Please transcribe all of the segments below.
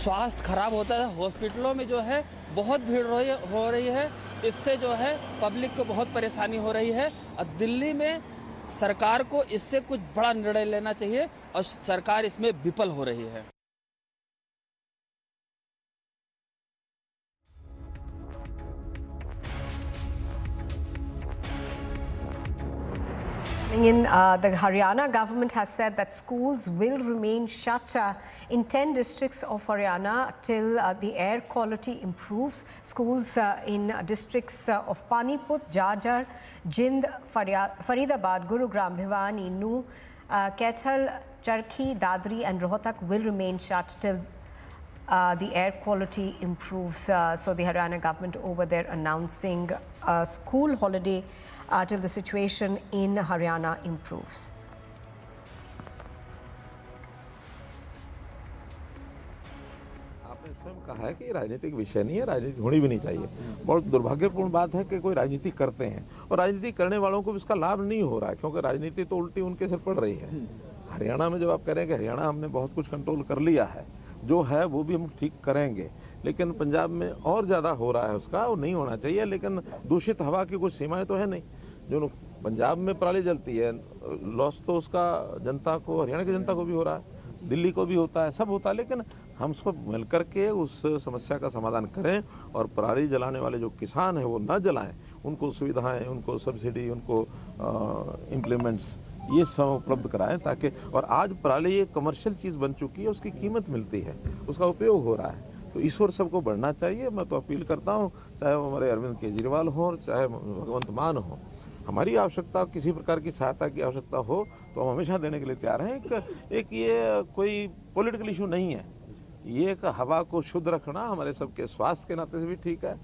स्वास्थ्य खराब होता है। हॉस्पिटलों में जो है बहुत भीड़ हो रही है, इससे जो है पब्लिक को बहुत परेशानी हो रही है। और दिल्ली में सरकार को इससे कुछ बड़ा निर्णय लेना चाहिए और सरकार इसमें विफल हो रही है। The Haryana government has said that schools will remain shut in 10 districts of Haryana till the air quality improves. Schools in districts of Paniput, Jajjar, Jind, Faridabad, Gurugram, Bhiwani, Nuh, Kaithal, Charkhi, Dadri and Rohtak will remain shut till the air quality improves. So the Haryana government over there announcing a school holiday till the situation in Haryana improves. आपने स्वयं कहा है कि राजनीतिक विषय नहीं है, राजनीति होनी भी नहीं चाहिए। बहुत दुर्भाग्यपूर्ण बात है कि कोई राजनीति करते हैं और राजनीति करने वालों को इसका लाभ नहीं हो रहा है, क्योंकि राजनीति तो उल्टी उनके सिर पड़ रही है। हरियाणा में जब आप कह रहे हैं कि हरियाणा हमने बहुत कुछ कंट्रोल कर लिया है, जो है वो भी हम ठीक करेंगे, लेकिन पंजाब में और ज़्यादा हो रहा है, उसका वो नहीं होना चाहिए। लेकिन दूषित हवा की कुछ सीमाएं तो है नहीं। जो पंजाब में पराली जलती है, लॉस तो उसका जनता को, हरियाणा की जनता को भी हो रहा है, दिल्ली को भी होता है, सब होता है। लेकिन हम उसको मिलकर के उस समस्या का समाधान करें और पराली जलाने वाले जो किसान हैं वो न जलाएं, उनको सुविधाएं, उनको सब्सिडी, उनको इम्प्लीमेंट्स ये सब उपलब्ध कराएं, ताकि और आज पराली एक कमर्शियल चीज़ बन चुकी है, उसकी कीमत मिलती है, उसका उपयोग हो रहा है। तो इस ओर सबको बढ़ना चाहिए। मैं तो अपील करता हूँ, चाहे वो हमारे अरविंद केजरीवाल हो, चाहे भगवंत मान हो, हमारी आवश्यकता, किसी प्रकार की सहायता की आवश्यकता हो तो हम हमेशा देने के लिए तैयार हैं। एक ये कोई पॉलिटिकल इशू नहीं है, ये एक हवा को शुद्ध रखना हमारे सबके स्वास्थ्य के नाते से भी ठीक है।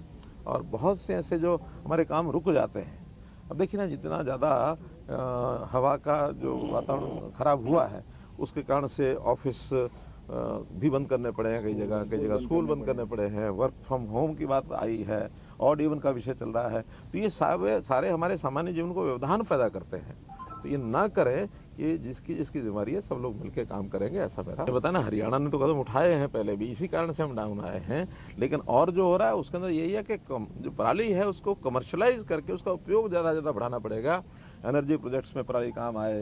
और बहुत से ऐसे जो हमारे काम रुक जाते हैं, अब देखिए ना, जितना ज़्यादा हवा का जो वातावरण खराब हुआ है, उसके कारण से ऑफिस भी बंद करने पड़े हैं, कई जगह स्कूल बंद करने पड़े हैं, वर्क फ्रॉम होम की बात आई है, ऑड इवन का विषय चल रहा है। तो ये सारे हमारे सामान्य जीवन को व्यवधान पैदा करते हैं। तो ये ना करें, ये जिसकी जिम्मेदारी है, सब लोग मिलकर काम करेंगे, ऐसा मेरा बताना। हरियाणा ने तो कदम उठाए हैं पहले भी, इसी कारण से हम डाउन आए हैं। लेकिन और जो हो रहा है उसके अंदर यही है कि जो पराली है उसको कमर्शलाइज करके उसका उपयोग ज़्यादा से ज़्यादा बढ़ाना पड़ेगा। एनर्जी प्रोजेक्ट्स में पराली काम आए,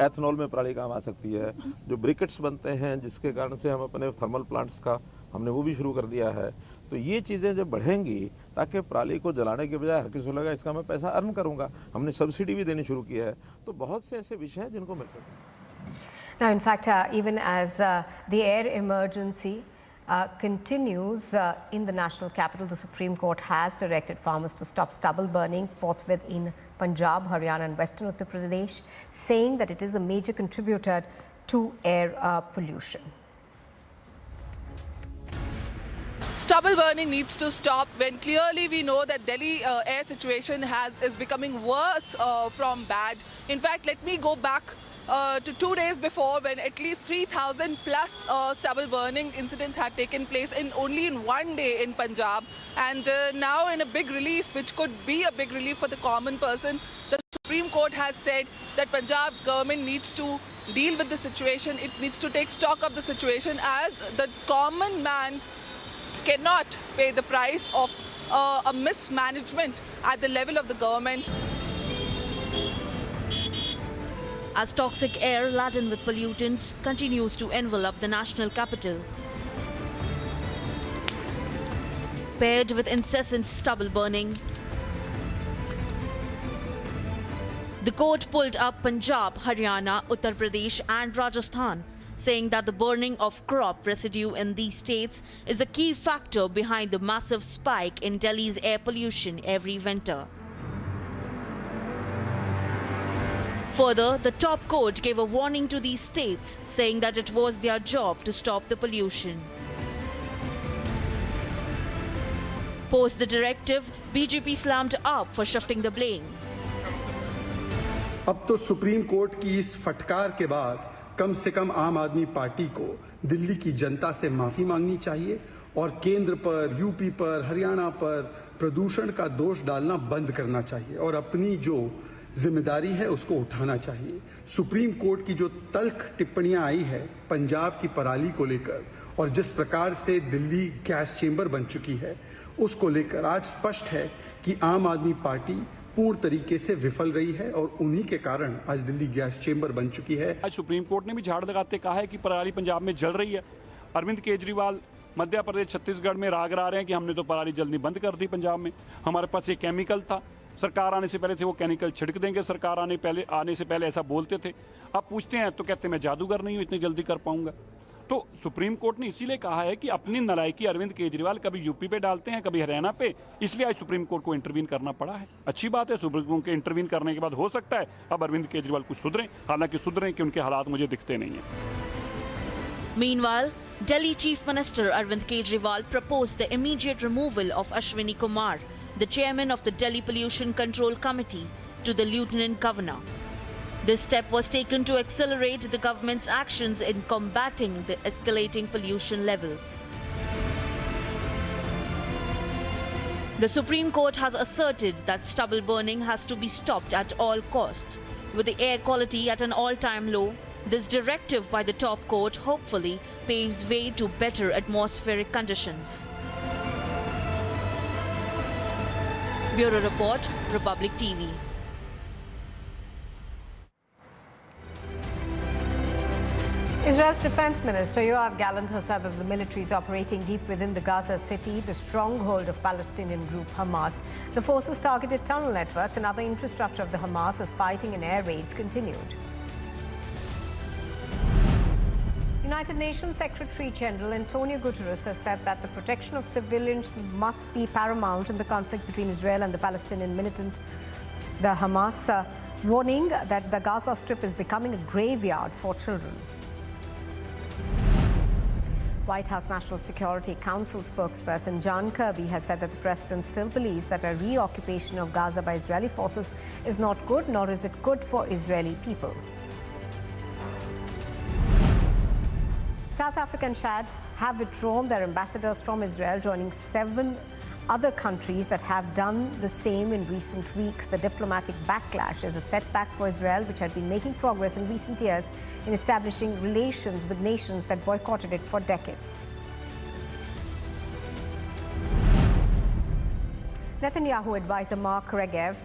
एथनॉल में पराली काम आ सकती है, जो ब्रिकेट्स बनते हैं जिसके कारण से हम अपने थर्मल प्लांट्स का हमने वो भी शुरू कर दिया है। तो ये चीज़ें जब बढ़ेंगी, ताकि पराली को जलाने के बजाय हर किसी को लगा इसका मैं पैसा अर्न करूंगा, हमने सब्सिडी भी देनी शुरू की है। तो बहुत से ऐसे विषय हैं जिनको मिलकर Now, in fact, even as the air emergency continues in the national capital, the Supreme Court has directed farmers to stop stubble burning forthwith in Punjab, Haryana and Western Uttar Pradesh, saying that it is a major contributor to air pollution. Stubble burning needs to stop when clearly we know that Delhi air situation is becoming worse from bad. In fact, let me go back to 2 days before, when at least 3,000 plus stubble burning incidents had taken place only in 1 day in Punjab. And now, in a big relief, which could be a big relief for the common person, the Supreme Court has said that Punjab government needs to deal with the situation. It needs to take stock of the situation, as the common man cannot pay the price of a mismanagement at the level of the government. As toxic air laden with pollutants continues to envelop the national capital, paired with incessant stubble burning, the court pulled up Punjab, Haryana, Uttar Pradesh and Rajasthan, saying that the burning of crop residue in these states is a key factor behind the massive spike in Delhi's air pollution every winter. Further, the top court gave a warning to these states, saying that it was their job to stop the pollution. Post the directive, BJP slammed up for shifting the blame. अब तो supreme court की इस फटकार के बाद कम से कम आम आदमी पार्टी को दिल्ली की जनता से माफी मांगनी चाहिए और केंद्र पर, यूपी पर, हरियाणा पर प्रदूषण का दोष डालना बंद करना चाहिए और अपनी जो जिम्मेदारी है उसको उठाना चाहिए। सुप्रीम कोर्ट की जो तल्ख टिप्पणियां आई है पंजाब की पराली को लेकर और जिस प्रकार से दिल्ली गैस चेंबर बन चुकी है उसको लेकर आज स्पष्ट है कि आम आदमी पार्टी पूर्ण तरीके से विफल रही है और उन्हीं के कारण आज दिल्ली गैस चेंबर बन चुकी है। आज सुप्रीम कोर्ट ने भी झाड़ लगाते कहा है कि पराली पंजाब में जल रही है। अरविंद केजरीवाल मध्य प्रदेश छत्तीसगढ़ में राग रा रहे हैं कि हमने तो पराली जलनी बंद कर दी पंजाब में। हमारे पास ये केमिकल था, सरकार आने से पहले थे वो केमिकल छिड़क देंगे, सरकार आने से पहले ऐसा बोलते थे। अब पूछते हैं तो कहते मैं जादूगर नहीं हूँ, इतनी जल्दी कर पाऊंगा। तो सुप्रीम कोर्ट ने इसीलिए कहा है कि अपनी नालायकी अरविंद केजरीवाल कभी यूपी पे डालते हैं, कभी हरियाणा पे, इसलिए आज सुप्रीम कोर्ट को इंटरवीन करना पड़ा है। अच्छी बात है, सुप्रीम कोर्ट के इंटरवीन करने के बाद हो सकता है अब अरविंद केजरीवाल कुछ सुधरें, हालांकि सुधरें कि उनके हालात मुझे दिखते नहीं हैं। Meanwhile, Delhi Chief Minister Arvind Kejriwal proposed the immediate removal of Ashwini Kumar, the chairman of the Delhi Pollution Control Committee, to the Lieutenant Governor. This step was taken to accelerate the government's actions in combating the escalating pollution levels. The Supreme Court has asserted that stubble burning has to be stopped at all costs. With the air quality at an all-time low, this directive by the top court hopefully paves way to better atmospheric conditions. Bureau Report, Republic TV. Israel's defense minister Yoav Gallant has said that the military is operating deep within the Gaza city, the stronghold of Palestinian group Hamas. The forces targeted tunnel networks and other infrastructure of the Hamas as fighting and air raids continued. United Nations Secretary General Antonio Guterres has said that the protection of civilians must be paramount in the conflict between Israel and the Palestinian militant, the Hamas, warning that the Gaza Strip is becoming a graveyard for children. White House National Security Council spokesperson John Kirby has said that the president still believes that a reoccupation of Gaza by Israeli forces is not good, nor is it good for Israeli people. South Africa and Chad have withdrawn their ambassadors from Israel, joining 7 other countries that have done the same in recent weeks. The diplomatic backlash is a setback for Israel, which had been making progress in recent years in establishing relations with nations that boycotted it for decades. Netanyahu advisor Mark Regev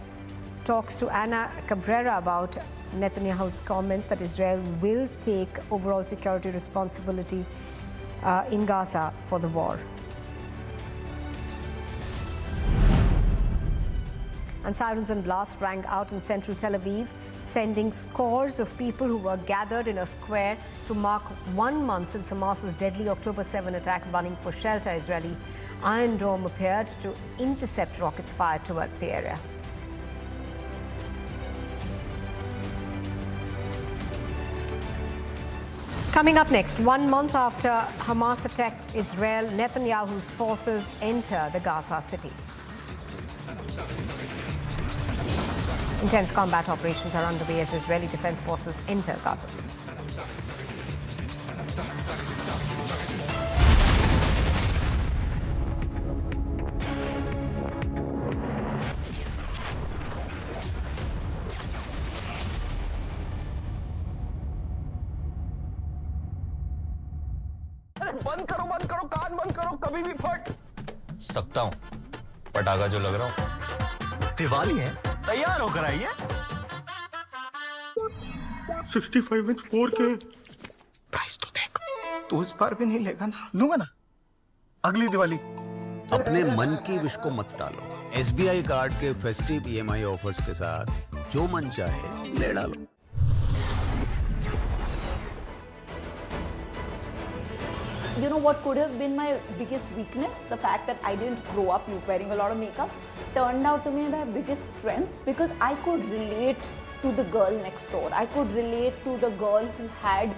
talks to Anna Cabrera about Netanyahu's comments that Israel will take overall security responsibility in Gaza for the war. And sirens and blasts rang out in central Tel Aviv, sending scores of people who were gathered in a square to mark 1 month since Hamas's deadly October 7 attack running for shelter. Israeli Iron Dome appeared to intercept rockets fired towards the area. Coming up next, 1 month after Hamas attacked Israel, Netanyahu's forces enter the Gaza city. Intense combat operations are underway as Israeli defense forces enter Gaza city. बंद करो कान बंद करो, कभी भी फट सकता हूँ। पटाखा जो लग रहा हूँ दिवाली है, तैयार होकर आइए। 65 इंच 4K प्राइस तो देख, तू इस बार भी नहीं लेगा ना? लूंगा ना अगली दिवाली। अपने मन की विश को मत टालो। SBI कार्ड के फेस्टिव EMI ऑफर्स के साथ जो मन चाहे ले डालो। You know what could have been my biggest weakness? The fact that I didn't grow up wearing a lot of makeup turned out to be my biggest strength, because I could relate to the girl next door. I could relate to the girl who had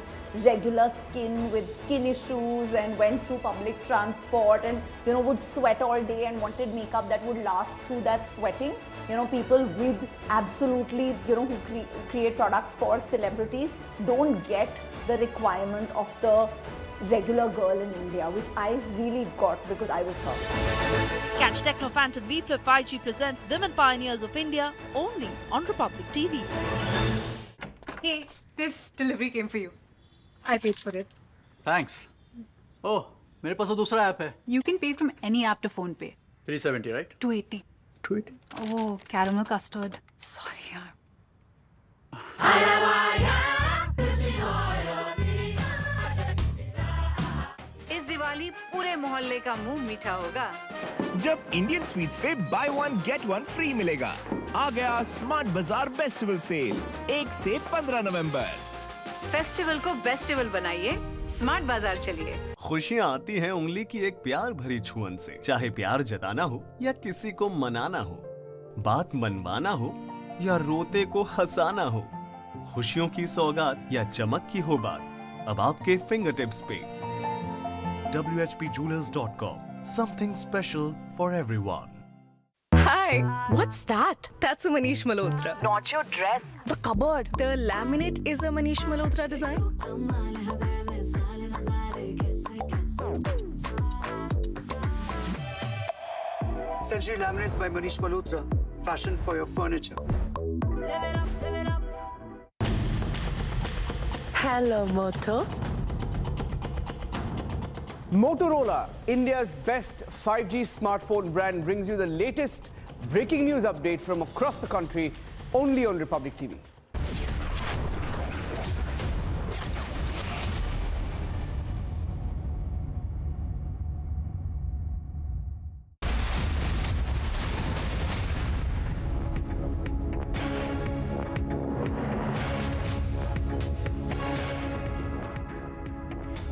regular skin with skin issues and went through public transport and, you know, would sweat all day and wanted makeup that would last through that sweating. You know, people with absolutely, you know, who create products for celebrities don't get the requirement of the regular girl in India, which I really got because I was her. Catch Techno Phantom V Plus 5G presents Women Pioneers of India only on Republic TV. Hey, this delivery came for you. I paid for it. Thanks. ओह, मेरे पास तो दूसरा app है. You can pay from any app to phone pay. 370, right? 280. 280. Oh, caramel custard. Sorry, yaar. इस दिवाली पूरे मोहल्ले का मुंह मीठा होगा जब इंडियन स्वीट्स पे by one get one free मिलेगा। आ गया स्मार्ट बाजार फेस्टिवल सेल 1 से 15 नवंबर। फेस्टिवल को बेस्टिवल बनाइए, स्मार्ट बाजार चलिए। खुशियाँ आती हैं उंगली की एक प्यार भरी छुअन से। चाहे प्यार जताना हो या किसी को मनाना हो, बात मनवाना हो या रोते को हंसाना हो, खुशियों की सौगात या चमक की हो बात, अब आपके फिंगर टिप्स पे। WHPJewelers.com. Something special for everyone. Hi, what's that? That's a Manish Malhotra. Not your dress. The cupboard. The laminate is a Manish Malhotra design. Century Laminates by Manish Malhotra. Fashion for your furniture. Live it up, live it up. Hello, Moto. Motorola, India's best 5G smartphone brand, brings you the latest breaking news update from across the country, only on Republic TV.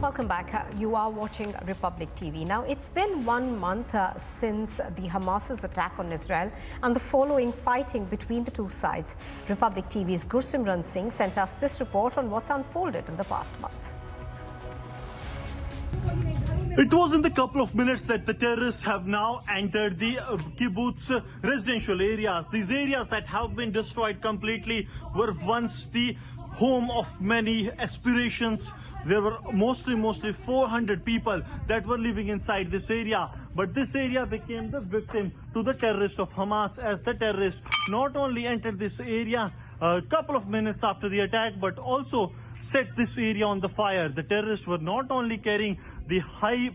Welcome back. You are watching Republic TV. Now, it's been 1 month since the Hamas's attack on Israel and the following fighting between the two sides. Republic TV's Gursimran Singh sent us this report on what's unfolded in the past month. It was in the couple of minutes that the terrorists have now entered the kibbutz residential areas. These areas that have been destroyed completely were once the home of many aspirations. There were mostly 400 people that were living inside this area. But this area became the victim to the terrorists of Hamas, as the terrorists not only entered this area a couple of minutes after the attack, but also set this area on the fire. The terrorists were not only carrying the high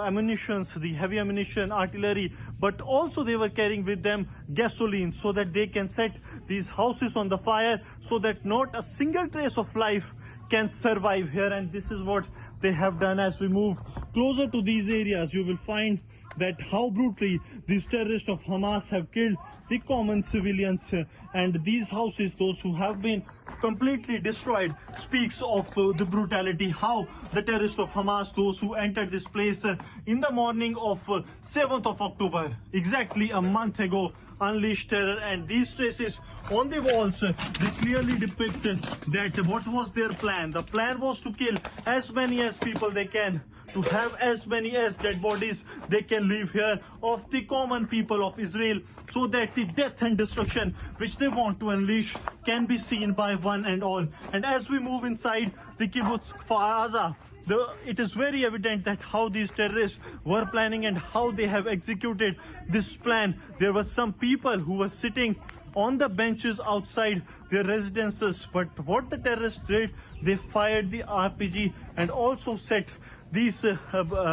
ammunitions, the heavy ammunition, artillery, but also they were carrying with them gasoline so that they can set these houses on the fire so that not a single trace of life can survive here. And this is what they have done. As we move closer to these areas, you will find that how brutally these terrorists of Hamas have killed the common civilians. And these houses, those who have been completely destroyed, speaks of the brutality, how the terrorists of Hamas, those who entered this place in the morning of 7th of October, exactly a month ago, unleashed terror. And these traces on the walls, they clearly depict that what was their plan. The plan was to kill as many as people they can, to have as many as dead bodies they can leave here of the common people of Israel, so that the death and destruction which they want to unleash can be seen by one and all. And as we move inside the kibbutz Kfar Aza, it is very evident that how these terrorists were planning and how they have executed this plan. There were some people who were sitting on the benches outside their residences, but what the terrorists did, they fired the RPG and also set these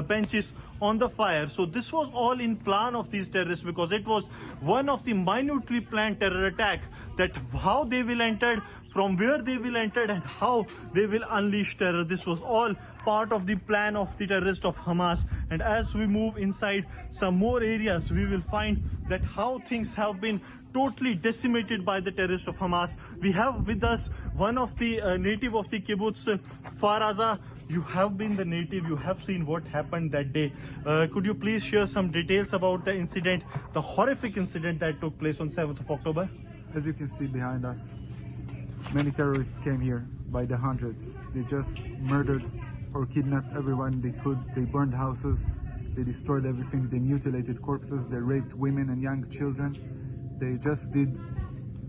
benches on the fire. So this was all in plan of these terrorists, because it was one of the minutely planned terror attack, that how they will enter, from where they will enter, and how they will unleash terror. This was all part of the plan of the terrorists of Hamas. And as we move inside some more areas, we will find that how things have been totally decimated by the terrorists of Hamas. We have with us one of the native of the kibbutz Kfar Aza. You have been the native, you have seen what happened that day. Could you please share some details about the incident, the horrific incident that took place on 7th of October? As you can see behind us, many terrorists came here by the hundreds. They just murdered or kidnapped everyone they could. They burned houses, they destroyed everything, they mutilated corpses, they raped women and young children. They just did,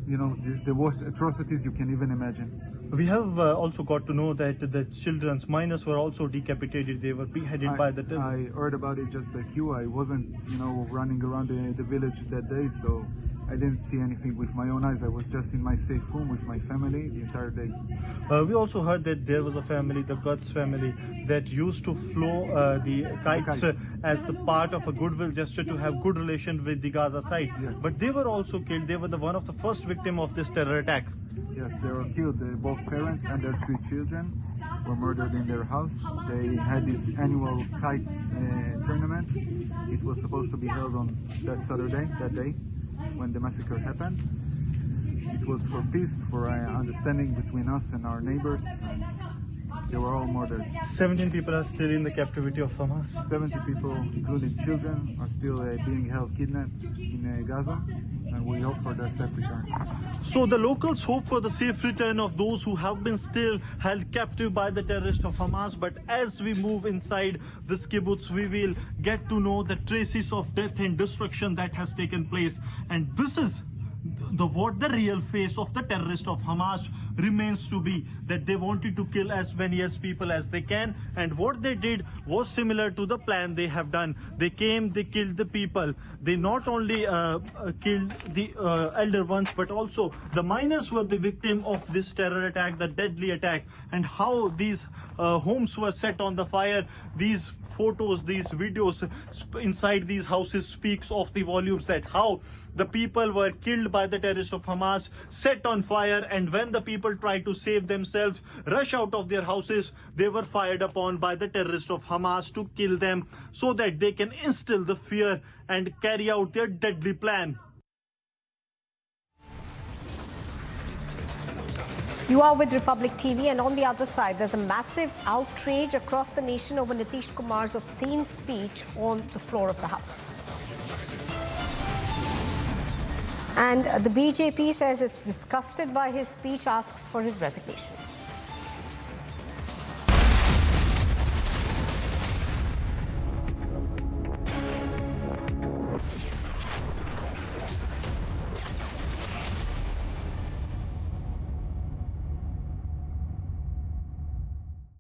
the worst atrocities you can even imagine. We have also got to know that the children's minors were also decapitated. They were beheaded by the terrorists. I heard about it just like you. I wasn't, running around the village that day, so I didn't see anything with my own eyes. I was just in my safe room with my family the entire day. We also heard that there was a family, the Ghats family, that used to flow the kites as a part of a goodwill gesture to have good relation with the Gaza side. Yes. But they were also killed. They were one of the first victim of this terror attack. Yes, they were killed. Both parents and their 3 children were murdered in their house. They had this annual kites tournament. It was supposed to be held on that Saturday, that day, when the massacre happened. It was for peace, for understanding between us and our neighbors, and they were all murdered. 17 people are still in the captivity of Hamas. 70 people, including children, are still being held kidnapped in Gaza, and we hope for their safe return. So the locals hope for the safe return of those who have been still held captive by the terrorists of Hamas. But as we move inside this kibbutz, we will get to know the traces of death and destruction that has taken place. And this is what the real face of the terrorist of Hamas remains to be, that they wanted to kill as many as people as they can, and what they did was similar to the plan they have done. They came, they killed the people. They not only killed the elder ones, but also the minors were the victim of this terror attack, the deadly attack, and how these homes were set on the fire. These photos, these videos inside these houses speaks of the volumes, that how the people were killed by the terrorists of Hamas, set on fire, and when the people tried to save themselves, rush out of their houses, they were fired upon by the terrorists of Hamas to kill them so that they can instill the fear and carry out their deadly plan. You are with Republic TV, and on the other side, there's a massive outrage across the nation over Nitish Kumar's obscene speech on the floor of the House. And the BJP says it's disgusted by his speech, asks for his resignation.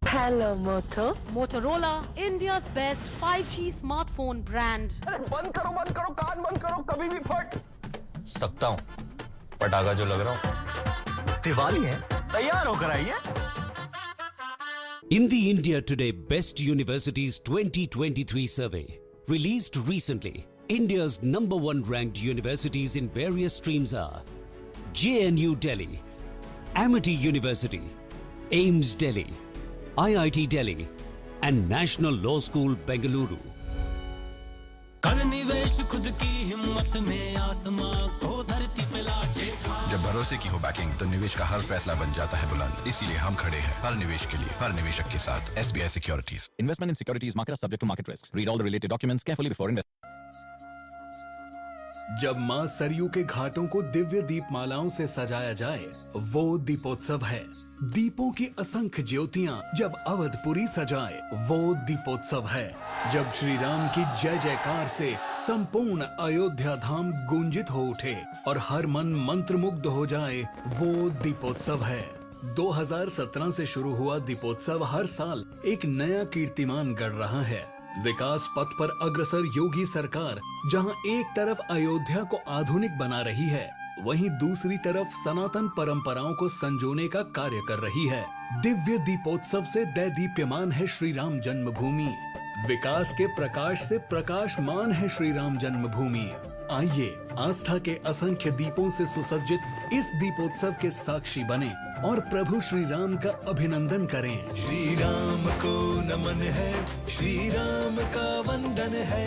Hello, Moto. Motorola, India's best 5G smartphone brand. बंद करो कान बंद करो कभी भी फट सकता हूँ पटाखा जो लग रहा हूँ दिवाली है तैयार होकर आइए In the India Today Best Universities 2023 survey, released recently, India's #1 ranked universities in various streams are JNU Delhi, Amity University, AIMS Delhi, IIT Delhi, and National Law School, Bengaluru. जब भरोसे की हो बैकिंग तो निवेश का हर फैसला बन जाता है बुलंद। इसीलिए हम खड़े हैं हर निवेश के लिए, हर निवेशक के साथ। SBI Securities. Investment in securities market are subject to market risks. Read all the related documents carefully before investing. जब मां सरयू के घाटों को दिव्य दीपमालाओं से सजाया जाए, वो दीपोत्सव है। दीपों की असंख्य ज्योतियां जब अवधपुरी सजाए, वो दीपोत्सव है। जब श्री राम की जय जयकार से संपूर्ण अयोध्या धाम गूंजित हो उठे और हर मन मंत्रमुग्ध हो जाए, वो दीपोत्सव है। 2017 से शुरू हुआ दीपोत्सव हर साल एक नया कीर्तिमान गढ़ रहा है। विकास पथ पर अग्रसर योगी सरकार जहां एक तरफ अयोध्या को आधुनिक बना रही है, वहीं दूसरी तरफ सनातन परंपराओं को संजोने का कार्य कर रही है। दिव्य दीपोत्सव से दैदीप्यमान है श्री राम जन्मभूमि। विकास के प्रकाश से प्रकाशमान है श्री राम जन्मभूमि। आइए आस्था के असंख्य दीपों से सुसज्जित इस दीपोत्सव के साक्षी बने और प्रभु श्री राम का अभिनंदन करें। श्री राम को नमन है, श्री राम का वंदन है।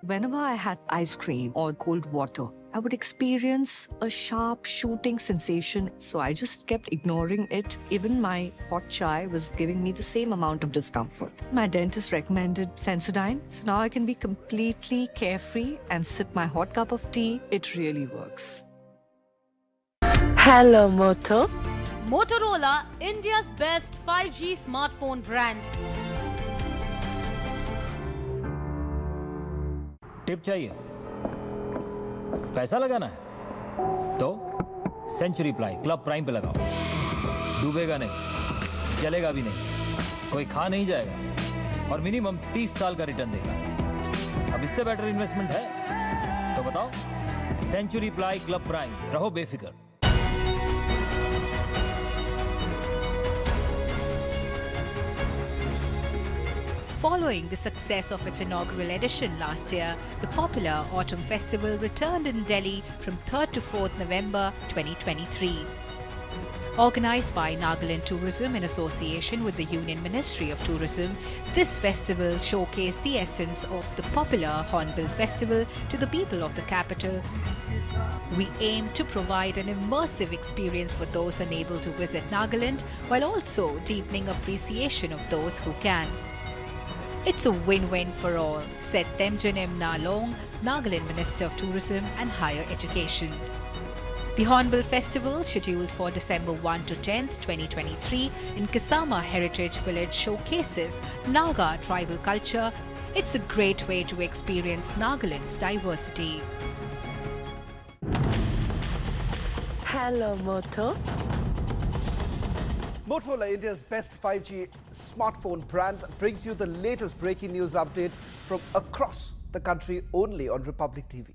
Whenever I had ice cream or cold water, I would experience a sharp shooting sensation. So I just kept ignoring it. Even my hot chai was giving me the same amount of discomfort. My dentist recommended Sensodyne. So now I can be completely carefree and sip my hot cup of tea. It really works. Hello, Moto. Motorola, India's best 5G smartphone brand. Tip चाहिए? पैसा लगाना है? तो century ply club prime पे लगाओ। डूबेगा नहीं, जलेगा भी नहीं, कोई खा नहीं जाएगा और मिनिमम 30 साल का रिटर्न देगा। अब इससे बेटर इन्वेस्टमेंट है तो बताओ? सेंचुरी प्लाई क्लब प्राइम, रहो बेफिक्र। Following the success of its inaugural edition last year, the popular Autumn Festival returned in Delhi from 3rd to 4th November 2023. Organised by Nagaland Tourism in association with the Union Ministry of Tourism, this festival showcased the essence of the popular Hornbill Festival to the people of the capital. We aim to provide an immersive experience for those unable to visit Nagaland, while also deepening appreciation of those who can. It's a win-win for all, said Temjin M. Nalong, Nagaland Minister of Tourism and Higher Education. The Hornbill Festival, scheduled for December 1 to 10th, 2023 in Kisama Heritage Village, showcases Naga tribal culture. It's a great way to experience Nagaland's diversity. Hello, Moto. Motorola, India's best 5G smartphone brand, brings you the latest breaking news update from across the country only on Republic TV.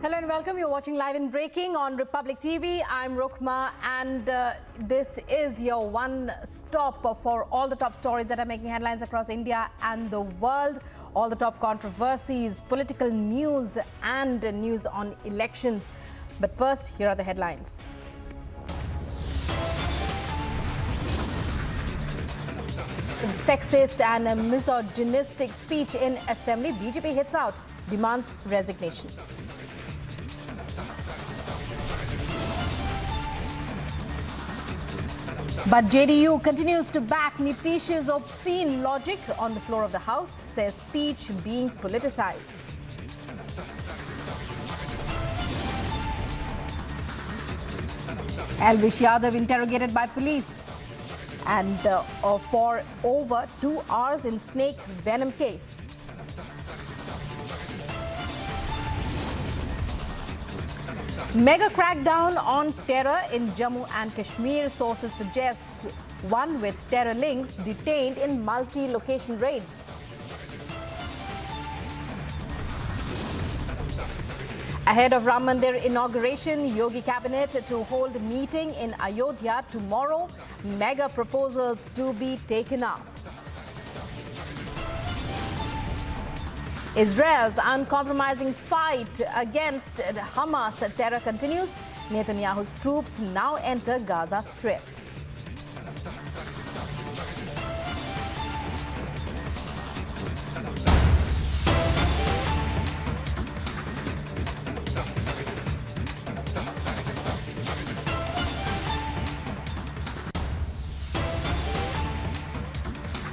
Hello and welcome. You're watching Live in Breaking on Republic TV. I'm Rukma, and this is your one stop for all the top stories that are making headlines across India and the world. All the top controversies, political news and news on elections. But first, here are the headlines. Sexist and misogynistic speech in Assembly. BJP hits out, demands resignation. But JDU continues to back Nitish's obscene logic on the floor of the House, says speech being politicized. Elvish Yadav interrogated by police and for over 2 hours in snake venom case. Mega crackdown on terror in Jammu and Kashmir. Sources suggest one with terror links detained in multi-location raids. Ahead of Ram Mandir inauguration, Yogi Cabinet to hold meeting in Ayodhya tomorrow. Mega proposals to be taken up. Israel's uncompromising fight against Hamas terror continues. Netanyahu's troops now enter Gaza Strip.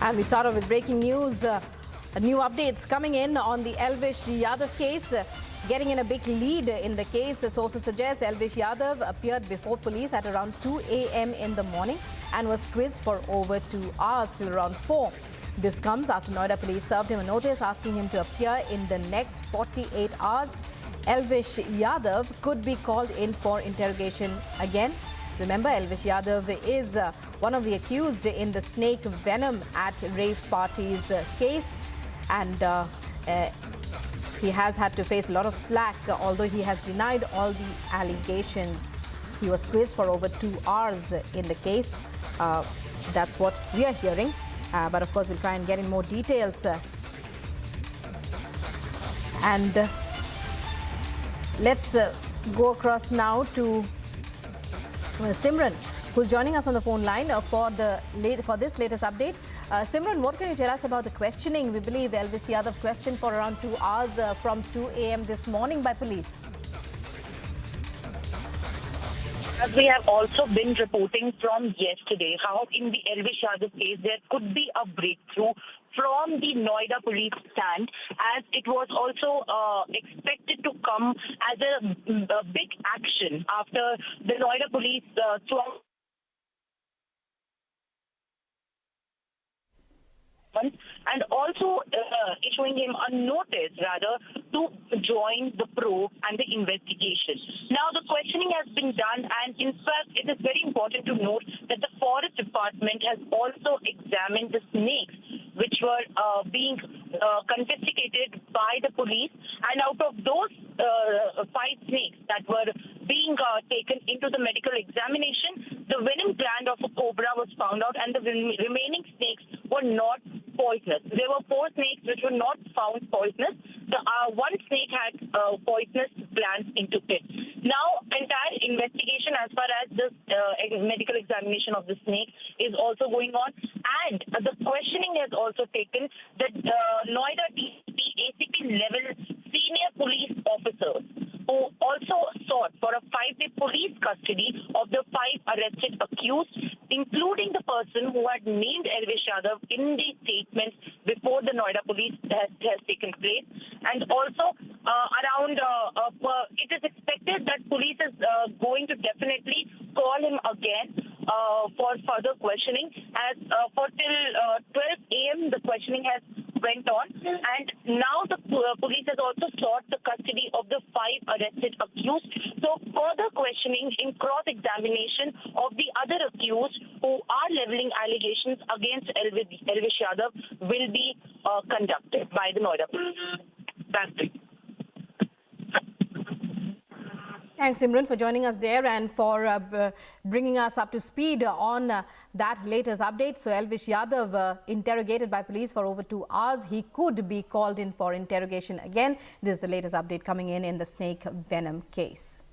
And we start off with breaking news. New updates coming in on the Elvish Yadav case. Getting in a big lead in the case, sources suggest Elvish Yadav appeared before police at around 2 a.m. in the morning and was quizzed for over 2 hours till around 4. This comes after Noida police served him a notice asking him to appear in the next 48 hours. Elvish Yadav could be called in for interrogation again. Remember, Elvish Yadav is one of the accused in the snake venom at rave parties case. And He has had to face a lot of flack, although he has denied all the allegations. He was quizzed for over 2 hours in the case. That's what we are hearing. But of course, we'll try and get in more details. And let's go across now to Simran, who's joining us on the phone line for this latest update. Simran, what can you tell us about the questioning? We believe Elvis Yadav questioned for around 2 hours from 2 a.m. this morning by police. As we have also been reporting from yesterday, how in the Elvis Yadav case there could be a breakthrough from the Noida police stand, as it was also expected to come as a big action after the Noida police swung and also issuing him a notice rather to join the probe and the investigation. Now the questioning has been done, and in fact it is very important to note that the forest department has also examined the snakes which were being confiscated by the police, and out of those 5 snakes that were being taken into the medical examination, the venom gland of a cobra was found out, and the remaining snakes were not poisonous. There were 4 snakes which were not found poisonous. The one snake had poisonous glands into it. Now, entire investigation as far as this medical examination of the snake is also going on, and the questioning has also taken the Noida DCP, ACP level senior police officers who also sought for a 5-day police custody of the 5 arrested accused, including the person who had named Elvis Yadav in the statements before the Noida police has taken place. And also it is expected that police is going to definitely call him again for further questioning, as for till 12 a.m. the questioning has went on, and now the police has also sought the custody of the 5 arrested accused. So further questioning in cross-examination of the other accused who are levelling allegations against Elvis Yadav will be conducted by the Noida police. That's it. Thanks, Simran, for joining us there and for bringing us up to speed on that latest update. So Elvis Yadav interrogated by police for over 2 hours. He could be called in for interrogation again. This is the latest update coming in the snake venom case.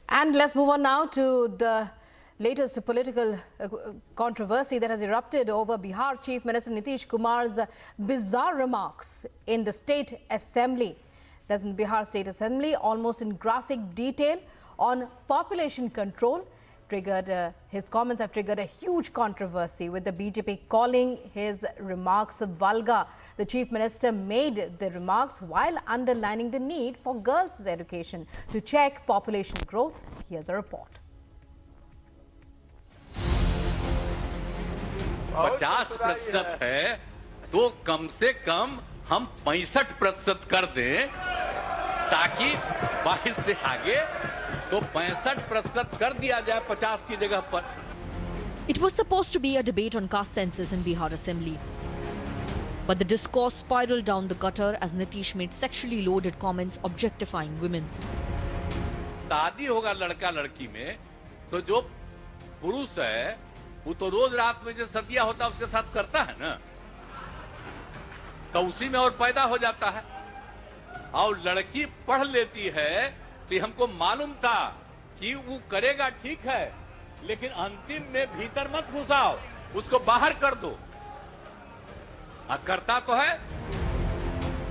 And let's move on now to the latest political controversy that has erupted over Bihar Chief Minister Nitish Kumar's bizarre remarks in the State Assembly. That's in Bihar State Assembly, almost in graphic detail on population control. His comments have triggered a huge controversy, with the BJP calling his remarks vulgar. The Chief Minister made the remarks while underlining the need for girls' education to check population growth. Here's a report. 50% है तो कम से कम हम 65% कर दें, ताकि 22 से आगे तो 65% कर दिया जाए 50 की जगह पर. It was supposed to be a debate on caste census in Bihar Assembly, but the discourse spiraled down the gutter as Nitish made sexually loaded comments objectifying women. शादी होगा लड़का लड़की में, तो जो पुरुष है वो तो रोज रात में जो सदिया होता है उसके साथ करता है ना, तो उसी में और पैदा हो जाता है. और लड़की पढ़ लेती है तो हमको मालूम था कि वो करेगा, ठीक है, लेकिन अंतिम में भीतर मत घुसाओ, उसको बाहर कर दो. करता तो है.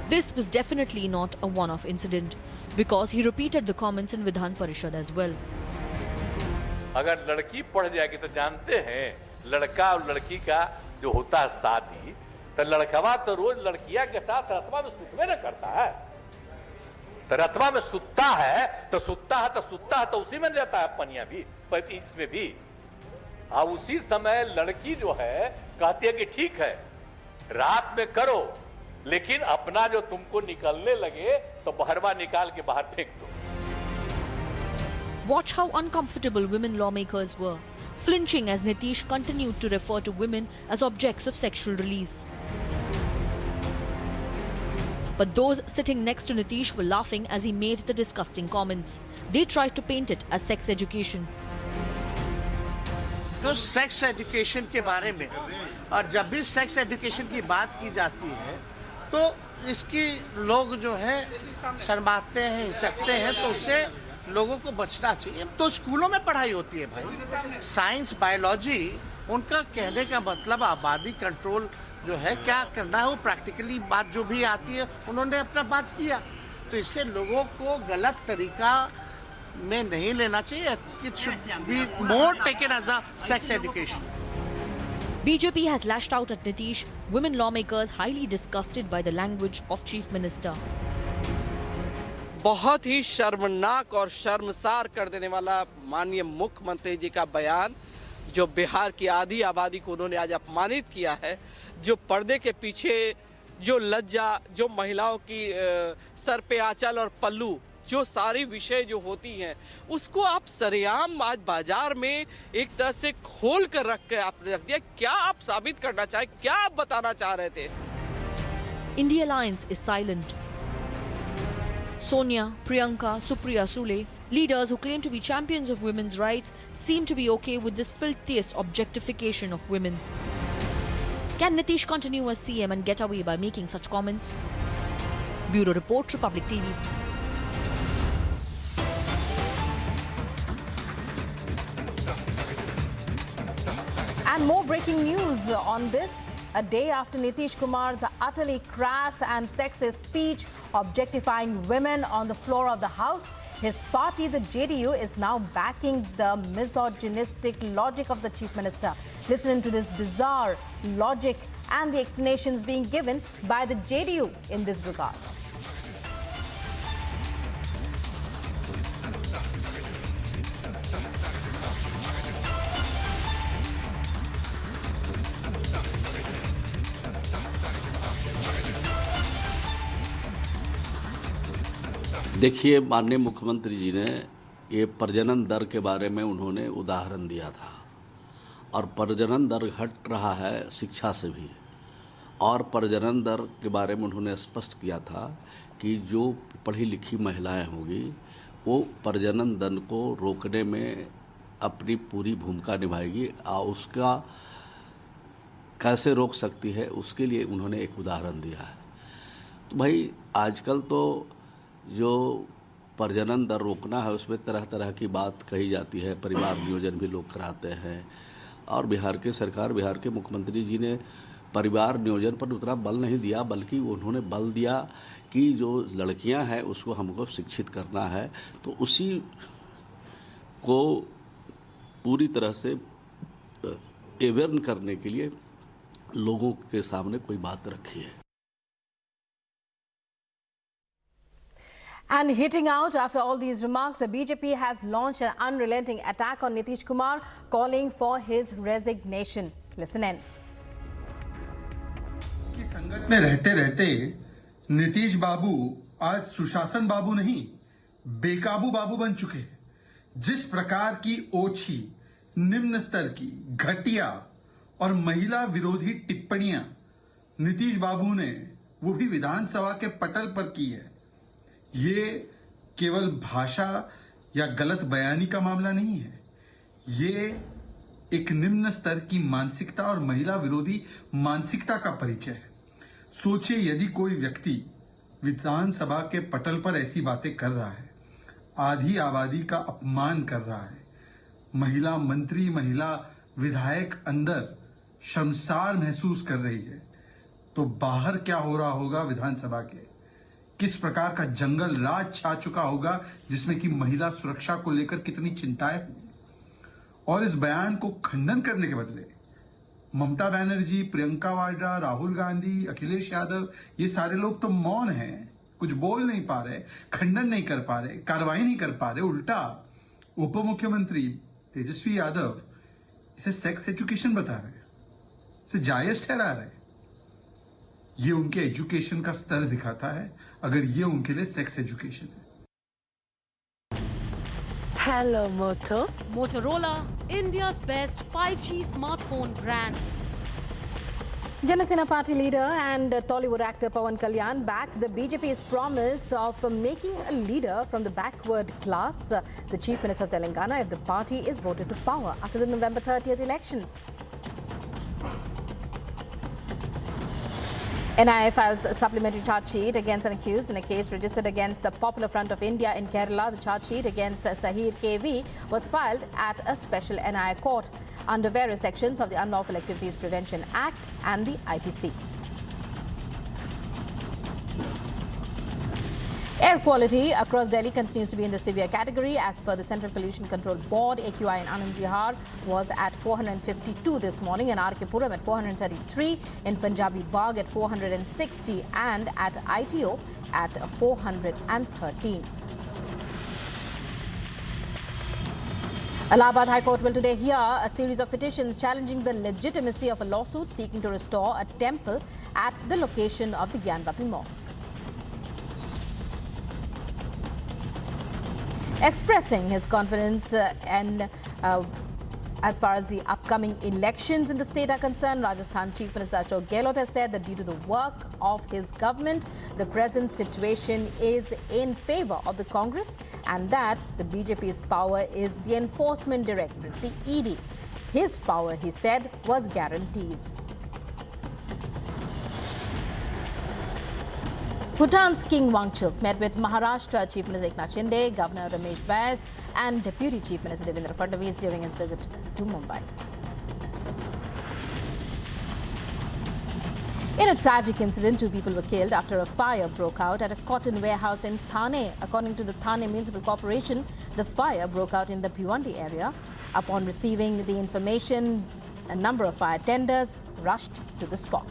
This was definitely not a one-off incident, because he repeated the comments in Vidhan Parishad as well. अगर लड़की पढ़ जाएगी तो जानते हैं लड़का और लड़की का जो होता है शादी, तो लड़कवा तो रोज लड़किया के साथ रतवा में सुतवे न करता है, तो रतवा में सुतता है तो उसी में जाता है पनिया भी, इसमें भी. और उसी समय लड़की जो है कहती है कि ठीक है रात में करो, लेकिन अपना जो तुमको निकलने लगे तो बहरवा निकाल के बाहर फेंक दो. Watch how uncomfortable women lawmakers were flinching as Nitish continued to refer to women as objects of sexual release. But those sitting next to Nitish were laughing as he made the disgusting comments. They tried to paint it as sex education. तो sex education के बारे में, और जब भी sex education की बात की जाती है तो इसकी लोग जो है शर्माते हैं, हिचकते हैं, तो उससे लोगों को बचना चाहिए। तो स्कूलों में पढ़ाई होती है भाई, साइंस बायोलॉजी, उनका कहने का मतलब आबादी कंट्रोल जो है क्या करना है वो प्रैक्टिकली बात जो भी आती है उन्होंने अपना बात किया। तो इससे लोगों को गलत तरीका में नहीं लेना चाहिए। It should be more taken as a sex education. BJP has lashed out at Nitish, women lawmakers highly disgusted by the language of Chief Minister. बहुत ही शर्मनाक और शर्मसार कर देने वाला माननीय मुख्यमंत्री जी का बयान, जो बिहार की आधी आबादी को उन्होंने आज अपमानित किया है, जो पर्दे के पीछे जो लज्जा, जो महिलाओं की सर पे आंचल और पल्लू, जो सारी विषय जो होती हैं, उसको आप सरेआम आज बाजार में एक तरह से खोल कर रख दिया। क्या आप साबित करना चाहे, क्या आप बताना चाह रहे थे? India Alliance is silent. Sonia, Priyanka, Supriya Sule, leaders who claim to be champions of women's rights, seem to be okay with this filthiest objectification of women. Can Nitish continue as CM and get away by making such comments? Bureau Report, Republic TV. And more breaking news on this. A day after Nitish Kumar's utterly crass and sexist speech objectifying women on the floor of the House, his party, the JDU, is now backing the misogynistic logic of the Chief Minister. Listen to this bizarre logic and the explanations being given by the JDU in this regard. देखिए, माननीय मुख्यमंत्री जी ने ये प्रजनन दर के बारे में उन्होंने उदाहरण दिया था, और प्रजनन दर घट रहा है शिक्षा से भी, और प्रजनन दर के बारे में उन्होंने स्पष्ट किया था कि जो पढ़ी लिखी महिलाएं होंगी वो प्रजनन दर को रोकने में अपनी पूरी भूमिका निभाएगी, और उसका कैसे रोक सकती है उसके लिए उन्होंने एक उदाहरण दिया है। तो भाई आजकल तो जो प्रजनन दर रोकना है उसमें तरह तरह की बात कही जाती है, परिवार नियोजन भी लोग कराते हैं, और बिहार के सरकार, बिहार के मुख्यमंत्री जी ने परिवार नियोजन पर उतना बल नहीं दिया, बल्कि उन्होंने बल दिया कि जो लड़कियां हैं उसको हमको शिक्षित करना है। तो उसी को पूरी तरह से अवेयर करने के लिए लोगों के सामने कोई बात रखी है। And hitting out after all these remarks, the BJP has launched an unrelenting attack on Nitish Kumar, calling for his resignation. Listen in. की संगत में रहते रहते नीतीश बाबू आज सुशासन बाबू नहीं, बेकाबू बाबू बन चुके। जिस प्रकार की ओछी, निम्न स्तर की, घटिया और महिला विरोधी टिप्पणियां नीतीश बाबू ने वो भी विधानसभा के पटल पर की है, ये केवल भाषा या गलत बयानी का मामला नहीं है, ये एक निम्न स्तर की मानसिकता और महिला विरोधी मानसिकता का परिचय है। सोचिए, यदि कोई व्यक्ति विधानसभा के पटल पर ऐसी बातें कर रहा है, आधी आबादी का अपमान कर रहा है, महिला मंत्री, महिला विधायक अंदर शर्मसार महसूस कर रही है, तो बाहर क्या हो रहा होगा विधानसभा के? किस प्रकार का जंगल राज छा चुका होगा, जिसमें कि महिला सुरक्षा को लेकर कितनी चिंताएं होंगी। और इस बयान को खंडन करने के बदले ममता बनर्जी, प्रियंका वाड्रा, राहुल गांधी, अखिलेश यादव, ये सारे लोग तो मौन हैं, कुछ बोल नहीं पा रहे, खंडन नहीं कर पा रहे, कार्रवाई नहीं कर पा रहे। उल्टा उप मुख्यमंत्री तेजस्वी यादव इसे सेक्स एजुकेशन बता रहे हैं, इसे जायज ठहरा रहे हैं। ये उनके एजुकेशन का स्तर दिखाता है, अगर ये उनके लिए सेक्स एजुकेशन है। Hello, Moto. Motorola, India's best 5G smartphone brand. Janasena party leader and Tollywood actor Pawan Kalyan backed the BJP's promise of making a leader from the backward class, the Chief Minister of Telangana, if the party is voted to power after the November 30th elections. NIA files a supplementary charge sheet against an accused in a case registered against the Popular Front of India in Kerala. The charge sheet against Sahir KV was filed at a special NIA court under various sections of the Unlawful Activities Prevention Act and the IPC. Air quality across Delhi continues to be in the severe category. As per the Central Pollution Control Board, AQI in Anand Vihar was at 452 this morning, in RK Puram at 433, in Punjabi Bagh at 460 and at ITO at 413. Allahabad High Court will today hear a series of petitions challenging the legitimacy of a lawsuit seeking to restore a temple at the location of the Gyanvapi Mosque. Expressing his confidence as far as the upcoming elections in the state are concerned, Rajasthan Chief Minister Ashok Gehlot has said that due to the work of his government, the present situation is in favour of the Congress and that the BJP's power is the Enforcement Directorate, the ED. His power, he said, was guarantees. Bhutan's King Wangchuk met with Maharashtra Chief Minister Eknath Shinde, Governor Ramesh Vyas and Deputy Chief Minister Devendra Fadnavis during his visit to Mumbai. In a tragic incident, 2 people were killed after a fire broke out at a cotton warehouse in Thane. According to the Thane Municipal Corporation, the fire broke out in the Bhiwandi area. Upon receiving the information, a number of fire tenders rushed to the spot.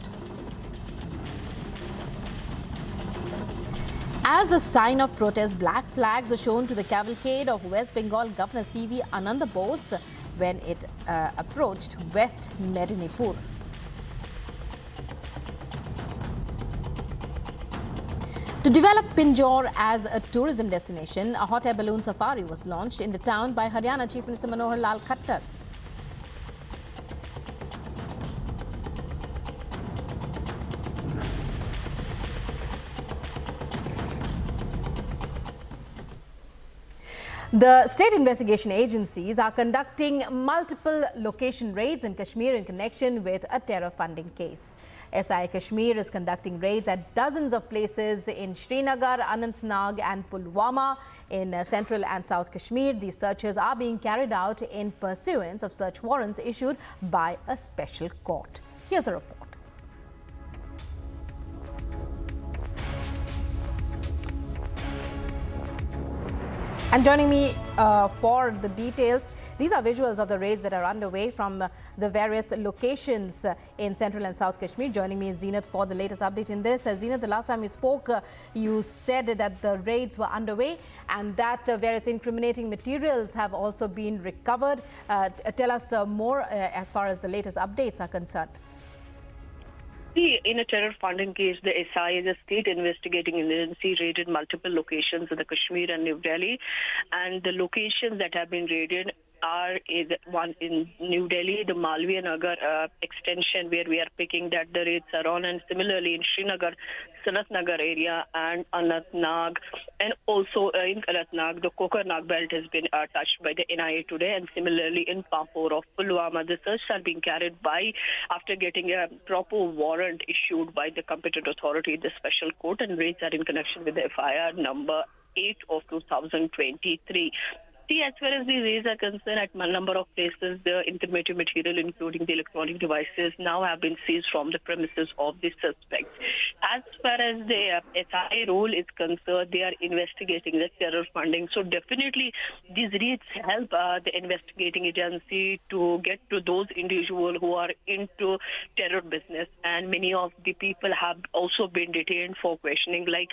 As a sign of protest, black flags were shown to the cavalcade of West Bengal Governor C.V. Ananda Bose when it approached West Medinipur. To develop Pinjore as a tourism destination, a hot air balloon safari was launched in the town by Haryana Chief Minister Manohar Lal Khattar. The state investigation agencies are conducting multiple location raids in Kashmir in connection with a terror funding case. SI Kashmir is conducting raids at dozens of places in Srinagar, Anantnag and Pulwama in central and south Kashmir. These searches are being carried out in pursuance of search warrants issued by a special court. Here's a report. And joining me for the details, these are visuals of the raids that are underway from the various locations in central and south Kashmir. Joining me is Zeenat for the latest update in this. Zeenat, the last time we spoke, you said that the raids were underway and that various incriminating materials have also been recovered. Tell us more as far as the latest updates are concerned. In a terror funding case, the SI, the state investigating agency, raided multiple locations in the Kashmir and New Delhi. And the locations that have been raided are one in New Delhi, the Malviya Nagar extension where we are picking that the raids are on, and similarly in Srinagar, Sanat Nagar area and Anantnag, and also in Anantnag, the Kokarnag belt has been touched by the NIA today, and similarly in Pampur of Pulwama, the search are being carried by after getting a proper warrant issued by the competent authority, the special court, and raids are in connection with the FIR number 8 of 2023. As far as the raids are concerned, at a number of places, the incriminating material, including the electronic devices, now have been seized from the premises of the suspects. As far as the SI role is concerned, they are investigating the terror funding. So definitely, these raids help the investigating agency to get to those individuals who are into terror business. And many of the people have also been detained for questioning, like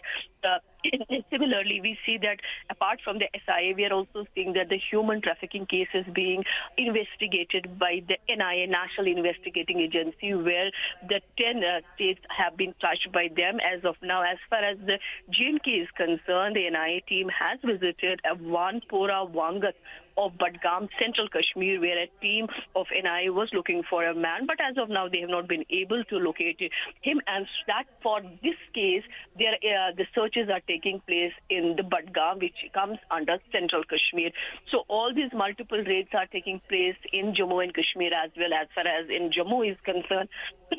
Similarly, we see that apart from the SIA, we are also seeing that the human trafficking case is being investigated by the NIA, National Investigating Agency, where the 10 states have been touched by them as of now. As far as the J&K is concerned, the NIA team has visited Vanpora Wangat of Badgam, Central Kashmir, where a team of NIA was looking for a man, but as of now they have not been able to locate him, and that for this case the searches are taking place in the Badgam, which comes under Central Kashmir. So all these multiple raids are taking place in Jammu and Kashmir as well. As far as in Jammu is concerned,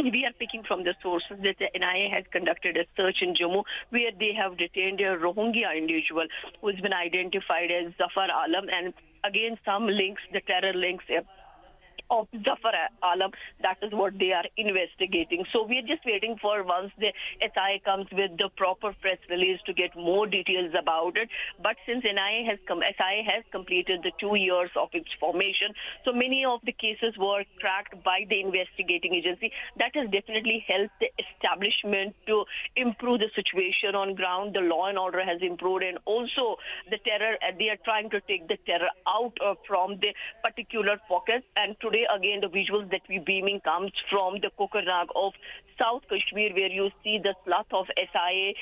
we are picking from the sources that the NIA has conducted a search in Jammu where they have detained a Rohingya individual who has been identified as Zafar Alam, and again some links, the terror links of Zafar Alam, that is what they are investigating. So we are just waiting for once the SIA comes with the proper press release to get more details about it. But since SIA has completed the 2 years of its formation, so many of the cases were cracked by the investigating agency. That has definitely helped the establishment to improve the situation on ground. The law and order has improved, and also the terror, they are trying to take the terror out from the particular pockets. And today again the visuals that we beaming comes from the Kokarnag of South Kashmir, where you see the sloth of SIA.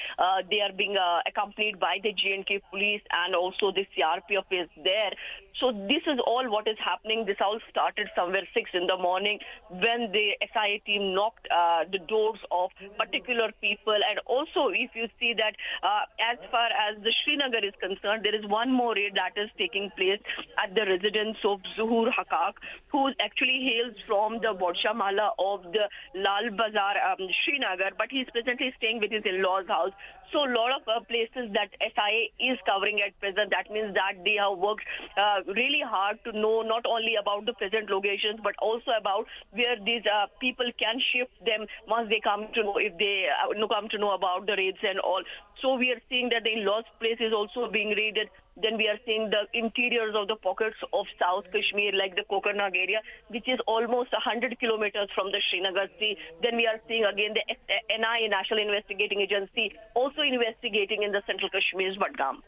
They are being accompanied by the J&K police, and also the CRPF is there. So this is all what is happening. This all started somewhere 6 in the morning when the SIA team knocked the doors of particular people. And also if you see that as far as the Srinagar is concerned, there is one more raid that is taking place at the residence of Zuhur Hakak, who actually hails from the Bodshamala of the Lal Bazar, Srinagar, but he is presently staying with his in-laws' house. So a lot of places that SIA is covering at present, that means that they have worked really hard to know not only about the present locations, but also about where these people can shift them once they come to know, if they come to know about the raids and all. So we are seeing that the in-laws' place is also being raided. Then we are seeing the interiors of the pockets of South Kashmir, like the Kokarnag area, which is almost 100 kilometers from the Srinagar sea. Then we are seeing again the NIA, National Investigating Agency, also investigating in the Central Kashmir's Badgam.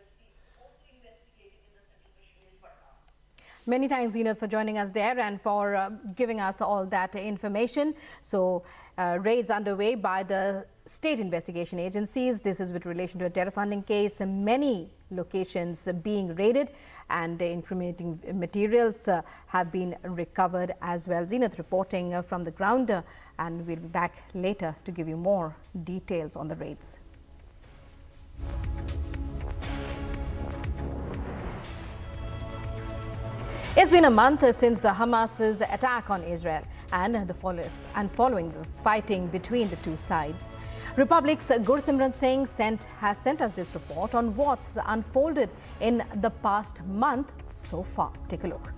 Many thanks, Zenat, for joining us there and for giving us all that information. So, raids underway by the state investigation agencies. This is with relation to a terror funding case. Many locations being raided and incriminating materials have been recovered as well. Zenat reporting from the ground, and we'll be back later to give you more details on the raids. It's been a month since the Hamas's attack on Israel and following the fighting between the two sides. Republic's Gursimran Singh has sent us this report on what's unfolded in the past month so far. Take a look.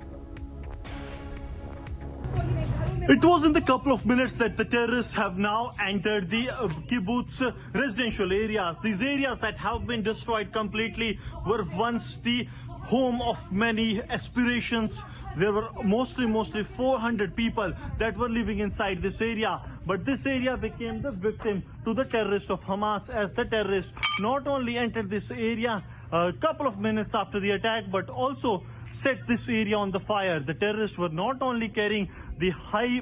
It was in the couple of minutes that the terrorists have now entered the kibbutz residential areas. These areas that have been destroyed completely were once the home of many aspirations. There were mostly 400 people that were living inside this area. But this area became the victim to the terrorists of Hamas, as the terrorists not only entered this area a couple of minutes after the attack, but also set this area on the fire. The terrorists were not only carrying the high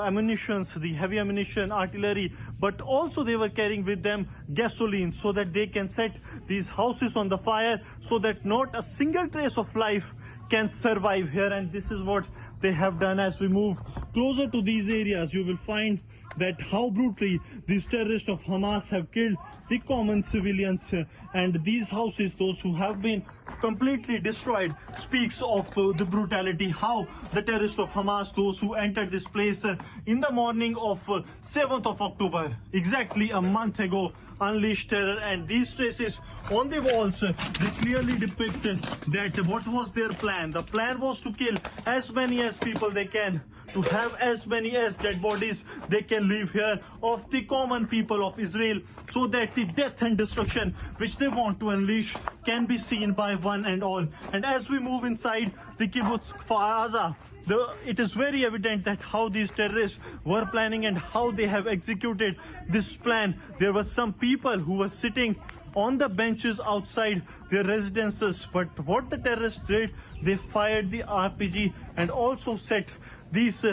ammunitions, the heavy ammunition, artillery, but also they were carrying with them gasoline so that they can set these houses on the fire so that not a single trace of life can survive here. And this is what they have done. As we move closer to these areas, you will find that how brutally these terrorists of Hamas have killed the common civilians. And these houses, those who have been completely destroyed, speaks of the brutality, how the terrorists of Hamas, those who entered this place in the morning of 7th of October, exactly a month ago, unleashed terror. And these traces on the walls, they clearly depict that what was their plan. The plan was to kill as many as people they can, to have as many as dead bodies they can live here, of the common people of Israel, so that the death and destruction which they want to unleash can be seen by one and all. And as we move inside the kibbutz Kfar Aza, it is very evident that how these terrorists were planning and how they have executed this plan. There were some people who were sitting on the benches outside their residences, but what the terrorists did, they fired the RPG and also set these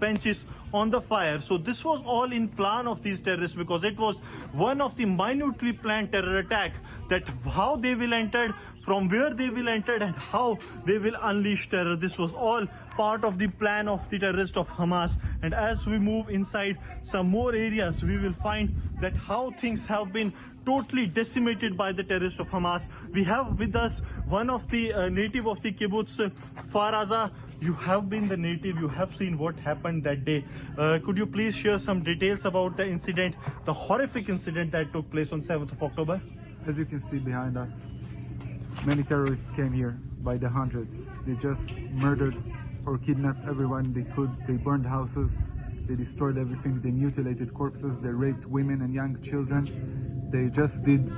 benches on the fire. So this was all in plan of these terrorists, because it was one of the minutely planned terror attack, that how they will enter, from where they will enter, and how they will unleash terror. This was all part of the plan of the terrorists of Hamas. And as we move inside some more areas, we will find that how things have been totally decimated by the terrorists of Hamas. We have with us one of the native of the kibbutz Kfar Aza. You have been the native, you have seen what happened that day. Could you please share some details about the incident, the horrific incident that took place on 7th of October? As you can see behind us, many terrorists came here by the hundreds. They just murdered or kidnapped everyone they could. They burned houses, they destroyed everything, they mutilated corpses, they raped women and young children. They just did,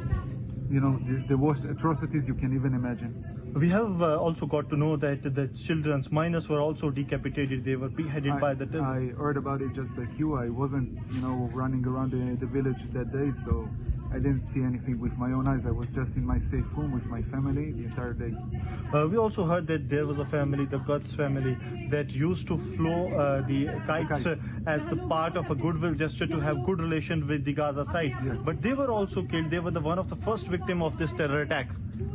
you know, the worst atrocities you can even imagine. We have also got to know that the children's minors were also decapitated. They were beheaded by the terrorists. I heard about it just like you. I wasn't, you know, running around the village that day, so I didn't see anything with my own eyes. I was just in my safe room with my family the entire day. We also heard that there was a family, the Ghats family, that used to flow the kites as a part of a goodwill gesture to have good relation with the Gaza side. Yes. But they were also killed. They were one of the first victim of this terror attack.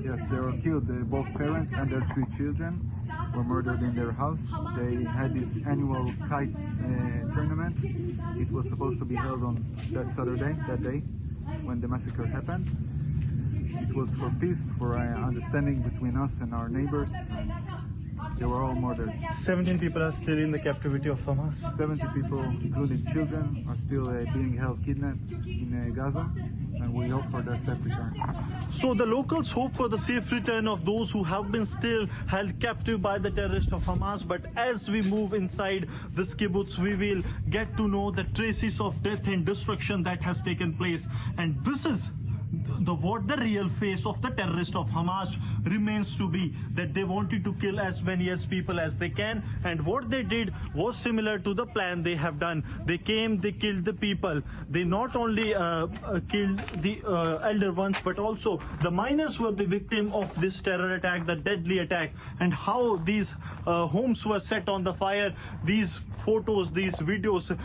Yes, they were killed. Both parents and their 3 children were murdered in their house. They had this annual kites tournament. It was supposed to be held on that Saturday, that day, when the massacre happened. It was for peace, for understanding between us and our neighbors. And they were all murdered. 17 people are still in the captivity of Hamas. 70 people, including children, are still being held kidnapped in Gaza, and we hope for their safe return. So the locals hope for the safe return of those who have been still held captive by the terrorists of Hamas. But as we move inside this kibbutz, we will get to know the traces of death and destruction that has taken place. And this is what the real face of the terrorists of Hamas remains to be, that they wanted to kill as many as people as they can, and what they did was similar to the plan they have done. They came, they killed the people. They not only killed the elder ones, but also the minors were the victim of this terror attack, the deadly attack. And how these homes were set on the fire, these photos, these videos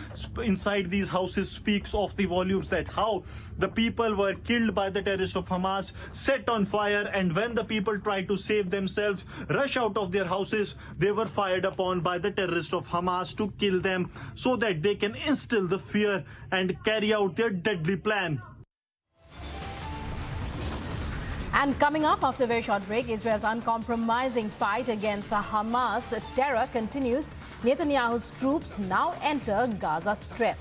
inside these houses speaks of the volumes, that how the people were killed by the terrorists of Hamas, set on fire, and when the people tried to save themselves, rush out of their houses, they were fired upon by the terrorists of Hamas to kill them, so that they can instill the fear and carry out their deadly plan. And coming up after a very short break, Israel's uncompromising fight against Hamas terror continues. Netanyahu's troops now enter Gaza Strip.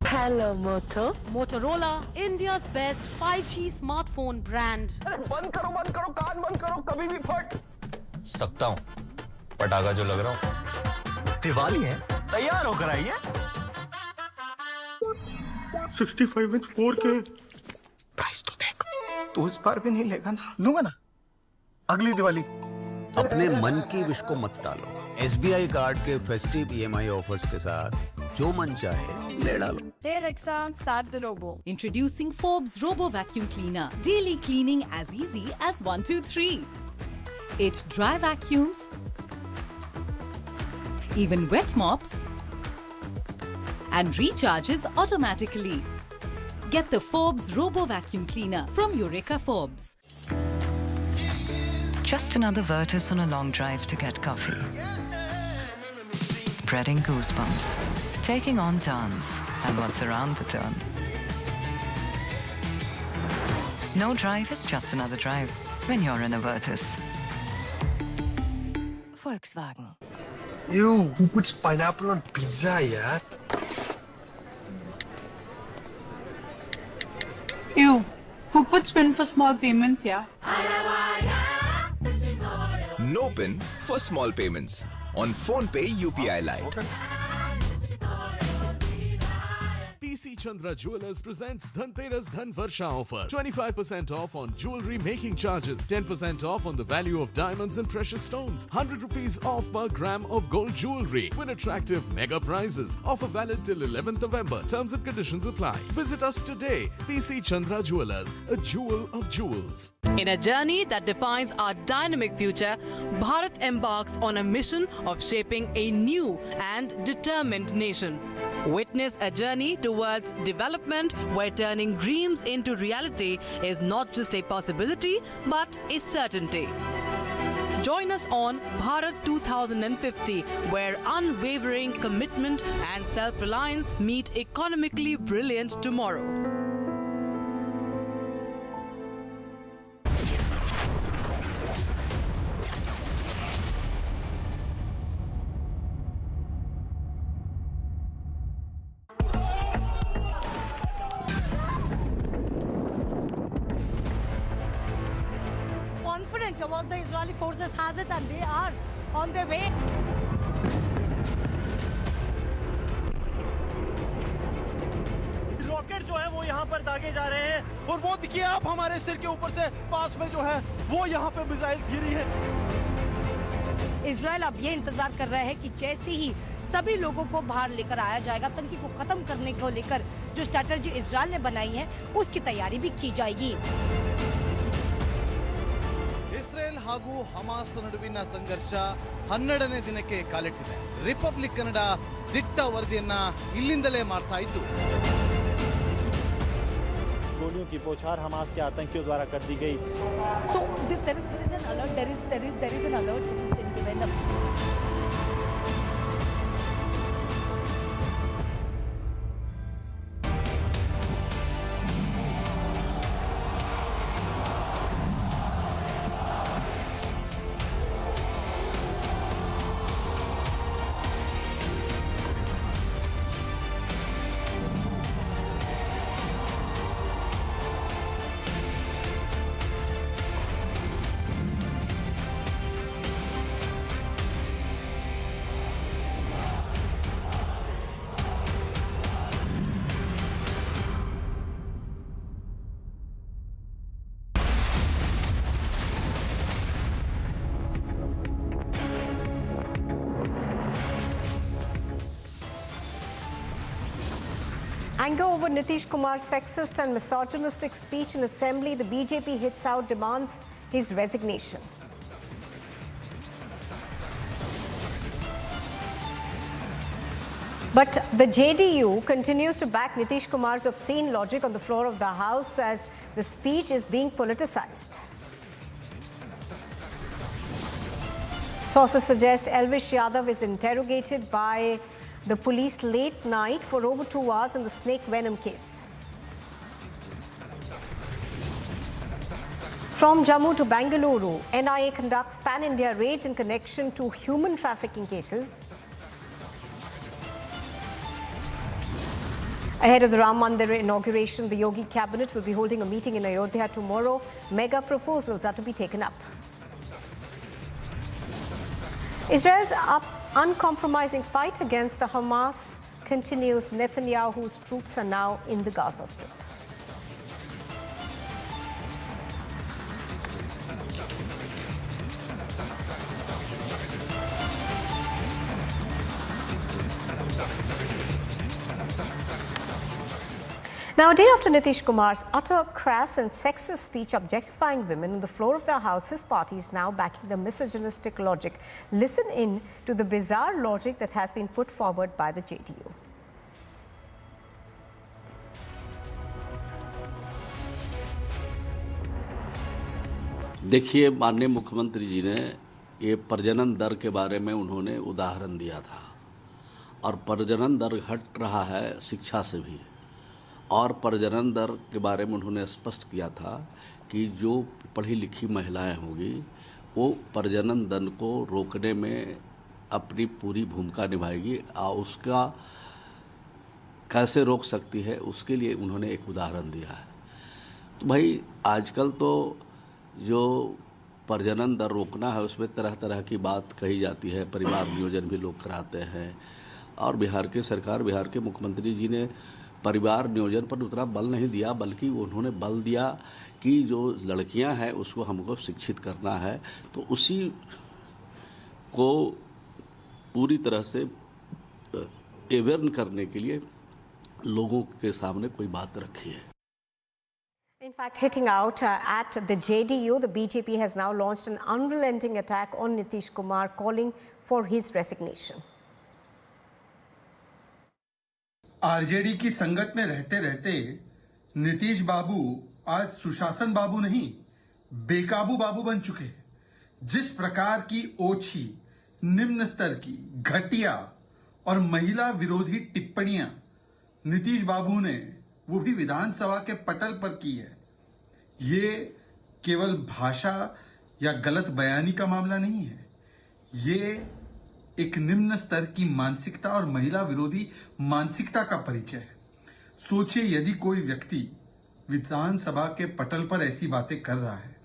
Hello, Moto. Motorola, India's best 5G smartphone brand. बंद करो कान बंद करो कभी भी फट सकता हूँ पटाखा जो लग रहा हूँ दिवाली है तैयार होकर आइए 65 इंच 4K प्राइस तो देख तू इस बार भी नहीं लेगा ना लूंगा ना अगली दिवाली अपने मन की विश को मत टालो SBI कार्ड के फेस्टिव EMI ऑफर्स के साथ जो मन चाहे ले डालो Hey Alexa, start the robo. Introducing Forbes Robo Vacuum Cleaner. Daily cleaning as easy as 1, 2, 3. It dry vacuums, even wet mops, and recharges automatically. Get the Forbes Robo Vacuum Cleaner from Eureka Forbes. Just another Virtus on a long drive to get coffee. Spreading goosebumps. Taking on dance and what's around the turn. No drive is just another drive when you're in a Virtus. Volkswagen. Ew, who puts pineapple on pizza, yeah? Ew, who puts PIN for small payments, yeah? No PIN for small payments on PhonePe UPI Lite. PC Chandra Jewelers presents Dhanteras Dhan Varsha offer. 25% off on jewelry making charges, 10% off on the value of diamonds and precious stones, 100 rupees off per gram of gold jewelry. Win attractive mega prizes. Offer valid till 11th November. Terms and conditions apply. Visit us today. PC Chandra Jewelers, a jewel of jewels. In a journey that defines our dynamic future, Bharat embarks on a mission of shaping a new and determined nation. Witness a journey towards development where turning dreams into reality is not just a possibility but a certainty. Join us on Bharat 2050, where unwavering commitment and self-reliance meet economically brilliant tomorrow. Confident about the Israeli forces has it, and they are on their way. Rocket जो है वो यहाँ पर दागे जा रहे हैं और वो देखिए आप हमारे सिर के ऊपर से पास में जो है वो यहाँ पे मिसाइल्स गिरी है। इजराइल अब ये इंतजार कर रहा है कि जैसे ही सभी लोगों को बाहर लेकर आया जाएगा, आतंकी को खत्म करने को लेकर जो स्ट्रैटेजी इजराइल ने बनाई है उसकी तैयारी भी की जाएगी। ಇಸ್ರೇಲ್ ಹಾಗೂ ಹಮಾಸ್ ನಡುವಿನ ಸಂಘರ್ಷ 12ನೇ ದಿನಕ್ಕೆ ಕಾಲಿಟ್ಟಿದೆ. ರಿಪಬ್ಲಿಕ್ ಕನ್ನಡ ದಿಟ್ಟ ವರದಿಯನ್ನ ಇಲ್ಲಿಂದಲೇ ಮಾಡ್ತಾ ಇದ್ದು, गोलियों की बौछार हमास के आतंकियों द्वारा कर दी गई। So there is an alert. There is an alert which has been given. Anger over Nitish Kumar's sexist and misogynistic speech in assembly, the BJP hits out, demands his resignation. But the JDU continues to back Nitish Kumar's obscene logic on the floor of the House as the speech is being politicized. Sources suggest Elvish Yadav is interrogated by the police late night for over 2 hours in the snake venom case. From Jammu to Bengaluru, NIA conducts pan-India raids in connection to human trafficking cases. Ahead of the Ram Mandir inauguration, the Yogi Cabinet will be holding a meeting in Ayodhya tomorrow. Mega proposals are to be taken up. Israel's uncompromising fight against the Hamas continues. Netanyahu's troops are now in the Gaza Strip. Now, a day after Nitish Kumar's utter crass and sexist speech objectifying women on the floor of the House, his party is now backing the misogynistic logic. Listen in to the bizarre logic that has been put forward by the JDU. देखिए, माननीय मुख्यमंत्री जी ने ये प्रजनन दर के बारे में उन्होंने उदाहरण दिया था और प्रजनन दर घट रहा है शिक्षा से भी। और प्रजनन दर के बारे में उन्होंने स्पष्ट किया था कि जो पढ़ी लिखी महिलाएं होंगी वो प्रजनन दर को रोकने में अपनी पूरी भूमिका निभाएगी और उसका कैसे रोक सकती है उसके लिए उन्होंने एक उदाहरण दिया है। तो भाई आजकल तो जो प्रजनन दर रोकना है उसमें तरह तरह की बात कही जाती है, परिवार नियोजन भी लोग कराते हैं और बिहार के मुख्यमंत्री जी ने परिवार नियोजन पर उतना बल नहीं दिया, बल्कि उन्होंने बल दिया कि जो लड़कियां हैं उसको हमको शिक्षित करना है, तो उसी को पूरी तरह से अवेयर करने के लिए लोगों के सामने कोई बात रखी है। In fact, hitting out at the JDU, the BJP has now launched an unrelenting attack on Nitish Kumar, calling for his resignation. RJD की संगत में रहते रहते नीतीश बाबू आज सुशासन बाबू नहीं, बेकाबू बाबू बन चुके हैं। जिस प्रकार की ओछी, निम्न स्तर की, घटिया और महिला विरोधी टिप्पणियां नीतीश बाबू ने वो भी विधानसभा के पटल पर की है, ये केवल भाषा या गलत बयानी का मामला नहीं है, ये एक निम्न स्तर की मानसिकता और महिला विरोधी मानसिकता का परिचय है। सोचिए यदि कोई व्यक्ति विधानसभा के पटल पर ऐसी बातें कर रहा है,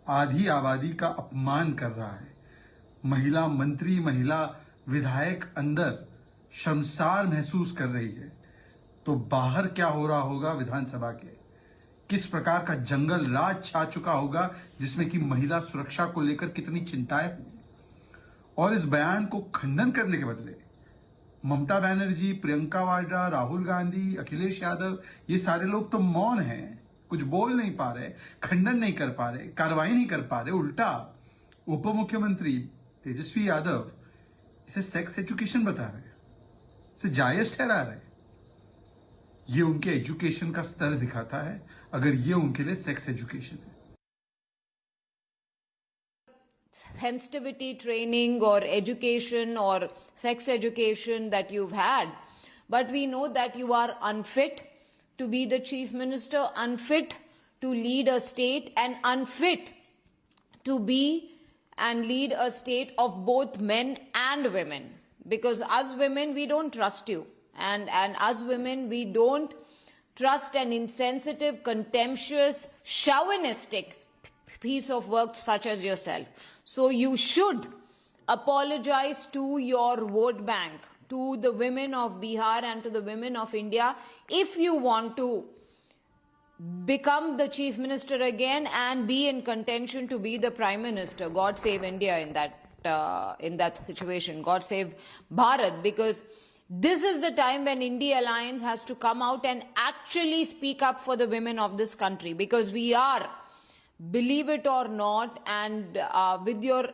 आधी आबादी का अपमान कर रहा है, महिला मंत्री, महिला विधायक अंदर शर्मसार महसूस कर रही है, तो बाहर क्या हो रहा होगा विधानसभा के, किस प्रकार का जंगल राज छा चुका होगा जिसमें कि महिला सुरक्षा को लेकर कितनी चिंताएं होंगी। और इस बयान को खंडन करने के बदले ममता बनर्जी, प्रियंका वाड्रा, राहुल गांधी, अखिलेश यादव, ये सारे लोग तो मौन हैं, कुछ बोल नहीं पा रहे, खंडन नहीं कर पा रहे, कार्रवाई नहीं कर पा रहे। उल्टा उप मुख्यमंत्री तेजस्वी यादव इसे सेक्स एजुकेशन बता रहे हैं, इसे जायज ठहरा रहे हैं। ये उनके एजुकेशन का स्तर दिखाता है, अगर ये उनके लिए सेक्स एजुकेशन है। Sensitivity training or education or sex education that you've had, but we know that you are unfit to be the chief minister, unfit to lead a state, and unfit to be and lead a state of both men and women, because as women we don't trust you, and as women we don't trust an insensitive, contemptuous, chauvinistic piece of work such as yourself. So you should apologize to your vote bank, to the women of Bihar and to the women of India, if you want to become the chief minister again and be in contention to be the prime minister. God save India in that situation. God save Bharat, because this is the time when India Alliance has to come out and actually speak up for the women of this country, because we are, believe it or not, and with your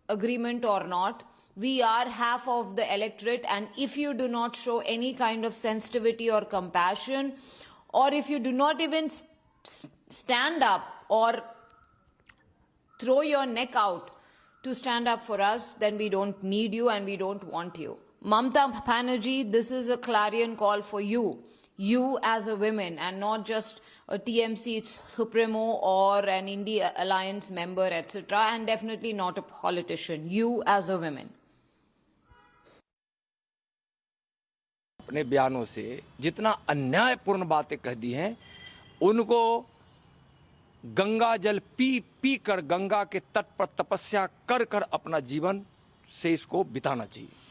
agreement or not, we are half of the electorate, and if you do not show any kind of sensitivity or compassion, or if you do not even stand up or throw your neck out to stand up for us, then we don't need you and we don't want you. Mamata Banerjee, this is a clarion call for you. You as a woman, and not just a TMC Supremo or an India Alliance member, etc., and definitely not a politician. You as a woman. अपने बयानों से जितना अन्यायपूर्ण बातें कह दी हैं, उनको गंगा जल P कर गंगा के तट पर तपस्या कर कर अपना जीवन से इसको बिताना चाहिए।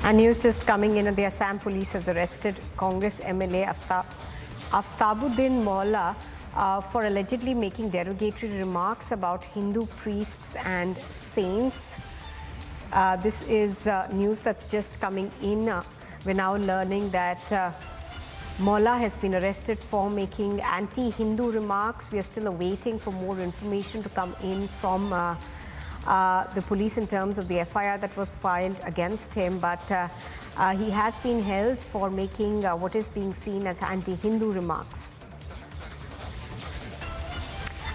And news just coming in, the Assam police has arrested Congress MLA Aftabuddin Molla for allegedly making derogatory remarks about Hindu priests and saints. This is news that's just coming in. We're now learning that Molla has been arrested for making anti-Hindu remarks. We are still awaiting for more information to come in from the police in terms of the FIR that was filed against him, but he has been held for making what is being seen as anti-Hindu remarks.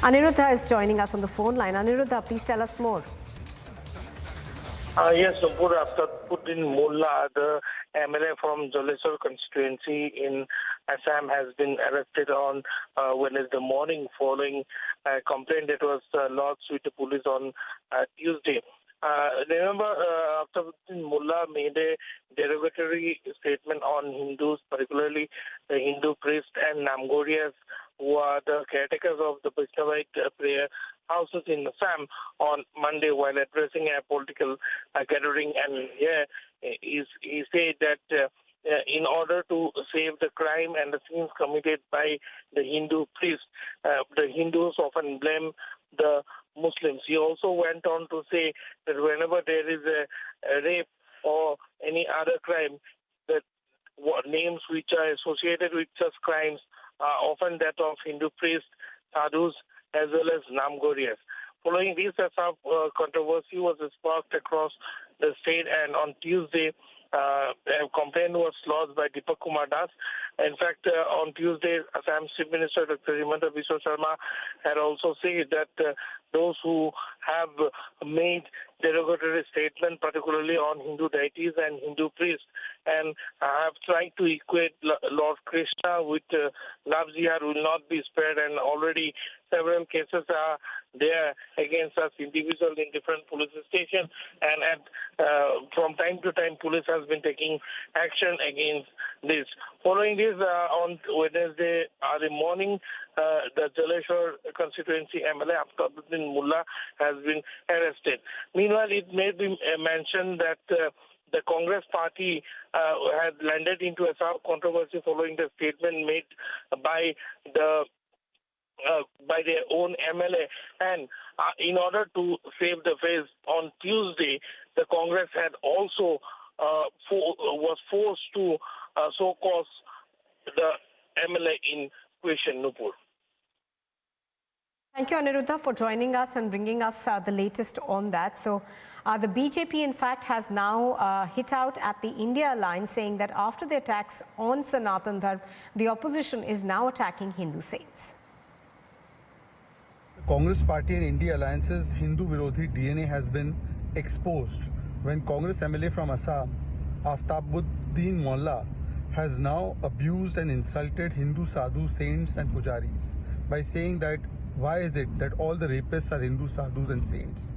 Aniruddha is joining us on the phone line. Aniruddha, please tell us more. Yes, Nupur Aftabuddin Mullah, the MLA from Jaleswar constituency in Assam, has been arrested on Wednesday morning following a complaint that was lodged with the police on Tuesday. Remember, Aftabuddin Mullah made a derogatory statement on Hindus, particularly the Hindu priests and Namgorias, who are the caretakers of the Vaishnavite prayer houses in Assam, on Monday while addressing a political gathering. And here he said that in order to save the crime and the sins committed by the Hindu priests, the Hindus often blame the Muslims. He also went on to say that whenever there is a rape or any other crime, that names which are associated with such crimes are often that of Hindu priests, sadhus, as well as Namgorias. Following this, a controversy was sparked across the state, and on Tuesday, a complaint was lodged by Deepak Kumar Das. In fact, on Tuesday, Assam Chief Minister Dr. Himanta Biswa Sharma had also said that those who have made derogatory statement, particularly on Hindu deities and Hindu priests, and have tried to equate Lord Krishna with love jihad will not be spared, and already several cases are there against us individuals in different police stations, and from time to time police has been taking action against this. Following this, on Wednesday early morning, the Jaleshwar constituency MLA Aftabuddin Mullah has been arrested. Meanwhile, it may be mentioned that the Congress party had landed into a sharp controversy following the statement made by their own MLA, and in order to save the face, on Tuesday, the Congress had also was forced to so-cause the MLA in question, Nupur. Thank you, Aniruddha, for joining us and bringing us the latest on that. So, the BJP, in fact, has now hit out at the India Alliance, saying that after the attacks on Sanatan Dharma, the opposition is now attacking Hindu saints. Congress Party and India Alliance's Hindu Virodhi DNA has been exposed when Congress MLA from Assam, Aftabuddin Mullah, has now abused and insulted Hindu sadhu, saints and pujaris by saying that why is it that all the rapists are Hindu sadhus and saints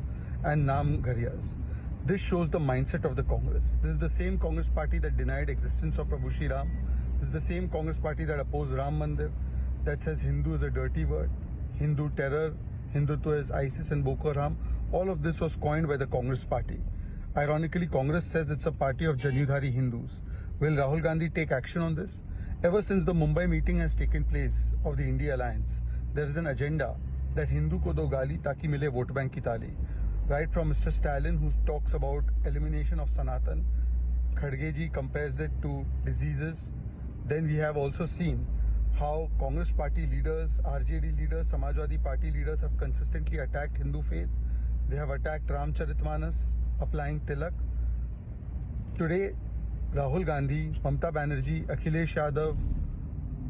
and Namgarias. This shows the mindset of the Congress. This is the same Congress Party that denied existence of Prabhu Shri Ram. This is the same Congress Party that opposed Ram Mandir, that says Hindu is a dirty word. Hindu terror, Hindutva is ISIS and Boko Haram. All of this was coined by the Congress Party. Ironically, Congress says it's a party of Janyudhari Hindus. Will Rahul Gandhi take action on this? Ever since the Mumbai meeting has taken place of the India Alliance, there is an agenda that Hindu ko do gali taki mile vote bank ki tali. Right from Mr. Stalin, who talks about elimination of Sanatan, Khadge ji compares it to diseases. Then we have also seen how Congress Party leaders, RJD leaders, Samajwadi Party leaders have consistently attacked Hindu faith. They have attacked Ramcharitmanas, applying tilak. Today, Rahul Gandhi, Mamata Banerjee, Akhilesh Yadav,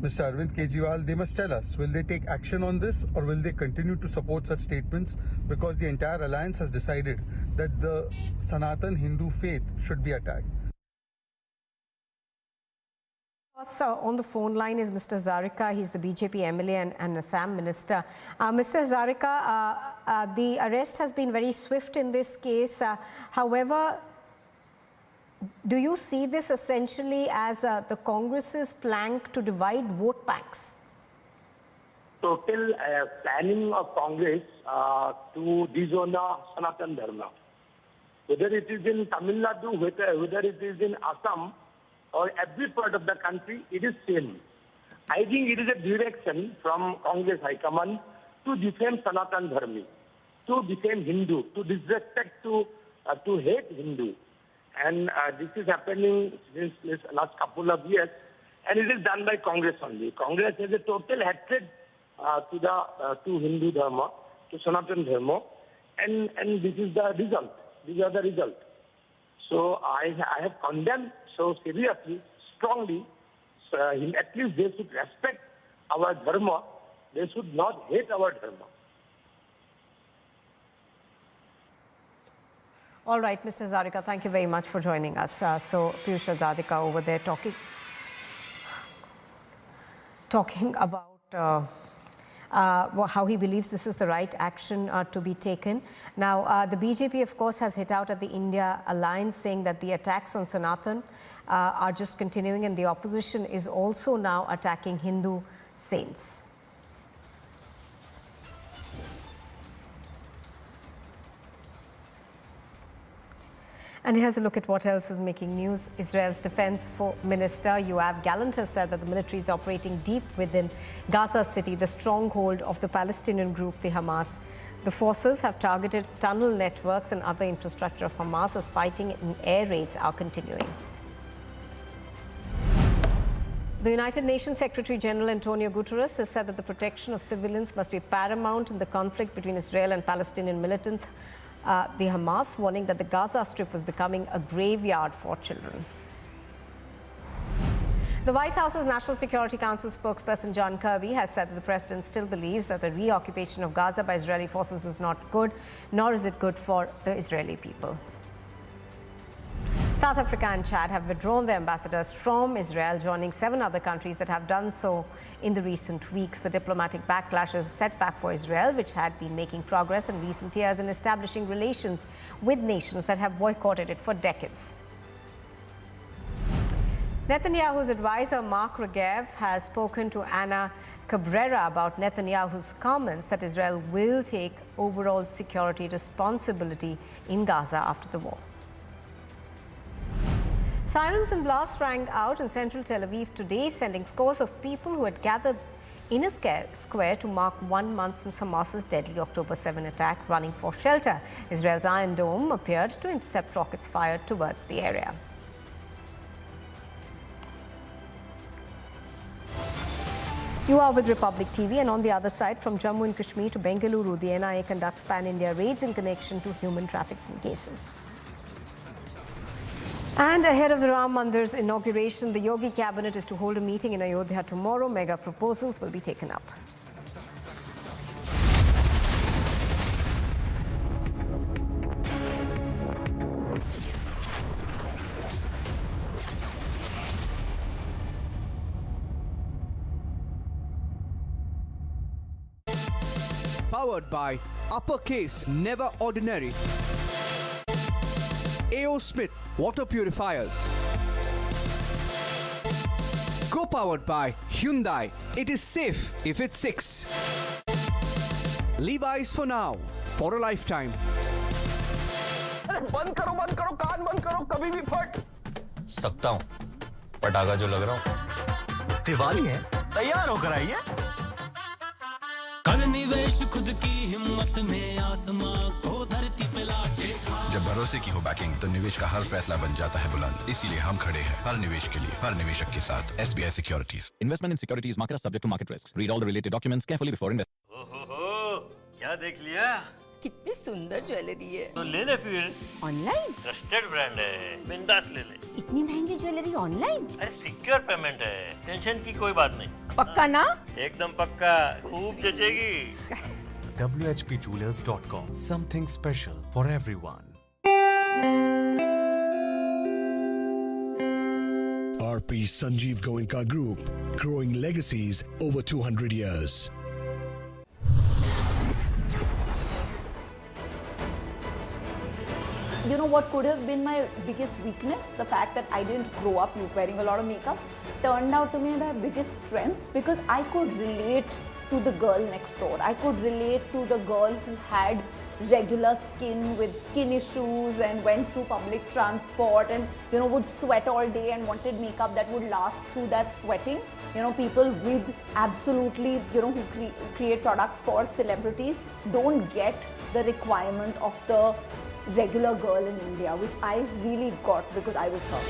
Mr. Arvind Kejriwal, they must tell us, will they take action on this or will they continue to support such statements, because the entire alliance has decided that the Sanatan Hindu faith should be attacked. So on the phone line is Mr. Hazarika. He's the BJP MLA and Assam Minister. Mr. Hazarika, the arrest has been very swift in this case. However, do you see this essentially as the Congress's plan to divide vote banks? Total planning of Congress to disown Sanatan Dharma. Whether it is in Tamil Nadu, whether it is in Assam, or every part of the country, it is same. I think it is a direction from Congress High Command to defame Sanatan Dharmi, to defame Hindu, to disrespect, to hate Hindu. And this is happening since last couple of years, and it is done by Congress only. Congress has a total hatred to Hindu Dharma, to Sanatan Dharma, and this is the result. These are the results. So I have condemned so seriously, strongly, at least they should respect our dharma. They should not hate our dharma. All right, Mr. Hazarika, thank you very much for joining us. So Piyush Hazarika over there talking about how he believes this is the right action to be taken. Now, the BJP, of course, has hit out at the India alliance, saying that the attacks on Sanatan are just continuing, and the opposition is also now attacking Hindu saints. And here's a look at what else is making news. Israel's defense minister Yoav Gallant has said that the military is operating deep within Gaza City, the stronghold of the Palestinian group, the Hamas. The forces have targeted tunnel networks and other infrastructure of Hamas as fighting and air raids are continuing. The United Nations Secretary General Antonio Guterres has said that the protection of civilians must be paramount in the conflict between Israel and Palestinian militants. The Hamas warning that the Gaza Strip was becoming a graveyard for children. The White House's National Security Council spokesperson John Kirby has said that the president still believes that the reoccupation of Gaza by Israeli forces is not good, nor is it good for the Israeli people. South Africa and Chad have withdrawn their ambassadors from Israel, joining 7 other countries that have done so in the recent weeks. The diplomatic backlash is a setback for Israel, which had been making progress in recent years in establishing relations with nations that have boycotted it for decades. Netanyahu's advisor Mark Regev has spoken to Anna Cabrera about Netanyahu's comments that Israel will take overall security responsibility in Gaza after the war. Sirens and blasts rang out in central Tel Aviv today, sending scores of people who had gathered in a square to mark 1 month since Hamas's deadly October 7 attack running for shelter. Israel's Iron Dome appeared to intercept rockets fired towards the area. You are with Republic TV, and on the other side, from Jammu and Kashmir to Bengaluru, the NIA conducts pan-India raids in connection to human trafficking cases. And ahead of the Ram Mandir's inauguration, the Yogi Cabinet is to hold a meeting in Ayodhya tomorrow. Mega proposals will be taken up. Powered by Uppercase Never Ordinary, A.O. Smith Water Purifiers, co-powered by Hyundai. It is safe if it's 6. Levi's for now, for a lifetime. बंद करो कान बंद करो कभी भी फट सकता हूँ पटाखा जो लग रहा हूँ दिवाली है तैयार होकर आइए कर निवेश खुद की हिम्मत में आसमां को धरती पे लाचे जब भरोसे की हो बैकिंग तो निवेश का हर फैसला बन जाता है बुलंद। इसीलिए हम खड़े हैं हर निवेश के लिए, हर निवेशक के साथ। SBI Securities. Investment in securities market are subject to market risks. Read all the related documents carefully before investing. क्या देख लिया? कितनी सुंदर ज्वेलरी है। तो ले ले फिर। ऑनलाइन? ट्रस्टेड ब्रांड है, बिंदास ले ले। इतनी महंगी ज्वेलरी ऑनलाइन? अरे सिक्योर पेमेंट है, टेंशन की कोई बात नहीं। पक्का ना? एकदम पक्का, खूब जचेगी। WHPjewelers.com. Something special for everyone. RP Sanjeev Goenka Group, growing legacies over 200 years. You know what could have been my biggest weakness? The fact that I didn't grow up wearing a lot of makeup turned out to be my biggest strength because I could relate to the girl next door. I could relate to the girl who had regular skin with skin issues and went through public transport and would sweat all day and wanted makeup that would last through that sweating. People with absolutely who create products for celebrities don't get the requirement of the regular girl in India, which I really got because I was her.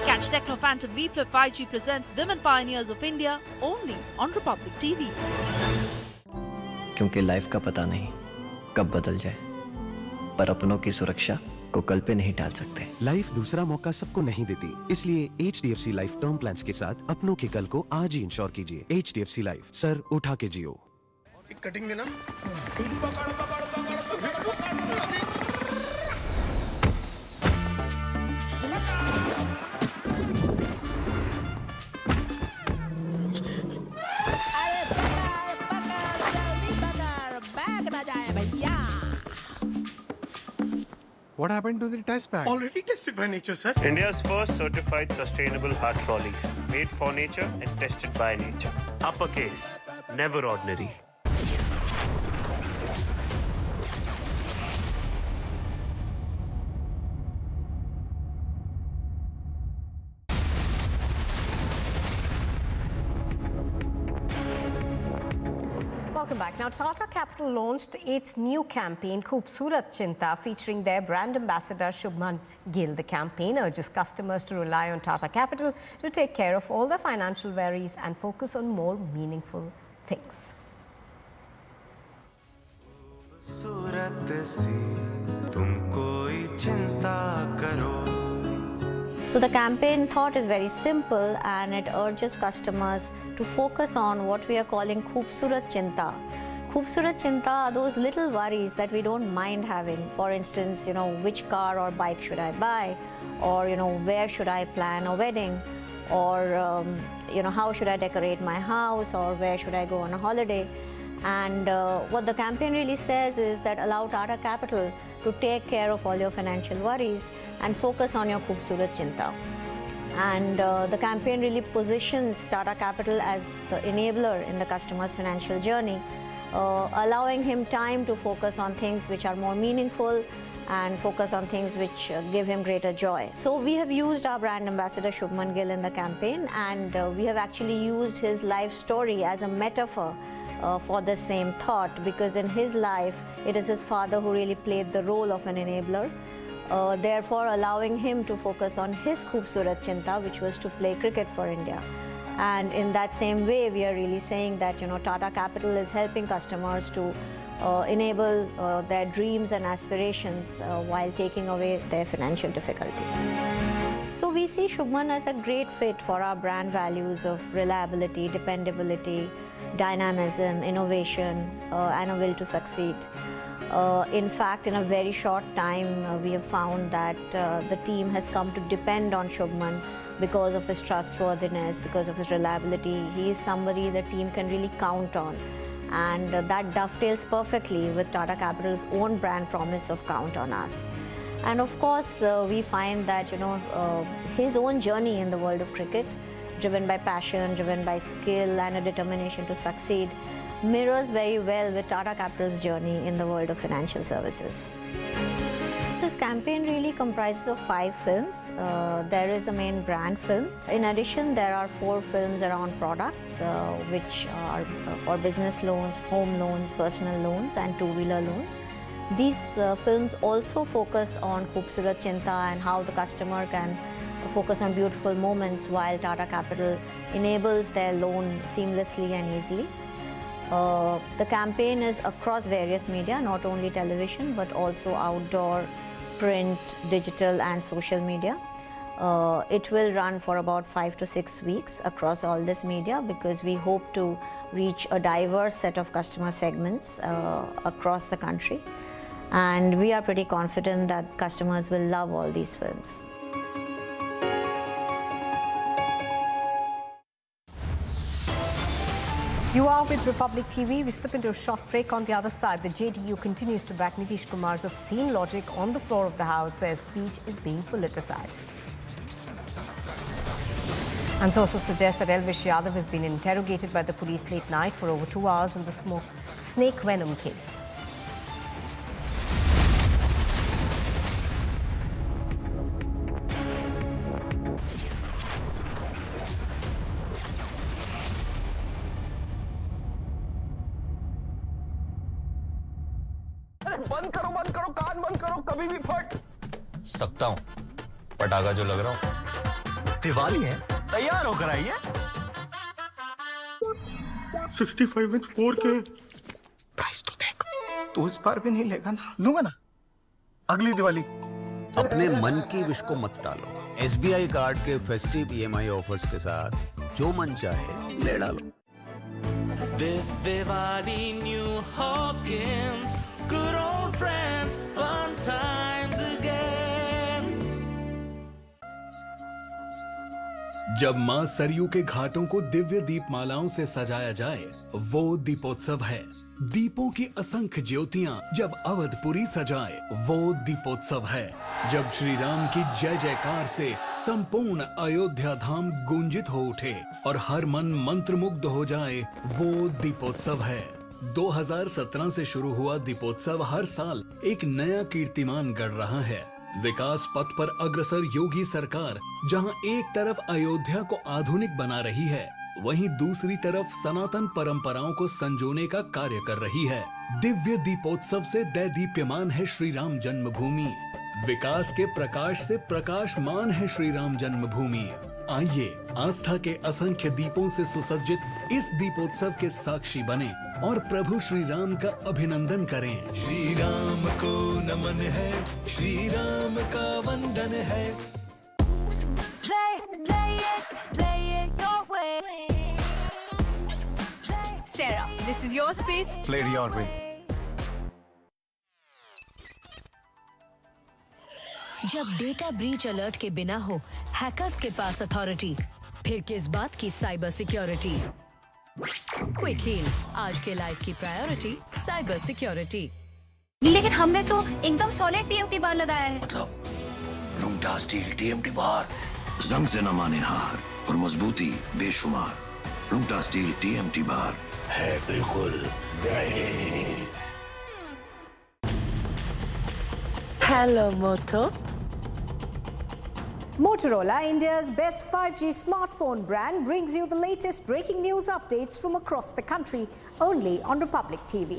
Catch Techno Phantom V Plus 5G presents Women Pioneers of India only on Republic TV. क्योंकि life का पता नहीं कब बदल जाए, पर अपनों की सुरक्षा को कल पे नहीं टाल सकते। लाइफ दूसरा मौका सबको नहीं देती, इसलिए HDFC लाइफ टर्म प्लान्स के साथ अपनों के कल को आज ही इंश्योर कीजिए। HDFC लाइफ, सर उठा के जियो। कटिंग देना। What happened to the test bag? Already tested by nature, sir. India's first certified sustainable heart trolleys, made for nature and tested by nature. Uppercase, never ordinary. Welcome back. Now, Tata Capital launched its new campaign, Khoobsurat Chinta, featuring their brand ambassador, Shubman Gill. The campaign urges customers to rely on Tata Capital to take care of all their financial worries and focus on more meaningful things. So the campaign thought is very simple, and it urges customers to focus on what we are calling Khoobsurat Chinta. Khoobsurat Chinta are those little worries that we don't mind having. For instance, which car or bike should I buy? Or, where should I plan a wedding? Or, how should I decorate my house? Or where should I go on a holiday? And what the campaign really says is that allow Tata Capital to take care of all your financial worries and focus on your Khoobsurat Chinta. And the campaign really positions Tata Capital as the enabler in the customer's financial journey, allowing him time to focus on things which are more meaningful and focus on things which give him greater joy. So we have used our brand ambassador Shubman Gill in the campaign, and we have actually used his life story as a metaphor for the same thought, because in his life it is his father who really played the role of an enabler, therefore allowing him to focus on his Khoobsurat Chinta, which was to play cricket for India. And in that same way, we are really saying that Tata Capital is helping customers to enable their dreams and aspirations while taking away their financial difficulty. So we see Shubman as a great fit for our brand values of reliability, dependability, dynamism, innovation, and a will to succeed. In fact, in a very short time, we have found that the team has come to depend on Shubman because of his trustworthiness, because of his reliability. He is somebody the team can really count on. And that dovetails perfectly with Tata Capital's own brand promise of count on us. And of course, we find that, his own journey in the world of cricket, driven by passion, driven by skill and a determination to succeed, mirrors very well with Tata Capital's journey in the world of financial services. This campaign really comprises of 5 films. There is a main brand film. In addition, there are 4 films around products, which are for business loans, home loans, personal loans, and two-wheeler loans. These films also focus on Khoobsurat Chinta and how the customer can focus on beautiful moments while Tata Capital enables their loan seamlessly and easily. The campaign is across various media, not only television, but also outdoor, print, digital, and social media. It will run for about 5 to 6 weeks across all this media, because we hope to reach a diverse set of customer segments across the country. And we are pretty confident that customers will love all these films. You are with Republic TV. We slip into a short break. On the other side, the JDU continues to back Nitish Kumar's obscene logic on the floor of the House. Their speech is being politicized. And sources suggest that Elvish Yadav has been interrogated by the police late night for over 2 hours in the snake venom case. बंद करो कान बंद करो कभी भी फट सकता हूँ पटाखा जो लग रहा हूँ दिवाली है तैयार होकर आइए 65 इंच 4K प्राइस तो देख तू इस बार भी नहीं लेगा ना लूंगा ना अगली दिवाली अपने मन की विश को मत टालो SBI कार्ड के फेस्टिव EMI ऑफर्स के साथ जो मन चाहे ले डालो This Diwali New Hawkins good old friends fun times again जब माँ सरयू के घाटों को दिव्य दीपमालाओं से सजाया जाए वो दीपोत्सव है। दीपों की असंख्य ज्योतियां जब अवधपुरी सजाए वो दीपोत्सव है। जब श्री राम की जय जयकार से संपूर्ण अयोध्या धाम गूंजित हो उठे और हर मन मंत्रमुग्ध हो जाए वो दीपोत्सव है। 2017 से शुरू हुआ दीपोत्सव हर साल एक नया कीर्तिमान गढ़ रहा है। विकास पथ पर अग्रसर योगी सरकार जहां एक तरफ अयोध्या को आधुनिक बना रही है, वहीं दूसरी तरफ सनातन परंपराओं को संजोने का कार्य कर रही है। दिव्य दीपोत्सव से दैदीप्यमान है श्री राम जन्मभूमि। विकास के प्रकाश से प्रकाशमान है श्री राम जन्मभूमि। आइए आस्था के असंख्य दीपों से सुसज्जित इस दीपोत्सव के साक्षी बने और प्रभु श्री राम का अभिनंदन करें। श्री राम को नमन है, श्री राम का वंदन है। Sarah, this is your space. Play it your way. जब डेटा ब्रीच अलर्ट के बिना हो हैकर्स के पास अथॉरिटी, फिर किस बात की साइबर सिक्योरिटी। क्विक हील, आज के लाइफ की प्रायोरिटी साइबर सिक्योरिटी। लेकिन हमने तो एकदम सॉलिड टीएमटी बार लगाया है। लूंगटा स्टील टीएमटी बार, जंग से न माने हार और मजबूती बेशुमार। लूंगटा स्टील टीएमटी बार है बिल्कुल ready. Hello motto. Motorola, India's best 5G smartphone brand, brings you the latest breaking news updates from across the country only on Republic TV.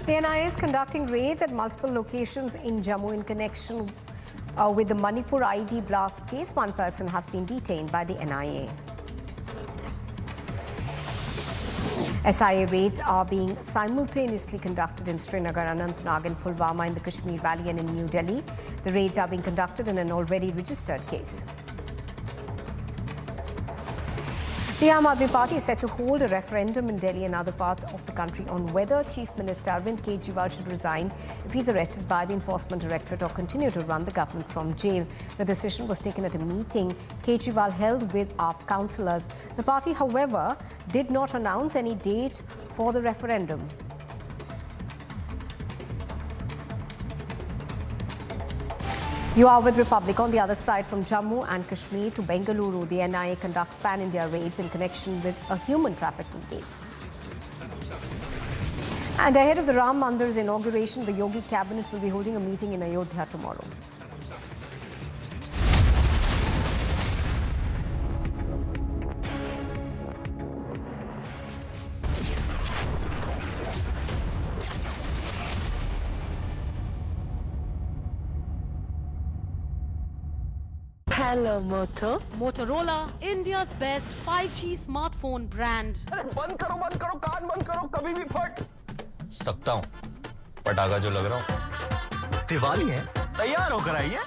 The NIA is conducting raids at multiple locations in Jammu in connection with the Manipur ID blast case. One person has been detained by the NIA. SIA raids are being simultaneously conducted in Srinagar, Anantnag and Pulwama in the Kashmir Valley and in New Delhi. The raids are being conducted in an already registered case. The Aam Aadmi Party is set to hold a referendum in Delhi and other parts of the country on whether Chief Minister Arvind Kejriwal should resign if he's arrested by the Enforcement Directorate or continue to run the government from jail. The decision was taken at a meeting Kejriwal held with AAP councillors. The party, however, did not announce any date for the referendum. You are with Republic. On the other side, from Jammu and Kashmir to Bengaluru, the NIA conducts pan-India raids in connection with a human trafficking case. And ahead of the Ram Mandir's inauguration, the Yogi Cabinet will be holding a meeting in Ayodhya tomorrow. Hello, Moto. Motorola, India's best 5G smartphone brand. बंद करो, कान बंद करो, कभी भी फट सकता हूँ। पटाखा जो लग रहा हूँ। दिवाली है, तैयार होकर आइए।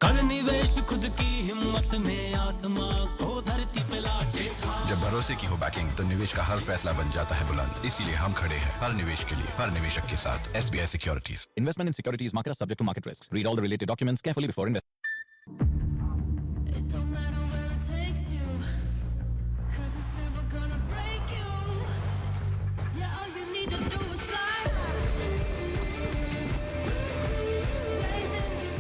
कर निवेश खुद की हिम्मत में, आसमां को धरती पे लाचे ठा। जब भरोसे की हो बैकिंग तो निवेश का हर फैसला बन जाता है बुलंद। इसीलिए हम खड़े हैं हर निवेश के लिए, हर निवेशक के साथ। SBI Securities. Investment in securities market are subject to market risks. Read all the related documents carefully before investing.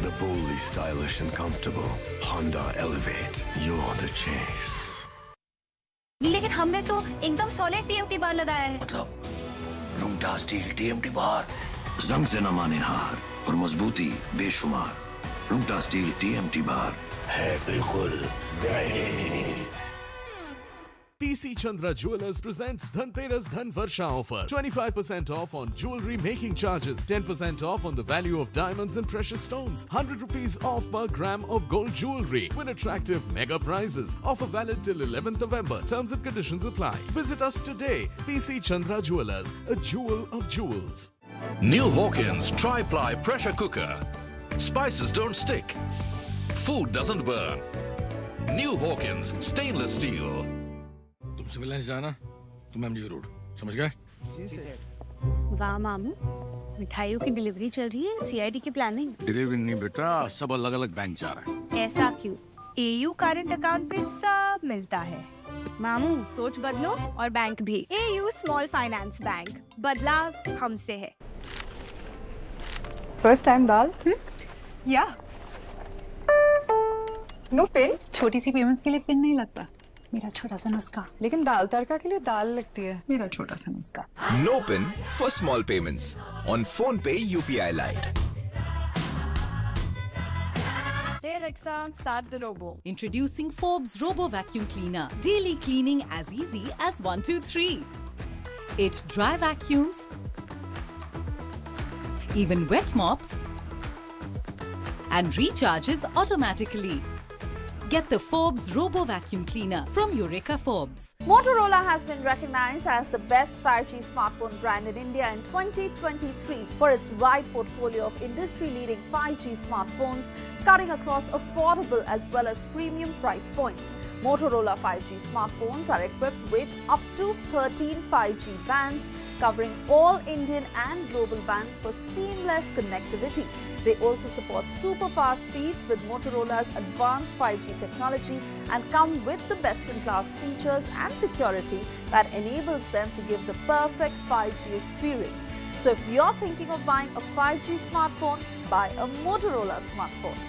The boldly stylish and comfortable Honda Elevate. You're the chase. लेकिन हमने तो एकदम सॉलिड टीएमटी बार लगाया है। लूंगटा steel TMT बार, जंग से न माने हार और मजबूती बेशुमार। लूंगटा स्टील टीएमटी बार है बिल्कुल ready. PC Chandra Jewelers presents Dhanteras Dhan Varsha offer. 25% off on jewelry making charges, 10% off on the value of diamonds and precious stones, 100 rupees off per gram of gold jewelry. Win attractive mega prizes. Offer valid till 11th November. Terms and conditions apply. Visit us today. PC Chandra Jewelers, a jewel of jewels. New Hawkins Tri-Ply Pressure Cooker. Spices don't stick. food doesn't burn. New Hawkins Stainless Steel. तुम civil lines जाना, तुम MG road, समझ गए? वाह मामू, मिठाइयों की delivery चल रही है, सीआईडी की प्लानिंग। डिलीवरी नहीं बेटा, सब अलग अलग बैंक जा रहे हैं। ऐसा क्यों? एयू करंट अकाउंट पे सब मिलता है। मामू सोच बदलो और बैंक भी। एयू स्मॉल फाइनेंस बैंक, बदलाव हमसे है। फर्स्ट टाइम दाल? या नो पिन? छोटी सी पेमेंट्स के लिए पिन नहीं लगता, मेरा छोटा सा नुस्खा। लेकिन दाल तड़का के लिए दाल लगती है, मेरा छोटा सा नुस्खा। No PIN for small payments on PhonePe UPI Lite. Hey Alexa, start the robo. Introducing Forbes Robo Vacuum Cleaner. Daily cleaning as easy as 1, 2, 3. It dry vacuums, even wet mops, and recharges automatically. Get the Forbes Robo Vacuum Cleaner from Eureka Forbes. Motorola has been recognized as the best 5G smartphone brand in India in 2023 for its wide portfolio of industry-leading 5G smartphones cutting across affordable as well as premium price points. Motorola 5G smartphones are equipped with up to 13 5G bands covering all Indian and global bands for seamless connectivity. They also support super fast speeds with Motorola's advanced 5G technology and come with the best-in-class features and security that enables them to give the perfect 5G experience. So if you're thinking of buying a 5G smartphone, buy a Motorola smartphone.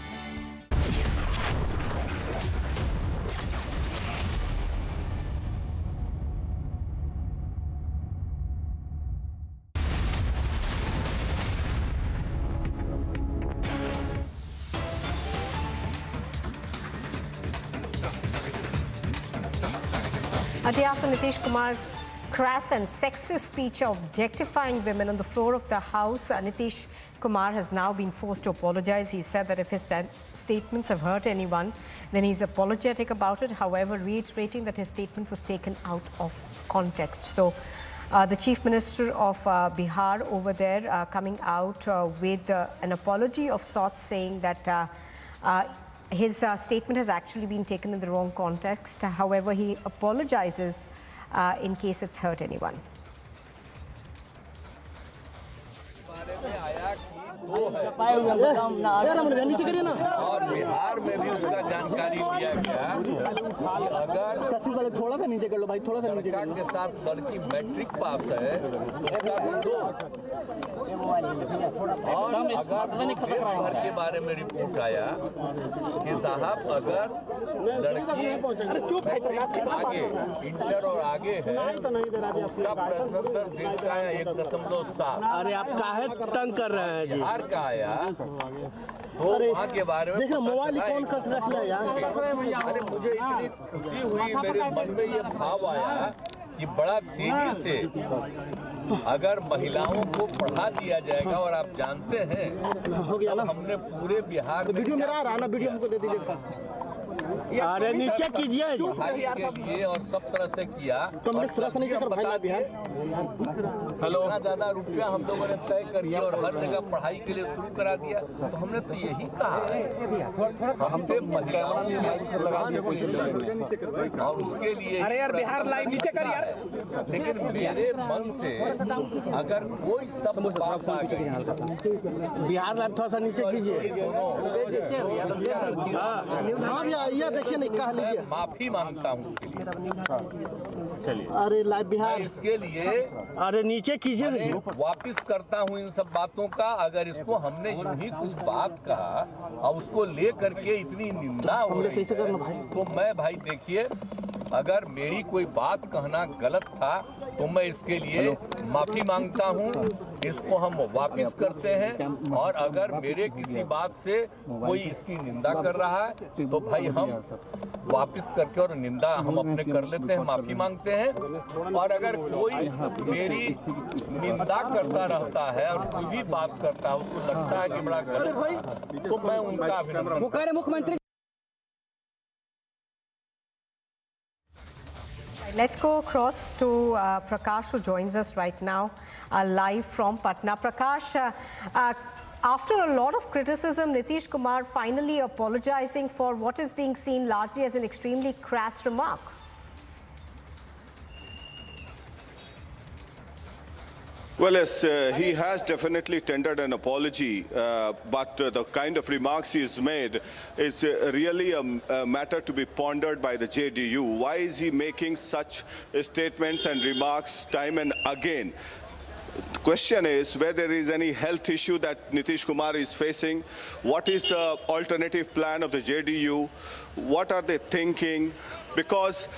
A day after Nitish Kumar's crass and sexist speech objectifying women on the floor of the House, Nitish Kumar has now been forced to apologize. He said that if his statements have hurt anyone, then he's apologetic about it, however, reiterating that his statement was taken out of context. So, the Chief Minister of Bihar over there coming out with an apology of sorts, saying that his statement has actually been taken in the wrong context. However, he apologizes in case it's hurt anyone. और बिहार में भी उसका जानकारी लिया गया कि अगर थोड़ा सा नीचे कर लो भाई, थोड़ा सा नीचे के साथ लड़की मैट्रिक पास है उसका भी दो। और अगर के बारे में रिपोर्ट आया कि साहब अगर लड़की आगे इंटर और आगे है उसका प्रश्नोत्तर देश का है 1.7। अरे आप काहे तंग कर रहे हैं जी? बिहार का आया तो वहाँ के बारे में देखो मोबाइल कौन कस रख लिया यार। अरे मुझे इतनी खुशी हुई, मेरे मन में ये भाव आया कि बड़ा तेजी से अगर महिलाओं को पढ़ा दिया जाएगा। और आप जानते हैं हमने पूरे बिहार में वीडियो मेरा आ रहा है ना, वीडियो हमको दे दीजिए। अरे नीचे कीजिए पढ़ाई के लिए और सब तरह से किया। तो थोड़ा सा नीचे कर भाई बिहार। हेलो, इतना ज्यादा रुपया हम लोगों ने तय कर दिया और हर जगह पढ़ाई के लिए शुरू करा दिया। तो हमने तो यही कहा हमसे महिलाओं और उसके लिए। अरे यार बिहार लाइव नीचे कर यार। लेकिन मेरे मन से अगर कोई सब बात आ गई, बिहार लाइव थोड़ा सा नीचे कीजिए। ये देखिए नहीं कह लीजिए, माफी मांगता हूँ चलिए। अरे लाइव बिहार इसके लिए अरे नीचे कीजिए। वापिस करता हूँ इन सब बातों का। अगर इसको हमने यूं ही कुछ बात कहा और उसको ले करके इतनी निंदा हो रही है, तो मैं भाई देखिए अगर मेरी कोई बात कहना गलत था तो मैं इसके लिए माफी मांगता हूँ। इसको हम वापिस करते हैं और अगर मेरे किसी बात से कोई इसकी निंदा कर रहा है तो भाई हम वापिस करके और निंदा हम अपने कर लेते हैं, माफी मांगते हैं। और अगर कोई मेरी निंदा करता रहता है और कोई भी बात करता है उसको लगता है कि बड़ा गलत, तो मैं उनका अभिनंदन। मुख्यमंत्री Let's go across to Prakash, who joins us right now live from Patna. Prakash, After a lot of criticism, Nitish Kumar finally apologizing for what is being seen largely as an extremely crass remark. Well, yes, he has definitely tendered an apology, but the kind of remarks he has made is really a matter to be pondered by the JDU. Why is he making such statements and remarks time and again? The question is whether there is any health issue that Nitish Kumar is facing. What is the alternative plan of the JDU? What are they thinking? Because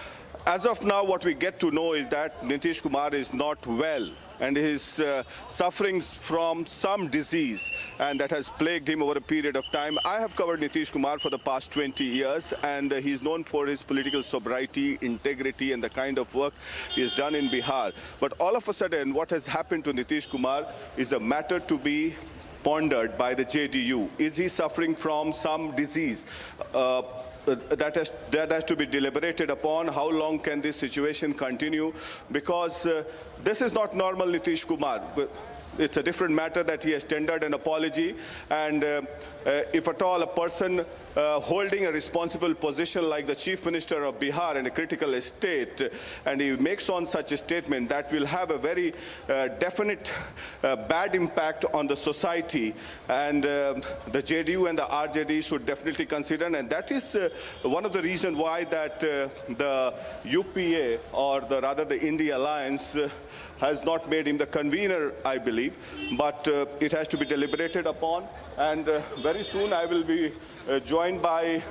as of now, what we get to know is that Nitish Kumar is not well and is suffering from some disease, and that has plagued him over a period of time. I have covered Nitish Kumar for the past 20 years, and he's known for his political sobriety, integrity, and the kind of work he has done in Bihar. But all of a sudden, what has happened to Nitish Kumar is a matter to be pondered by the JDU. Is he suffering from some disease? That has to be deliberated upon. How long can this situation continue? Because this is not normal Nitish Kumar. It's a different matter that he has tendered an apology, and if at all a person holding a responsible position like the Chief Minister of Bihar in a critical state, and he makes on such a statement, that will have a very definite bad impact on the society, and the JDU and the RJD should definitely consider, and that is one of the reasons why that the UPA, or rather the India Alliance, has not made him the convener, I believe, but it has to be deliberated upon, and very soon I will be joined by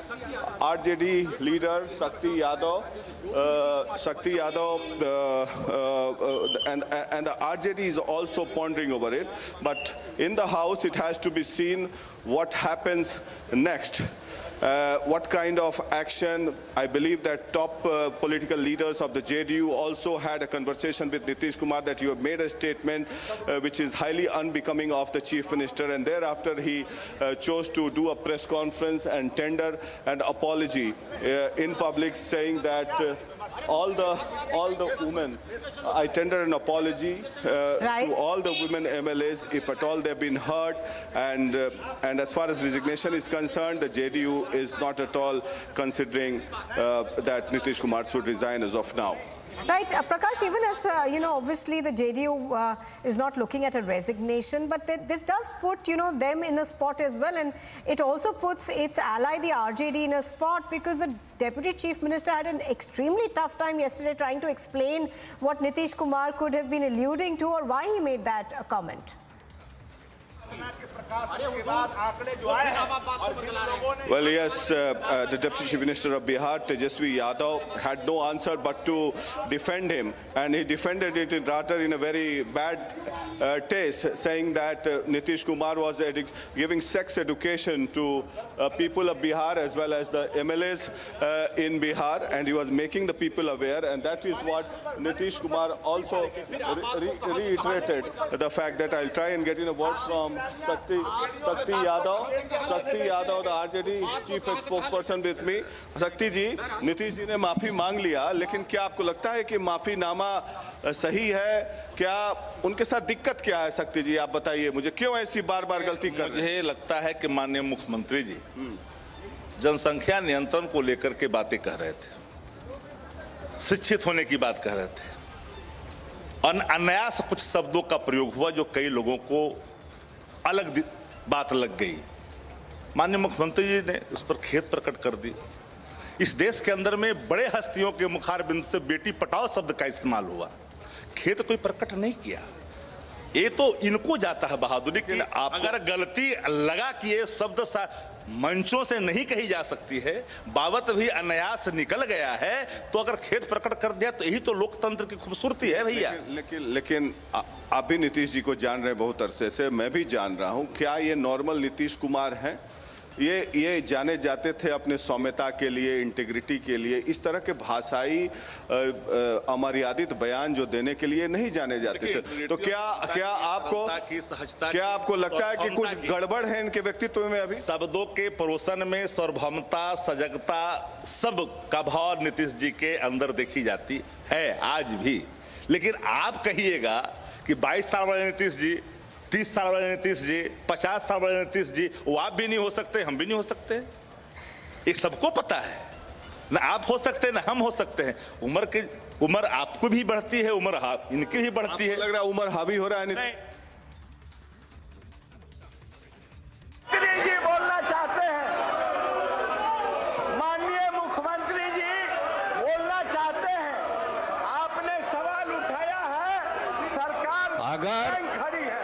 RJD leader Shakti Yadav. And the RJD is also pondering over it, but in the House it has to be seen what happens next. What kind of action? I believe that top political leaders of the JDU also had a conversation with Nitish Kumar, that you have made a statement which is highly unbecoming of the Chief Minister, and thereafter he chose to do a press conference and tender an apology in public, saying that all the women, I tender an apology to all the women MLAs if at all they've been hurt, and as far as resignation is concerned, the JDU is not at all considering that Nitish Kumar should resign as of now. Right, Prakash, even as, obviously the JDU is not looking at a resignation, but this does put, them in a spot as well. And it also puts its ally, the RJD, in a spot, because the Deputy Chief Minister had an extremely tough time yesterday trying to explain what Nitish Kumar could have been alluding to or why he made that comment. Well, yes, the Deputy Chief Minister of Bihar, Tejasvi Yadav, had no answer but to defend him, and he defended it in a very bad taste, saying that Nitish Kumar was giving sex education to people of Bihar as well as the MLAs in Bihar, and he was making the people aware, and that is what Nitish Kumar also reiterated, the fact that I'll try and get in a word from Shakti Yadav, the RJD chief spokesperson with me. Shakti ji, Nitish ji ने माफी मांग लिया, लेकिन क्या आपको लगता है कि माफीनामा सही है? क्या उनके साथ दिक्कत क्या है? शक्ति जी, आप बताइए मुझे, क्यों ऐसी बार-बार गलती कर रहे हैं? मुझे लगता है कि माननीय मुख्यमंत्री जी जनसंख्या नियंत्रण को लेकर के बातें कह रहे थे, शिक्षित होने की बात कह रहे थे, और अनायास कुछ शब्दों का प्रयोग हुआ जो कई लोगों को अलग बात लग गई। माननीय मुख्यमंत्री जी ने उस पर खेद प्रकट कर दी। इस देश के अंदर में बड़े हस्तियों के मुखार बिंद से बेटी पटाओ शब्द का इस्तेमाल हुआ, खेद कोई प्रकट नहीं किया। ये तो इनको जाता है बहादुरी कि अगर गलती लगा कि ये शब्द मंचों से नहीं कही जा सकती है, बावत भी अनायास निकल गया है, तो अगर खेद प्रकट कर दिया तो यही तो लोकतंत्र की खूबसूरती है भैया। लेकिन आप भी नीतीश जी को जान रहे हैं बहुत अरसे से, मैं भी जान रहा हूं। क्या ये नॉर्मल नीतीश कुमार हैं? ये जाने जाते थे अपने सौम्यता के लिए, इंटीग्रिटी के लिए। इस तरह के भाषाई अमर्यादित बयान जो देने के लिए नहीं जाने जाते थे। तो क्या आपको लगता है कि कुछ गड़बड़ है इनके व्यक्तित्व में? अभी शब्दों के परोसन में सार्वभौमता, सजगता, सब का भाव नीतीश जी के अंदर देखी जाती है आज भी। लेकिन आप कहिएगा कि 22 साल वाले नीतीश जी 30 साल वाले नीतीश जी, 50 साल वाले नीतीश जी, वो आप भी नहीं हो सकते, हम भी नहीं हो सकते। एक सबको पता है, ना आप हो सकते हैं ना हम हो सकते हैं। उम्र आपको भी बढ़ती है, उम्र इनकी भी बढ़ती है। लग रहा है उम्र हावी हो रहा है। नहीं, जी बोलना चाहते हैं, माननीय मुख्यमंत्री जी बोलना चाहते हैं। आपने सवाल उठाया है, सरकार खड़ी है।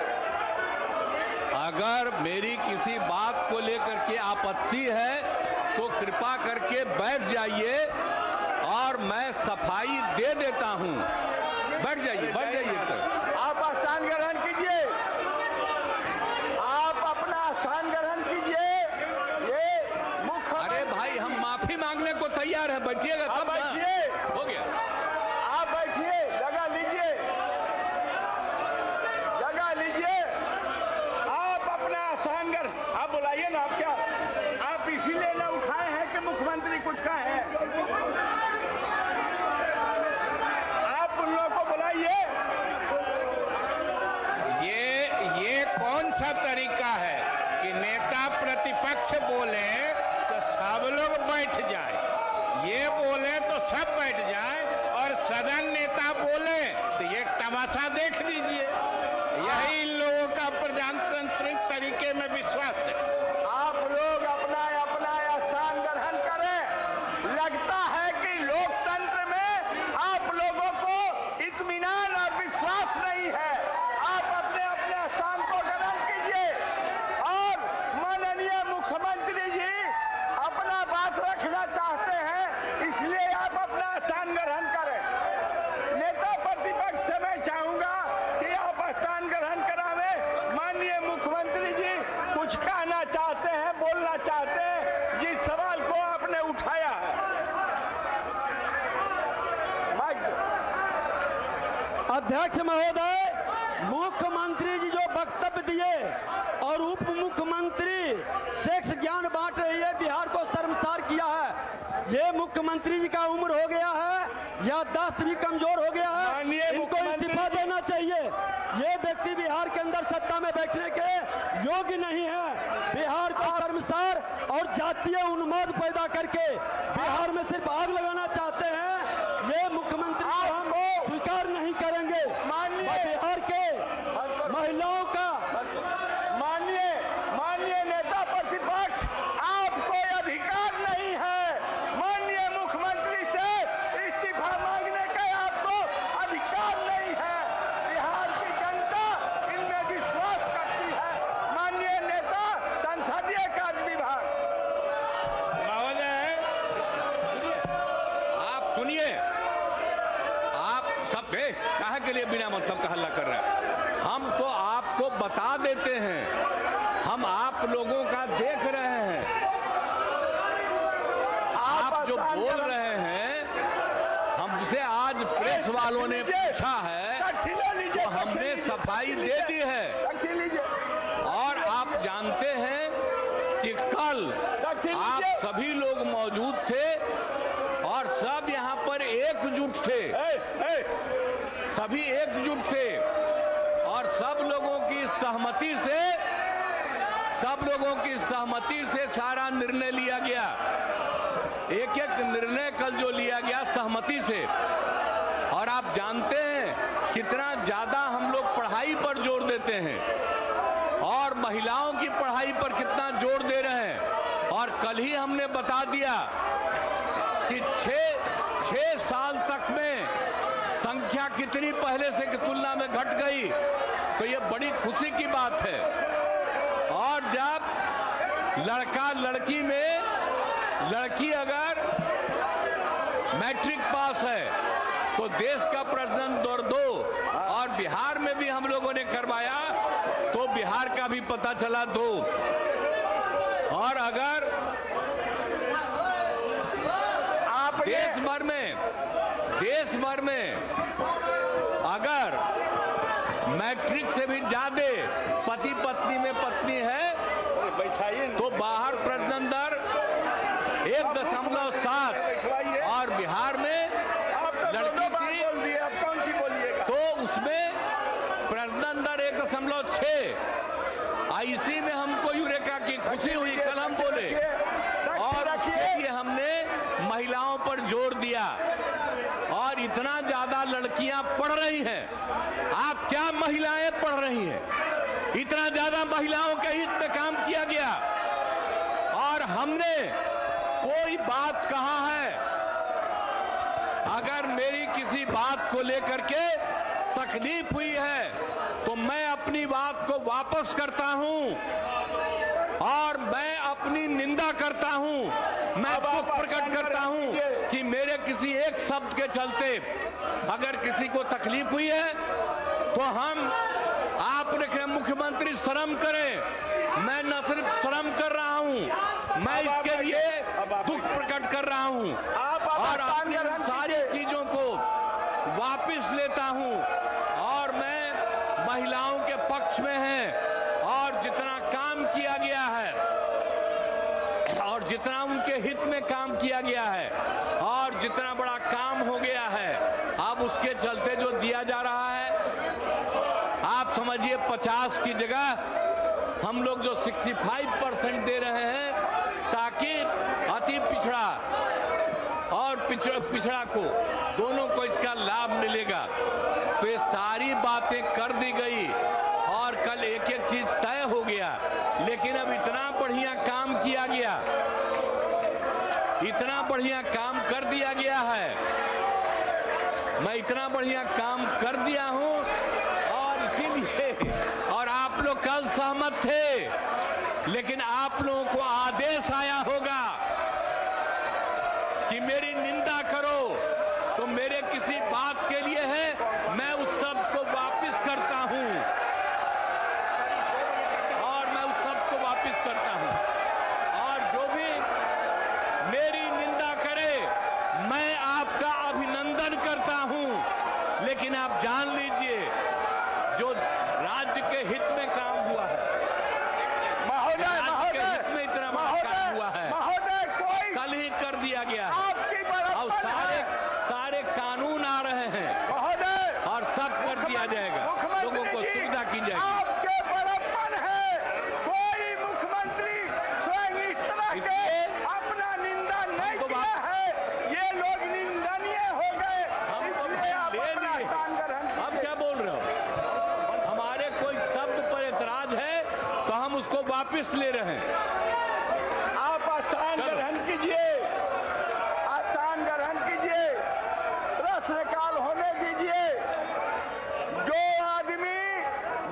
अगर मेरी किसी बात को लेकर के आपत्ति है तो कृपा करके बैठ जाइए और मैं सफाई दे देता हूं। बैठ जाइए आप स्थान ग्रहण कीजिए, आप अपना स्थान ग्रहण कीजिए। ये मुख्य अरे भाई हम माफी मांगने को तैयार हैं, बैठिएगा तब ना। हो गया, आप बैठिए, जगह लीजिए, जगह लीजिए। आप अपना स्थान ग्रहण, आप बुलाइए ना। आप क्या, आप इसीलिए ना उठाए हैं कि मुख्यमंत्री कुछ का है। आप उन लोगों को बुलाइए। ये कौन सा तरीका है कि नेता प्रतिपक्ष बोले तो सब लोग बैठ जाए, ये बोले तो सब बैठ जाए, और सदन नेता बोले तो ये तमाशा देख लीजिए। यही इन लोगों का प्रजातांत्रिक तरीके में विश्वास है। आप लोग अपना अपना स्थान ग्रहण करें। लगता है कि लोकतंत्र में आप लोगों को इत्मीनान और विश्वास नहीं है। आप अपने अपने स्थान को ग्रहण कीजिए। और माननीय मुख्यमंत्री जी अपना बात रखना चाहते हैं, इसलिए आप अपना स्थान ग्रहण करें। नेता प्रतिपक्ष से मैं चाहूंगा कि आप स्थान ग्रहण करावें। माननीय मुख्यमंत्री जी कुछ कहना चाहते हैं, बोलना चाहते हैं जिस सवाल को आपने उठाया है। अध्यक्ष महोदय, मुख्यमंत्री जी जो वक्तव्य दिए और उप मुख्यमंत्री सेक्स ज्ञान बांट रही है, बिहार को शर्मसार किया है। ये मुख्यमंत्री जी का उम्र हो गया है या दस्त भी कमजोर हो गया है, इनको इस्तीफा देना चाहिए। ये व्यक्ति बिहार के अंदर सत्ता में बैठने के योग्य नहीं है। बिहार को शर्मसार और जातीय उन्माद पैदा करके बिहार में सिर्फ आग लगाना चाहते हैं। ये मुख्यमंत्री को हम स्वीकार नहीं करेंगे। बिहार के महिलाओं का माननीय नेता प्रतिपक्ष, आपको अधिकार नहीं है माननीय मुख्यमंत्री से इस्तीफा मांगने का। आपको अधिकार नहीं है। बिहार की जनता इनमें विश्वास करती है। माननीय नेता संसदीय कार्य विभाग महोदय, आप सुनिए, आप सब कहा के लिए बिना मतलब का हल्ला कर रहे हैं। हम तो आपको बता देते हैं, हम आप लोगों का देख रहे हैं। आप जो बोल रहे हैं, हमसे आज प्रेस वालों ने पूछा है तो हमने सफाई दे दी है। और आप जानते हैं कि कल आप सभी लोग मौजूद थे और सब यहाँ पर एकजुट थे, सभी एकजुट थे और सब लोगों की सहमति से सारा निर्णय लिया गया। एक एक निर्णय कल जो लिया गया सहमति से। और आप जानते हैं कितना ज्यादा हम लोग पढ़ाई पर जोर देते हैं और महिलाओं की पढ़ाई पर कितना जोर दे रहे हैं। और कल ही हमने बता दिया कि 6 साल तक में संख्या कितनी पहले से की तुलना में घट गई, तो ये बड़ी खुशी की बात है। और जब लड़का लड़की में, लड़की अगर मैट्रिक पास है तो देश का प्रजनन दर 2, और बिहार में भी हम लोगों ने करवाया तो बिहार का भी पता चला 2। और अगर आप देश भर में अगर मैट्रिक से भी ज्यादा पति पत्नी में पत्नी है तो बाहर प्रजनन दर 1.7 और बिहार में लड़की थी तो उसमें प्रजनन दर 1.6, इसी में हमको यूरेका की खुशी हुई, कल हम बोले, और उसके लिए हमने महिलाओं पर जोर दिया। और इतना ज्यादा लड़कियां पढ़ रही हैं, आप क्या महिलाएं पढ़ रही हैं, इतना ज्यादा महिलाओं के हित में काम किया गया। और हमने कोई बात कहा है, अगर मेरी किसी बात को लेकर के तकलीफ हुई है तो मैं अपनी बात को वापस करता हूं और मैं अपनी निंदा करता हूं, मैं दुख प्रकट करता हूं कि मेरे किसी एक शब्द के चलते अगर किसी को तकलीफ हुई है तो हम, आपने कहा मुख्यमंत्री शर्म करें, मैं न सिर्फ शर्म कर रहा हूं, मैं इसके लिए दुख प्रकट कर रहा हूं और अपनी सारी चीजों को वापस लेता हूं और मैं महिलाओं के पक्ष में है और जितना काम किया गया है और जितना उनके हित में काम किया गया है और जितना बड़ा काम हो गया है, अब उसके चलते जो दिया जा रहा है, आप समझिए 50 की जगह हम लोग जो 65% दे रहे हैं ताकि अति पिछड़ा और पिछड़ा को दोनों को इसका लाभ मिलेगा। तो ये सारी बातें कर दी गई और कल एक एक चीज तय हो गया, लेकिन अब इतना बढ़िया काम किया गया, इतना बढ़िया काम कर दिया गया है, मैं इतना बढ़िया काम कर दिया हूं और इसीलिए, और आप लोग कल सहमत थे, लेकिन आप लोगों को आदेश आया होगा कि मेरी निंदा करो, तो मेरे किसी बात के लिए है, मैं उस शब्द को वापस करता हूं और मैं उस शब्द को वापस करता हूं और जो भी मेरी निंदा करे मैं आपका अभिनंदन करता हूं। लेकिन आप जान लीजिए जो राज्य के हित में काम हुआ है, राज्य के हित में इतना बड़ा काम हुआ है, कल ही कर दिया गया है और सारे कानून आ रहे हैं और सब कर दिया जाएगा, लोगों को सुविधा की जाएगी। आपके बड़प्पन है, कोई मुख्यमंत्री स्वयं इस तरह के अपना निंदा नहीं किया है, ये लोग निंदनीय हो गए, इसलिए आप अपना स्थान ग्रहण कीजिए। हम क्या बोल रहे हो, हमारे कोई शब्द पर एतराज है तो हम उसको वापस ले रहे हैं। आप स्थान ग्रहण कीजिए, स्थान ग्रहण कीजिए, प्रश्नकाल होने दीजिए। जो आदमी,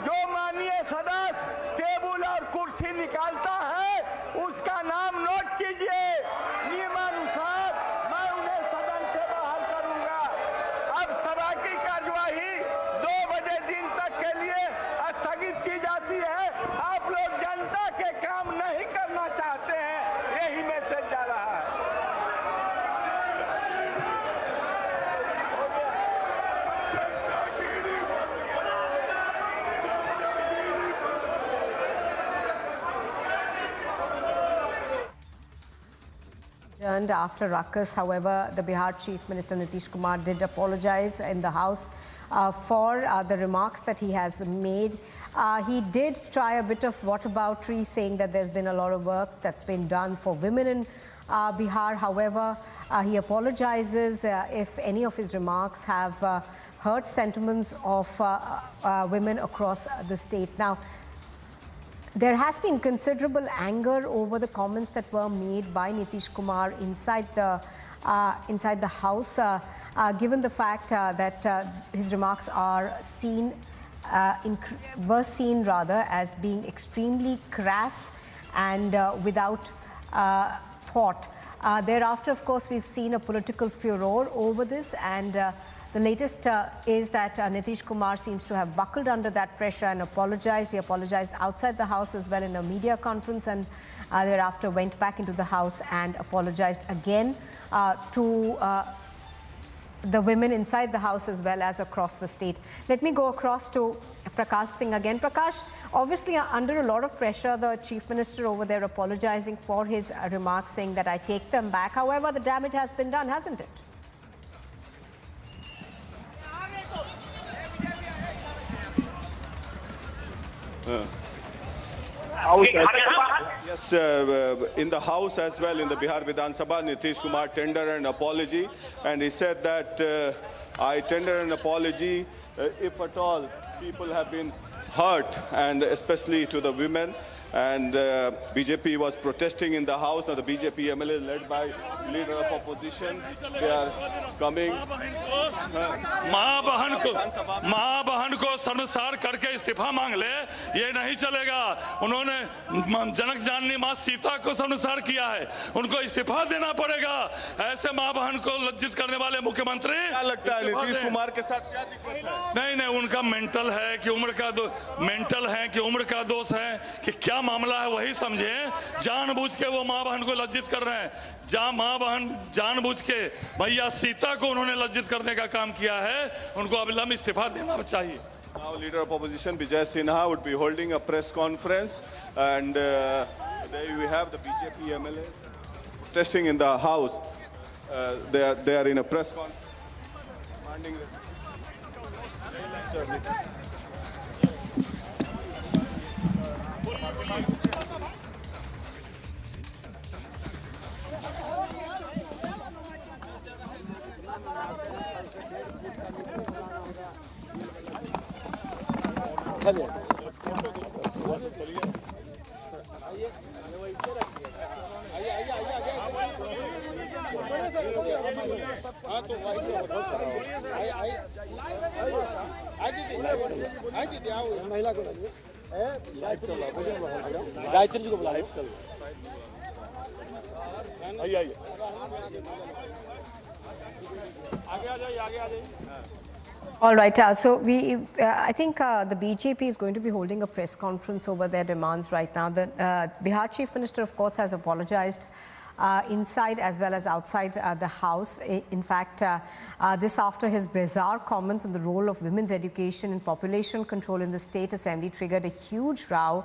जो माननीय सदस्य टेबल और कुर्सी निकालता है उसका नाम नोट कीजिए, नियमानुसार मैं उन्हें सदन से बाहर करूंगा। अब सभा की कार्यवाही 2 बजे दिन तक के लिए स्थगित की जाती है। आप लोग जनता के काम नहीं करना चाहते हैं, यही मैसेज जा रहा है। After ruckus, however, the Bihar Chief Minister Nitish Kumar did apologize in the House for the remarks that he has made. He did try a bit of whataboutery, saying that there's been a lot of work that's been done for women in Bihar. However, he apologizes if any of his remarks have hurt sentiments of women across the state. Now, there has been considerable anger over the comments that were made by Nitish Kumar inside the House, given the fact that his remarks are were seen as being extremely crass and without thought. Thereafter, of course, we've seen a political furor over this, and the latest is that Nitish Kumar seems to have buckled under that pressure and apologized. He apologized outside the House as well in a media conference, and thereafter went back into the House and apologized again to the women inside the House as well as across the state. Let me go across to Prakash Singh again. Prakash, obviously under a lot of pressure, the Chief Minister over there apologizing for his remarks, saying that I take them back. However, the damage has been done, hasn't it? Yes, in the House as well, in the Bihar Vidhan Sabha, Nitish Kumar tendered an apology, and he said that I tender an apology if at all people have been hurt, and especially to the women. And BJP was protesting in the House. Now the BJP MLA led by leader of opposition, they are coming. माँ बहन को शर्मसार करके इस्तीफा मांग ले, ये नहीं चलेगा। उन्होंने जनक जाननी माँ सीता को शर्मसार किया है, उनको इस्तीफा देना पड़ेगा। ऐसे माँ बहन को लज्जित करने वाले मुख्यमंत्री, क्या लगता है नीतीश कुमार के साथ क्या दिक्कत है? नहीं, उनका मेंटल है कि उम्र का दोष है कि क्या मामला है वही समझे। जानबूझ के वो माँ बहन को लज्जित कर रहे हैं। जहाँ माँ बहन जानबूझ के भैया सीता को उन्होंने लज्जित करने का काम किया है, उनको अविलंब इस्तीफा देना चाहिए। Now, leader of opposition Vijay Sinha would be holding a press conference, and there we have the BJP MLA protesting in the House. They are in a press conference demanding. महिला को गायत्री जी को बुला आइए आगे आ जाइए। All right, so I think the BJP is going to be holding a press conference over their demands right now. The Bihar Chief Minister, of course, has apologized inside as well as outside the House. In fact, this after his bizarre comments on the role of women's education and population control in the state assembly triggered a huge row.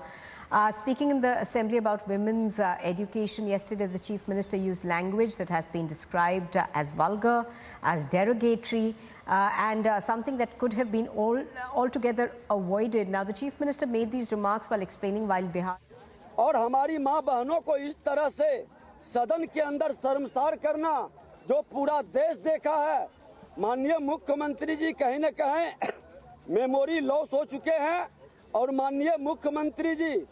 Speaking in the assembly about women's education yesterday, the chief minister used language that has been described as vulgar, as derogatory, and something that could have been altogether avoided. Now, the chief minister made these remarks while explaining while Bihar. और हमारी माँ बहनों को इस तरह से सदन के अंदर शर्मसार करना जो पूरा देश देखा है। माननीय मुख्यमंत्री जी कहीं न कहीं मेमोरी लॉस हो चुके हैं, और माननीय मुख्यमंत्री जी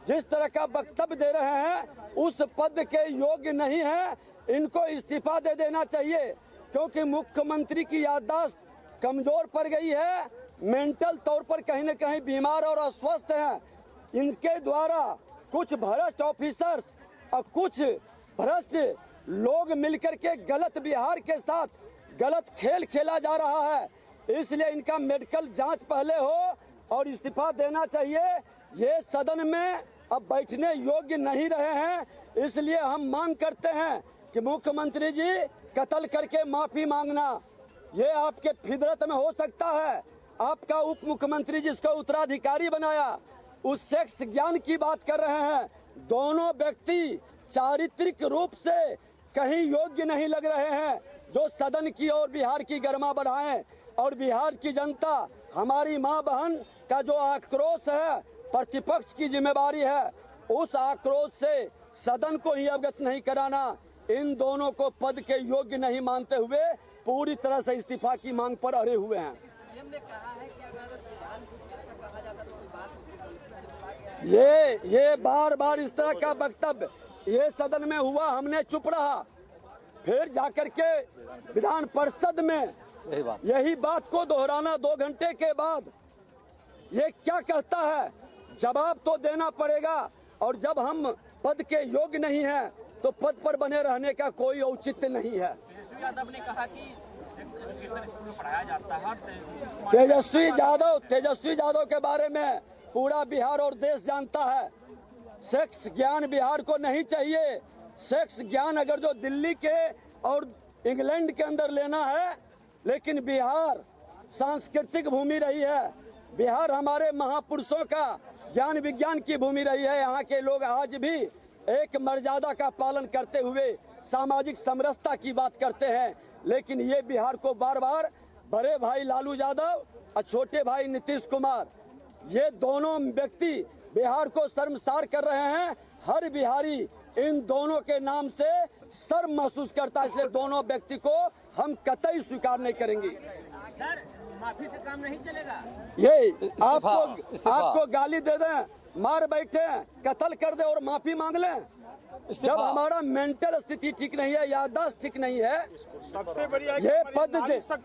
जिस तरह का वक्तव्य दे रहे हैं उस पद के योग्य नहीं है। इनको इस्तीफा दे देना चाहिए, क्योंकि मुख्यमंत्री की याददाश्त कमजोर पड़ गई है, मेंटल तौर पर कहीं न कहीं बीमार और अस्वस्थ हैं। इनके द्वारा कुछ भ्रष्ट ऑफिसर्स और कुछ भ्रष्ट लोग मिलकर के गलत बिहार के साथ गलत खेल खेला जा रहा है। इसलिए इनका मेडिकल जांच पहले हो और इस्तीफा देना चाहिए। ये सदन में अब बैठने योग्य नहीं रहे हैं, इसलिए हम मांग करते हैं कि मुख्यमंत्री जी कत्ल करके माफी मांगना ये आपके फितरत में हो सकता है। आपका उप मुख्यमंत्री जिसको उत्तराधिकारी बनाया उस सेक्स ज्ञान की बात कर रहे हैं। दोनों व्यक्ति चारित्रिक रूप से कहीं योग्य नहीं लग रहे हैं जो सदन की और बिहार की गरिमा बढ़ाएं। और बिहार की जनता, हमारी माँ बहन का जो आक्रोश है, प्रतिपक्ष की जिम्मेवारी है उस आक्रोश से सदन को ही अवगत नहीं कराना। इन दोनों को पद के योग्य नहीं मानते हुए पूरी तरह से इस्तीफा की मांग पर अड़े हुए हैं। ये बार बार इस तरह का वक्तव्य ये सदन में हुआ, हमने चुप रहा। फिर जाकर के विधान परिषद में यही बात को दोहराना 2 घंटे के बाद, ये क्या कहता है? जवाब तो देना पड़ेगा। और जब हम पद के योग्य नहीं हैं तो पद पर बने रहने का कोई औचित्य नहीं है। तेजस्वी यादव के बारे में पूरा बिहार और देश जानता है। सेक्स ज्ञान बिहार को नहीं चाहिए। सेक्स ज्ञान अगर जो दिल्ली के और इंग्लैंड के अंदर लेना है, लेकिन बिहार सांस्कृतिक भूमि रही है। बिहार हमारे महापुरुषों का ज्ञान विज्ञान की भूमि रही है। यहाँ के लोग आज भी एक मर्यादा का पालन करते हुए सामाजिक समरसता की बात करते हैं, लेकिन ये बिहार को बार बार बड़े भाई लालू यादव और छोटे भाई नीतीश कुमार ये दोनों व्यक्ति बिहार को शर्मसार कर रहे हैं। हर बिहारी इन दोनों के नाम से शर्म महसूस करता है, इसलिए दोनों व्यक्ति को हम कतई स्वीकार नहीं करेंगे। माफी से काम नहीं चलेगा। ये आपको गाली दे दें, मार बैठे, कत्ल कर दे और माफी मांग लें। जब हमारा मेंटल स्थिति ठीक नहीं है, याददाश्त ठीक नहीं है, सबसे बढ़िया ये पद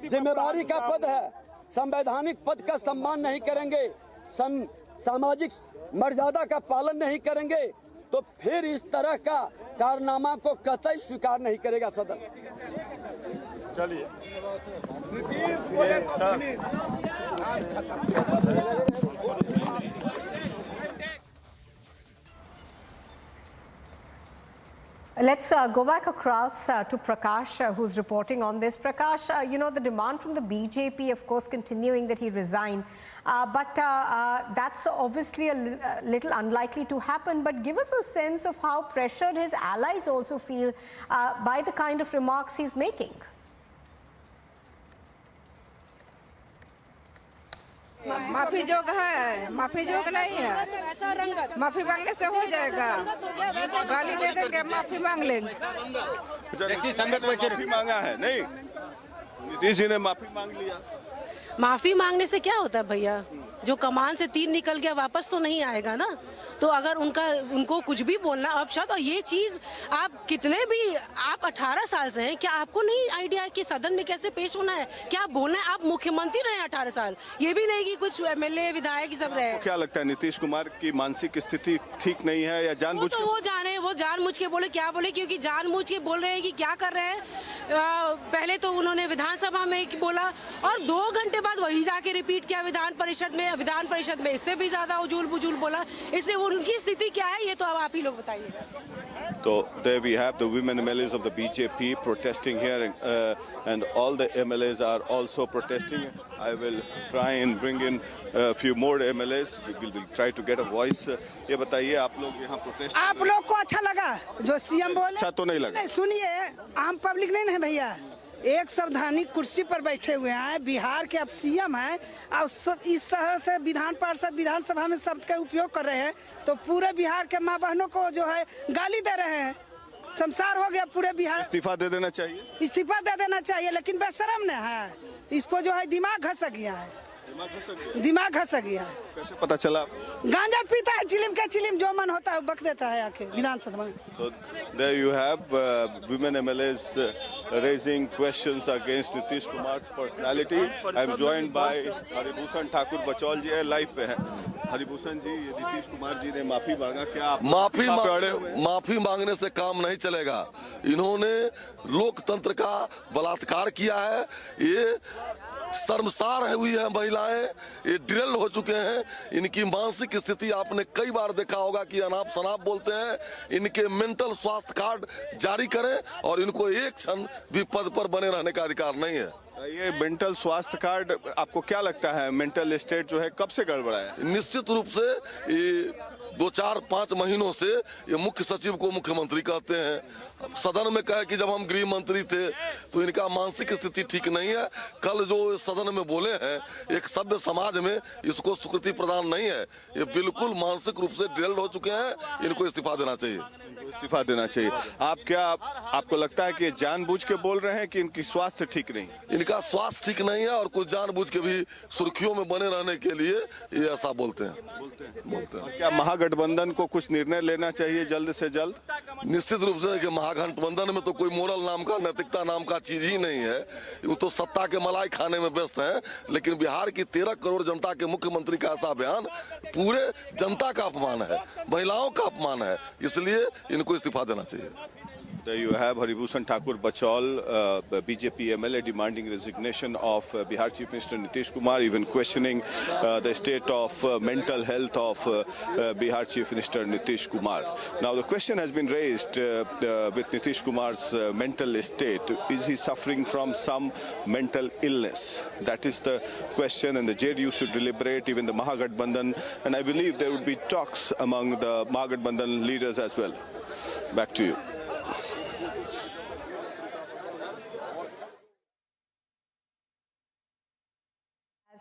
जिम्मेदारी का पद है, संवैधानिक पद का सम्मान नहीं करेंगे, सामाजिक मर्यादा का पालन नहीं करेंगे, तो फिर इस तरह का कारनामा को कतई स्वीकार नहीं करेगा सदन। चलिए नीतीश बोले Let's go back across to Prakash, who's reporting on this. Prakash, you know, the demand from the BJP, of course, continuing that he resign. But that's obviously a little unlikely to happen. But give us a sense of how pressured his allies also feel by the kind of remarks he's making. माफी जोग है, माफी जोग नहीं है। माफी मांगने से हो जाएगा। गाली दे देंगे, माफी मांग लेंगे। जैसी संगत वैसे माफी मांगा है, नहीं नीतीश जी ने माफी मांग लिया। माफी मांगने से क्या होता है भैया? जो कमान से तीर निकल गया वापस तो नहीं आएगा ना। तो अगर उनको कुछ भी बोलना अपशब्द, और ये चीज आप कितने भी, आप 18 साल से हैं, क्या आपको नहीं आइडिया है कि सदन में कैसे पेश होना है, क्या बोलना है? आप मुख्यमंत्री रहे 18 साल, ये भी नहीं कि कुछ एमएलए विधायक सब रहे। क्या लगता है नीतीश कुमार की मानसिक स्थिति ठीक नहीं है या जानबूझ के? वो जानबूझ के बोले, क्या बोले, क्योंकि जानबूझ के बोल रहे हैं कि क्या कर रहे हैं। पहले तो उन्होंने विधानसभा में बोला और 2 घंटे बाद वही जाके रिपीट किया विधान परिषद में इससे भी ज्यादा उजूल बुजूल बोला। इसलिए उनकी स्थिति क्या है ये तो अब आप ही लोग बताइए। So there we have the women MLAs of the BJP protesting here, and all the MLAs are also protesting. I will try and bring in a few more MLAs. We will try to get a voice. ये बताइए, आप लोग यहाँ protest, आप लोग को अच्छा लगा जो सीएम बोले? अच्छा तो नहीं लगा। नहीं, सुनिए, आम पब्लिक नहीं है भैया, एक संवैधानिक कुर्सी पर बैठे हुए हैं, बिहार के अब सीएम हैं, और सब इस तरह से विधान पार्षद विधानसभा में शब्द का उपयोग कर रहे हैं, तो पूरे बिहार के माँ बहनों को जो है गाली दे रहे हैं। संसार हो गया पूरे बिहार। इस्तीफा दे देना चाहिए। इस्तीफा दे देना चाहिए, लेकिन बेशरम ने है, इसको जो है दिमाग घस गया है, दिमाग घस गया है। कैसे पता चला? गांजा पीता है, चिलिम के चिलिम जो मन होता है बक देता है आके विधानसभा में। So there you have women MLAs raising questions against Nitish Kumar's personality. I am joined by Haribhushan Thakur Bachaul ji, live पे हैं। हरिभूषण जी, नीतीश कुमार जी ने माफी मांगा, क्या आप माफी मांगने से काम नहीं चलेगा। इन्होंने लोकतंत्र का बलात्कार किया है। ये शर्मसार हुई है महिलाएं, ये ड्रिल हो चुके हैं। इनकी मानसिक स्थिति आपने कई बार देखा होगा कि अनाप शनाप बोलते हैं। इनके मेंटल स्वास्थ्य कार्ड जारी करें और इनको एक क्षण भी पद पर बने रहने का अधिकार नहीं है। ये मेंटल स्वास्थ्य कार्ड आपको क्या लगता है, मेंटल स्टेट जो है कब से गड़बड़ा है? निश्चित रूप से ये 2-4-5 महीनों से ये मुख्य सचिव को मुख्यमंत्री कहते हैं। सदन में कहे कि जब हम गृह मंत्री थे तो इनका मानसिक स्थिति ठीक नहीं है। कल जो सदन में बोले हैं, एक सभ्य समाज में इसको स्वीकृति प्रदान नहीं है। ये बिल्कुल मानसिक रूप से ड्रिल्ड हो चुके हैं। इनको इस्तीफा देना चाहिए। इस्तीफा देना चाहिए। आपको लगता है कि जानबूझ के बोल रहे हैं कि इनकी स्वास्थ्य ठीक नहीं? इनका स्वास्थ्य ठीक नहीं है और कुछ जानबूझ के भी सुर्खियों में बने रहने के लिए ये ऐसा बोलते हैं। क्या महागठबंधन को कुछ निर्णय लेना चाहिए जल्द से जल्द? निश्चित रूप से कि महागठबंधन में तो कोई मोरल नाम का, नैतिकता नाम का चीज ही नहीं है। वो तो सत्ता के मलाई खाने में व्यस्त है। लेकिन बिहार की 13 करोड़ जनता के मुख्यमंत्री का ऐसा बयान पूरे जनता का अपमान है, महिलाओं का अपमान है। इसलिए इनको इस्तीफा देना चाहिए। There you have Haribhushan Thakur Bachol, BJP MLA, demanding resignation of Bihar Chief Minister Nitish Kumar, even questioning the state of mental health of Bihar Chief Minister Nitish Kumar. Now the question has been raised with Nitish Kumar's mental state. Is he suffering from some mental illness? That is the question, and the JDU should deliberate, even the Mahagathbandhan, and I believe there would be talks among the Mahagathbandhan leaders as well. Back to you.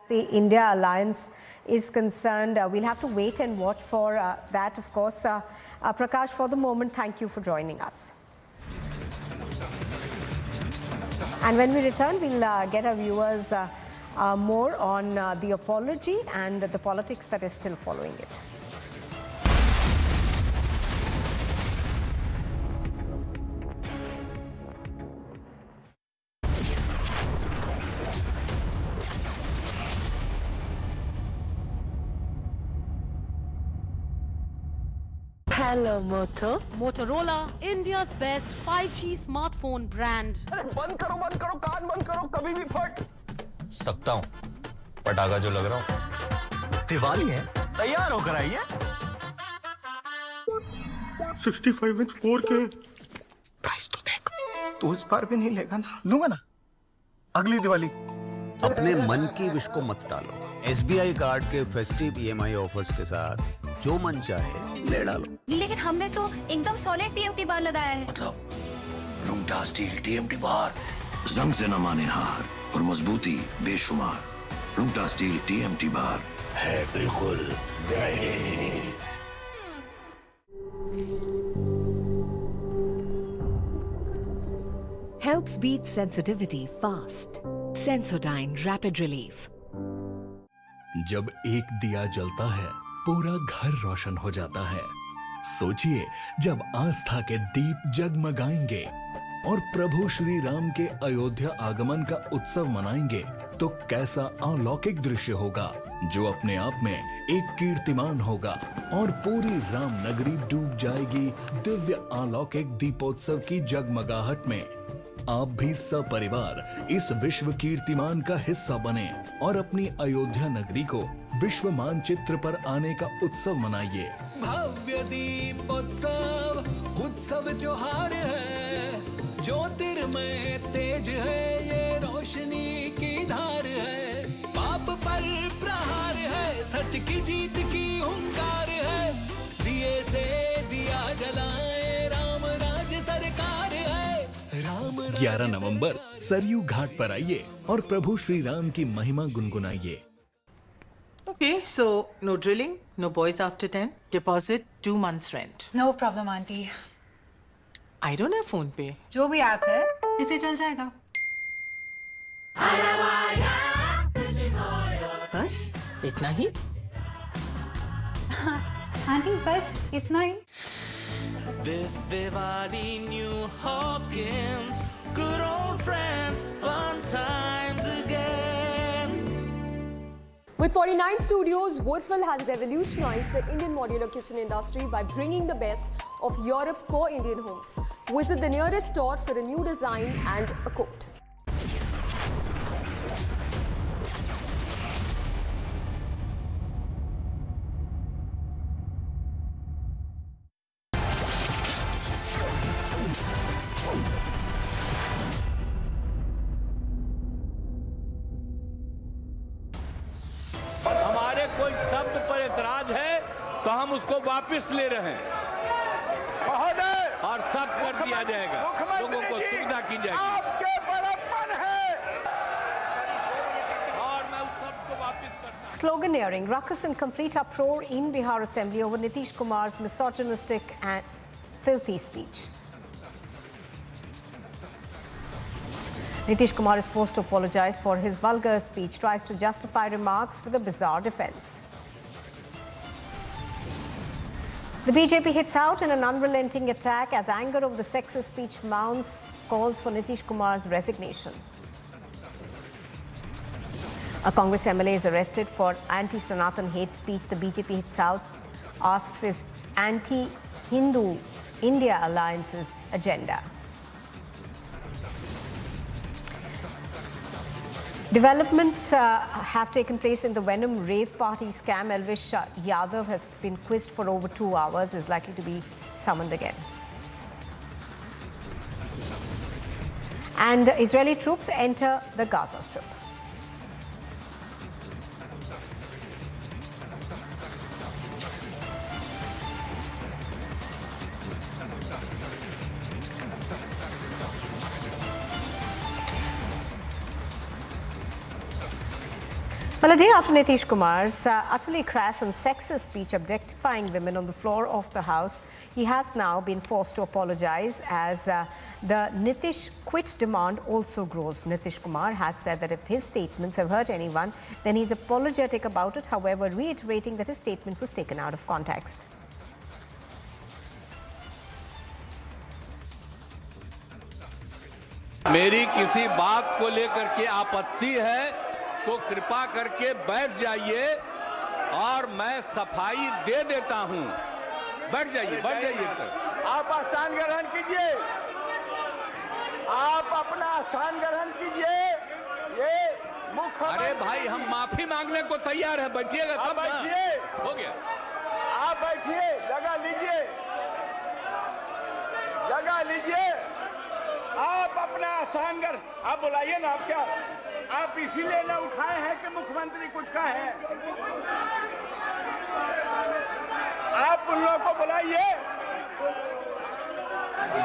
The India alliance is concerned, we'll have to wait and watch for that, of course. Prakash, for the moment, thank you for joining us. And when we return, we'll get our viewers more on the apology and the politics that is still following it. Hello, Moto. Motorola, India's best 5G smartphone brand. बंद करो कान बंद करो कभी भी फट सकता हूँ पटाखा जो लग रहा हूँ दिवाली है तैयार होकर आइए 65 इंच 4K प्राइस तो देख तू इस बार भी नहीं लेगा ना लूंगा ना अगली दिवाली अपने मन की विश को मत टालो SBI कार्ड के फेस्टिव EMI ऑफर्स के साथ जो मन चाहे ले डालो। लेकिन हमने तो एकदम सॉलिड TMT बार लगाया है। मतलब लुंगटा स्टील TMT बार जंग से न माने हार और मजबूती बेशुमार। लुंगटा स्टील TMT बार है बिल्कुल ready. Helps beat sensitivity fast. Sensodyne Rapid Relief. जब एक दिया जलता है पूरा घर रोशन हो जाता है। सोचिए जब आस्था के दीप जगमगाएंगे और प्रभु श्री राम के अयोध्या आगमन का उत्सव मनाएंगे तो कैसा अलौकिक दृश्य होगा जो अपने आप में एक कीर्तिमान होगा और पूरी राम नगरी डूब जाएगी दिव्य अलौकिक दीपोत्सव की जगमगाहट में। आप भी सपरिवार इस विश्व कीर्तिमान का हिस्सा बने और अपनी अयोध्या नगरी को विश्व मानचित्र पर आने का उत्सव मनाइए। भव्य दीपोत्सव उत्सव त्योहार है, ज्योतिर्मय तेज है, ये रोशनी की धार है, पाप पर प्रहार है, सच की जीत की हुंकार है, दिए से दिया जलाए राम राज सरकार है। 11 नवंबर सरयू घाट पर आइए और प्रभु श्री राम की महिमा गुनगुनाइए। Okay, so no drilling, no boys after 10, deposit 2 months rent. No problem, auntie. I don't have phone pay. जो भी ऐप है इसे चल जाएगा। बस इतना ही? आंटी बस इतना ही। This Diwali, New Hawkins, good old friends, fun times again. With 49 studios, Woodville has revolutionized the Indian modular kitchen industry by bringing the best of Europe for Indian homes. Visit the nearest store for a new design and a quote. हमारे कोई शब्द पर एतराज है तो हम उसको वापस ले रहे हैं और सब कर दिया जाएगा, लोगों को सुविधा की जाएगी। आपके बड़प्पन है और मैं उस शब्द को वापस करता हूं। Sloganeering, ruckus and complete uproar in Bihar Assembly over Nitish Kumar's misogynistic and filthy speech. Nitish Kumar is forced to apologize for his vulgar speech, tries to justify remarks with a bizarre defense. The BJP hits out in an unrelenting attack as anger over the sexist speech mounts, calls for Nitish Kumar's resignation. A Congress MLA is arrested for anti-Sanatan hate speech. The BJP hits out, asks is anti-Hindu India alliance's agenda. Developments have taken place in the Venom rave party scam. Elvish Yadav has been quizzed for over 2 hours, is likely to be summoned again. And Israeli troops enter the Gaza Strip. Well, Well, a day after Nitish Kumar's utterly crass and sexist speech objectifying women on the floor of the House, he has now been forced to apologize as the Nitish quit demand also grows. Nitish Kumar has said that if his statements have hurt anyone, then he's apologetic about it, however, reiterating that his statement was taken out of context. मेरी किसी बात को लेकर के आपत्ति है तो कृपा करके बैठ जाइए और मैं सफाई दे देता हूं। बैठ जाइए सर। आप स्थान ग्रहण कीजिए, आप अपना स्थान ग्रहण कीजिए। ये मुख्य अरे भाई हम माफी मांगने को तैयार है, बैठिएगा तब ना। बैठिए, हो गया। आप बैठिए, जगह लीजिए, जगह लीजिए। आप अपना स्थान ग्रहण, आप बुलाइए ना। आप क्या आप इसीलिए ना उठाए हैं कि मुख्यमंत्री कुछ कहे? आप उन लोगों को बुलाइए।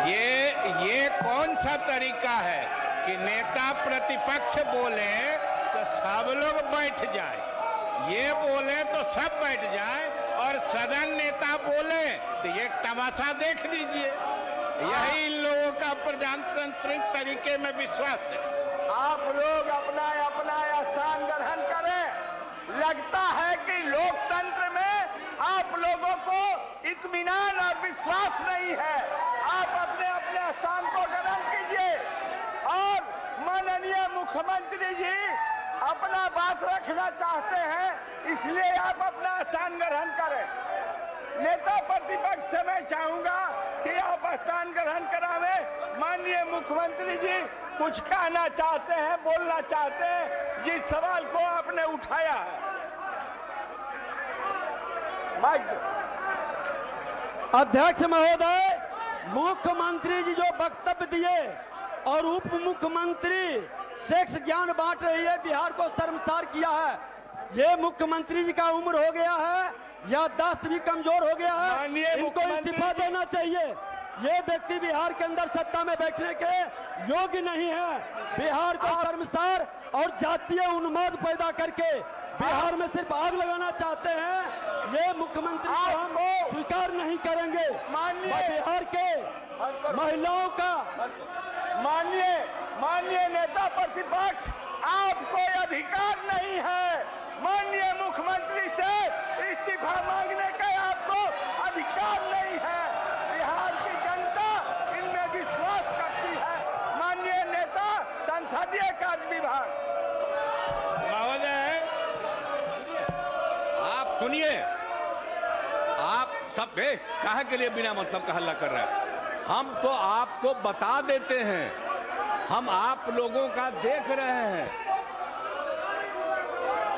ये कौन सा तरीका है कि नेता प्रतिपक्ष बोले तो सब लोग बैठ जाए, ये बोले तो सब बैठ जाए, और सदन नेता बोले तो ये तमाशा देख लीजिए। यही इन लोगों का प्रजातांत्रिक तरीके में विश्वास है। आप लोग अपना स्थान ग्रहण करें। लगता है कि लोकतंत्र में आप लोगों को इत्मीनान और विश्वास नहीं है। आप अपने स्थान को ग्रहण कीजिए और माननीय मुख्यमंत्री जी अपना बात रखना चाहते हैं, इसलिए आप अपना स्थान ग्रहण करें। नेता प्रतिपक्ष से मैं चाहूंगा कि आप स्थान ग्रहण करावे। माननीय मुख्यमंत्री जी कुछ कहना चाहते हैं, बोलना चाहते हैं जिस सवाल को आपने उठाया है। अध्यक्ष महोदय, मुख्यमंत्री जी जो वक्तव्य दिए और उप मुख्यमंत्री सेक्स ज्ञान बांट रही है, बिहार को शर्मसार किया है। ये मुख्यमंत्री जी का उम्र हो गया है, याददाश्त भी कमजोर हो गया है, इनको इस्तीफा देना चाहिए। ये व्यक्ति बिहार के अंदर सत्ता में बैठने के योग्य नहीं है। बिहार को शर्मसार और जातीय उन्माद पैदा करके बिहार में सिर्फ आग लगाना चाहते हैं। ये मुख्यमंत्री को हम स्वीकार नहीं करेंगे। बिहार के महिलाओं का माननीय नेता प्रतिपक्ष, आपको अधिकार नहीं है माननीय मुख्यमंत्री से इस्तीफा मांगने का। आपको अधिकार नहीं है। बिहार की जनता इनमें विश्वास करती है। माननीय नेता संसदीय कार्य विभाग, महोदय आप सुनिए, आप सब काहे के लिए बिना मतलब का हल्ला कर रहे हैं? हम तो आपको बता देते हैं, हम आप लोगों का देख रहे हैं।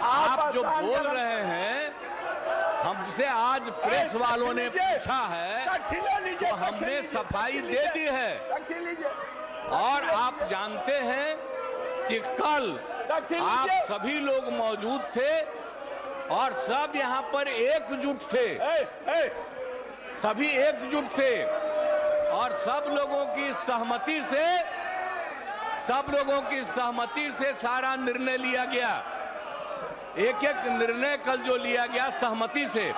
आप जो बोल रहे हैं, हमसे आज प्रेस वालों ने पूछा है तो हमने सफाई दे दी है। और आप जानते हैं कि कल आप सभी लोग मौजूद थे और सब यहाँ पर एकजुट थे, सभी एकजुट थे और सब लोगों की सहमति से सारा निर्णय लिया गया। एक एक निर्णय कल जो लिया गया सहमति से।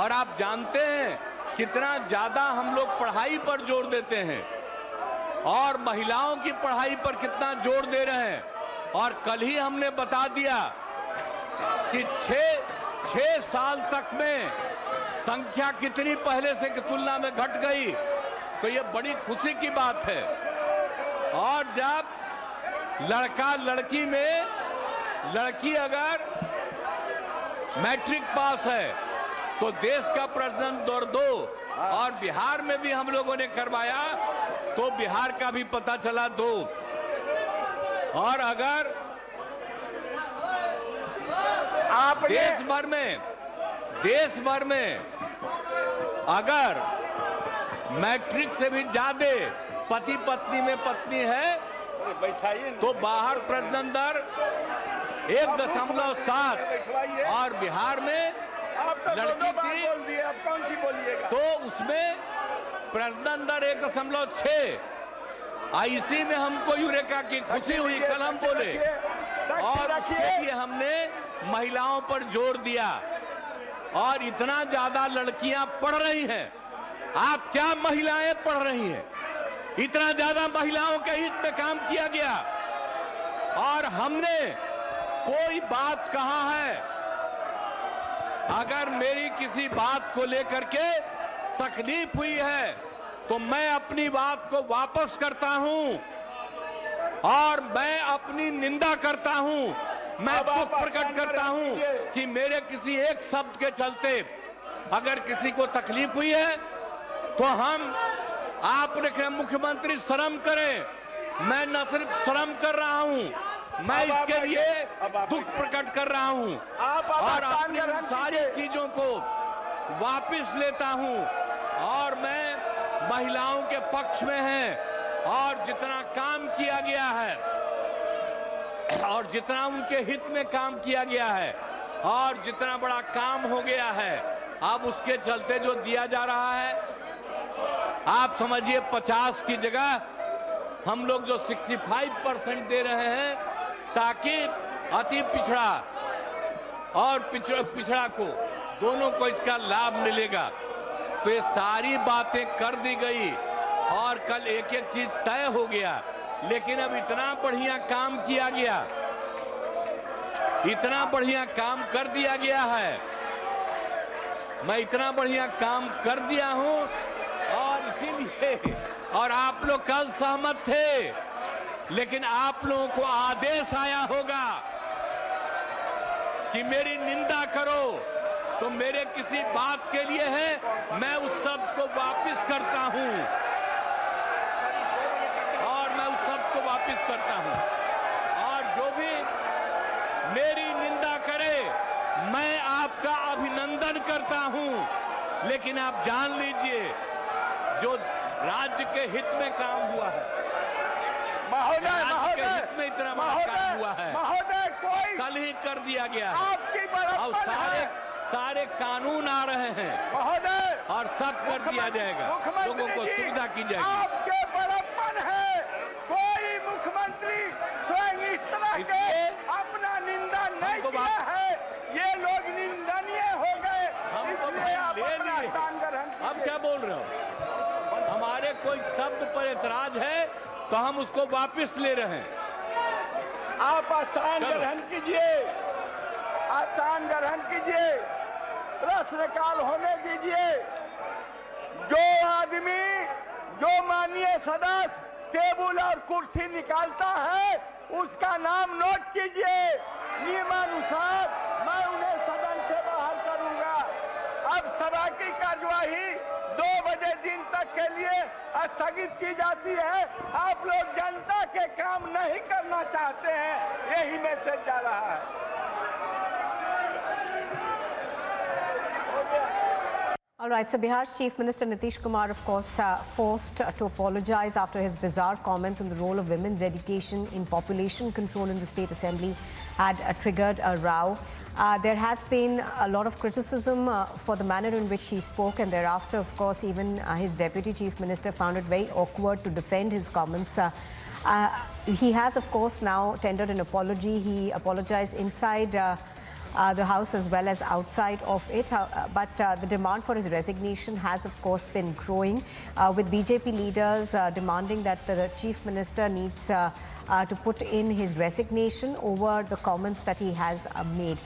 और आप जानते हैं कितना ज्यादा हम लोग पढ़ाई पर जोर देते हैं और महिलाओं की पढ़ाई पर कितना जोर दे रहे हैं। और कल ही हमने बता दिया कि 6 साल तक में संख्या कितनी पहले से की तुलना में घट गई, तो ये बड़ी खुशी की बात है। और जब लड़का लड़की में लड़की अगर मैट्रिक पास है तो देश का प्रजनन दर 2, और बिहार में भी हम लोगों ने करवाया तो बिहार का भी पता चला 2। और अगर आप देश भर में अगर मैट्रिक से भी ज्यादा पति पत्नी में पत्नी है तो बाहर प्रजनन दर 1.7 और बिहार में लड़की थी तो उसमें प्रजनन दर 1.6। इसी में हमको यूरेका की खुशी हुई। कल हम बोले और उसके लिए हमने महिलाओं पर जोर दिया। और इतना ज्यादा लड़कियां पढ़ रही हैं, आप क्या महिलाएं पढ़ रही हैं, इतना ज्यादा महिलाओं के हित में काम किया गया। और हमने कोई बात कहा है, अगर मेरी किसी बात को लेकर के तकलीफ हुई है तो मैं अपनी बात को वापस करता हूं और मैं अपनी निंदा करता हूं। मैं दुख प्रकट करता हूं कि मेरे किसी एक शब्द के चलते अगर किसी को तकलीफ हुई है तो आपने कहा मुख्यमंत्री शर्म करें। मैं न सिर्फ शर्म कर रहा हूं, मैं इसके लिए दुख प्रकट कर रहा हूं और अपनी सारी चीजों को वापस लेता हूं। और मैं महिलाओं के पक्ष में है और जितना काम किया गया है और जितना उनके हित में काम किया गया है और जितना बड़ा काम हो गया है, अब उसके चलते जो दिया जा रहा है, आप समझिए 50 की जगह हम लोग जो 65% दे रहे हैं ताकि अति पिछड़ा और पिछड़ा को दोनों को इसका लाभ मिलेगा। तो ये सारी बातें कर दी गई और कल एक एक चीज तय हो गया। लेकिन अब इतना बढ़िया काम किया गया, इतना बढ़िया काम कर दिया गया है, मैं इतना बढ़िया काम कर दिया हूं और इसीलिए और आप लोग कल सहमत थे, लेकिन आप लोगों को आदेश आया होगा कि मेरी निंदा करो तो मेरे किसी बात के लिए है, मैं उस शब्द को वापस करता हूं और मैं उस शब्द को वापस करता हूं। और जो भी मेरी निंदा करे मैं आपका अभिनंदन करता हूं, लेकिन आप जान लीजिए जो राज्य के हित में काम हुआ है, राज्य के हित में इतना बड़ा काम हुआ है, कल ही कर दिया गया है और सारे कानून आ रहे हैं और सब कर दिया जाएगा, लोगों को सुविधा की जाएगी। आपके बड़प्पन है, कोई मुख्यमंत्री स्वयं इस तरह के अपना निंदा नहीं किया है, ये लोग निंदनीय हो गए, इसलिए आप अपना स्थान ग्रहण। अब क्या बोल रहे हो? हमारे कोई शब्द पर एतराज है तो हम उसको वापस ले रहे हैं। आप स्थान ग्रहण कीजिए, स्थान ग्रहण कीजिए, प्रश्नकाल होने दीजिए। जो आदमी, जो माननीय सदस्य टेबल और कुर्सी निकालता है उसका नाम नोट कीजिए। नियमानुसार मैं उन्हें सदन से बाहर करूंगा। अब सभा की कार्यवाही 2 बजे दिन तक के लिए स्थगित की जाती है। आप लोग जनता के काम नहीं करना चाहते हैं, यही मैसेज जा रहा है। All right, so Bihar's Chief Minister Nitish Kumar, of course, forced to apologize after his bizarre comments on the role of women's education in population control in the State Assembly had triggered a row. There has been a lot of criticism for the manner in which he spoke, and thereafter, of course, even his Deputy Chief Minister found it very awkward to defend his comments. He has, of course, now tendered an apology. He apologized inside the House as well as outside of it, but the demand for his resignation has, of course, been growing, with BJP leaders demanding that the Chief Minister needs to put in his resignation over the comments that he has made.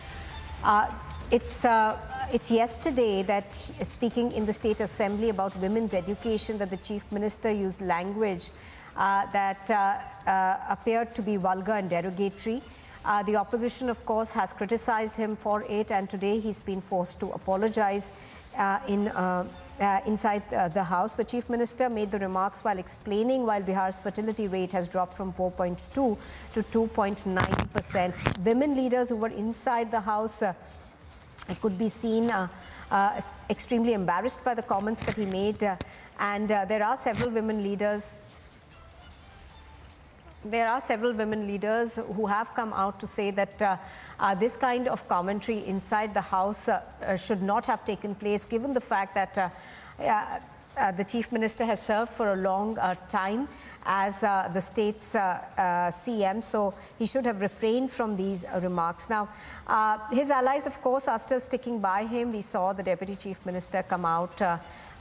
It's yesterday that, speaking in the State Assembly about women's education, that the Chief Minister used language that appeared to be vulgar and derogatory. The opposition, of course, has criticized him for it, and today he's been forced to apologize inside the House. The Chief Minister made the remarks while explaining why Bihar's fertility rate has dropped from 4.2 to 2.9%. Women leaders who were inside the House could be seen extremely embarrassed by the comments that he made, and there are several women leaders. There are several women leaders who have come out to say that this kind of commentary inside the House should not have taken place, given the fact that the Chief Minister has served for a long time as the state's CM, so he should have refrained from these remarks. Now, his allies, of course, are still sticking by him. We saw the Deputy Chief Minister come out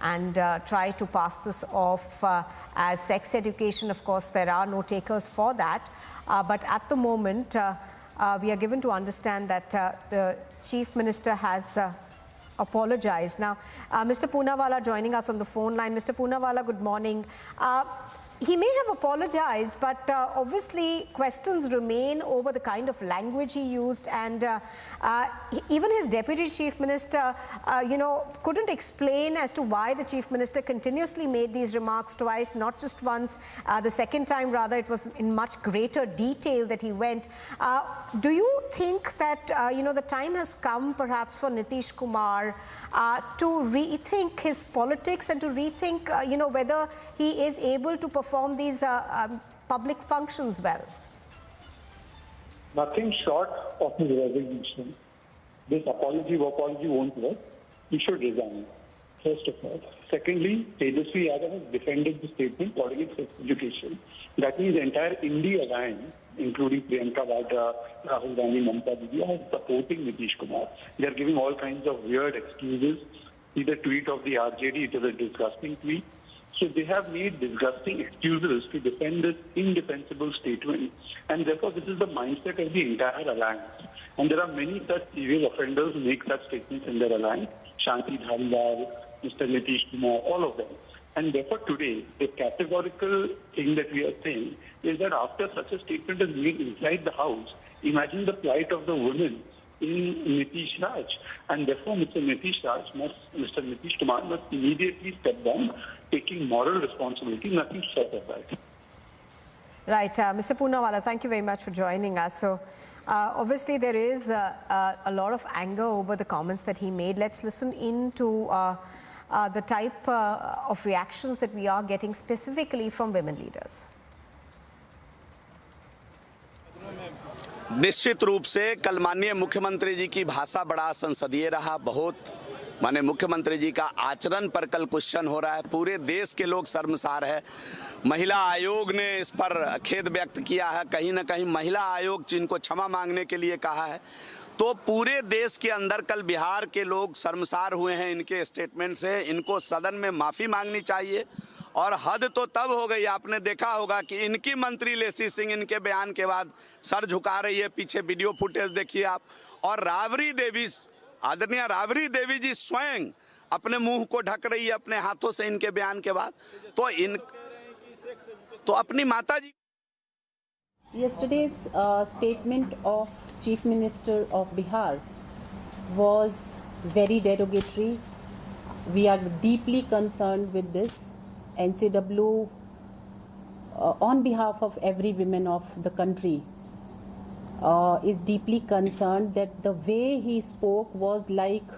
and try to pass this off as sex education. Of course, there are no takers for that. But at the moment, we are given to understand that the Chief Minister has apologized. Now, Mr. Poonawalla joining us on the phone line. Mr. Poonawalla, good morning. He may have apologized, but obviously questions remain over the kind of language he used, and even his Deputy Chief Minister, couldn't explain as to why the Chief Minister continuously made these remarks twice, not just once. The second time, rather, it was in much greater detail that he went. Do you think that, the time has come perhaps for Nitish Kumar to rethink his politics and to rethink, whether he is able to perform these public functions well? Nothing short of his resignation. This apology won't work. He should resign, first of all. Secondly, Tejasvi Yadav has defended the statement ordering sex education. That means the entire India alliance, including Priyanka Vadra, Rahul Gandhi, Mamata Didi, are supporting Nitish Kumar. They are giving all kinds of weird excuses. See the tweet of the RJD, it is a disgusting tweet. So they have made disgusting excuses to defend this indefensible statement. And therefore, this is the mindset of the entire alliance. And there are many such serious offenders who make such statements in their alliance. Shanti Dhariwal, Mr. Nitish Kumar, all of them. And therefore today, the categorical thing that we are saying is that after such a statement is made inside the House, imagine the plight of the women in Nitish Raj. And therefore, Mr. Nitish Kumar must immediately step down, taking moral responsibility, nothing short of that. Right. Mr. Poonawalla, thank you very much for joining us. So, obviously, there is a lot of anger over the comments that he made. Let's listen into the type of reactions that we are getting specifically from women leaders. निश्चित रूप से कल माननीय मुख्यमंत्री जी की भाषा बड़ा संसदीय रहा। बहुत माने मुख्यमंत्री जी का आचरण पर कल क्वेश्चन हो रहा है। पूरे देश के लोग शर्मसार है। महिला आयोग ने इस पर खेद व्यक्त किया है। कहीं ना कहीं महिला आयोग जिनको क्षमा मांगने के लिए कहा है। तो पूरे देश के अंदर कल बिहार के लोग शर्मसार हुए हैं इनके स्टेटमेंट से। इनको सदन में माफ़ी मांगनी चाहिए। और हद तो तब हो गई, आपने देखा होगा कि इनकी मंत्री लेसी सिंह इनके बयान के बाद सर झुका रही है। पीछे वीडियो फुटेज देखिए आप। और राबड़ी देवी, आदरणीय राबड़ी देवी जी स्वयं अपने मुंह को ढक रही है अपने हाथों से इनके बयान के बाद। तो अपनी माता जी। Yesterday's statement of Chief Minister of Bihar was very derogatory. We are deeply concerned with this. NCW, on behalf of every woman of the country, is deeply concerned that the way he spoke was like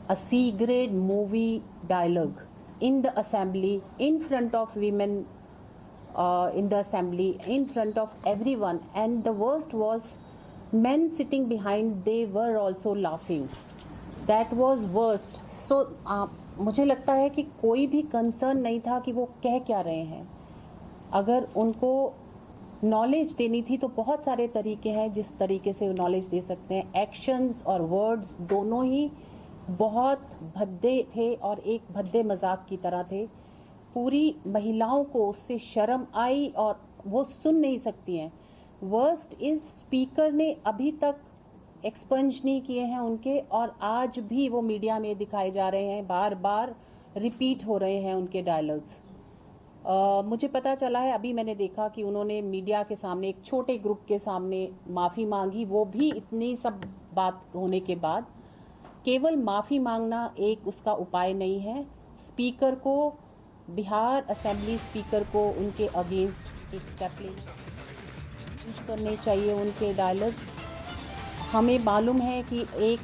a C-grade movie dialogue in the assembly, in front of women, in the assembly, in front of everyone. And the worst was men sitting behind, they were also laughing. That was worst. So मुझे लगता है कि कोई भी concern नहीं था कि वो कह क्या रहे हैं। अगर उनको नॉलेज देनी थी तो बहुत सारे तरीके हैं जिस तरीके से नॉलेज दे सकते हैं। एक्शंस और वर्ड्स दोनों ही बहुत भद्दे थे और एक भद्दे मजाक की तरह थे। पूरी महिलाओं को उससे शर्म आई और वो सुन नहीं सकती हैं। वर्स्ट इज स्पीकर ने अभी तक एक्सपंज नहीं किए हैं उनके, और आज भी वो मीडिया में दिखाए जा रहे हैं, बार बार रिपीट हो रहे हैं उनके डायलॉग्स। मुझे पता चला है, अभी मैंने देखा कि उन्होंने मीडिया के सामने एक छोटे ग्रुप के सामने माफ़ी मांगी, वो भी इतनी सब बात होने के बाद। केवल माफ़ी मांगना एक उसका उपाय नहीं है। स्पीकर को, बिहार असेंबली स्पीकर को उनके अगेंस्ट एक स्टेप लेना करने चाहिए उनके डायलॉग। हमें मालूम है कि एक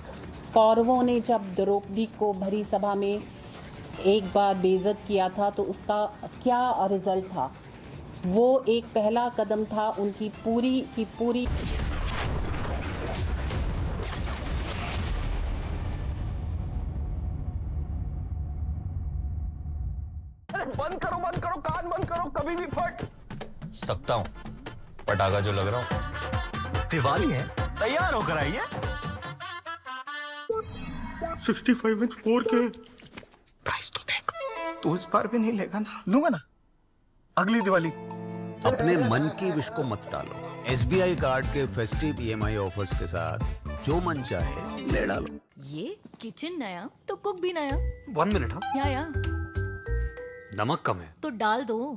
कौरवों ने जब द्रौपदी को भरी सभा में एक बार बेइज्जत किया था तो उसका क्या रिजल्ट था। वो एक पहला कदम था उनकी पूरी की पूरी अरे बंद करो, कान बंद करो, कभी भी फट सकता हूँ। पटाखा जो लग रहा हूँ दिवाली है, तैयार होकर आइए। 65 इंच 4K। प्राइस तो देख, तू इस बार भी नहीं लेगा ना? लूंगा ना, अगली दिवाली। अपने मन की विश को मत टालो। SBI कार्ड के फेस्टिव EMI ऑफर्स के साथ जो मन चाहे ले डालो। ये किचन नया तो कुक भी नया। 1 मिनट। हाँ या नमक कम है तो डाल दो।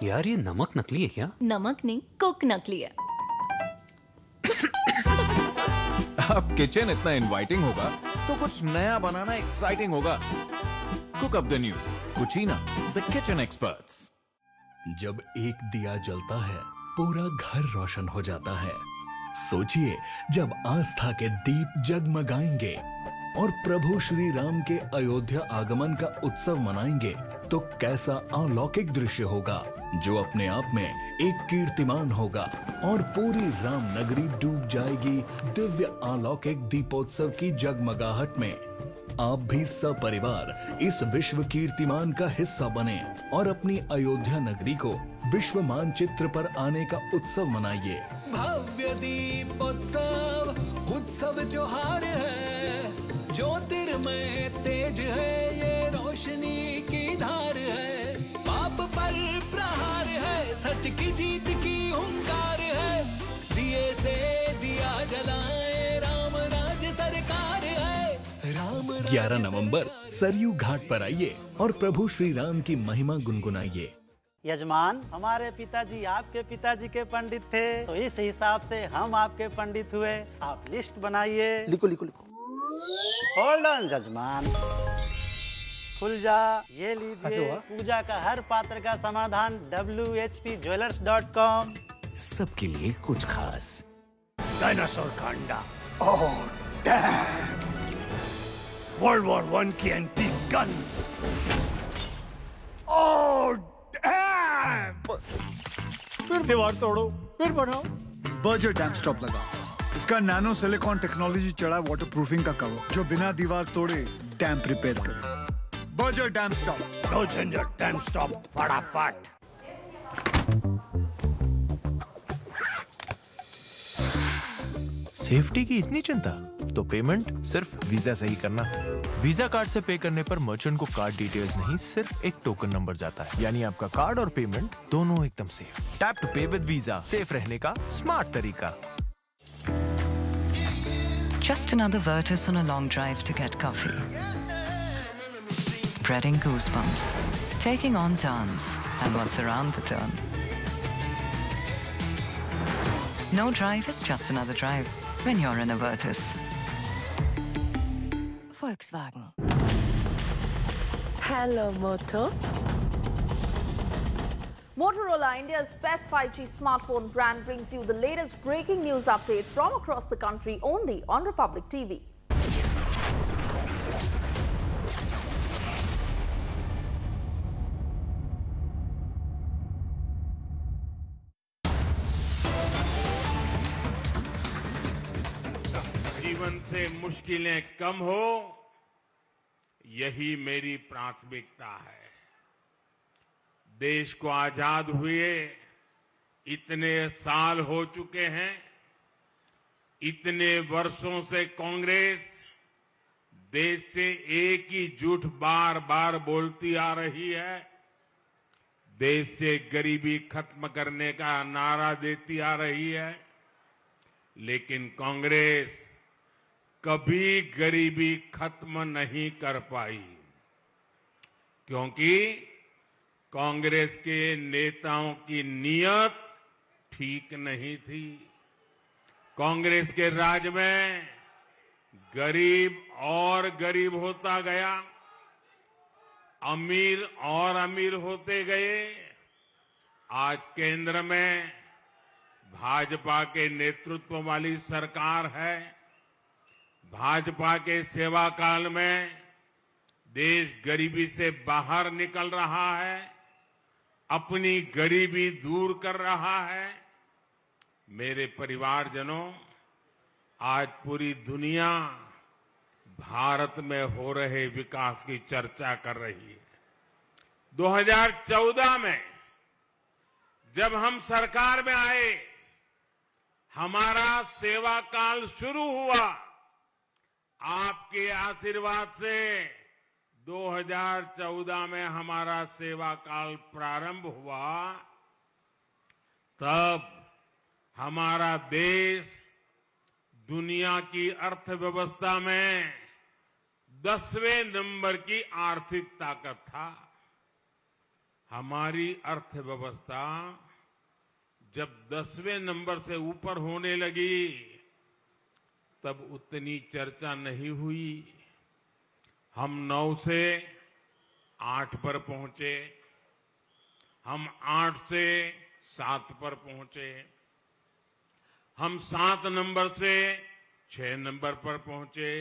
यार ये नमक नकली है क्या? नमक नहीं, कुक नकली है। अब किचन इतना इनवाइटिंग होगा तो कुछ नया बनाना एक्साइटिंग होगा। Cook up the new cucina, the kitchen experts. जब एक दिया जलता है पूरा घर रोशन हो जाता है। सोचिए जब आस्था के दीप जगमगाएंगे और प्रभु श्री राम के अयोध्या आगमन का उत्सव मनाएंगे तो कैसा अलौकिक दृश्य होगा, जो अपने आप में एक कीर्तिमान होगा और पूरी राम नगरी डूब जाएगी दिव्य अलौकिक दीपोत्सव की जगमगाहट में। आप भी सपरिवार इस विश्व कीर्तिमान का हिस्सा बने और अपनी अयोध्या नगरी को विश्व मानचित्र पर आने का उत्सव मनाइए। भव्य दीपोत्सव उत्सव त्योहार है, ज्योतिर्मय तेज है, ये रोशनी की धार है। पाप पर प्रहार है, सच की जीत की हुंकार है। दिए से दिया जलाए, राम राज सरकार है। 11 नवंबर सरयू घाट पर आइए और प्रभु श्री राम की महिमा गुनगुनाइए। यजमान, हमारे पिताजी आपके पिताजी के पंडित थे, तो इस हिसाब से हम आपके पंडित हुए। आप लिस्ट बनाइए। लिखो लिखो लिखो। होल्ड ऑन जजमान, खुल जा। ये लीजिए पूजा का हर पात्र का समाधान WHPjewelers.com। सबके लिए कुछ खास। डायनासोर का अंडा। Oh damn. वर्ल्ड वॉर 1 की एंटीक गन। Oh damn. फिर दीवार तोड़ो, फिर बनाओ। बर्जर डैम स्टॉप लगाओ। इसका नैनो सिलिकॉन टेक्नोलॉजी चढ़ा वाटर प्रूफिंग का कवर, जो बिना दीवार तोड़े डैम रिपेयर करे। Berger dam stop. नो झंझट, डैम स्टॉप फटाफट। सेफ्टी की इतनी चिंता तो पेमेंट सिर्फ वीजा से ही करना। वीजा कार्ड से पे करने पर मर्चेंट को कार्ड डिटेल्स नहीं, सिर्फ एक टोकन नंबर जाता है, यानी आपका कार्ड और पेमेंट दोनों एकदम सेफ। टैप टू पे विद वीजा, सेफ रहने का स्मार्ट तरीका। Just another Virtus on a long drive to get coffee. Spreading goosebumps, taking on turns, and what's around the turn. No drive is just another drive when you're in a Virtus. Volkswagen. Hello, Moto. Motorola, India's best 5G smartphone brand, brings you the latest breaking news update from across the country only on Republic TV. जीवन से मुश्किलें कम हो, यही मेरी प्राथमिकता है। देश को आजाद हुए इतने साल हो चुके हैं, इतने वर्षों से कांग्रेस देश से एक ही झूठ बार बार बोलती आ रही है। देश से गरीबी खत्म करने का नारा देती आ रही है, लेकिन कांग्रेस कभी गरीबी खत्म नहीं कर पाई, क्योंकि कांग्रेस के नेताओं की नीयत ठीक नहीं थी। कांग्रेस के राज में गरीब और गरीब होता गया, अमीर और अमीर होते गए। आज केंद्र में भाजपा के नेतृत्व वाली सरकार है। भाजपा के सेवा काल में देश गरीबी से बाहर निकल रहा है, अपनी गरीबी दूर कर रहा है। मेरे परिवारजनों, आज पूरी दुनिया भारत में हो रहे विकास की चर्चा कर रही है। 2014 में जब हम सरकार में आए, हमारा सेवा काल शुरू हुआ। आपके आशीर्वाद से 2014 में हमारा सेवा काल प्रारंभ हुआ। तब हमारा देश दुनिया की अर्थव्यवस्था में 10वें नंबर की आर्थिक ताकत था। हमारी अर्थव्यवस्था जब 10वें नंबर से ऊपर होने लगी, तब उतनी चर्चा नहीं हुई। हम 9 से 8 पर पहुंचे, हम 8 से 7 पर पहुंचे, हम 7 नंबर से 6 नंबर पर पहुंचे।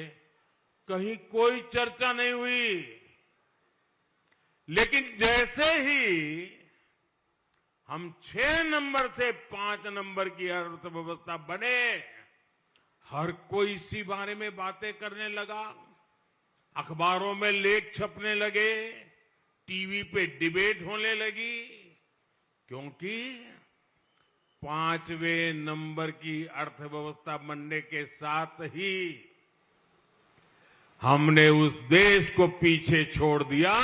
कहीं कोई चर्चा नहीं हुई। लेकिन जैसे ही हम 6 नंबर से 5 नंबर की अर्थव्यवस्था बने, हर कोई इसी बारे में बातें करने लगा। अखबारों में लेख छपने लगे, टीवी पे डिबेट होने लगी, क्योंकि 5वें नंबर की अर्थव्यवस्था बनने के साथ ही हमने उस देश को पीछे छोड़ दिया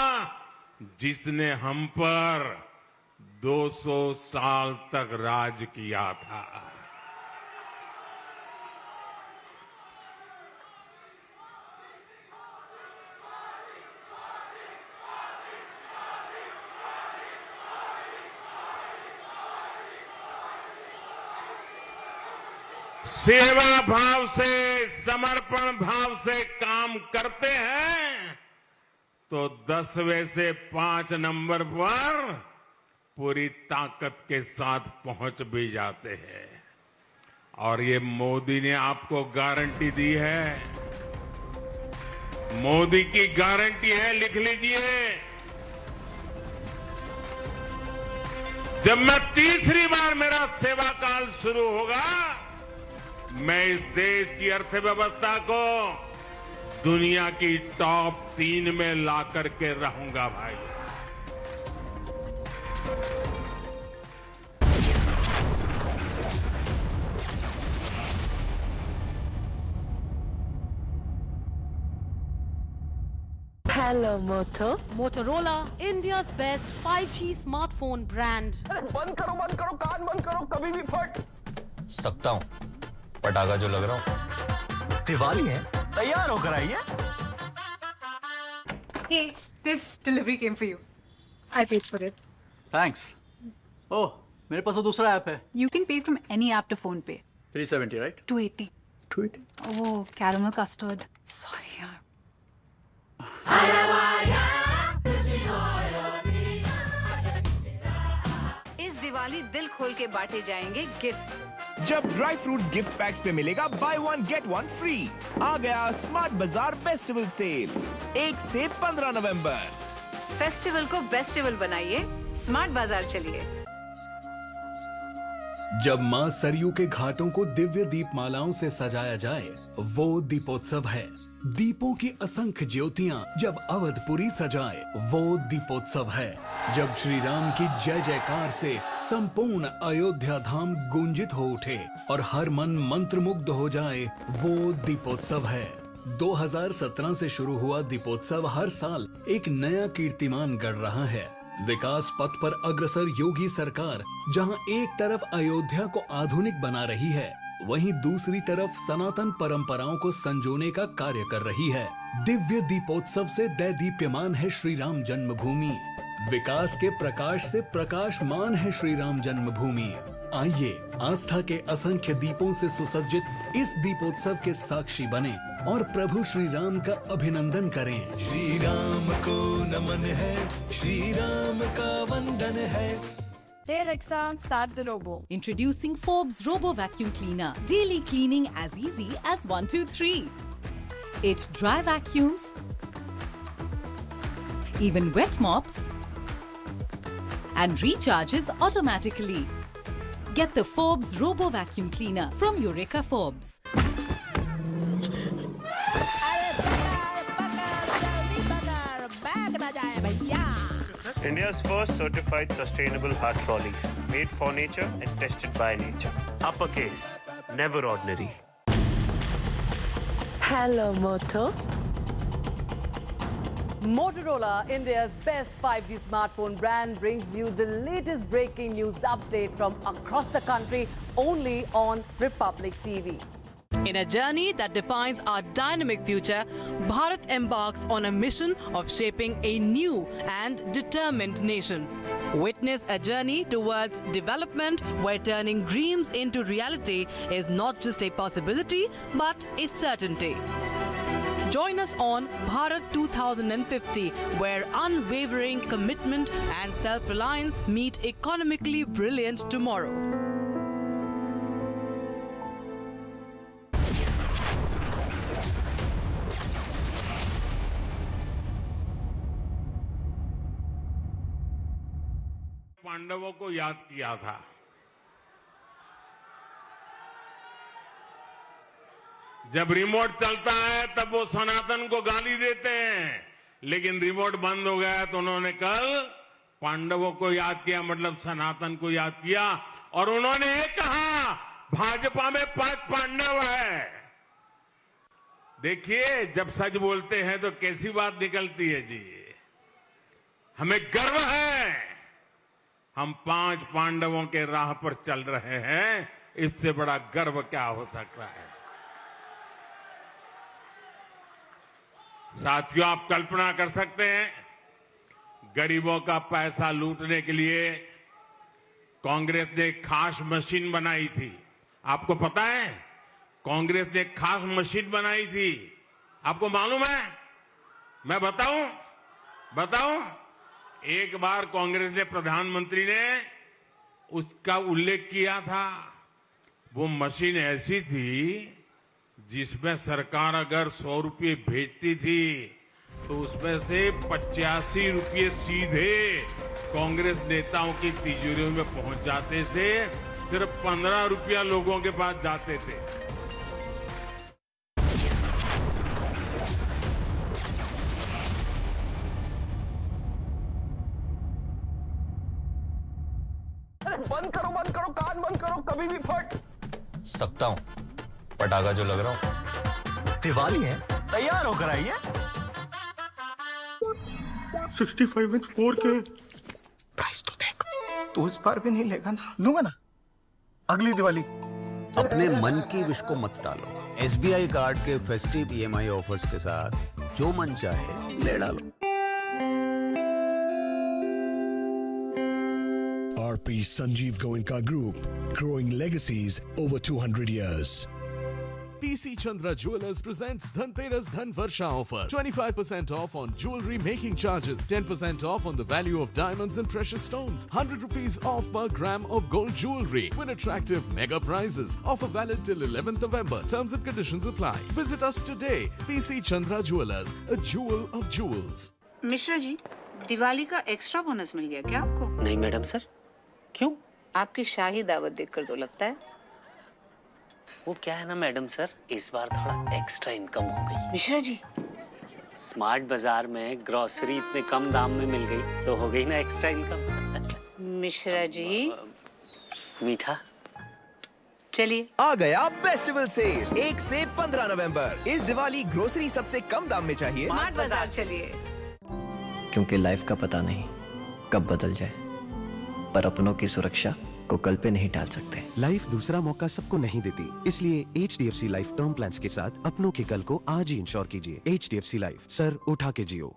जिसने हम पर 200 साल तक राज किया था। सेवा भाव से, समर्पण भाव से काम करते हैं तो 10वें से 5 नंबर पर पूरी ताकत के साथ पहुंच भी जाते हैं। और ये मोदी ने आपको गारंटी दी है। मोदी की गारंटी है, लिख लीजिए। जब मैं तीसरी बार मेरा सेवा काल शुरू होगा, मैं इस देश की अर्थव्यवस्था को दुनिया की टॉप 3 में ला करके रहूंगा भाई। Hello, Moto. Motorola, India's best 5G smartphone brand. अरे बंद करो, कान बंद करो, कभी भी फट सकता हूँ। पटाखा जो लग रहा हूँ। दिवाली है, तैयार होकर आइए। Hey, this delivery came for you. I paid for it. Thanks. Oh, मेरे पास तो दूसरा ऐप है। You can pay from any app to phone pay. 370, right? 280. 280. Oh, caramel custard. Sorry, yaar. इस दिवाली दिल खोल के बांटे जाएंगे गिफ्ट्स। जब ड्राई फ्रूट्स गिफ्ट पैक्स पे मिलेगा बाय 1 गेट 1 फ्री। आ गया स्मार्ट बाजार फेस्टिवल सेल 1 से 15 नवंबर। फेस्टिवल को बेस्टिवल बनाइए, स्मार्ट बाजार चलिए। जब मां सरयू के घाटों को दिव्य दीपमालाओं से सजाया जाए, वो दीपोत्सव है। दीपों की असंख्य ज्योतियां जब अवधपुरी सजाए, वो दीपोत्सव है। जब श्री राम की जय जयकार से संपूर्ण अयोध्या धाम गूंजित हो उठे और हर मन मंत्रमुग्ध हो जाए, वो दीपोत्सव है। 2017 से शुरू हुआ दीपोत्सव हर साल एक नया कीर्तिमान गढ़ रहा है। विकास पथ पर अग्रसर योगी सरकार जहां एक तरफ अयोध्या को आधुनिक बना रही है, वहीं दूसरी तरफ सनातन परंपराओं को संजोने का कार्य कर रही है। दिव्य दीपोत्सव से दैदीप्यमान है श्री राम जन्मभूमि। विकास के प्रकाश से प्रकाशमान है श्री राम जन्मभूमि। आइए आस्था के असंख्य दीपों से सुसज्जित इस दीपोत्सव के साक्षी बने और प्रभु श्री राम का अभिनंदन करें। श्री राम को नमन है, श्री राम का वंदन है। Hey Alexa, start the robo. Introducing Forbes Robo Vacuum Cleaner. Daily cleaning as easy as 1, 2, 3. It dry vacuums, even wet mops, and recharges automatically. Get the Forbes Robo Vacuum Cleaner from Eureka Forbes. India's first certified sustainable heart trolleys, made for nature and tested by nature. Uppercase, never ordinary. Hello, Moto. Motorola, India's best 5G smartphone brand, brings you the latest breaking news update from across the country only on Republic TV. In a journey that defines our dynamic future, Bharat embarks on a mission of shaping a new and determined nation. Witness a journey towards development where turning dreams into reality is not just a possibility but a certainty. Join us on Bharat 2050, where unwavering commitment and self-reliance meet economically brilliant tomorrow. पांडवों को याद किया था। जब remote चलता है तब वो सनातन को गाली देते हैं, लेकिन रिमोट बंद हो गया तो उन्होंने कल पांडवों को याद किया, मतलब सनातन को याद किया। और उन्होंने ये कहा, भाजपा में 5 पांडव है। देखिए, जब सच बोलते हैं तो कैसी बात निकलती है जी। हमें गर्व है, हम 5 पांडवों के राह पर चल रहे हैं। इससे बड़ा गर्व क्या हो सकता है। साथियों, आप कल्पना कर सकते हैं, गरीबों का पैसा लूटने के लिए कांग्रेस ने एक खास मशीन बनाई थी। आपको पता है, कांग्रेस ने एक खास मशीन बनाई थी। आपको मालूम है? मैं बताऊं? एक बार कांग्रेस ने, प्रधानमंत्री ने उसका उल्लेख किया था। वो मशीन ऐसी थी जिसमें सरकार अगर 100 रुपये भेजती थी तो उसमें से 85 रुपये सीधे कांग्रेस नेताओं की तिजोरियों में पहुंच जाते थे। सिर्फ 15 रुपया लोगों के पास जाते थे। बंद करो, कान बंद करो, कभी भी फट सकता हूं। पटाखा जो लग रहा हूं, दिवाली है, तैयार होकर आइए। 65 इंच 4K। प्राइस तो देख, तू इस बार भी नहीं लेगा ना? लूंगा ना, अगली दिवाली। अपने मन की विश को मत टालो। SBI कार्ड के फेस्टिव EMI ऑफर्स के साथ जो मन चाहे ले डालो। RP Sanjeev Goenka Group, growing legacies over 200 years. PC Chandra Jewelers presents Dhanteras Dhan Varsha offer. 25% off on jewelry making charges, 10% off on the value of diamonds and precious stones, 100 rupees off per gram of gold jewelry. Win attractive mega prizes. Offer valid till 11th November. Terms and conditions apply. Visit us today. PC Chandra Jewelers, a jewel of jewels. Mishra ji, Diwali का extra bonus मिल गया क्या आपको? नहीं madam sir. क्यों? आपकी शाही दावत देखकर तो लगता है। वो क्या है ना मैडम सर, इस बार थोड़ा एक्स्ट्रा इनकम हो गई। मिश्रा जी, स्मार्ट बाजार में ग्रोसरी इतने कम दाम में मिल गई तो हो गई ना एक्स्ट्रा इनकम। मिश्रा जी, मीठा। चलिए, आ गया फेस्टिवल सेल 1 से 15 नवंबर। इस दिवाली ग्रोसरी सबसे कम दाम में चाहिए। स्मार्ट बाजार चलिए। क्योंकि लाइफ का पता नहीं कब बदल जाए, पर अपनों की सुरक्षा को कल पे नहीं टाल सकते। लाइफ दूसरा मौका सबको नहीं देती, इसलिए HDFC लाइफ टर्म प्लान्स के साथ अपनों के कल को आज ही इंश्योर कीजिए। HDFC लाइफ, सर उठा के जियो।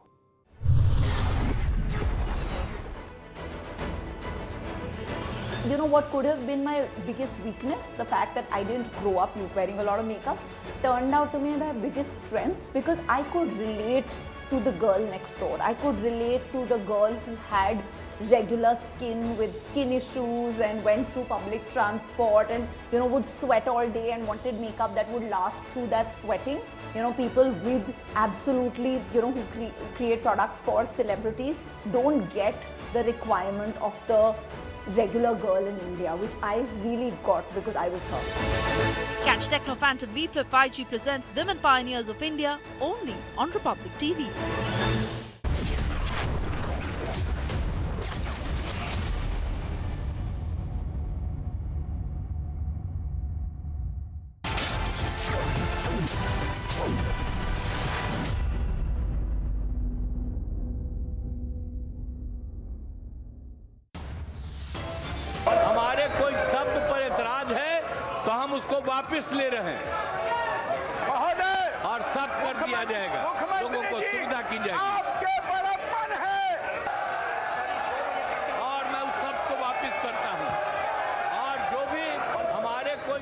You know what could have been my biggest weakness? The fact that I didn't grow up wearing a lot of makeup turned out to be my biggest strength, because I could relate to the girl next door. I could relate to the girl who had regular skin with skin issues and went through public transport and would sweat all day and wanted makeup that would last through that sweating. People with absolutely who create products for celebrities don't get the requirement of the regular girl in India, which I really got because I was her. Catch Techno Phantom V+5G presents Women Pioneers of India only on Republic TV. हमारे कोई शब्द पर एतराज है तो हम उसको वापस ले रहे हैं और सब कर दिया जाएगा, लोगों को सुविधा की जाएगी। आपके बड़प्पन है और मैं उस सब को वापस करता हूं और जो भी हमारे कोई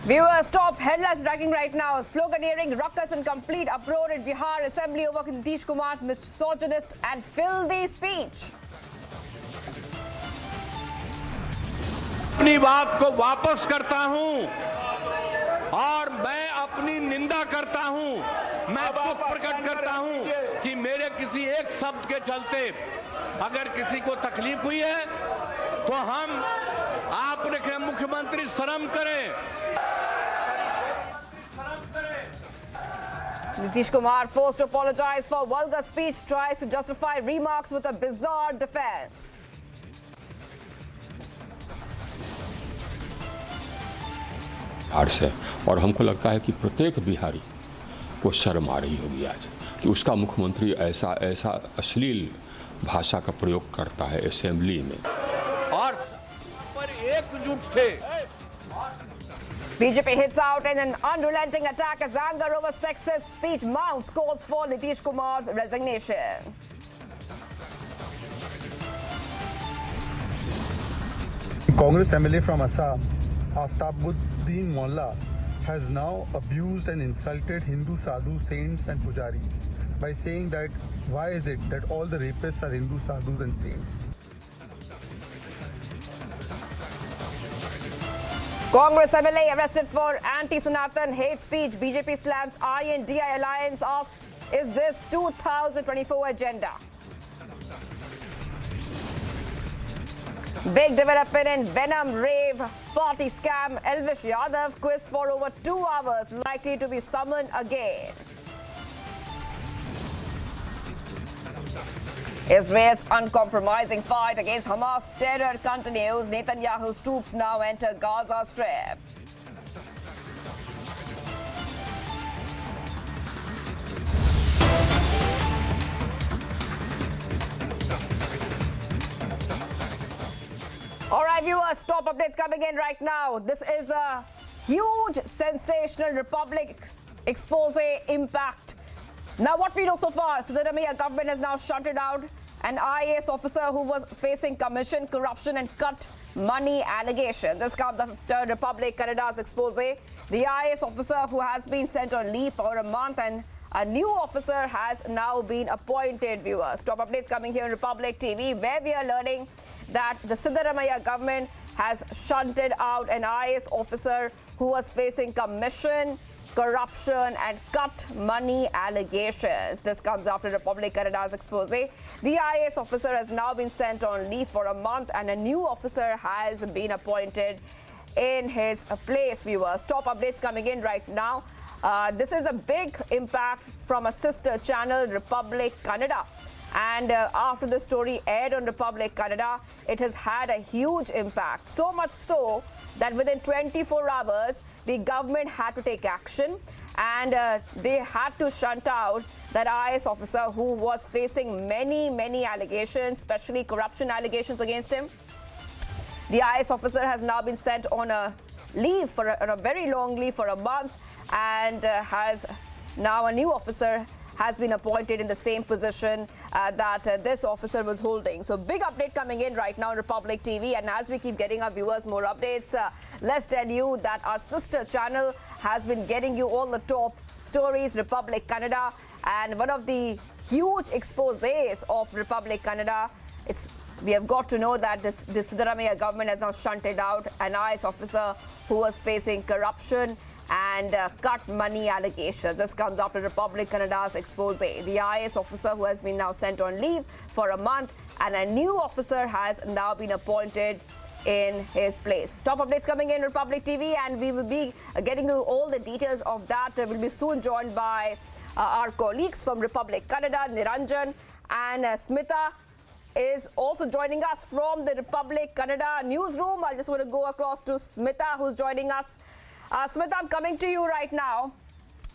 Viewers, top headlines tracking right now. Sloganeering, ruckus and complete uproar in Bihar Assembly over Nitish Kumar's misogynist and filthy speech. अपनी बात को वापस करता हूं और मैं अपनी निंदा करता हूं। मैं दुख प्रकट करता हूं कि मेरे किसी एक शब्द के चलते अगर किसी को तकलीफ हुई है तो हम आपने कहा मुख्यमंत्री शर्म करें। Nitish Kumar forced to apologize for vulgar speech, tries to justify remarks with a bizarre defense. Bihar से और हमको लगता है कि प्रत्येक बिहारी को शर्म आ रही होगी आज कि उसका मुख्यमंत्री ऐसा अश्लील भाषा का प्रयोग करता है असेंबली में। और पर एकजुट थे। BJP hits out in an unrelenting attack as anger over sexist speech mounts, calls for Nitish Kumar's resignation. Congress MLA from Assam, Aftabuddin Molla, has now abused and insulted Hindu sadhu, saints and pujaris by saying that why is it that all the rapists are Hindu sadhus and saints? Congress MLA arrested for anti-Sanatan hate speech. BJP slams INDI alliance asks, is this 2024 agenda? Big development in Venom rave party scam. Elvish Yadav quiz for over 2 hours, likely to be summoned again. Israel's uncompromising fight against Hamas terror continues. Netanyahu's troops now enter Gaza Strip. All right, viewers, top updates coming in right now. This is a huge, sensational Republic expose impact. Now, what we know so far, Siddaramaiah government has now shunted out an IAS officer who was facing commission, corruption and cut money allegations. This comes after Republic Canada's expose. The IAS officer who has been sent on leave for a month and a new officer has now been appointed, viewers. Top updates coming here on Republic TV, where we are learning that the Siddaramaiah government has shunted out an IAS officer who was facing commission, corruption and cut money allegations. This comes after Republic Canada's expose. The IAS officer has now been sent on leave for a month and a new officer has been appointed in his place, viewers. Top updates coming in right now. This is a big impact from a sister channel, Republic Canada. And after the story aired on Republic Canada, it has had a huge impact. So much so that within 24 hours, the government had to take action and they had to shunt out that IAS officer who was facing many allegations, especially corruption allegations against him. The IAS officer has now been sent on a leave, on a very long leave for a month, and has now a new officer has been appointed in the same position that this officer was holding. So big update coming in right now on Republic TV. And as we keep getting our viewers more updates, let's tell you that our sister channel has been getting you all the top stories, Republic Canada. And one of the huge exposés of Republic Canada, we have got to know that the Siddaramaiah government has now shunted out an IAS officer who was facing corruption and cut money allegations. This comes after Republic Canada's expose. The IAS officer who has been now sent on leave for a month, and a new officer has now been appointed in his place. Top updates coming in Republic TV, and we will be getting to all the details of that. We'll be soon joined by our colleagues from Republic Canada, Niranjan, and Smita is also joining us from the Republic Canada newsroom. I just want to go across to Smita, who's joining us. Smita, I'm coming to you right now.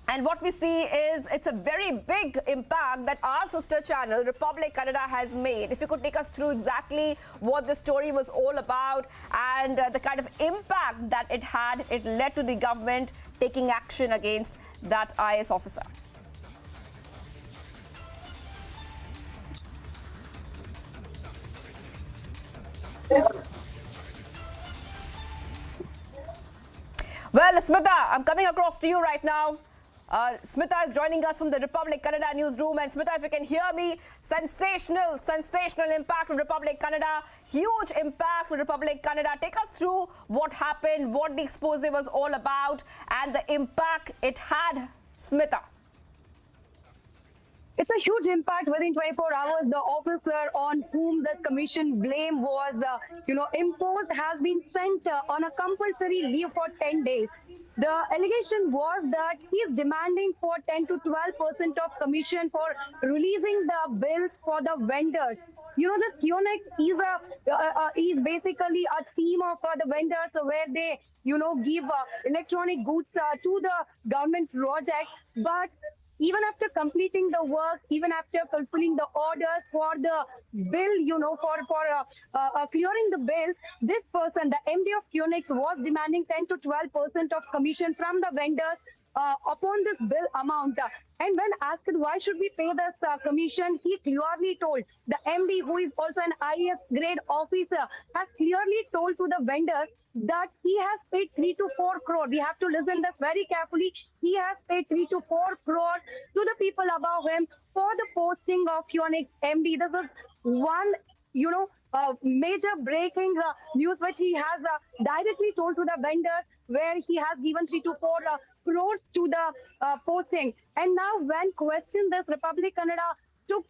And what we see is it's a very big impact that our sister channel, Republic Canada, has made. If you could take us through exactly what the story was all about and the kind of impact that it had, it led to the government taking action against that IAS officer. Well, Smita, I'm coming across to you right now. Smita is joining us from the Republic Canada newsroom. And Smita, if you can hear me, sensational impact with Republic Canada. Huge impact with Republic Canada. Take us through what happened, what the expose was all about, and the impact it had, Smita. It's a huge impact within 24 hours. The officer on whom the commission blame was, imposed has been sent on a compulsory leave for 10 days. The allegation was that he is demanding for 10 to 12% of commission for releasing the bills for the vendors. You know, this QNX is basically a team of the vendors where they, give electronic goods to the government project. But even after completing the work, even after fulfilling the orders for the bill, for clearing the bills, this person, the MD of QNX, was demanding 10 to 12% of commission from the vendors upon this bill amount. And when asked why should we pay this commission, he clearly told, the MD, who is also an IAS grade officer, has clearly told to the vendors that he has paid 3 to 4 crore. We have to listen this very carefully. He has paid 3 to 4 crores to the people above him for the posting of QNX MD. This is one, major breaking news which he has directly told to the vendors, where he has given 3 to 4 crores to the posting. And now when questioned, this Republic Canada took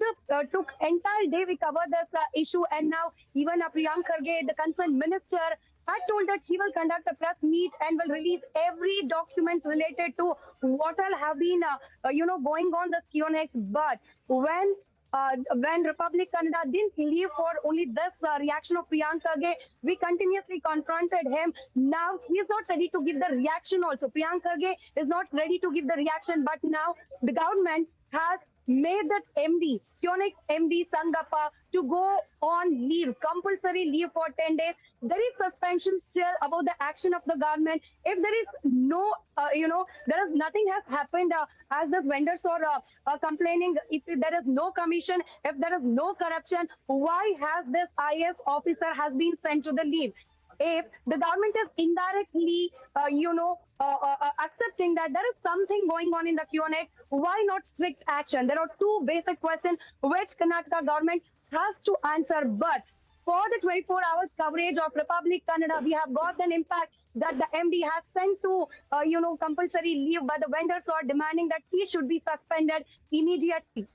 entire day. We covered this issue, and now even Priyank Kharge, the concerned minister, had told that he will conduct a press meet and will release every documents related to what all have been, going on the QNX. But when Republic Canada didn't leave for only this reaction of Priyank Kharge, we continuously confronted him. Now he is not ready to give the reaction also. Priyank Kharge is not ready to give the reaction, but now the government has made that MD, QNX MD Sangappa, to go on leave, compulsory leave for 10 days. There is suspension still about the action of the government. If there is no, nothing has happened as the vendors are complaining, if there is no commission, if there is no corruption, why has this IAS officer has been sent to the leave? If the government is indirectly, accepting that there is something going on in the QNX, why not strict action? There are two basic questions which Karnataka government has to answer. But for the 24 hours coverage of Republic Canada, we have got an impact that the MD has sent to, compulsory leave, but the vendors are demanding that he should be suspended immediately.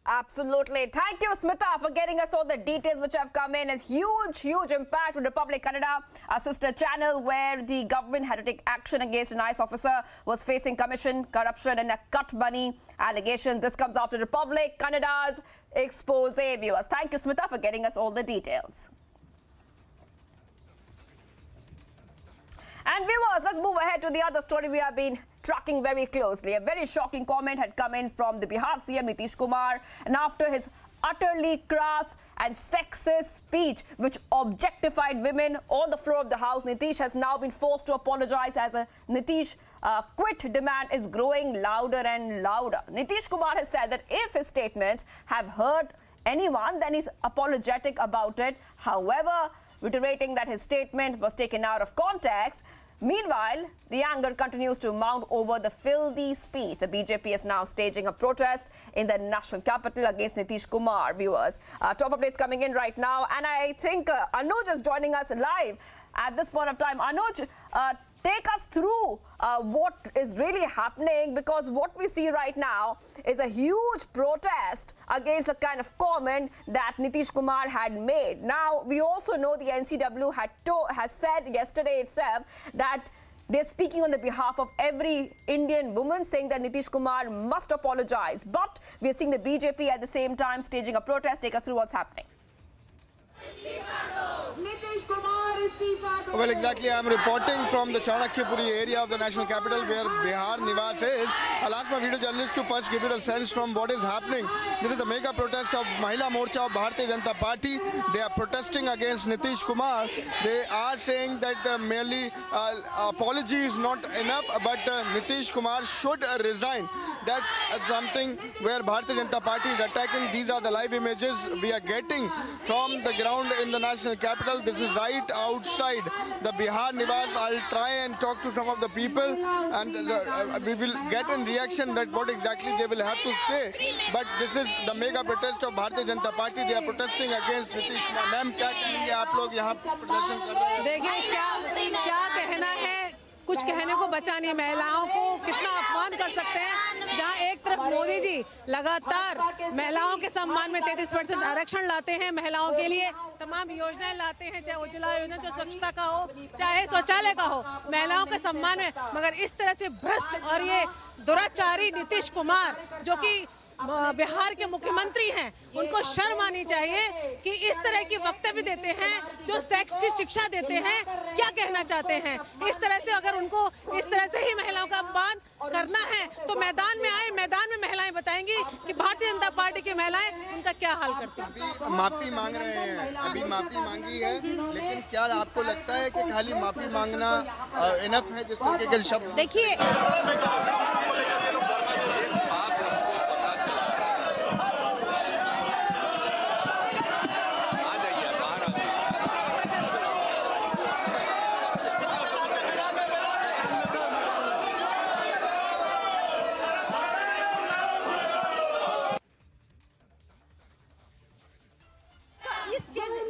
Absolutely. Thank you, Smita, for getting us all the details which have come in. It's huge impact with Republic Canada, a sister channel where the government had to take action against an IAS officer, was facing commission, corruption and a cut money allegation. This comes after Republic Canada's expose, viewers. Thank you, Smita, for getting us all the details. And viewers, let's move ahead to the other story we have been tracking very closely. A very shocking comment had come in from the Bihar CM Nitish Kumar, and after his utterly crass and sexist speech which objectified women on the floor of the House, Nitish has now been forced to apologize as a Nitish quit demand is growing louder and louder. Nitish Kumar has said that if his statements have hurt anyone, then he's apologetic about it. However, reiterating that his statement was taken out of context. Meanwhile, the anger continues to mount over the filthy speech. The BJP is now staging a protest in the national capital against Nitish Kumar, viewers. Top updates coming in right now, and I think Anuj is joining us live. at this point of time. Anuj, take us through what is really happening, because what we see right now is a huge protest against a kind of comment that Nitish Kumar had made. Now, we also know the NCW has said yesterday itself that they're speaking on the behalf of every Indian woman, saying that Nitish Kumar must apologize. But we're seeing the BJP at the same time staging a protest. Take us through what's happening. Well, exactly. I'm reporting from the Chanakyapuri area of the national capital where Bihar Niwas is. I'll ask my video journalist to first give it a sense from what is happening. There is a mega protest of Mahila Morcha of Bharatiya Janata Party. They are protesting against Nitish Kumar. They are saying that merely apology is not enough, but Nitish Kumar should resign. That's something where Bharatiya Janata Party is attacking. These are the live images we are getting from the ground in the national capital. This is right outside the Bihar Niwas. I'll try and talk to some of the people, and we will get in reaction that what exactly they will have to say. But this is the mega protest of Bharatiya Janata Party. They are protesting against Nitish Kumar. Ma'am, क्या कहेंगे आप लोग यहाँ प्रदर्शन कर रहे हैं? देखिए क्या कहना है, कुछ कहने को बचा नहीं। महिलाओं को कितना अपमान कर सकते हैं, जहां एक तरफ मोदी जी लगातार महिलाओं के सम्मान में 33% आरक्षण लाते हैं, महिलाओं के लिए तमाम योजनाएं लाते हैं, चाहे उज्ज्वला योजना जो स्वच्छता का हो, चाहे शौचालय का हो, महिलाओं के सम्मान में, मगर इस तरह से भ्रष्ट और ये दुराचारी नीतीश कुमार जो कि बिहार के मुख्यमंत्री हैं, उनको शर्म आनी चाहिए कि इस तरह की वक्तव्य देते हैं, जो सेक्स की शिक्षा देते हैं। क्या कहना चाहते हैं? इस तरह से अगर उनको इस तरह से ही महिलाओं का अपमान करना है तो मैदान में आए, मैदान में महिलाएं बताएंगी कि भारतीय जनता पार्टी की महिलाएं उनका क्या हाल करती हैं। माफी मांग रहे हैं, अभी माफी मांगी है, लेकिन क्या आपको लगता है कि खाली माफी मांगना इनफ है? जिस तरीके के शब्द देखिए,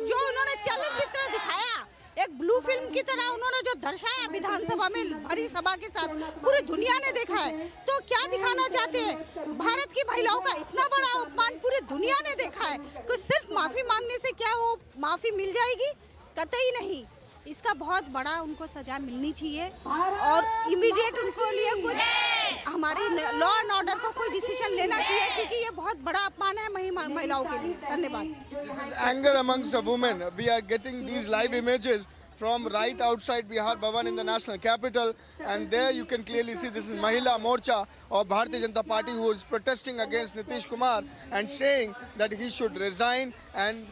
जो उन्होंने चलचित्र दिखाया, एक ब्लू फिल्म की तरह उन्होंने जो दर्शाया विधानसभा में भरी सभा के साथ, पूरी दुनिया ने देखा है। तो क्या दिखाना चाहते हैं? भारत की महिलाओं का इतना बड़ा अपमान पूरी दुनिया ने देखा है कि सिर्फ माफी मांगने से क्या वो माफी मिल जाएगी? कतई नहीं। इसका बहुत बड़ा उनको सजा मिलनी चाहिए और इमीडिएट उनको लिए कुछ हमारी लॉ एंड ऑर्डर को कोई डिसीजन लेना चाहिए, क्योंकि ये बहुत बड़ा अपमान है महिलाओं के लिए। धन्यवाद। Anger amongst the women. We are getting these live images from right outside Bihar Bhavan in the national capital, and there you can clearly see this is Mahila Morcha of Bharatiya Janata Party who is protesting against Nitish Kumar and saying that he should resign, and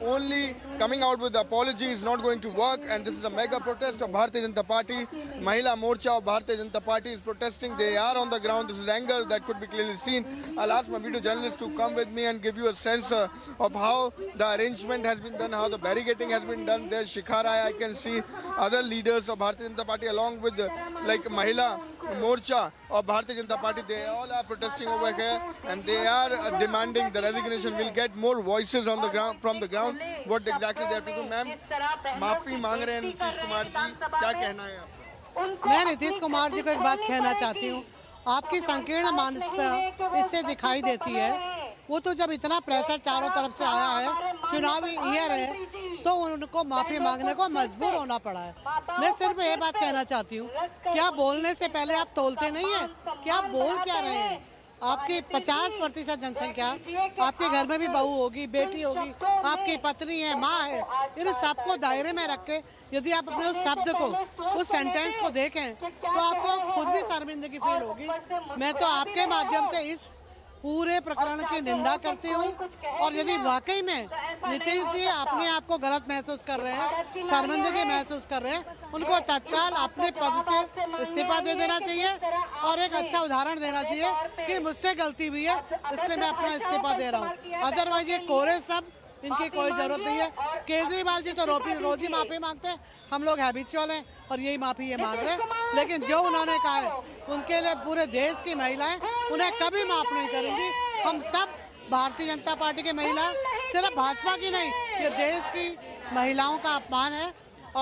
only coming out with the apology is not going to work. And this is a mega protest of Bharatiya Janata Party. Mahila Morcha of Bharatiya Janata Party is protesting. They are on the ground. This is anger that could be clearly seen. I'll ask my video journalist to come with me and give you a sense of how the arrangement has been done, how the barricading has been done. There's Shikharaya. I can see other leaders of Bharatiya Janata Party along with like Mahila Morcha of Bharatiya Janata Party. They all are protesting over here, and they are demanding the resignation. We'll get more voices on the ground from the ground. What exactly they have to do, ma'am? माफी मांग रहे हैं नीतीश कुमार जी, क्या कहना है आप? मैं नीतीश कुमार जी को एक बात कहना चाहती हूँ, आपकी संकीर्ण मानसिकता इससे दिखाई देती है। वो तो जब इतना प्रेशर चारों तरफ से आया है, चुनावी ईयर है, तो उनको माफी मांगने को मजबूर होना पड़ा है। मैं सिर्फ ये बात कहना चाहती हूँ, क्या बोलने से पहले आप तोलते नहीं है? क्या बोल क्या रहे हैं? आपकी 50% जनसंख्या, आपके घर में भी बहू होगी, बेटी होगी, आपकी पत्नी है, माँ है, इन सबको दायरे में रख के यदि आप अपने उस शब्द को, उस सेंटेंस को देखें तो आपको खुद भी शर्मिंदगी फील होगी। मैं तो आपके माध्यम से इस पूरे प्रकरण की निंदा करती हूँ, और यदि वाकई में नीतीश जी अपने आप को गलत महसूस कर रहे हैं, शर्मिंदगी महसूस कर रहे हैं, उनको तत्काल अपने पद से इस्तीफा दे देना चाहिए और एक अच्छा उदाहरण देना चाहिए कि मुझसे गलती हुई है, इसलिए मैं अपना इस्तीफा दे रहा हूँ। अदरवाइज ये कोरे सब, इनकी कोई जरूरत नहीं है। केजरीवाल जी तो रोज ही माफी मांगते हैं, हम लोग हैबिचुअल हैं और यही माफी ये मांग रहे हैं, लेकिन जो उन्होंने कहा है उनके लिए पूरे देश की महिलाएं उन्हें कभी माफ नहीं करेंगी। हम सब भारतीय जनता पार्टी की महिला, सिर्फ भाजपा की नहीं, ये देश की महिलाओं का अपमान है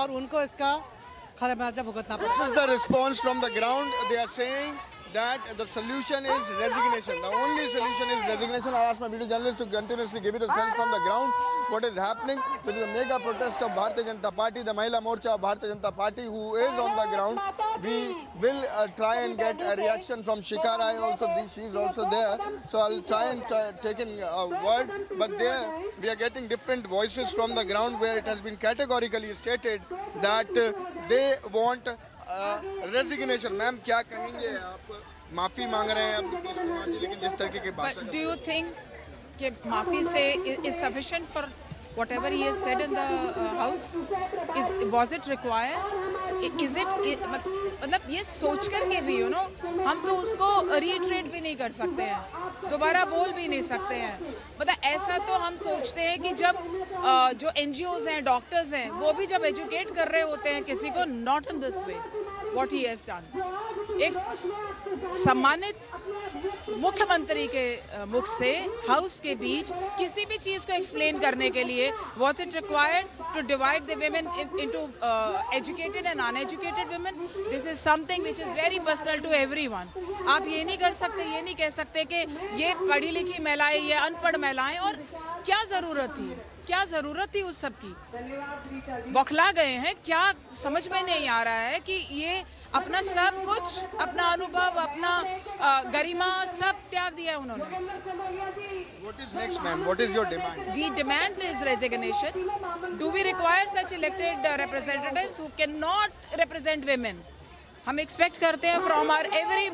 और उनको इसका खमियाजा भुगतना पड़ेगा। This is the response from the ground. They are saying that the solution is resignation. The only solution is resignation. I asked my video journalists to continuously give it a sense from the ground what is happening. There is a mega protest of Bharatiya Janata Party, the Mahila Morcha of Bharatiya Janata Party, who is on the ground. We will try and get a reaction from Shikara. She is also there. So I'll try and take in a word. But there we are getting different voices from the ground where it has been categorically stated that they want resignation. Ma'am क्या कहेंगे आप? माफी मांग रहे हैं अब नीतीश कुमार जी, लेकिन जिस तरीके की भाषा। डू यू थिंक कि माफी से is sufficient for whatever he has said in the house? Was it required? Is it मतलब ये सोच कर के भी हम तो उसको रीट्रेट भी नहीं कर सकते हैं, दोबारा बोल भी नहीं सकते हैं। मतलब ऐसा तो हम सोचते हैं कि जब जो NGOs हैं, डॉक्टर्स हैं, वो भी जब एजुकेट कर रहे होते हैं किसी को, not in this way what he has done. एक सम्मानित मुख्यमंत्री के मुख से हाउस के बीच किसी भी चीज को एक्सप्लेन करने के लिए was it required to divide the women into educated and uneducated women? This is something which is very personal to everyone. आप ये नहीं कर सकते, ये नहीं कह सकते कि ये पढ़ी लिखी महिलाएं, ये अनपढ़ महिलाएं, और क्या जरूरत थी, क्या जरूरत थी उस सब की? बौखला गए हैं, क्या समझ में नहीं आ रहा है कि ये अपना सब कुछ, अपना अनुभव, अपना गरिमा सब त्याग दिया है उन्होंने। What is next, ma'am? What is your demand? We demand his resignation. Do we require such elected representatives who cannot represent women? हम एक्सपेक्ट करते हैं from our every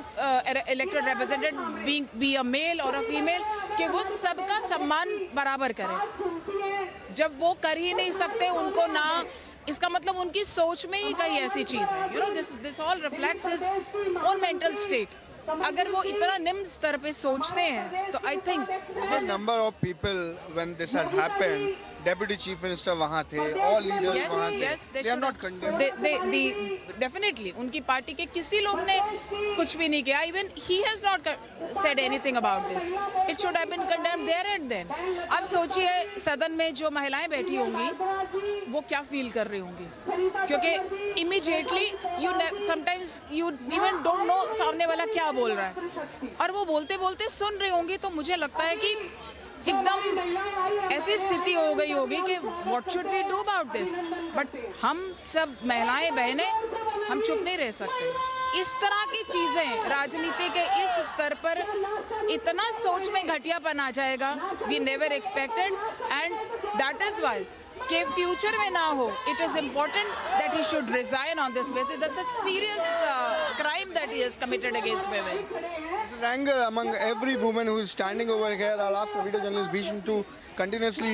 elected representative, be a male और a female, कि वो सबका सम्मान बराबर करें। जब वो कर ही नहीं सकते उनको ना, इसका मतलब उनकी सोच में ही कहीं ऐसी चीज है। This all reflects his own mental state. अगर वो इतना निम्न स्तर पे सोचते हैं तो I think number of people when this has happened, deputy chief minister वहाँ थे, ऑल लीडर्स वहाँ थे, they are not condemned. Definitely उनकी पार्टी के किसी लोग ने कुछ भी नहीं किया। Even he has not said anything about this. It should have been condemned there and then. अब सोचिए सदन में जो महिलाएं बैठी होंगी वो क्या फील कर रही होंगी, क्योंकि immediately sometimes you even don't know सामने वाला क्या बोल रहा है, और वो बोलते बोलते सुन रही होंगी। तो मुझे लगता है कि एकदम ऐसी स्थिति हो गई होगी कि what should we do about this. But हम सब महिलाएं बहनें हम चुप नहीं रह सकते। इस तरह की चीजें राजनीति के इस स्तर पर इतना सोच में घटियापन आ जाएगा, we never expected, and that is why कि फ्यूचर में ना हो, it is important that he should resign on this basis. That's a serious crime that he has committed against women. This is anger among every woman who is standing over here. I'll ask my video journalist Bhisham to continuously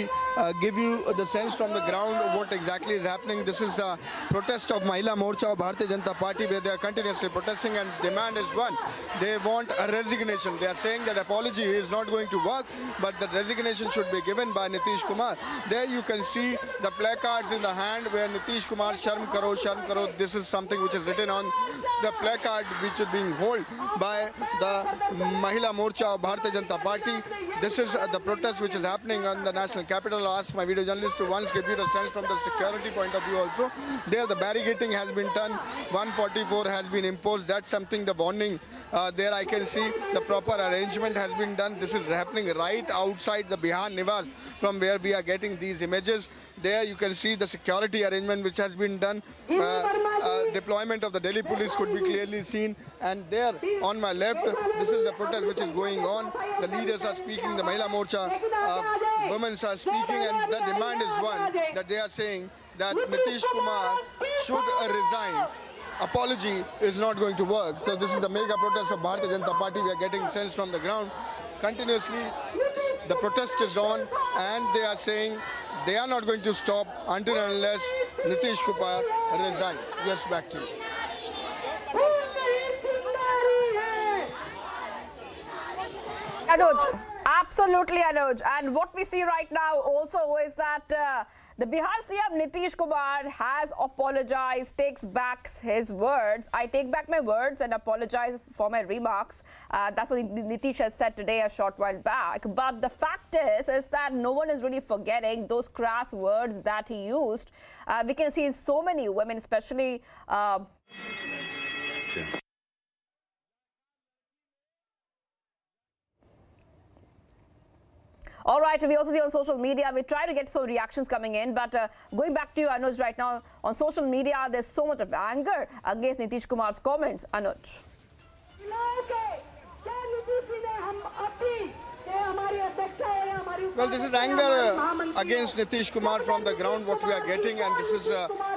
give you the sense from the ground of what exactly is happening. This is the protest of Mahila Morcha of Bharatiya Janata Party, where they are continuously protesting, and demand is one. They want a resignation. They are saying that apology is not going to work, but the resignation should be given by Nitish Kumar. There you can see the placards in the hand where Nitish Kumar, Sharm Karo, Sharm Karo. This is something which is written on the placard which is being held by the Mahila Morcha of Bharatiya Janata Party. This is the protest which is happening on the national capital. I'll ask my video journalist to once give you the sense from the security point of view also. There the barricading has been done, 144 has been imposed. That's something, the warning. There I can see the proper arrangement has been done. This is happening right outside the Bihar Niwas, from where we are getting these images. There you can see the security arrangement which has been done. Deployment of the Delhi police could be clearly seen. And there on my left, this is the protest which is going on. The leaders are speaking, the Mahila Morcha women are speaking, and the demand is one, that they are saying that Nitish Kumar should resign. Apology is not going to work. So this is the mega protest of Bharatiya Janata Party. We are getting sense from the ground. Continuously, the protest is on, and they are saying they are not going to stop until and unless Nitish Kumar resign. Yes, back to you. अनुज, आप Absolutely, Anuj. And what we see right now also is that the Bihar CM Nitish Kumar has apologized, takes back his words. I take back my words and apologize for my remarks. That's what Nitish has said today a short while back. But the fact is that no one is really forgetting those crass words that he used. We can see so many women, especially... All right, we also see on social media, we try to get some reactions coming in, but going back to you, Anuj, right now, on social media, there's so much of anger against Nitish Kumar's comments. Anuj. Well, this is anger against Nitish Kumar from the ground, what we are getting, and this is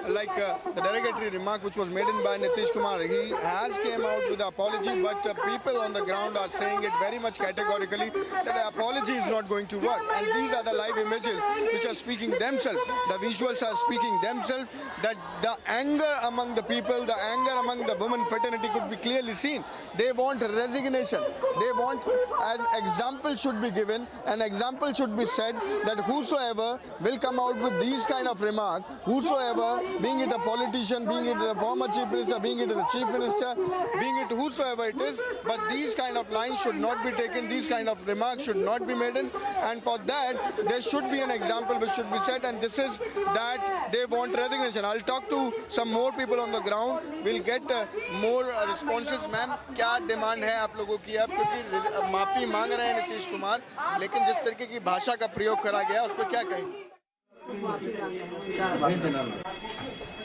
like the derogatory remark which was made by Nitish Kumar. He has came out with an apology, but people on the ground are saying it very much categorically that the apology is not going to work. And these are the live images which are speaking themselves. The visuals are speaking themselves, that the anger among the people, the anger among the women fraternity could be clearly seen. They want resignation. They want an example should be given, an example should be said that whosoever will come out with these kind of remarks, whosoever, being it a politician, being it a former chief minister, being it a chief minister, being it whosoever it is, but these kind of lines should not be taken, these kind of remarks should not be made in, and for that there should be an example which should be set, and this is that they want resignation. I'll talk to some more people on the ground, we'll get more responses. Ma'am, क्या demand है आप लोगों की अब, क्योंकि माफी मांग रहे हैं नीतीश कुमार, लेकिन जिस तरीके की भाषा का प्रयोग करा गया उस पर क्या कहेंगे?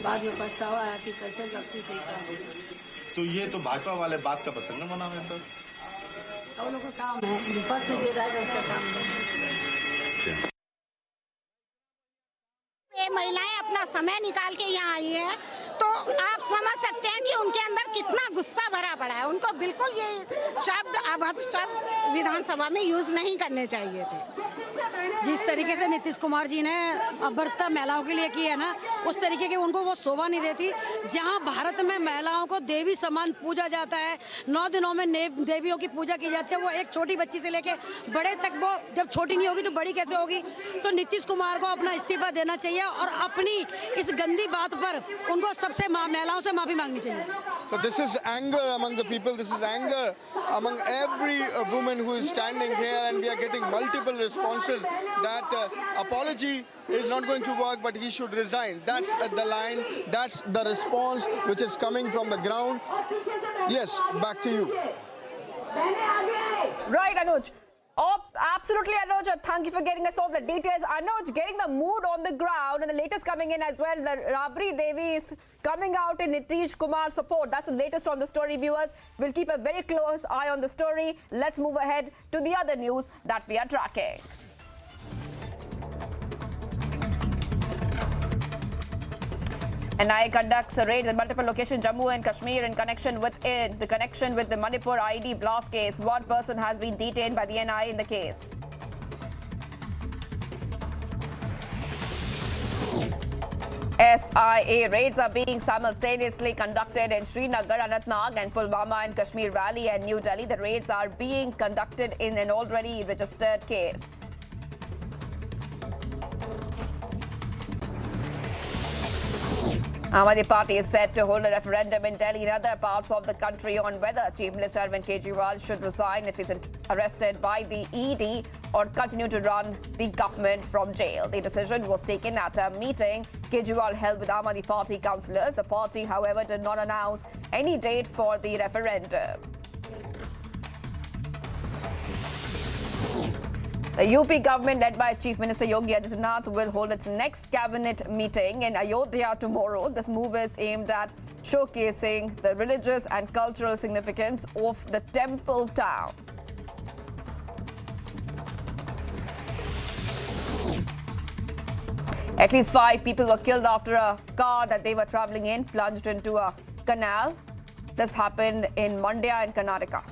बाद में पछतावा है कि कैसे गलती थी का। तो ये तो भाजपा वाले बात का पतंग न बनावे तो हम लोगों का काम है, विपक्ष जो रहेगा उसका काम है। ये महिलाएं अपना समय निकाल के यहाँ आई हैं, तो आप समझ सकते हैं कि उनके अंदर कितना गुस्सा भरा पड़ा है। उनको बिल्कुल ये शब्द अभद्र शब्द विधानसभा में यूज नहीं करने चाहिए थे। जिस तरीके से नीतीश कुमार जी ने अभद्रता महिलाओं के लिए की है ना, उस तरीके की उनको वो शोभा नहीं देती। जहां भारत में महिलाओं को देवी समान पूजा जाता है, 9 दिनों में देवियों की पूजा की जाती है, वो एक छोटी बच्ची से लेके बड़े तक, वो जब छोटी नहीं होगी तो बड़ी कैसे होगी। तो नीतीश कुमार को अपना इस्तीफा देना चाहिए और अपनी इस गंदी बात पर उनको सबसे महिलाओं से माफी मांगनी चाहिए। So this is anger among the people, this is anger among every woman who is standing here, and we are getting multiple responses that apology is not going to work, but he should resign. That's the line, that's the response which is coming from the ground. Yes, back to you. Right, Anuj. Oh, absolutely, Anuj. Thank you for getting us all the details. Anuj, getting the mood on the ground, and the latest coming in as well. The Rabri Devi is coming out in Nitish Kumar's support. That's the latest on the story, viewers. We'll keep a very close eye on the story. Let's move ahead to the other news that we are tracking. NIA conducts raids in multiple locations, Jammu and Kashmir, in connection with the Manipur ID blast case. One person has been detained by the NIA in the case. SIA raids are being simultaneously conducted in Srinagar, Anantnag, and Pulwama and Kashmir Valley and New Delhi. The raids are being conducted in an already registered case. Aam Aadmi Party is set to hold a referendum in Delhi and other parts of the country on whether Chief Minister Arvind Kejriwal should resign if he's arrested by the ED or continue to run the government from jail. The decision was taken at a meeting Kejriwal held with Aam Aadmi Party councillors. The party, however, did not announce any date for the referendum. The UP government, led by Chief Minister Yogi Adityanath, will hold its next cabinet meeting in Ayodhya tomorrow. This move is aimed at showcasing the religious and cultural significance of the temple town. At least 5 people were killed after a car that they were travelling in plunged into a canal. This happened in Mandya in Karnataka.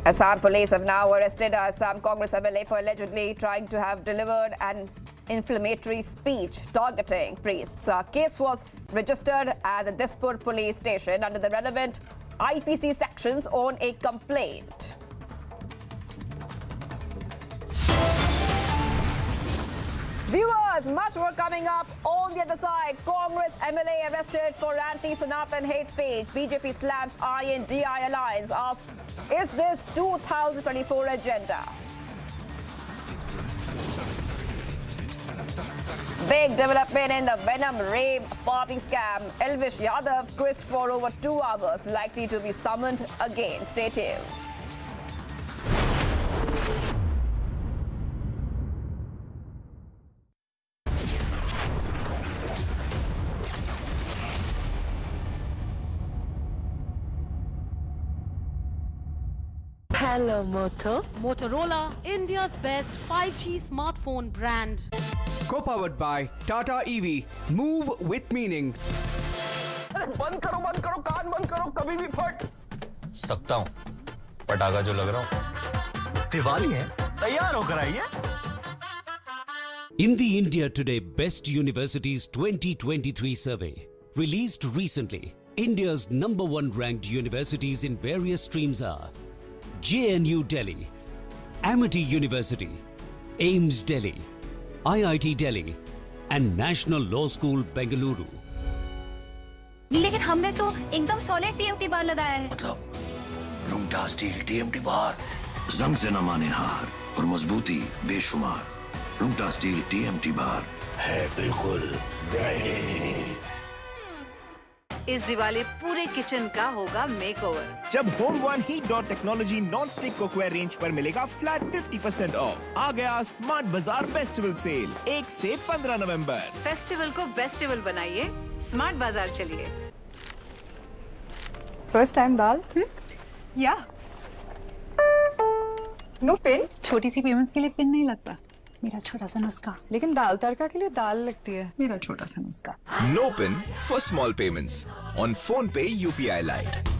Assam police have now arrested a Assam Congress MLA for allegedly trying to have delivered an inflammatory speech targeting priests. A case was registered at the Dispur police station under the relevant IPC sections on a complaint. Viewers, much more coming up on the other side. Congress MLA arrested for anti-Sanatan hate speech. BJP slams INDI alliance. Asks, is this 2024 agenda? Big development in the Venom Rave party scam. Elvish Yadav quizzed for over 2 hours. Likely to be summoned again. Stay tuned. Hello, Moto. Motorola, India's best 5G smartphone brand. Co-powered by Tata EV. Move with meaning. बंद करो कान बंद करो कभी भी फट सकता हूँ पटाखा जो लग रहा हूँ दिवाली है तैयार होकर आइए In the India Today Best Universities 2023 survey, released recently, India's #1 ranked universities in various streams are JNU Delhi, Amity University, AIMS Delhi, IIT Delhi, and National Law School Bengaluru. लेकिन हमने तो एकदम सॉलिड टीएमटी बार लगाया है। मतलब लुंगटा steel TMT बार जंग से न माने हार और मजबूती बेशुमार। लुंगटा स्टील टीएमटी बार है बिल्कुल रेडी। इस दिवाली पूरे किचन का होगा मेकओवर। जब home one heat dot technology non stick cookware range पर मिलेगा फ्लैट 50% ऑफ। आ गया स्मार्ट बाजार फेस्टिवल सेल 1 से 15 नवंबर। फेस्टिवल को बेस्टिवल बनाइए, स्मार्ट बाजार चलिए। फर्स्ट टाइम दाल? या नो पिन। छोटी सी पेमेंट्स के लिए पिन नहीं लगता। मेरा छोटा सा नुस्खा। लेकिन दाल तड़का के लिए दाल लगती है। मेरा छोटा सा नुस्खा। No pin for small payments on PhonePe UPI lite.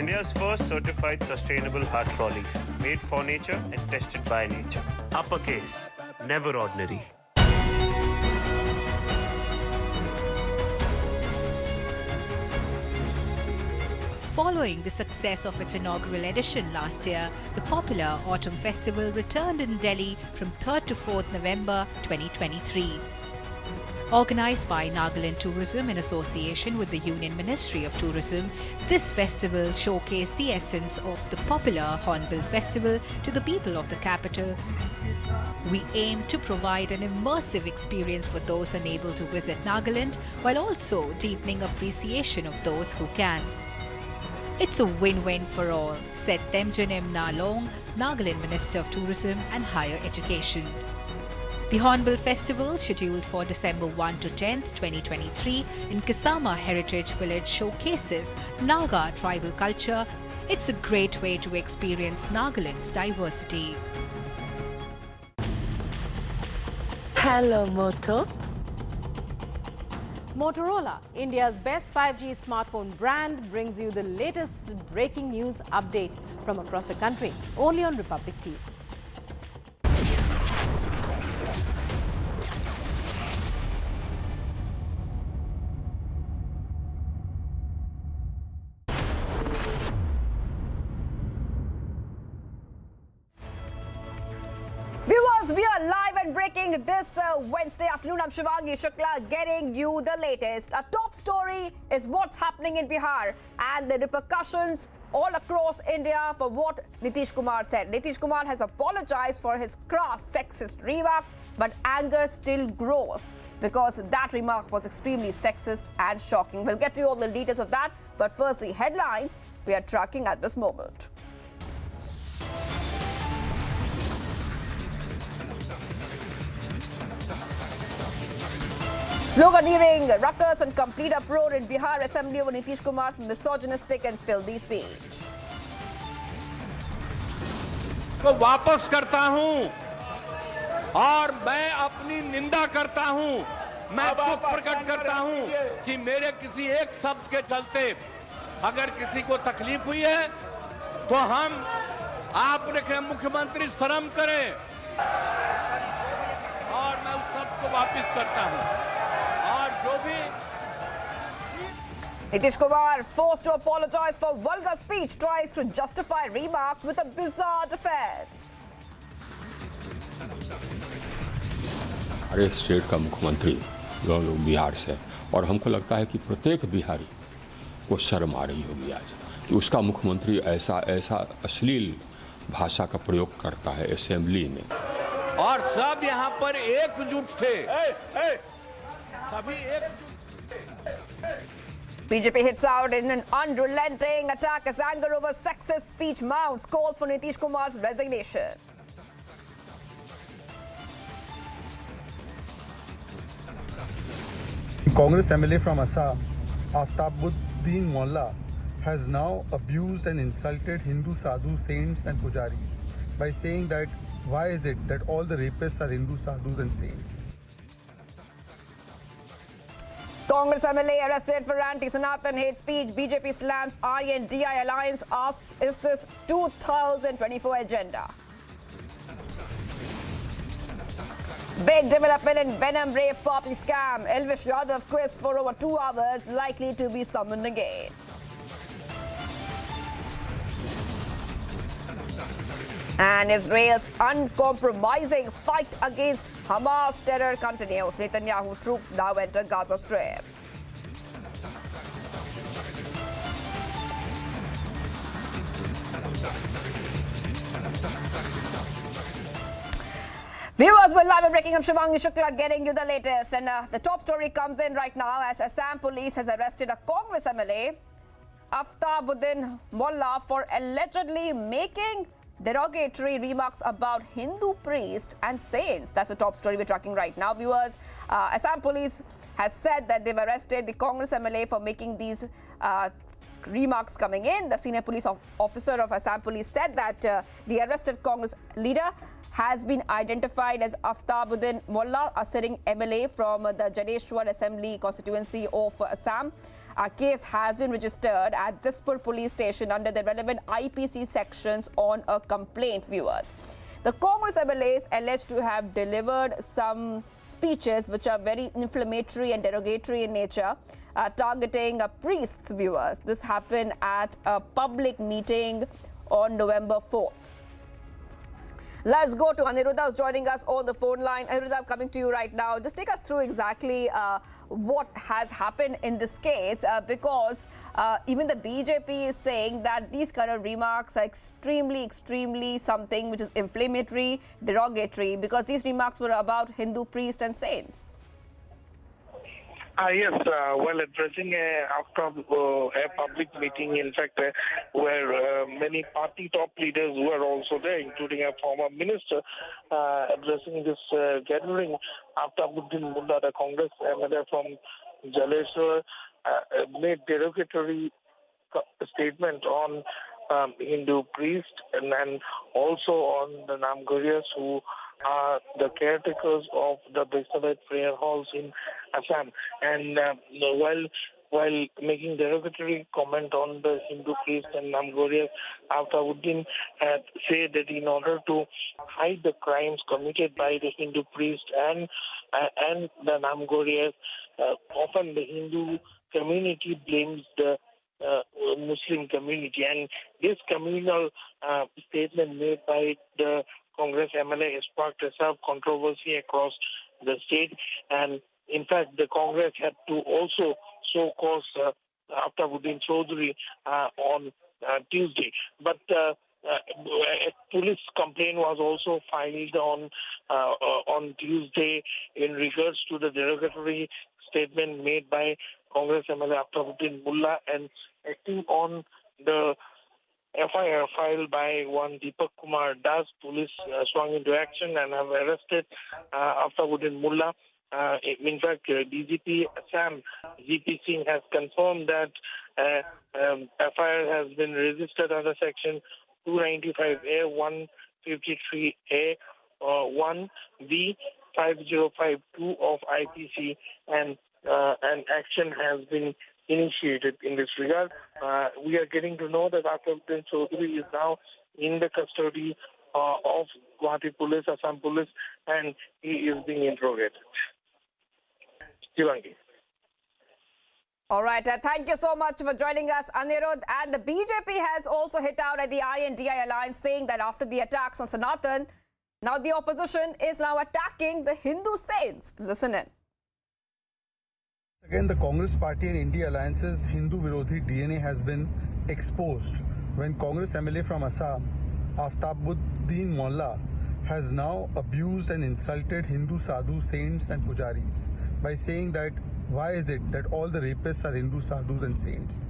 India's first certified sustainable heart trolleys, made for nature and tested by nature. Uppercase, never ordinary. Following the success of its inaugural edition last year, the popular Autumn Festival returned in Delhi from 3rd to 4th November 2023. Organised by Nagaland Tourism in association with the Union Ministry of Tourism, this festival showcased the essence of the popular Hornbill Festival to the people of the capital. We aim to provide an immersive experience for those unable to visit Nagaland, while also deepening appreciation of those who can. It's a win-win for all, said Temjan M. Nalong, Nagaland Minister of Tourism and Higher Education. The Hornbill Festival, scheduled for December 1 to 10th, 2023 in Kisama Heritage Village, showcases Naga tribal culture. It's a great way to experience Nagaland's diversity. Hello, Moto. Motorola, India's best 5G smartphone brand, brings you the latest breaking news update from across the country, only on Republic TV. Viewers, we are live and breaking this Wednesday afternoon. I'm Shivangi Shukla, getting you the latest. Our top story is what's happening in Bihar and the repercussions all across India for what Nitish Kumar said. Nitish Kumar has apologized for his crass sexist remark, but anger still grows because that remark was extremely sexist and shocking. We'll get to you all the details of that, but first the headlines we are tracking at this moment. Sloganeering, ruckus and complete uproar in Bihar Assembly over Nitish Kumar's misogynistic and filthy speech. को वापस करता हूं और मैं अपनी निंदा करता हूं। मैं दुख प्रकट करता हूं कि मेरे किसी एक शब्द के चलते अगर किसी को तकलीफ हुई है तो हम आपने कहा मुख्यमंत्री शर्म करें। और मैं उस सबको वापस करता हूं और जो भी Nitish Kumar, forced to apologize for vulgar speech, tries to justify remarks with a bizarre defense. हमारे स्टेट का मुख्यमंत्री लोग बिहार से, और हमको लगता है कि प्रत्येक बिहारी को शर्म आ रही होगी आज कि उसका मुख्यमंत्री ऐसा अश्लील भाषा का प्रयोग करता है असेंबली में। और सब यहाँ पर एकजुट थे, सभी एकजुट। BJP hits out in an unrelenting attack as anger over sexist speech mounts, calls for Nitish Kumar's resignation. Congress MLA from Assam, Aftabuddin Mullah, has now abused and insulted Hindu sadhu saints and pujaris by saying that why is it that all the rapists are Hindu sadhus and saints? Congress MLA arrested for anti-Sanatan hate speech. BJP slams I and DI alliance, asks, is this 2024 agenda? Big development in Venom Rave party scam. Elvish Yadav quiz for over 2 hours, likely to be summoned again. And Israel's uncompromising fight against Hamas terror continues. Netanyahu troops now enter Gaza Strip. Viewers, we're live and breaking. I'm Shivangi Shukla getting you the latest. And the top story comes in right now as Assam police has arrested a Congress MLA, Aftabuddin Mullah, for allegedly making derogatory remarks about Hindu priests and saints. That's the top story we're tracking right now. Viewers, Assam police has said that they've arrested the Congress MLA for making these remarks coming in. The senior police officer of Assam police said that the arrested Congress leader has been identified as Aftabuddin Mullah, a sitting MLA from the Janeshwar Assembly constituency of Assam. A case has been registered at Dispur police station under the relevant IPC sections on a complaint, viewers. The Congress MLA is alleged to have delivered some speeches which are very inflammatory and derogatory in nature, targeting priests, viewers. This happened at a public meeting on November 4th. Let's go to Aniruddha, who's joining us on the phone line. Aniruddha, I'm coming to you right now. Just take us through exactly what has happened in this case, because even the BJP is saying that these kind of remarks are extremely something which is inflammatory, derogatory, because these remarks were about Hindu priests and saints. Yes, while addressing after a public meeting, in fact, where many party top leaders were also there, including a former minister, addressing this gathering, Aftabuddin Mullah, the Congress MLA from Jaleshwar, made derogatory statement on Hindu priests and also on the Namgarias, who are the caretakers of the Vaishnav prayer halls in Assam. And while making derogatory comment on the Hindu priests and Namgarias, Aftabuddin had said that in order to hide the crimes committed by the Hindu priest and the Namgarias, often the Hindu community blames the Muslim community, and this communal statement made by the Congress MLA has sparked a controversy across the state, and in fact the Congress had to also show cause Aftabuddin Chaudhary on Tuesday. But a police complaint was also filed on Tuesday in regards to the derogatory statement made by Congress MLA Aftabuddin Mullah, and acting on the FIR filed by one Deepak Kumar Das, police swung into action and have arrested Aftabuddin Mullah. In fact, DGP Assam, GP Singh, has confirmed that FIR has been registered under section 295A, 153A, 1B, 5052 of IPC, and an action has been initiated in this regard. We are getting to know that Aftabuddin Chaudhary is now in the custody of Guwahati Police, Assam Police, and he is being interrogated. Shivangi. All right, thank you so much for joining us, Anirudh. And the BJP has also hit out at the INDI alliance, saying that after the attacks on Sanatan, now the opposition is now attacking the Hindu saints. Listen in. Again, the Congress Party and India Alliance's Hindu Virodhi DNA has been exposed when Congress MLA from Assam, Aftabuddin Mollah, has now abused and insulted Hindu sadhu, saints and pujaris by saying that why is it that all the rapists are Hindu sadhus and saints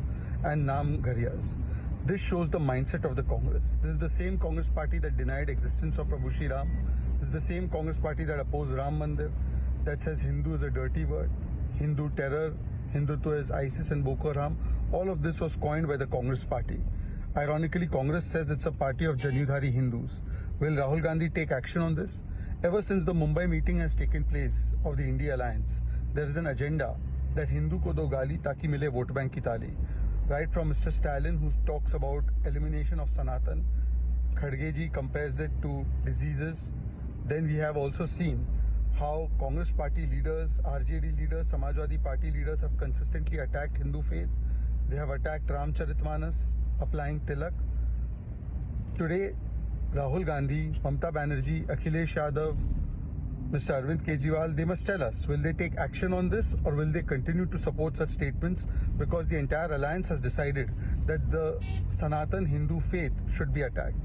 and Nam Ghariyas. This shows the mindset of the Congress. This is the same Congress party that denied existence of Prabhu Shri Ram. This is the same Congress party that opposed Ram Mandir, that says Hindu is a dirty word, Hindu terror, Hindutva is ISIS and Boko Haram. All of this was coined by the Congress party. Ironically, Congress says it's a party of Janyudhari Hindus. Will Rahul Gandhi take action on this? Ever since the Mumbai meeting has taken place of the India Alliance, there is an agenda that Hindu ko do gali taki mile vote bank ki tali. Right from Mr. Stalin, who talks about elimination of Sanatan, Khadge ji compares it to diseases. Then we have also seen how Congress party leaders, RJD leaders, Samajwadi party leaders have consistently attacked Hindu faith. They have attacked Ramcharitmanas, applying tilak. Today, Rahul Gandhi, Mamata Banerjee, Akhilesh Yadav, Mr. Arvind Kejriwal, they must tell us, will they take action on this or will they continue to support such statements, because the entire alliance has decided that the Sanatan Hindu faith should be attacked.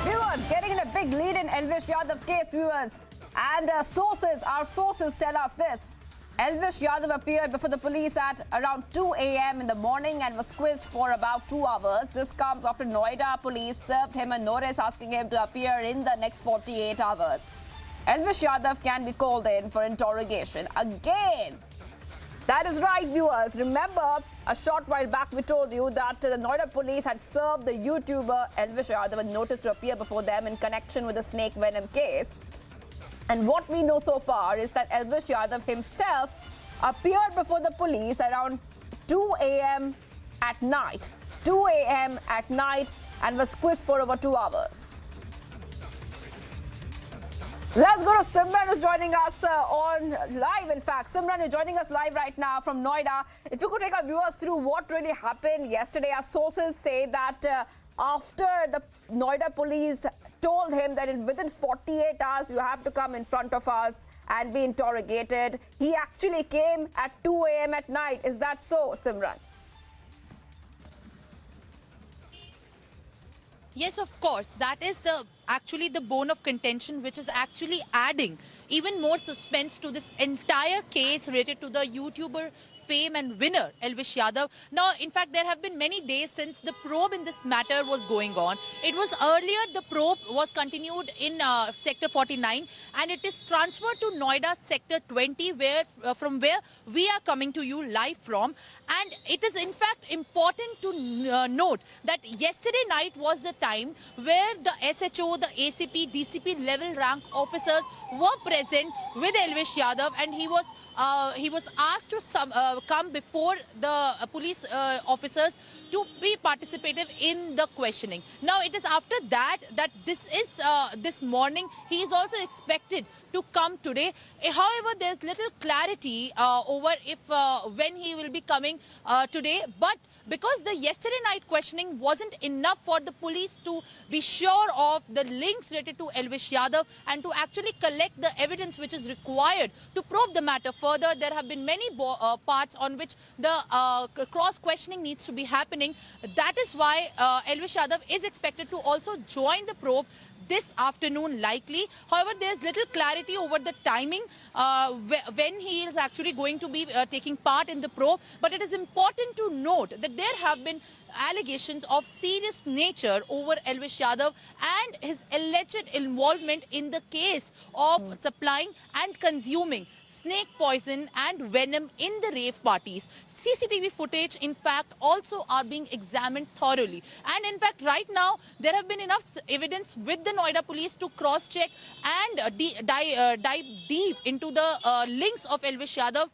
Viewers, getting in a big lead in Elvish Yadav case, viewers. And our sources tell us this. Elvish Yadav appeared before the police at around 2 a.m. in the morning and was quizzed for about 2 hours. This comes after Noida police served him a notice asking him to appear in the next 48 hours. Elvish Yadav can be called in for interrogation again. That is right, viewers. Remember, a short while back we told you that the Noida police had served the YouTuber Elvish Yadav a notice to appear before them in connection with the snake venom case. And what we know so far is that Elvish Yadav himself appeared before the police around 2 a.m. at night. 2 a.m. at night, and was quizzed for over 2 hours. Let's go to Simran, who's joining us on live. In fact, Simran is joining us live right now from Noida. If you could take our viewers through what really happened yesterday. Our sources say that after the Noida police told him that within 48 hours you have to come in front of us and be interrogated, he actually came at 2 a.m. at night. Is that so, Simran? Yes, of course. That is actually the bone of contention, which is actually adding even more suspense to this entire case related to the YouTuber fame and winner Elvish Yadav. Now, in fact, there have been many days since the probe in this matter was going on. It was earlier, the probe was continued in Sector 49 and it is transferred to Noida Sector 20, from where we are coming to you live from. And it is in fact important to note that yesterday night was the time where the SHO, the ACP, DCP level rank officers were present with Elvish Yadav, and he was asked to come before the police officers to be participative in the questioning. Now, it is after that this morning he is also expected to come today. However, there is little clarity over if when he will be coming today. But because the yesterday night questioning wasn't enough for the police to be sure of the links related to Elvish Yadav and to actually collect the evidence which is required to probe the matter further, there have been many parts on which the cross-questioning needs to be happening. That is why Elvish Yadav is expected to also join the probe this afternoon likely. However, there is little clarity over the timing when he is actually going to be taking part in the probe. But it is important to note that there have been allegations of serious nature over Elvish Yadav and his alleged involvement in the case of supplying and consuming snake poison and venom in the rave parties. CCTV footage, in fact, also are being examined thoroughly. And in fact, right now, there have been enough evidence with the Noida police to cross-check and dive deep into the links of Elvish Yadav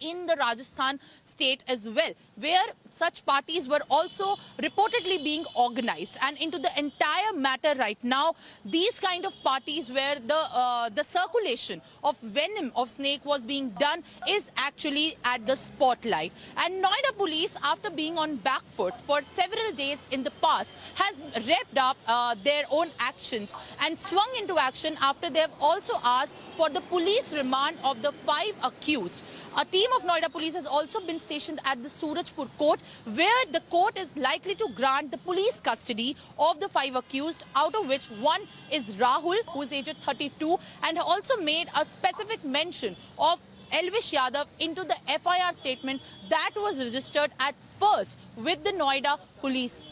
in the Rajasthan state as well, where such parties were also reportedly being organized. And into the entire matter right now, these kind of parties where the circulation of venom of snake was being done is actually at the spotlight. And Noida police, after being on back foot for several days in the past, has revved up their own actions and swung into action after they have also asked for the police remand of the 5 accused. A team of Noida police has also been stationed at the Surajpur court, where the court is likely to grant the police custody of the 5 accused, out of which one is Rahul, who is aged 32, and also made a specific mention of Elvish Yadav into the FIR statement that was registered at first with the Noida police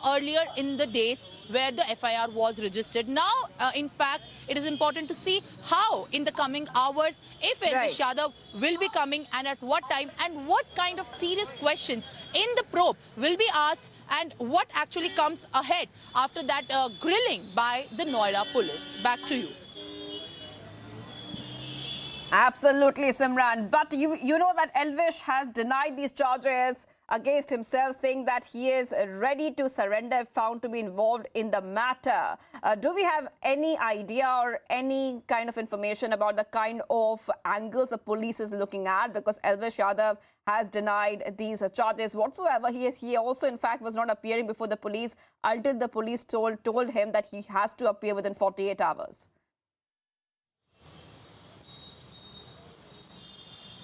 earlier in the days where the FIR was registered. Now, in fact, it is important to see how in the coming hours, if Elvish Yadav will be coming and at what time and what kind of serious questions in the probe will be asked and what actually comes ahead after that grilling by the Noida police. Back to you. Absolutely, Simran. But you know that Elvish has denied these charges against himself, saying that he is ready to surrender if found to be involved in the matter. Do we have any idea or any kind of information about the kind of angles the police is looking at? Because Elvish Yadav has denied these charges whatsoever. He also, in fact, was not appearing before the police until the police told him that he has to appear within 48 hours.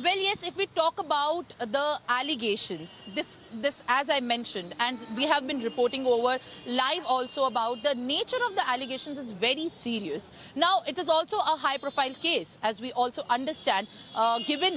Well, yes, if we talk about the allegations, this, as I mentioned, and we have been reporting over live also about the nature of the allegations is very serious. Now, it is also a high-profile case, as we also understand, given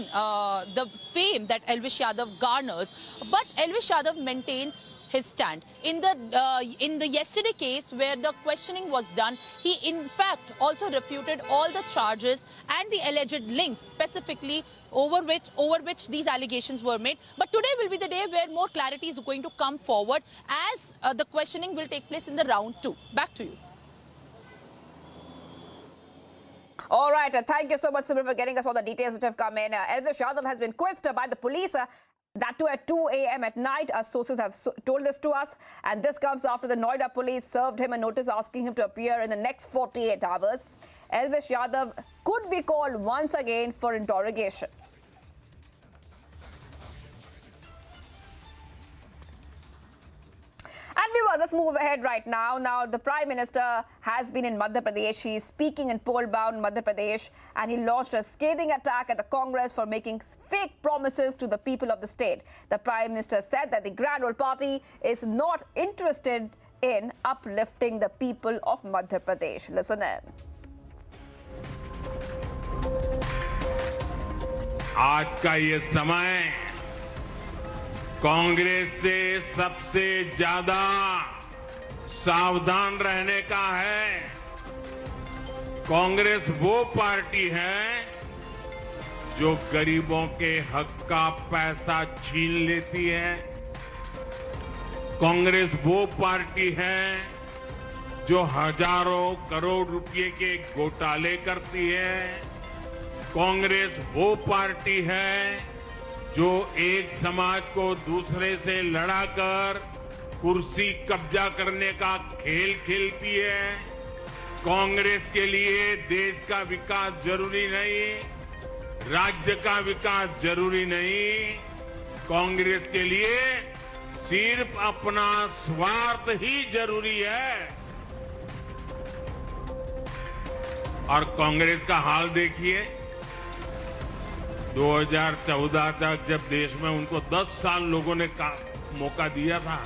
the fame that Elvish Yadav garners. But Elvish Yadav maintains his stand. In the yesterday case where the questioning was done, he in fact also refuted all the charges and the alleged links specifically over which these allegations were made. But today will be the day where more clarity is going to come forward as the questioning will take place in the round 2. Back to you. All right. Thank you so much, Simran, for getting us all the details which have come in. Elvish Yadav has been quizzed by the police. That too at 2 a.m. at night. Our sources have told this to us. And this comes after the Noida police served him a notice asking him to appear in the next 48 hours. Elvish Yadav could be called once again for interrogation. And viewers, let's move ahead right now. Now, the Prime Minister has been in Madhya Pradesh. He's speaking in poll-bound Madhya Pradesh, and he launched a scathing attack at the Congress for making fake promises to the people of the state. The Prime Minister said that the Grand Old Party is not interested in uplifting the people of Madhya Pradesh. Listen in. आज का ये समय कांग्रेस से सबसे ज्यादा सावधान रहने का है। कांग्रेस वो पार्टी है जो गरीबों के हक का पैसा छीन लेती है। कांग्रेस वो पार्टी है जो हजारों करोड़ रुपए के घोटाले करती है। कांग्रेस वो पार्टी है जो एक समाज को दूसरे से लड़ाकर कुर्सी कब्जा करने का खेल खेलती है। कांग्रेस के लिए देश का विकास जरूरी नहीं, राज्य का विकास जरूरी नहीं। कांग्रेस के लिए सिर्फ अपना स्वार्थ ही जरूरी है। और कांग्रेस का हाल देखिए, 2014 तक जब देश में उनको 10 साल लोगों ने मौका दिया था,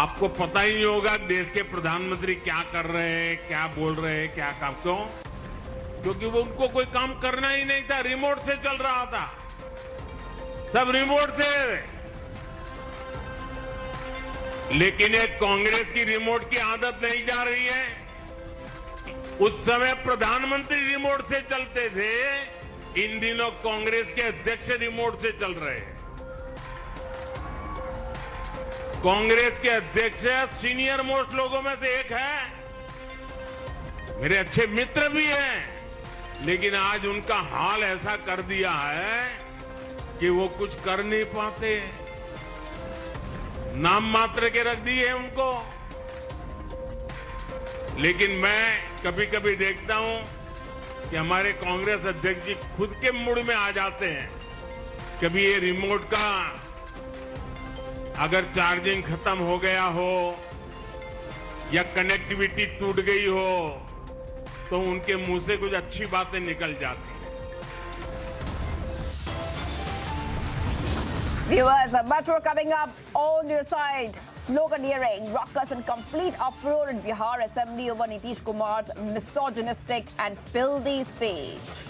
आपको पता ही नहीं होगा कि देश के प्रधानमंत्री क्या कर रहे हैं, क्या बोल रहे हैं, क्या काम। क्यों? क्योंकि वो उनको कोई काम करना ही नहीं था, रिमोट से चल रहा था, सब रिमोट से। लेकिन एक कांग्रेस की रिमोट की आदत नहीं जा रही है। उस समय प्रधानमंत्री रिमोट से चलते थे, इन दिनों कांग्रेस के अध्यक्ष रिमोट से चल रहे हैं। कांग्रेस के अध्यक्ष सीनियर मोस्ट लोगों में से एक है, मेरे अच्छे मित्र भी हैं, लेकिन आज उनका हाल ऐसा कर दिया है कि वो कुछ कर नहीं पाते, नाम मात्र के रख दिए उनको। लेकिन मैं कभी कभी देखता हूं कि हमारे कांग्रेस अध्यक्ष जी खुद के मूड में आ जाते हैं। कभी ये रिमोट का अगर चार्जिंग खत्म हो गया हो या कनेक्टिविटी टूट गई हो तो उनके मुंह से कुछ अच्छी बातें निकल जाती हैं। Viewers, much more coming up on your side. Sloganeering, ruckus and complete uproar in Bihar Assembly over Nitish Kumar's misogynistic and filthy speech.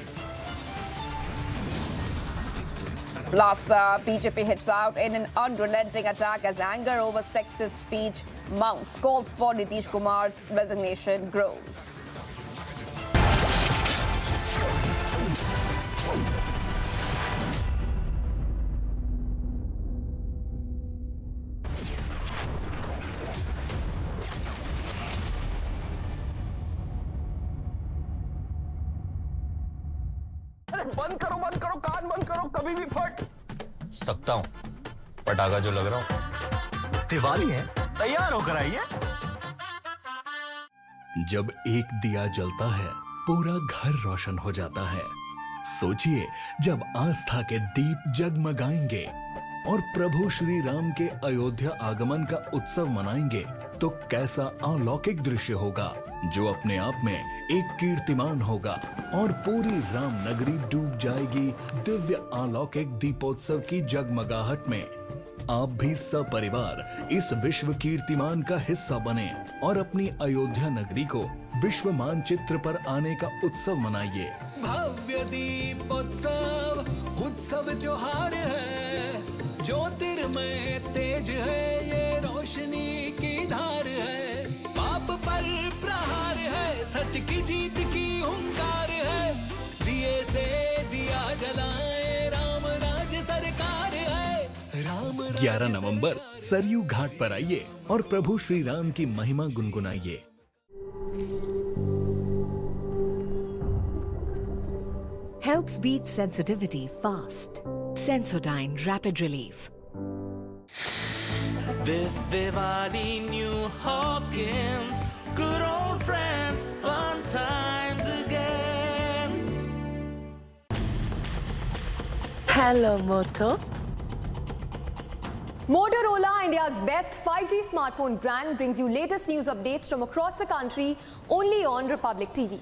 Plus, BJP hits out in an unrelenting attack as anger over sexist speech mounts. Calls for Nitish Kumar's resignation grows. बंद करो कान बंद करो, कभी भी फट सकता हूं। पटाखा जो लग रहा हूं, दिवाली है, तैयार होकर आइए। जब एक दिया जलता है पूरा घर रोशन हो जाता है। सोचिए जब आस्था के दीप जगमगाएंगे और प्रभु श्री राम के अयोध्या आगमन का उत्सव मनाएंगे तो कैसा अलौकिक दृश्य होगा, जो अपने आप में एक कीर्तिमान होगा और पूरी राम नगरी डूब जाएगी दिव्य अलौकिक दीपोत्सव की जगमगाहट में। आप भी सपरिवार इस विश्व कीर्तिमान का हिस्सा बने और अपनी अयोध्या नगरी को विश्व मानचित्र पर आने का उत्सव मनाइए। भव्य दीपोत्सव उत्सव त्योहार है, ज्योतिर्मय तेज है, ये रोशनी की धार है, पाप पर प्रहार है, सच की जीत की हुंकार है, दिए से दिया जलाए, राम राज सरकार है, राम 11 नवंबर सरयू घाट पर आइए और प्रभु श्री राम की महिमा गुनगुनाइए। Helps beat sensitivity fast. Sensodyne Rapid Relief. This Diwali, New Hawkins, good old friends, fun times again. Hello, Moto. Motorola, India's best 5G smartphone brand, brings you latest news updates from across the country only on Republic TV.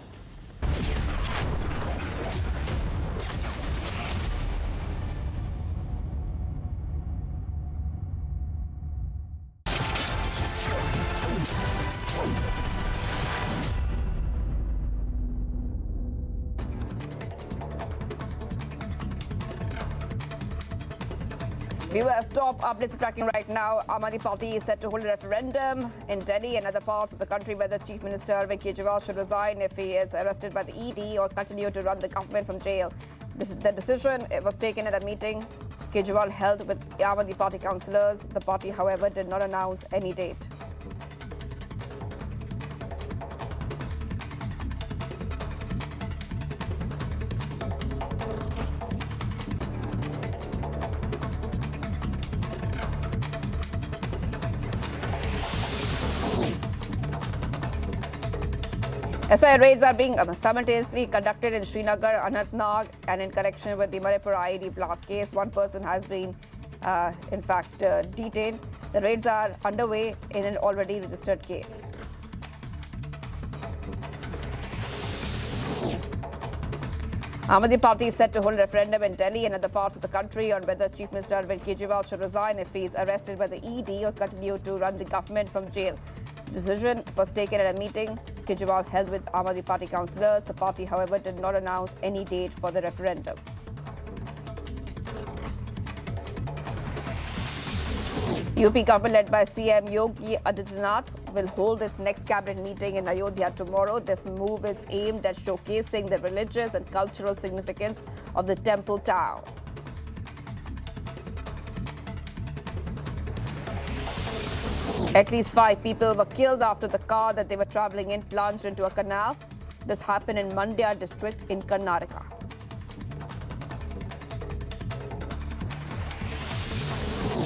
Viewers, top updates we're tracking right now. Aam Aadmi Party is set to hold a referendum in Delhi and other parts of the country whether Chief Minister Arvind Kejriwal should resign if he is arrested by the ED or continue to run the government from jail. The decision was taken at a meeting Kejriwal held with Aam Aadmi Party councillors. The party, however, did not announce any date. SI raids are being simultaneously conducted in Srinagar, Anantnag, and in connection with the Manipur IED blast case. One person has been, in fact, detained. The raids are underway in an already registered case. Aam Aadmi Party is set to hold a referendum in Delhi and other parts of the country on whether Chief Minister Arvind Kejriwal should resign if he is arrested by the ED or continue to run the government from jail. The decision was taken at a meeting Kejriwal held with Aam Aadmi Party councillors. The party, however, did not announce any date for the referendum. UP government led by CM Yogi Adityanath will hold its next cabinet meeting in Ayodhya tomorrow. This move is aimed at showcasing the religious and cultural significance of the temple town. At least 5 people were killed after the car that they were travelling in plunged into a canal. This happened in Mandya district in Karnataka.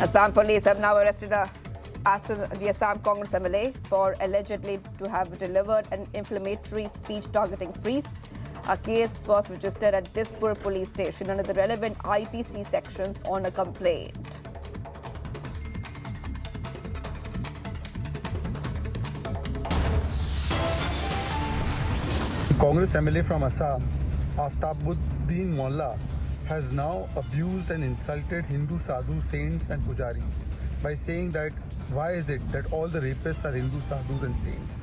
Assam police have now arrested the Assam Congress MLA for allegedly to have delivered an inflammatory speech targeting priests. A case was registered at Dispur police station under the relevant IPC sections on a complaint. Congress MLA from Assam, Aftabuddin Mollah, has now abused and insulted Hindu sadhu saints and pujaris by saying that why is it that all the rapists are Hindu sadhus and saints?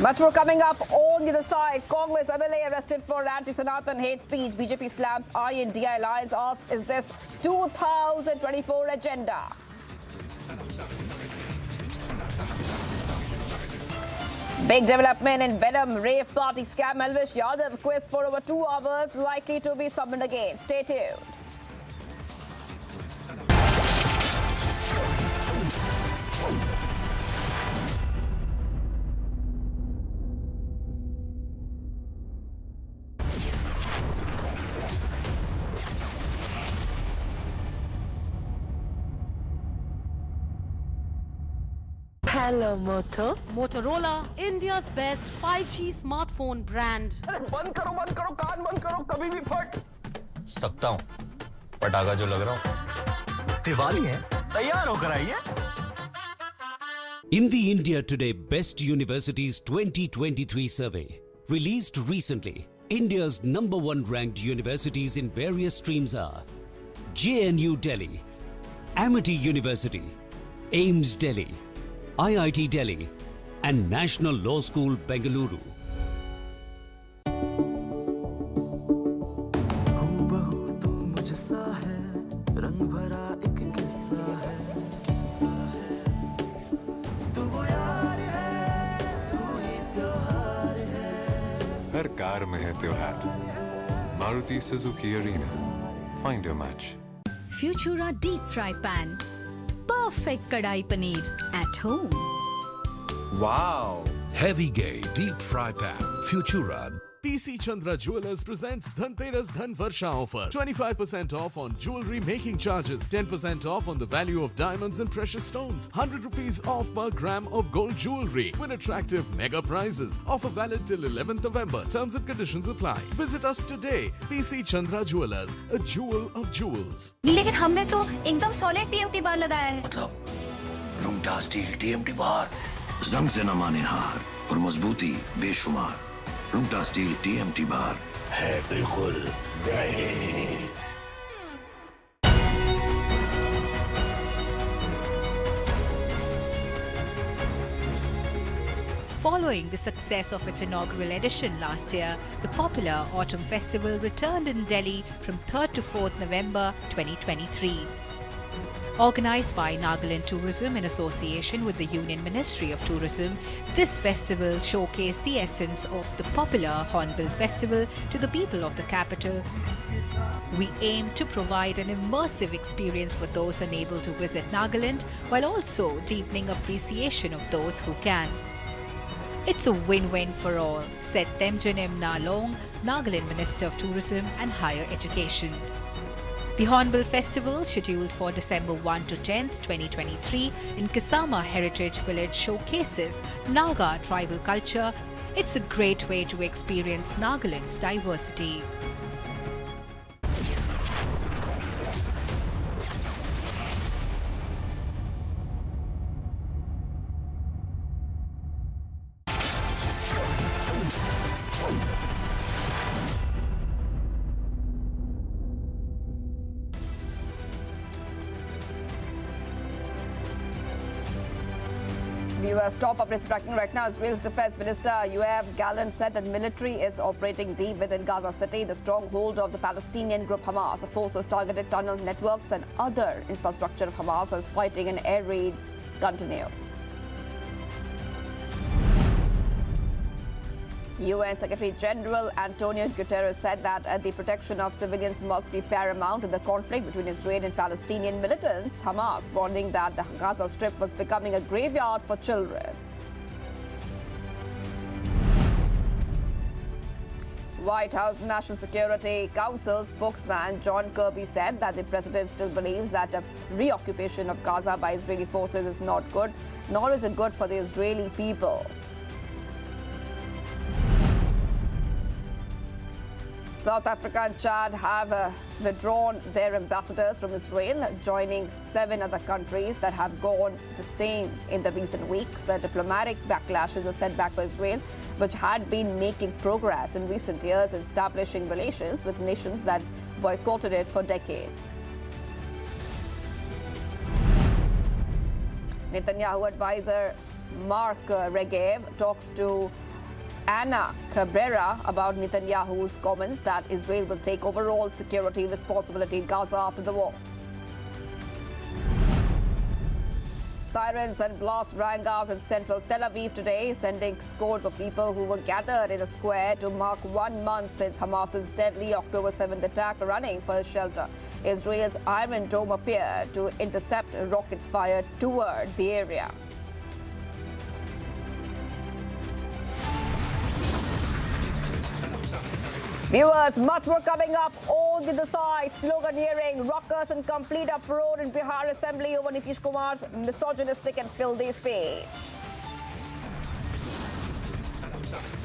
Much more coming up on the other side. Congress MLA arrested for anti-Sanatan hate speech. BJP slams Ayodhya alliance. Asks, is this 2024 agenda? Big development in Venom rave party scam. Elvish Yadav quiz for over 2 hours, likely to be summoned again. Stay tuned. Hello, Moto. Motorola, India's best 5G smartphone brand. बंद करो कान बंद करो कभी भी फट सकता हूँ पटाखा जो लग रहा हूँ दिवाली है तैयार होकर आइए In the India Today Best Universities 2023 survey, released recently, India's #1 ranked universities in various streams are JNU Delhi, Amity University, AIMS Delhi, IIT Delhi, and National Law School, Bengaluru. हर कार में है त्योहार Maruti Suzuki Arena find your match Futura deep fry pan, perfect kadai paneer at home. Wow! Heavy Gay Deep Fry Pan Futura. PC Chandra Jewelers presents Dhanteras Dhan Varsha offer. 25% off on jewelry making charges, 10% off on the value of diamonds and precious stones, 100 rupees off per gram of gold jewelry. Win attractive mega prizes. Offer valid till 11th November. Terms and conditions apply. Visit us today. PC Chandra Jewelers, a jewel of jewels. लेकिन हमने तो एकदम solid TMT बार लगाया है। मतलब लुंटा steel TMT बार जंग से न माने हार और मजबूती बेशुमार। लुंटा स्टील टीएमटी बार है बिल्कुल ready. Following the success of its inaugural edition last year, the popular Autumn Festival returned in Delhi from 3rd to 4th November 2023. Organised by Nagaland Tourism in association with the Union Ministry of Tourism, this festival showcased the essence of the popular Hornbill Festival to the people of the capital. We aim to provide an immersive experience for those unable to visit Nagaland, while also deepening appreciation of those who can. It's a win-win for all, said Temjanim Nalong, Nagaland Minister of Tourism and Higher Education. The Hornbill Festival, scheduled for December 1 to 10th, 2023 in Kisama Heritage Village, showcases Naga tribal culture. It's a great way to experience Nagaland's diversity. Viewers, top updates tracking right now. Israel's Defense Minister Yoav Gallant said that military is operating deep within Gaza City, the stronghold of the Palestinian group Hamas. The forces targeted tunnel networks and other infrastructure of Hamas as fighting and air raids continue. UN Secretary General Antonio Guterres said that the protection of civilians must be paramount in the conflict between Israel and Palestinian militants. Hamas warning that the Gaza Strip was becoming a graveyard for children. White House National Security Council spokesman John Kirby said that the president still believes that a reoccupation of Gaza by Israeli forces is not good, nor is it good for the Israeli people. South Africa and Chad have withdrawn their ambassadors from Israel, joining 7 other countries that have gone the same in the recent weeks. The diplomatic backlash is a setback for Israel, which had been making progress in recent years in establishing relations with nations that boycotted it for decades. Netanyahu advisor Mark Regev talks to Anna Cabrera about Netanyahu's comments that Israel will take overall security responsibility in Gaza after the war. Sirens and blasts rang out in central Tel Aviv today, sending scores of people who were gathered in a square to mark 1 month since Hamas's deadly October 7th attack running for shelter. Israel's Iron Dome appeared to intercept rockets fired toward the area. Viewers, much more coming up on the side. Sloganeering, rockers and complete uproar in Bihar Assembly over Nitish Kumar's misogynistic and filthy speech.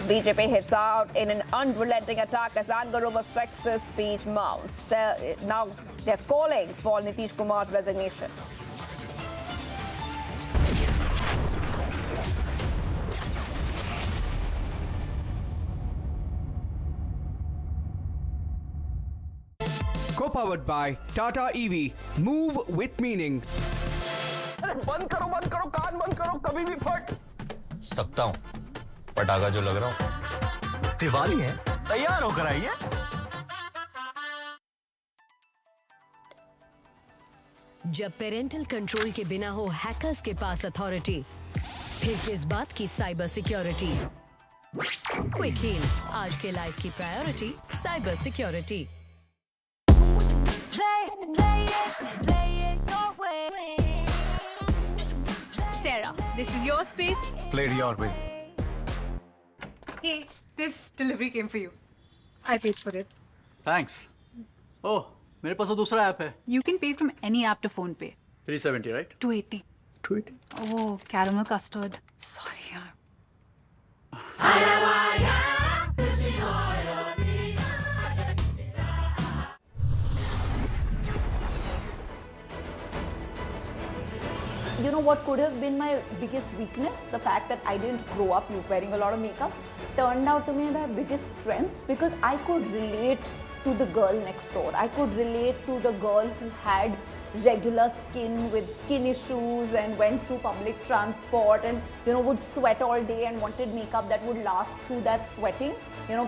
BJP hits out in an unrelenting attack as anger over sexist speech mounts. Now they're calling for Nitish Kumar's resignation. Co-powered by Tata EV. Move with meaning. अरे बंद करो कान बंद करो कभी भी फट सकता हूँ पटाखा जो लग रहा हूँ दिवाली है तैयार होकर आइए जब पेरेंटल कंट्रोल के बिना हो हैकर्स के पास अथॉरिटी, फिर किस बात की साइबर सिक्योरिटी। क्विक हील, आज के लाइफ की priority cyber security. Sarah, this is your space. Play it your way. Hey, this delivery came for you. I paid for it. Thanks. Oh, मेरे पास तो दूसरा ऐप है. You can pay from any app to phone pay. 370, right? 280. 280. Oh, caramel custard. Sorry, yaar. You know what could have been my biggest weakness? The fact that I didn't grow up wearing a lot of makeup turned out to be my biggest strength because I could relate to the girl next door. I could relate to the girl who had regular skin with skin issues and went through public transport and would sweat all day and wanted makeup that would last through that sweating.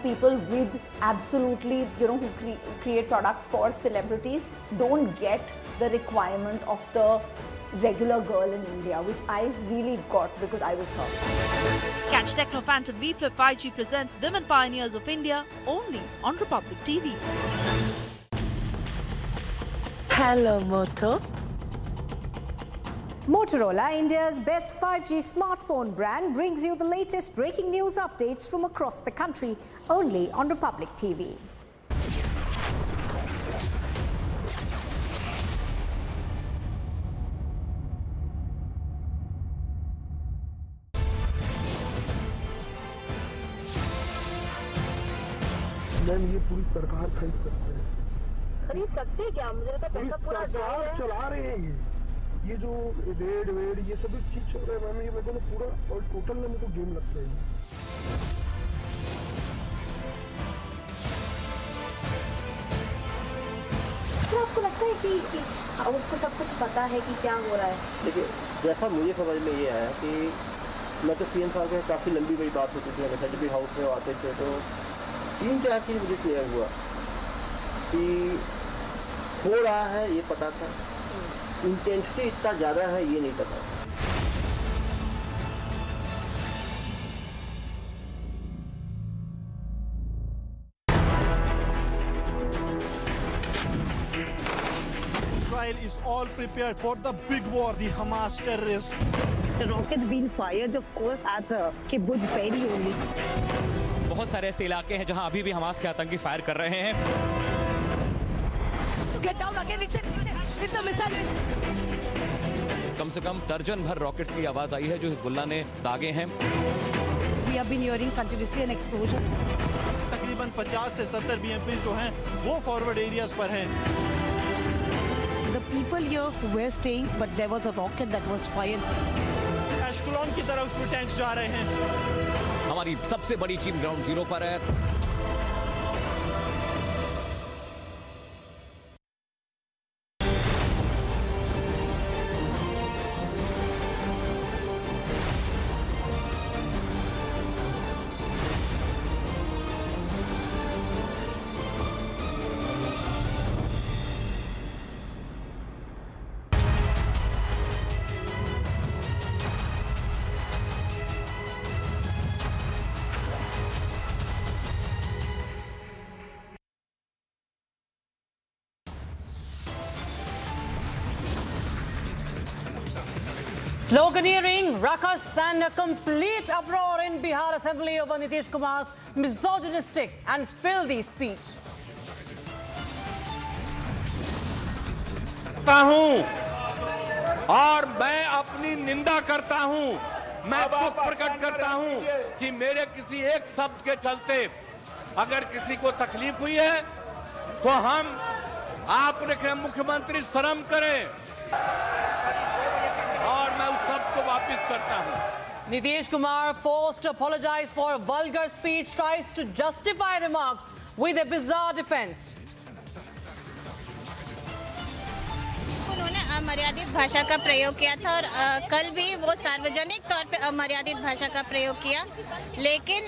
People with absolutely who create products for celebrities don't get the requirement of the regular girl in India, which I really got because I was her. Catch Techno Phantom V Flip 5G presents Women Pioneers of India only on Republic TV. Hello, Moto. Motorola, India's best 5G smartphone brand, brings you the latest breaking news updates from across the country only on Republic TV. Ma'am ये पूरी सरकार खरीद सकते हैं। खरीद सकते हैं क्या? मुझे तो पैसा पूरा चला रहे हैं ये जो रेड वेड ये सभी चीज चल रहा है मैम, ये मेरे को पूरा और टोटल में मेरे को गेम लगता है। सर आपको लगता है कि उसको सब कुछ पता है कि क्या हो रहा है? देखिए जैसा मुझे समझ में ये आया कि मैं तो सीएम साहब के काफ़ी लंबी बड़ी बात होती थी, हमेशा जब भी हाउस में आते थे तो 3-4 चीज़ मुझे क्लियर हुआ कि हो रहा है ये पता था, इंटेंसिटी इतना ज़्यादा है ये नहीं पता। Israel is all prepared for the big war, the Hamas terrorists. The rockets being fired, of course, at Kibbutz Be'eri only. बहुत सारे ऐसे इलाके हैं जहां अभी भी हमास के आतंकी फायर कर रहे हैं। कम से कम दर्जन भर रॉकेट्स की आवाज आई है जो हिजबुल्लाह ने दागे हैं। We have been hearing continuously an explosion. तकरीबन 50 से 70 BMP जो हैं वो फॉरवर्ड एरियाज पर हैं। The people here were staying, but there was a rocket that was fired. एशकुलॉन की तरफ में टैंक्स जा रहे हैं। हमारी सबसे बड़ी टीम ग्राउंड जीरो पर है। Sloganeering, ruckus and a complete uproar in Bihar Assembly over Nitish Kumar's misogynistic and filthy speech. और मैं अपनी निंदा करता हूं, मैं दुख प्रकट करता हूं कि मेरे किसी एक शब्द के चलते अगर किसी को तकलीफ हुई है तो हम आपने मुख्यमंत्री शर्म करें और मैं उस शब्द को वापस करता हूं। Nitish Kumar, forced to apologize for a vulgar speech, tries to justify remarks with a bizarre defense. उन्होंने अमर्यादित भाषा का प्रयोग किया था और कल भी वो सार्वजनिक तौर पे अमर्यादित भाषा का प्रयोग किया, लेकिन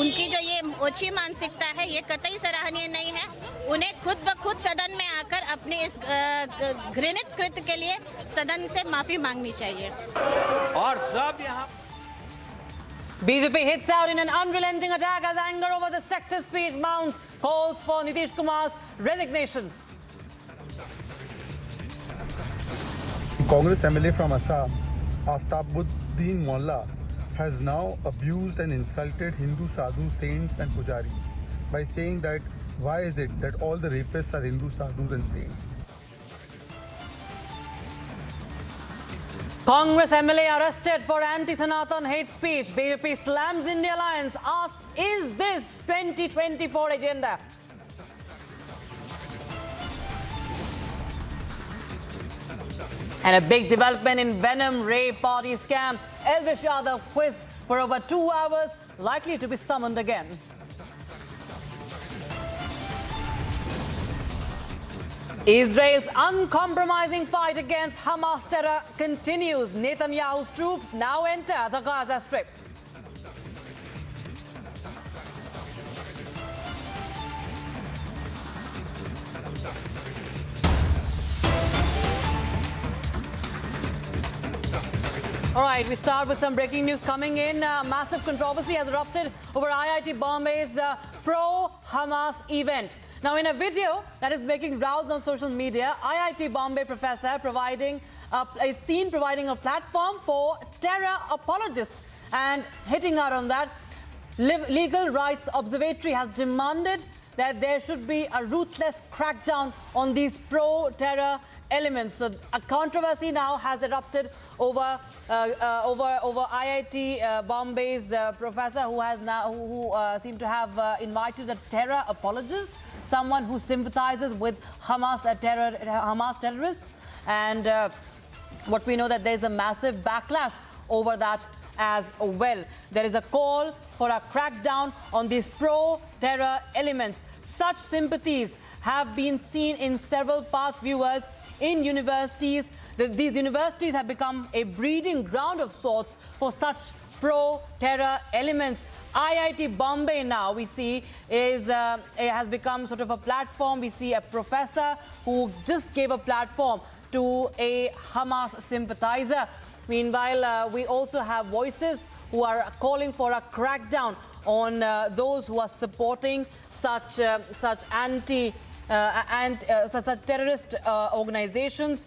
उनकी जो ये ओछी मानसिकता है ये कतई सराहनीय नहीं है। उन्हें खुद ब खुद सदन में आकर अपने इस घृणित कृत्य के लिए सदन से माफी मांगनी चाहिए। और सब यहाँ BJP hits out in an unrelenting attack as anger over the sexist speech mounts, calls for Nitish Kumar's resignation. Congress MLA from Assam, Aftabuddin Mullah, has now abused and insulted Hindu sadhu, saints and pujaris by saying that why is it that all the rapists are Hindu sadhus and saints? Congress MLA arrested for anti-Sanatan hate speech. BJP slams India Alliance, asks, is this 2024 agenda? And a big development in Venom rape party scam. Elvish Yadav quizzed for over 2 hours, likely to be summoned again. Israel's uncompromising fight against Hamas terror continues. Netanyahu's troops now enter the Gaza Strip. All right, we start with some breaking news coming in. Massive controversy has erupted over IIT Bombay's pro-Hamas event. Now, in a video that is making rounds on social media, IIT Bombay professor is seen providing a platform for terror apologists, and hitting out on that, Legal Rights Observatory has demanded that there should be a ruthless crackdown on these pro-terror elements. So a controversy now has erupted over IIT Bombay's professor who seemed to have invited a terror apologist, someone who sympathizes with Hamas terrorists, and what we know that there is a massive backlash over that as well. There is a call for a crackdown on these pro-terror elements. Such sympathies have been seen in several past viewers in universities. These universities have become a breeding ground of sorts for such pro-terror elements. IIT Bombay now, we see, has become sort of a platform. We see a professor who just gave a platform to a Hamas sympathizer. Meanwhile, we also have voices who are calling for a crackdown on those who are supporting such terrorist organizations.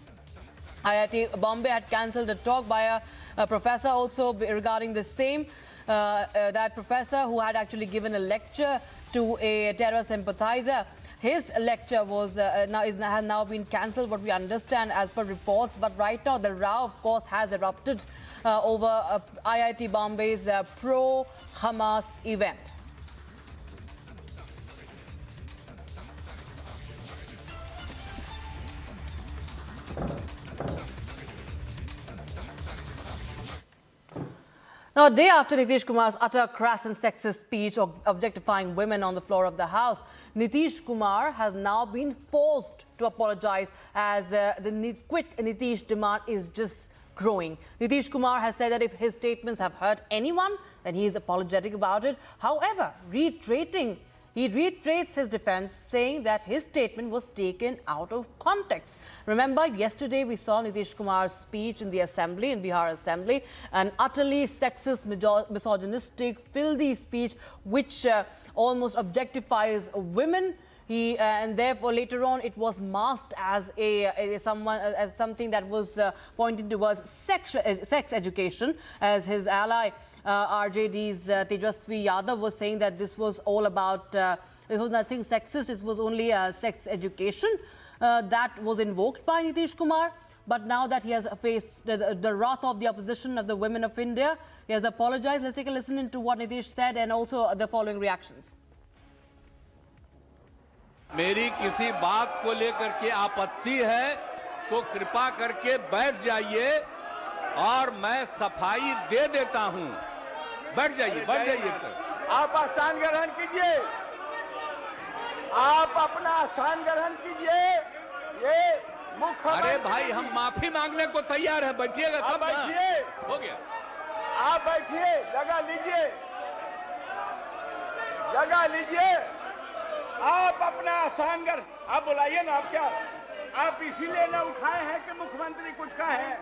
IIT Bombay had cancelled a talk by a professor also regarding the same. that professor who had actually given a lecture to a terror sympathizer. His lecture was has now been cancelled, what we understand as per reports. But right now the row, of course, has erupted over IIT Bombay's pro-Hamas event. Now, a day after Nitish Kumar's utter crass and sexist speech objectifying women on the floor of the House, Nitish Kumar has now been forced to apologize as the quit Nitish demand is just growing. Nitish Kumar has said that if his statements have hurt anyone, then he is apologetic about it. However, he reiterates his defense, saying that his statement was taken out of context. Remember, yesterday we saw Nitish Kumar's speech in the assembly, in Bihar Assembly, an utterly sexist, misogynistic, filthy speech which almost objectifies women. And therefore later on it was masked as something that was pointing towards sex education, as his ally RJD's Tejasvi Yadav was saying that this was all about, it was nothing sexist, it was only sex education that was invoked by Nitish Kumar. But now that he has faced the wrath of the opposition of the women of India, he has apologized. Let's take a listen into what Nitish said and also the following reactions. मेरी किसी बात को लेकर के आपत्ति है तो कृपा करके बैठ जाइए और मैं सफाई दे देता हूं। बैठ जाइए आप स्थान ग्रहण कीजिए, आप अपना स्थान ग्रहण कीजिए। ये मुख्य, अरे भाई हम माफी मांगने को तैयार हैं, बैठिएगा तब ना। बैठिए, हो गया, आप बैठिए, जगह लीजिए, जगह लीजिए। आप अपना स्थान ग्रहण, आप बुलाइए ना। आप क्या, आप इसीलिए ना उठाए हैं कि मुख्यमंत्री कुछ कहे?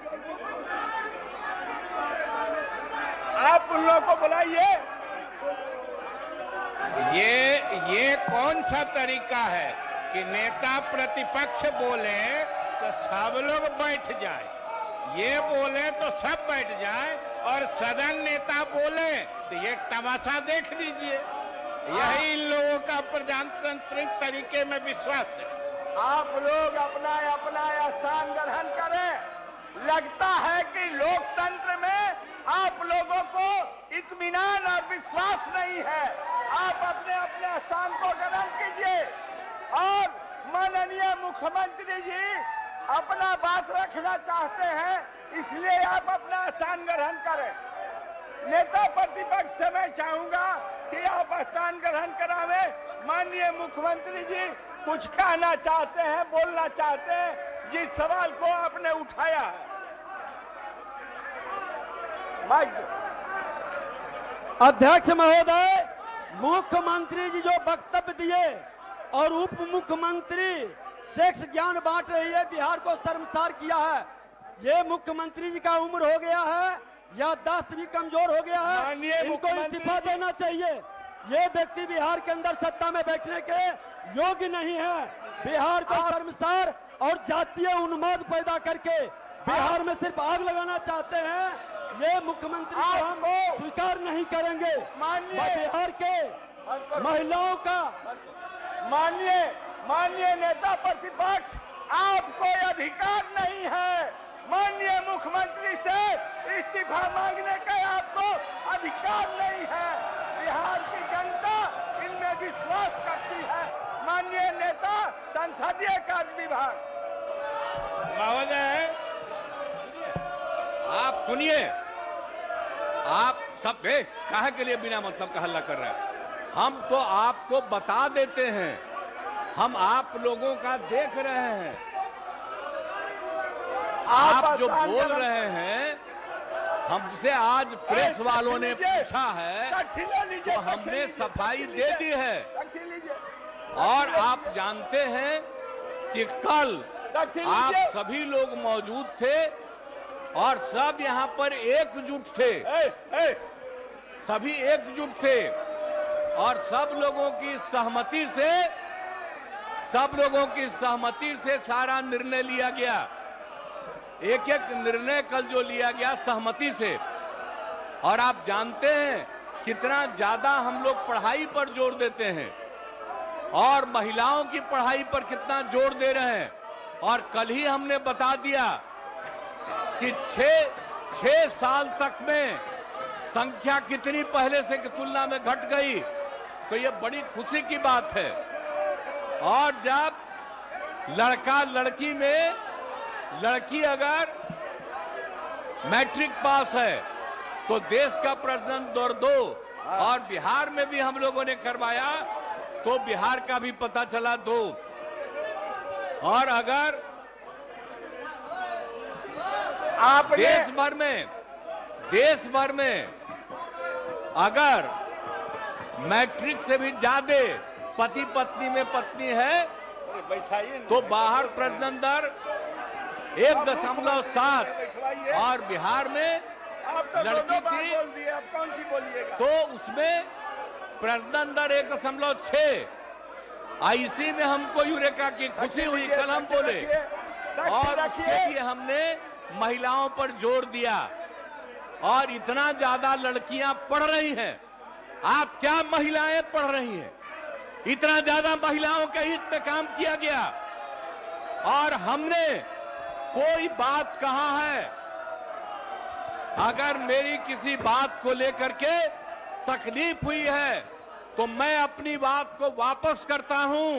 आप उन लोगों को बुलाइए। ये कौन सा तरीका है कि नेता प्रतिपक्ष बोले तो सब लोग बैठ जाए, ये बोले तो सब बैठ जाए, और सदन नेता बोले तो ये तमाशा देख लीजिए। यही इन लोगों का प्रजातांत्रिक तरीके में विश्वास है। आप लोग अपना अपना स्थान ग्रहण करें। लगता है कि लोकतंत्र में आप लोगों को इत्मीनान और विश्वास नहीं है। आप अपने अपने स्थान को ग्रहण कीजिए और माननीय मुख्यमंत्री जी अपना बात रखना चाहते हैं, इसलिए आप अपना स्थान ग्रहण करें। नेता प्रतिपक्ष से मैं चाहूंगा कि आप स्थान ग्रहण करावे। माननीय मुख्यमंत्री जी कुछ कहना चाहते हैं, बोलना चाहते हैं जिस सवाल को आपने उठाया है। अध्यक्ष महोदय, मुख्यमंत्री जी जो वक्तव्य दिए और उप मुख्यमंत्री सेक्स ज्ञान बांट रही है, बिहार को शर्मसार किया है। ये मुख्यमंत्री जी का उम्र हो गया है, याददाश्त भी कमजोर हो गया है, इनको इस्तीफा देना चाहिए। ये व्यक्ति बिहार के अंदर सत्ता में बैठने के योग्य नहीं है। बिहार को शर्मसार और जातीय उन्माद पैदा करके बिहार में सिर्फ आग लगाना चाहते हैं। ये मुख्यमंत्री को हम स्वीकार नहीं करेंगे। बिहार के महिलाओं का माननीय नेता प्रतिपक्ष, आपको अधिकार नहीं है माननीय मुख्यमंत्री से इस्तीफा मांगने का। आपको अधिकार नहीं है। बिहार की जनता इनमें विश्वास करती है। माननीय नेता संसदीय कार्य विभाग महोदय, आप सुनिए, आप सब काहे के लिए बिना मतलब का हल्ला कर रहे हैं? हम तो आपको बता देते हैं, हम आप लोगों का देख रहे हैं। आप जो बोल रहे हैं, हमसे आज प्रेस वालों ने पूछा है तो हमने सफाई दे दी है। और आप जानते हैं कि कल आप सभी लोग मौजूद थे और सब यहाँ पर एकजुट थे, सभी एकजुट थे और सब लोगों की सहमति से सारा निर्णय लिया गया। एक एक निर्णय कल जो लिया गया सहमति से, और आप जानते हैं कितना ज्यादा हम लोग पढ़ाई पर जोर देते हैं और महिलाओं की पढ़ाई पर कितना जोर दे रहे हैं। और कल ही हमने बता दिया कि 6 साल तक में संख्या कितनी पहले से की तुलना में घट गई, तो ये बड़ी खुशी की बात है। और जब लड़का लड़की में लड़की अगर मैट्रिक पास है तो देश का प्रजनन दर 2, और बिहार में भी हम लोगों ने करवाया तो बिहार का भी पता चला 2। और अगर आप देश भर में अगर मैट्रिक से भी ज्यादा पति पत्नी में पत्नी है तो बाहर प्रजनन दर 1.7 और बिहार में लड़की थी तो उसमें प्रजनन दर 1.6। इसी में हमको यूरेका की खुशी हुई, कल हम बोले, और उसके लिए हमने महिलाओं पर जोर दिया। और इतना ज्यादा लड़कियां पढ़ रही हैं, आप क्या महिलाएं पढ़ रही हैं, इतना ज्यादा महिलाओं के हित में काम किया गया। और हमने कोई बात कहा है, अगर मेरी किसी बात को लेकर के तकलीफ हुई है तो मैं अपनी बात को वापस करता हूं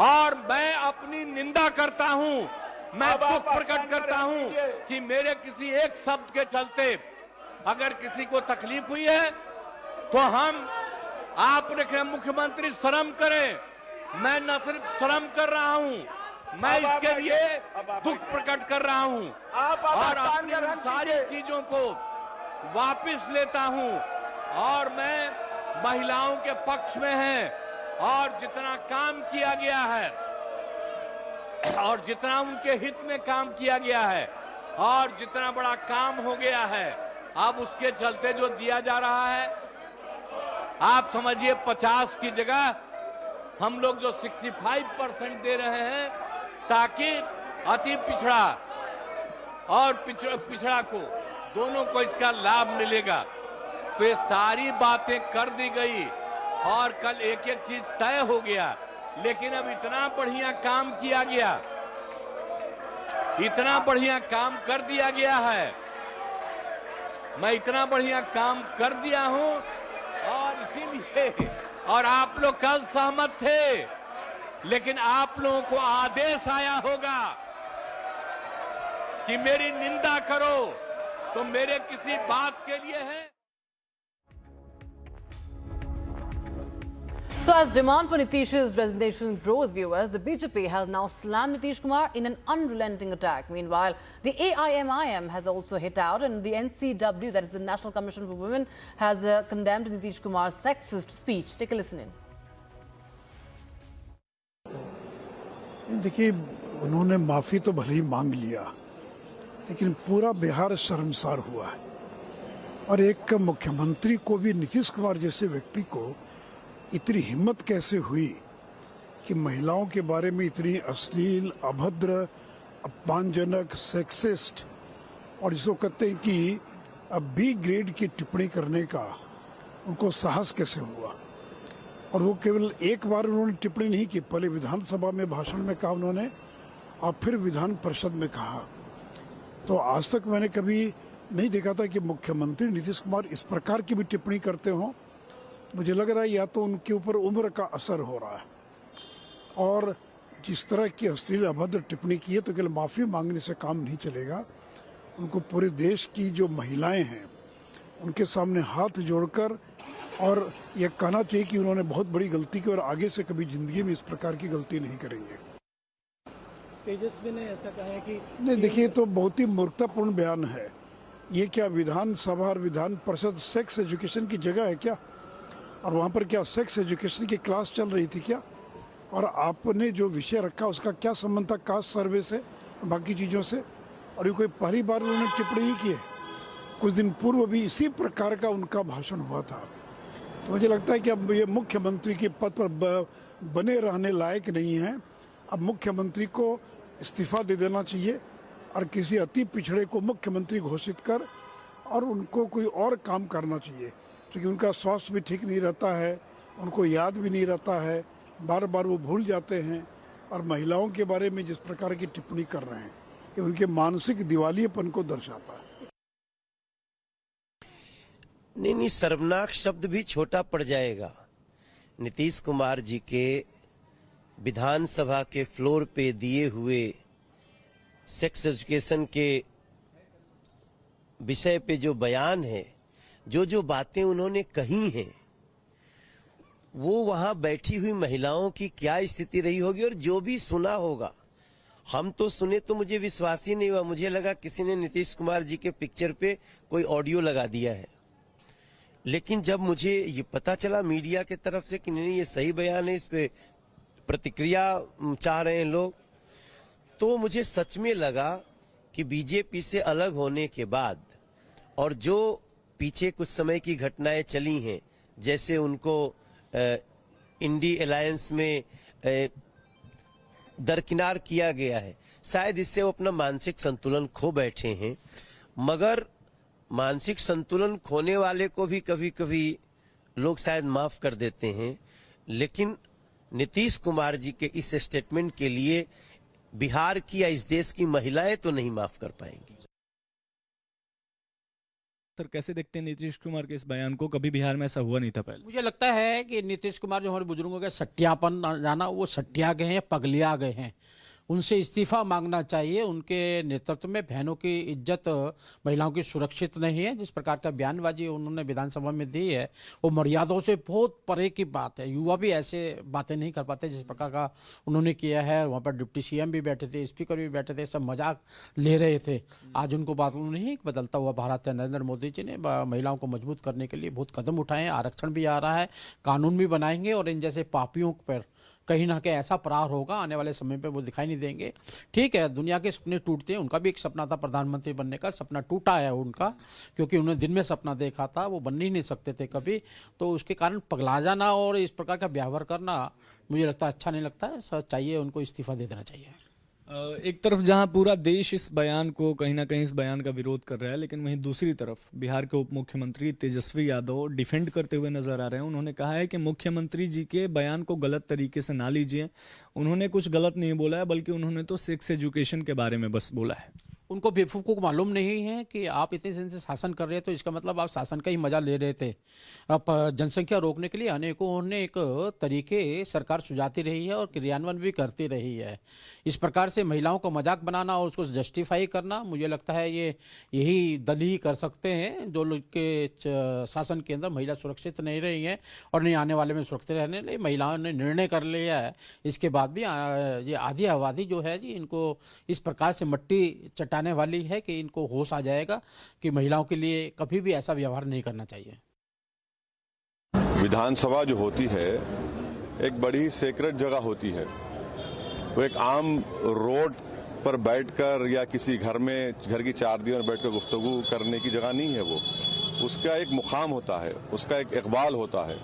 और मैं अपनी निंदा करता हूं। मैं दुख प्रकट करता हूं कि मेरे किसी एक शब्द के चलते अगर किसी को तकलीफ हुई है तो आपने कहा मुख्यमंत्री शर्म करें। मैं न सिर्फ शर्म कर रहा हूं, मैं इसके लिए दुख प्रकट कर रहा हूं और अपनी सारी चीजों को वापस लेता हूं। और मैं महिलाओं के पक्ष में है और जितना काम किया गया है और जितना उनके हित में काम किया गया है और जितना बड़ा काम हो गया है, अब उसके चलते जो दिया जा रहा है, आप समझिए 50 की जगह हम लोग जो 65% दे रहे हैं ताकि अति पिछड़ा और पिछड़ा को दोनों को इसका लाभ मिलेगा। तो ये सारी बातें कर दी गई और कल एक एक चीज तय हो गया। लेकिन अब इतना बढ़िया काम किया गया, इतना बढ़िया काम कर दिया गया है, मैं इतना बढ़िया काम कर दिया हूं और इसीलिए, और आप लोग कल सहमत थे, लेकिन आप लोगों को आदेश आया होगा कि मेरी निंदा करो तो मेरे किसी बात के लिए है। So as demand for Nitish's resignation grows, viewers, the BJP has now slammed Nitish Kumar in an unrelenting attack. Meanwhile, the AIMIM has also hit out, and the NCW, that is the National Commission for Women, has condemned Nitish Kumar's sexist speech. Take a listen in. देखिए, उन्होंने माफी तो भले ही मांग लिया, लेकिन पूरा बिहार शर्मसार हुआ है। और एक मुख्यमंत्री को भी, नीतीश कुमार जैसे व्यक्ति को इतनी हिम्मत कैसे हुई कि महिलाओं के बारे में इतनी अश्लील, अभद्र, अपमानजनक, सेक्सिस्ट और जिसको कहते हैं कि बी ग्रेड की टिप्पणी करने का उनको साहस कैसे हुआ। और वो केवल एक बार उन्होंने टिप्पणी नहीं की, पहले विधानसभा में भाषण में कहा उन्होंने और फिर विधान परिषद में कहा। तो आज तक मैंने कभी नहीं देखा था कि मुख्यमंत्री नीतीश कुमार इस प्रकार की भी टिप्पणी करते हों। मुझे लग रहा है या तो उनके ऊपर उम्र का असर हो रहा है, और जिस तरह की अश्लील अभद्र टिप्पणी की है तो केवल माफ़ी मांगने से काम नहीं चलेगा। उनको पूरे देश की जो महिलाएं हैं उनके सामने हाथ जोड़कर और ये कहना चाहिए कि उन्होंने बहुत बड़ी गलती की और आगे से कभी जिंदगी में इस प्रकार की गलती नहीं करेंगे। तेजस्वी ने ऐसा कहा है कि नहीं, देखिए, तो बहुत ही मूर्खतापूर्ण बयान है। ये क्या विधानसभा और विधान परिषद सेक्स एजुकेशन की जगह है क्या? और वहाँ पर क्या सेक्स एजुकेशन की क्लास चल रही थी क्या? और आपने जो विषय रखा उसका क्या संबंध था कास्ट सर्वे से, बाकी चीज़ों से? और ये कोई पहली बार उन्होंने टिप्पणी की है। कुछ दिन पूर्व भी इसी प्रकार का उनका भाषण हुआ था। तो मुझे लगता है कि अब ये मुख्यमंत्री के पद पर बने रहने लायक नहीं हैं। अब मुख्यमंत्री को इस्तीफा दे देना चाहिए और किसी अति पिछड़े को मुख्यमंत्री घोषित कर और उनको कोई और काम करना चाहिए, क्योंकि उनका स्वास्थ्य भी ठीक नहीं रहता है, उनको याद भी नहीं रहता है, बार बार वो भूल जाते हैं। और महिलाओं के बारे में जिस प्रकार की टिप्पणी कर रहे हैं, ये उनके मानसिक दिवालियेपन को दर्शाता है। नहीं, शर्मनाक शब्द भी छोटा पड़ जाएगा। नीतीश कुमार जी के विधानसभा के फ्लोर पे दिए हुए सेक्स एजुकेशन के विषय पे जो बयान है, जो बातें उन्होंने कही हैं, वो वहां बैठी हुई महिलाओं की क्या स्थिति रही होगी। और जो भी सुना होगा, हम तो सुने तो मुझे विश्वास ही नहीं हुआ, मुझे लगा किसी ने नीतीश कुमार जी के पिक्चर पे कोई ऑडियो लगा दिया है। लेकिन जब मुझे ये पता चला मीडिया के तरफ से कि नहीं ये सही बयान है, इस पे प्रतिक्रिया चाह रहे हैं लोग, तो मुझे सच में लगा कि बीजेपी से अलग होने के बाद और जो पीछे कुछ समय की घटनाएं चली हैं, जैसे उनको इंडी अलायंस में दरकिनार किया गया है, शायद इससे वो अपना मानसिक संतुलन खो बैठे हैं। मगर मानसिक संतुलन खोने वाले को भी कभी कभी लोग शायद माफ कर देते हैं, लेकिन नीतीश कुमार जी के इस स्टेटमेंट के लिए बिहार की या इस देश की महिलाएं तो नहीं माफ कर पाएंगी। सर, कैसे देखते हैं नीतीश कुमार के इस बयान को? कभी बिहार में ऐसा हुआ नहीं था पहले। मुझे लगता है कि नीतीश कुमार जो हमारे बुजुर्गों के सट्टियापन जाना, वो सट्टिया गए हैं, पगलिया गए हैं। उनसे इस्तीफा मांगना चाहिए। उनके नेतृत्व में बहनों की इज्जत, महिलाओं की सुरक्षित नहीं है। जिस प्रकार का बयानबाजी उन्होंने विधानसभा में दी है, वो मर्यादाओं से बहुत परे की बात है। युवा भी ऐसे बातें नहीं कर पाते जिस प्रकार का उन्होंने किया है। वहाँ पर डिप्टी सीएम भी बैठे थे, स्पीकर भी बैठे थे, सब मजाक ले रहे थे। आज उनको बात नहीं, बदलता हुआ भारत है, नरेंद्र मोदी जी ने महिलाओं को मजबूत करने के लिए बहुत कदम उठाए हैं। आरक्षण भी आ रहा है, कानून भी बनाएंगे, और इन जैसे पापियों पर कहीं ना कहीं ऐसा प्रहार होगा आने वाले समय पे, वो दिखाई नहीं देंगे। ठीक है, दुनिया के सपने टूटते हैं, उनका भी एक सपना था प्रधानमंत्री बनने का, सपना टूटा है उनका, क्योंकि उन्होंने दिन में सपना देखा था, वो बन ही नहीं सकते थे कभी। तो उसके कारण पगला जाना और इस प्रकार का व्यवहार करना मुझे लगता है अच्छा नहीं लगता है। चाहिए उनको इस्तीफा दे देना चाहिए। एक तरफ जहां पूरा देश इस बयान को, कहीं ना कहीं इस बयान का विरोध कर रहा है, लेकिन वहीं दूसरी तरफ बिहार के उप मुख्यमंत्री तेजस्वी यादव डिफेंड करते हुए नजर आ रहे हैं। उन्होंने कहा है कि मुख्यमंत्री जी के बयान को गलत तरीके से ना लीजिए। उन्होंने कुछ गलत नहीं बोला है, बल्कि उन्होंने तो सेक्स एजुकेशन के बारे में बस बोला है। उनको बेवकूफ़ों को मालूम नहीं है कि आप इतने दिन से शासन कर रहे थे, तो इसका मतलब आप शासन का ही मजा ले रहे थे। अब जनसंख्या रोकने के लिए अनेकों ने एक तरीके सरकार सुझाती रही है और क्रियान्वयन भी करती रही है। इस प्रकार से महिलाओं को मजाक बनाना और उसको जस्टिफाई करना, मुझे लगता है ये यही दल ही कर सकते हैं जो लोग के शासन के अंदर महिला सुरक्षित नहीं रही है और नहीं आने वाले में सुरक्षित रहने लिए महिलाओं ने निर्णय कर लिया है। इसके बाद भी ये आधी आबादी जो है जी, इनको इस प्रकार से मट्टी चटाने वाली है कि इनको होश आ जाएगा कि महिलाओं के लिए कभी भी ऐसा व्यवहार नहीं करना चाहिए। विधानसभा जो होती है एक बड़ी सेक्रेट जगह होती है। वो एक आम रोड पर बैठकर या किसी घर में, घर की चार दीवार में बैठकर गुफ्तगू करने की जगह नहीं है। वो उसका एक मुकाम होता है, उसका एक इकबाल होता है।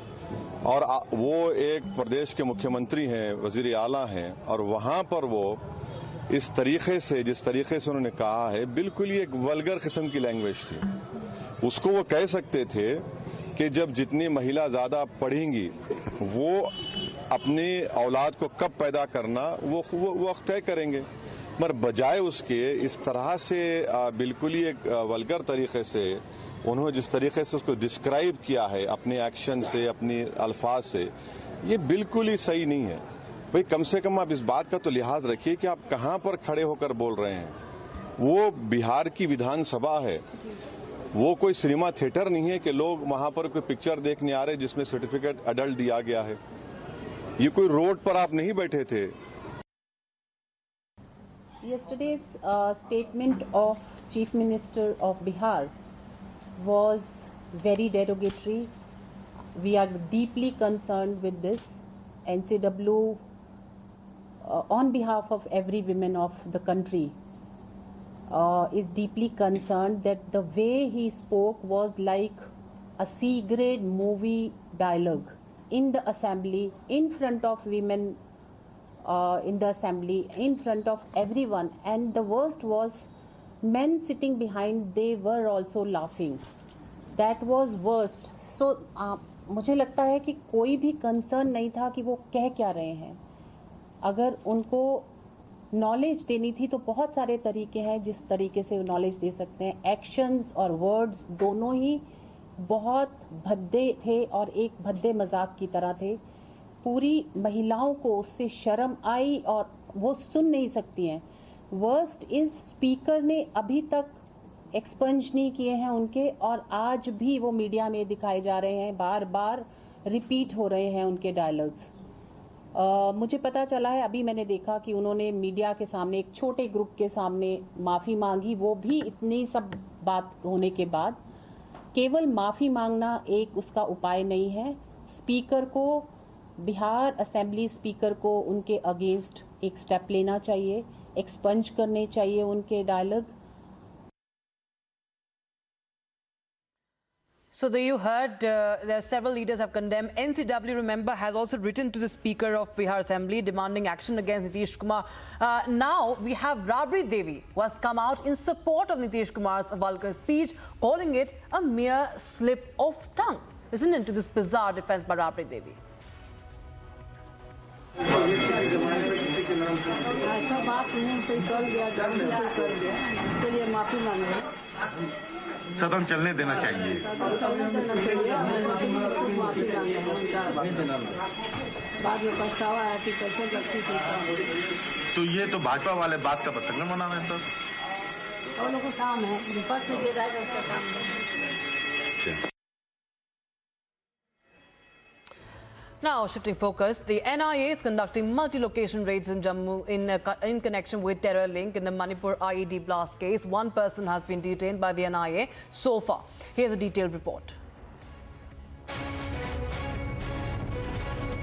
और वो एक प्रदेश के मुख्यमंत्री हैं, वजीर आला हैं, और वहाँ पर वो इस तरीके से, जिस तरीके से उन्होंने कहा है, बिल्कुल ही एक वल्गर किस्म की लैंग्वेज थी। उसको वो कह सकते थे कि जब जितनी महिला ज्यादा पढ़ेंगी, वो अपनी औलाद को कब पैदा करना वो तय करेंगे। मगर बजाय उसके इस तरह से बिल्कुल ही एक वल्गर तरीके से उन्होंने जिस तरीके से उसको डिस्क्राइब किया है अपने एक्शन से, अपनी अल्फाज से, ये बिल्कुल ही सही नहीं है। भाई कम से कम आप इस बात का तो लिहाज रखिए कि आप कहाँ पर खड़े होकर बोल रहे हैं। वो बिहार की विधानसभा है, वो कोई सिनेमा थिएटर नहीं है कि लोग वहां पर कोई पिक्चर देखने आ रहे जिसमें सर्टिफिकेट अडल्ट दिया गया है। ये कोई रोड पर आप नहीं बैठे थे। Yesterday's statement of Chief Minister of Bihar was very derogatory. We are deeply concerned with this. NCW, on behalf of every woman of the country, is deeply concerned that the way he spoke was like a C-grade movie dialogue in the assembly, in front of women, in the assembly, in front of everyone. And the worst was men sitting behind, they were also laughing. That was worst. So मुझे लगता है कि कोई भी concern नहीं था कि वो कह क्या रहे हैं. अगर उनको नॉलेज देनी थी तो बहुत सारे तरीके हैं जिस तरीके से नॉलेज दे सकते हैं. एक्शंस और वर्ड्स दोनों ही बहुत भद्दे थे और एक भद्दे मजाक की तरह थे. पूरी महिलाओं को उससे शर्म आई और वो सुन नहीं सकती हैं. वर्स्ट इज स्पीकर ने अभी तक एक्सपंज नहीं किए हैं उनके, और आज भी वो मीडिया में दिखाए जा रहे हैं, बार बार रिपीट हो रहे हैं उनके डायलॉग्स. मुझे पता चला है, अभी मैंने देखा कि उन्होंने मीडिया के सामने एक छोटे ग्रुप के सामने माफ़ी मांगी, वो भी इतनी सब बात होने के बाद. केवल माफ़ी मांगना एक उसका उपाय नहीं है. स्पीकर को, बिहार असेंबली स्पीकर को उनके अगेंस्ट एक स्टेप लेना चाहिए, एक्सपंज करने चाहिए उनके dialogue. So there you heard, there are several leaders have condemned. NCW, remember, has also written to the Speaker of Bihar Assembly demanding action against Nitish Kumar. Now we have Rabri Devi, who has come out in support of Nitish Kumar's vulgar speech, calling it a mere slip of tongue. Listen into this bizarre defense by Rabri Devi. ऐसा बात नहीं कोई कर गया, गलती से कर गया, इसके लिए माफी मांग रहे हैं. सदन चलने देना चाहिए. बाद में पछतावा आया कि कैसे गलती थी. तो ये तो भाजपा वाले बात का पतंग मना रहे हैं. तो और लोगों का काम है, विपक्ष में दे रहा है उसका काम है. Now, shifting focus, the NIA is conducting multi-location raids in Jammu in connection with terror link in the Manipur IED blast case. One person has been detained by the NIA so far. Here's a detailed report.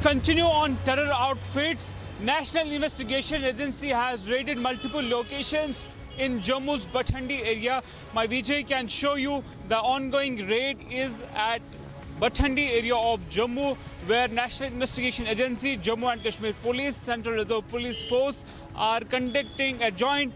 Continue on terror outfits. National Investigation Agency has raided multiple locations in Jammu's Bhathandi area. My Vijay can show you the ongoing raid is at Bhathandi area of Jammu, where National Investigation Agency, Jammu and Kashmir Police, Central Reserve Police Force are conducting a joint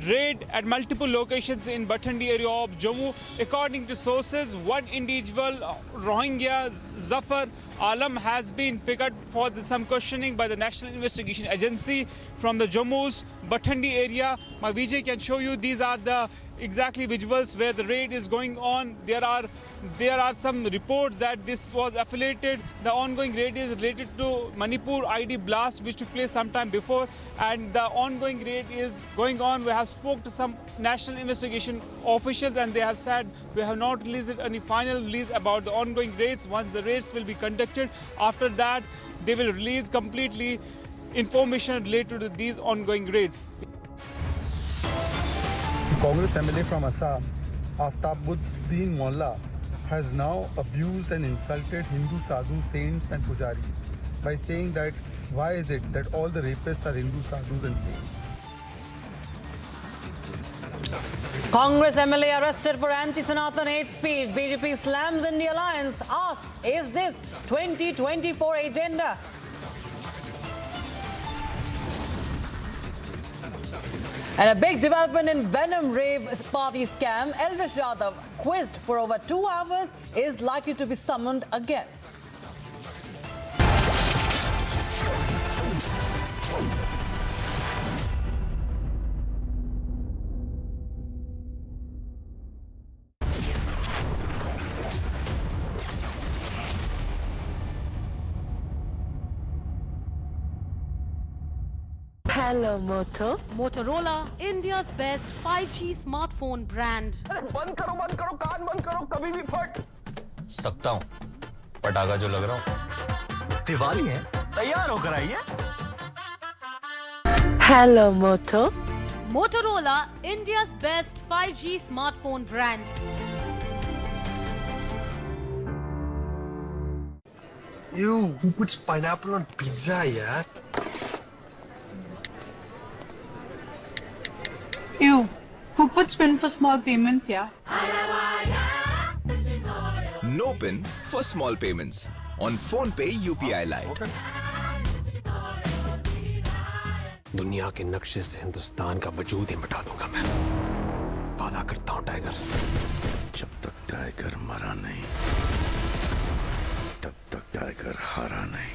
raid at multiple locations in Bhathandi area of Jammu. According to sources, one individual, Rohingya Zafar Alam, has been picked up for some questioning by the National Investigation Agency from the Jammu's Bhathandi area. My Vijay can show you these are the exactly visuals where the raid is going on. There are some reports that this was affiliated. The ongoing raid is related to Manipur IED blast which took place some time before, and the ongoing raid is going on. We have spoke to some national investigation officials and they have said we have not released any final release about the ongoing raids. Once the raids will be conducted, after that they will release completely information related to these ongoing raids. Congress MLA from Assam, Aftabuddin Mullah, has now abused and insulted Hindu sadhu, saints and pujaris by saying that why is it that all the rapists are Hindu sadhus and saints. Congress MLA arrested for anti-Sanatan hate speech. BJP slams India alliance. Asks, is this 2024 agenda? And a big development in Venom Rave party scam. Elvish Yadav, quizzed for over 2 hours, is likely to be summoned again. Hello, Moto. Motorola, India's best 5G smartphone brand. बंद करो कान बंद करो कभी भी फट सकता हूँ पटाखा जो लग रहा हूँ दिवाली है तैयार होकर आइए Hello, Moto. Motorola, India's best 5G smartphone brand. Ew, who puts pineapple on pizza, yaar? Ew, who puts PIN for small payments, yeah? No PIN for small payments on PhonePe UPI Lite. दुनिया के नक्शे से हिंदुस्तान का वजूद ही मिटा दूंगा मैं मना करता हूं टाइगर। जब तक टाइगर मरा नहीं तब तक टाइगर हारा नहीं।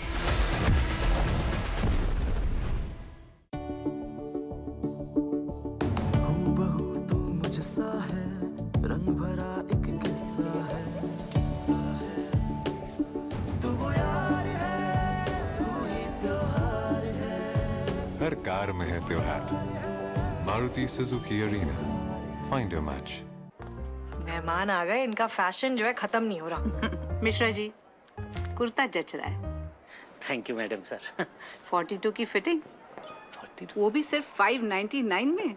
हूबहू तू मुझसा है, रंग भरा एक किस्सा है। तू वो यार है, तू ही त्योहार है। हर कार में है त्योहार। Maruti Suzuki Arena, find your match. मेहमान आ गए, इनका फैशन जो है खत्म नहीं हो रहा। मिश्रा जी, कुर्ता जच रहा है। Thank you madam sir. 42 की फिटिंग, वो भी सिर्फ 599 में।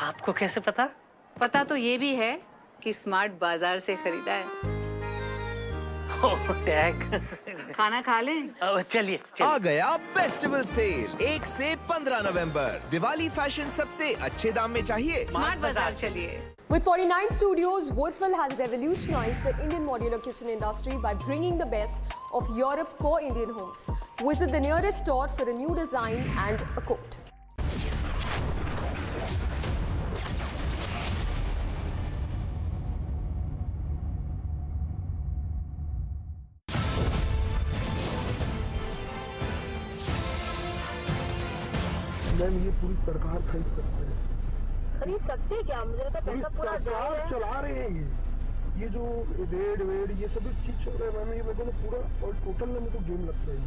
आपको कैसे पता? पता तो ये भी है कि स्मार्ट बाजार से खरीदा है। टैग। खाना खा लें? चलिए। आ गया फेस्टिवल सेल 1 से 15 नवंबर। दिवाली फैशन सबसे अच्छे दाम में चाहिए? स्मार्ट बाजार चलिए। With 49 studios, Woodfill has revolutionized the Indian modular kitchen industry by bringing the best of Europe for Indian homes. Visit the nearest store for a new design and a quote. Ma'am, ये पूरी सरकार खरीद सकते हैं। खरीद सकते हैं क्या? मुझे तो पैसा पूरा चला रहे हैं ये जो रेड वेड ये सभी चीज चल रहा है मैम। ये मेरे को पूरा और टोटल में मेरे को गेम लगता है।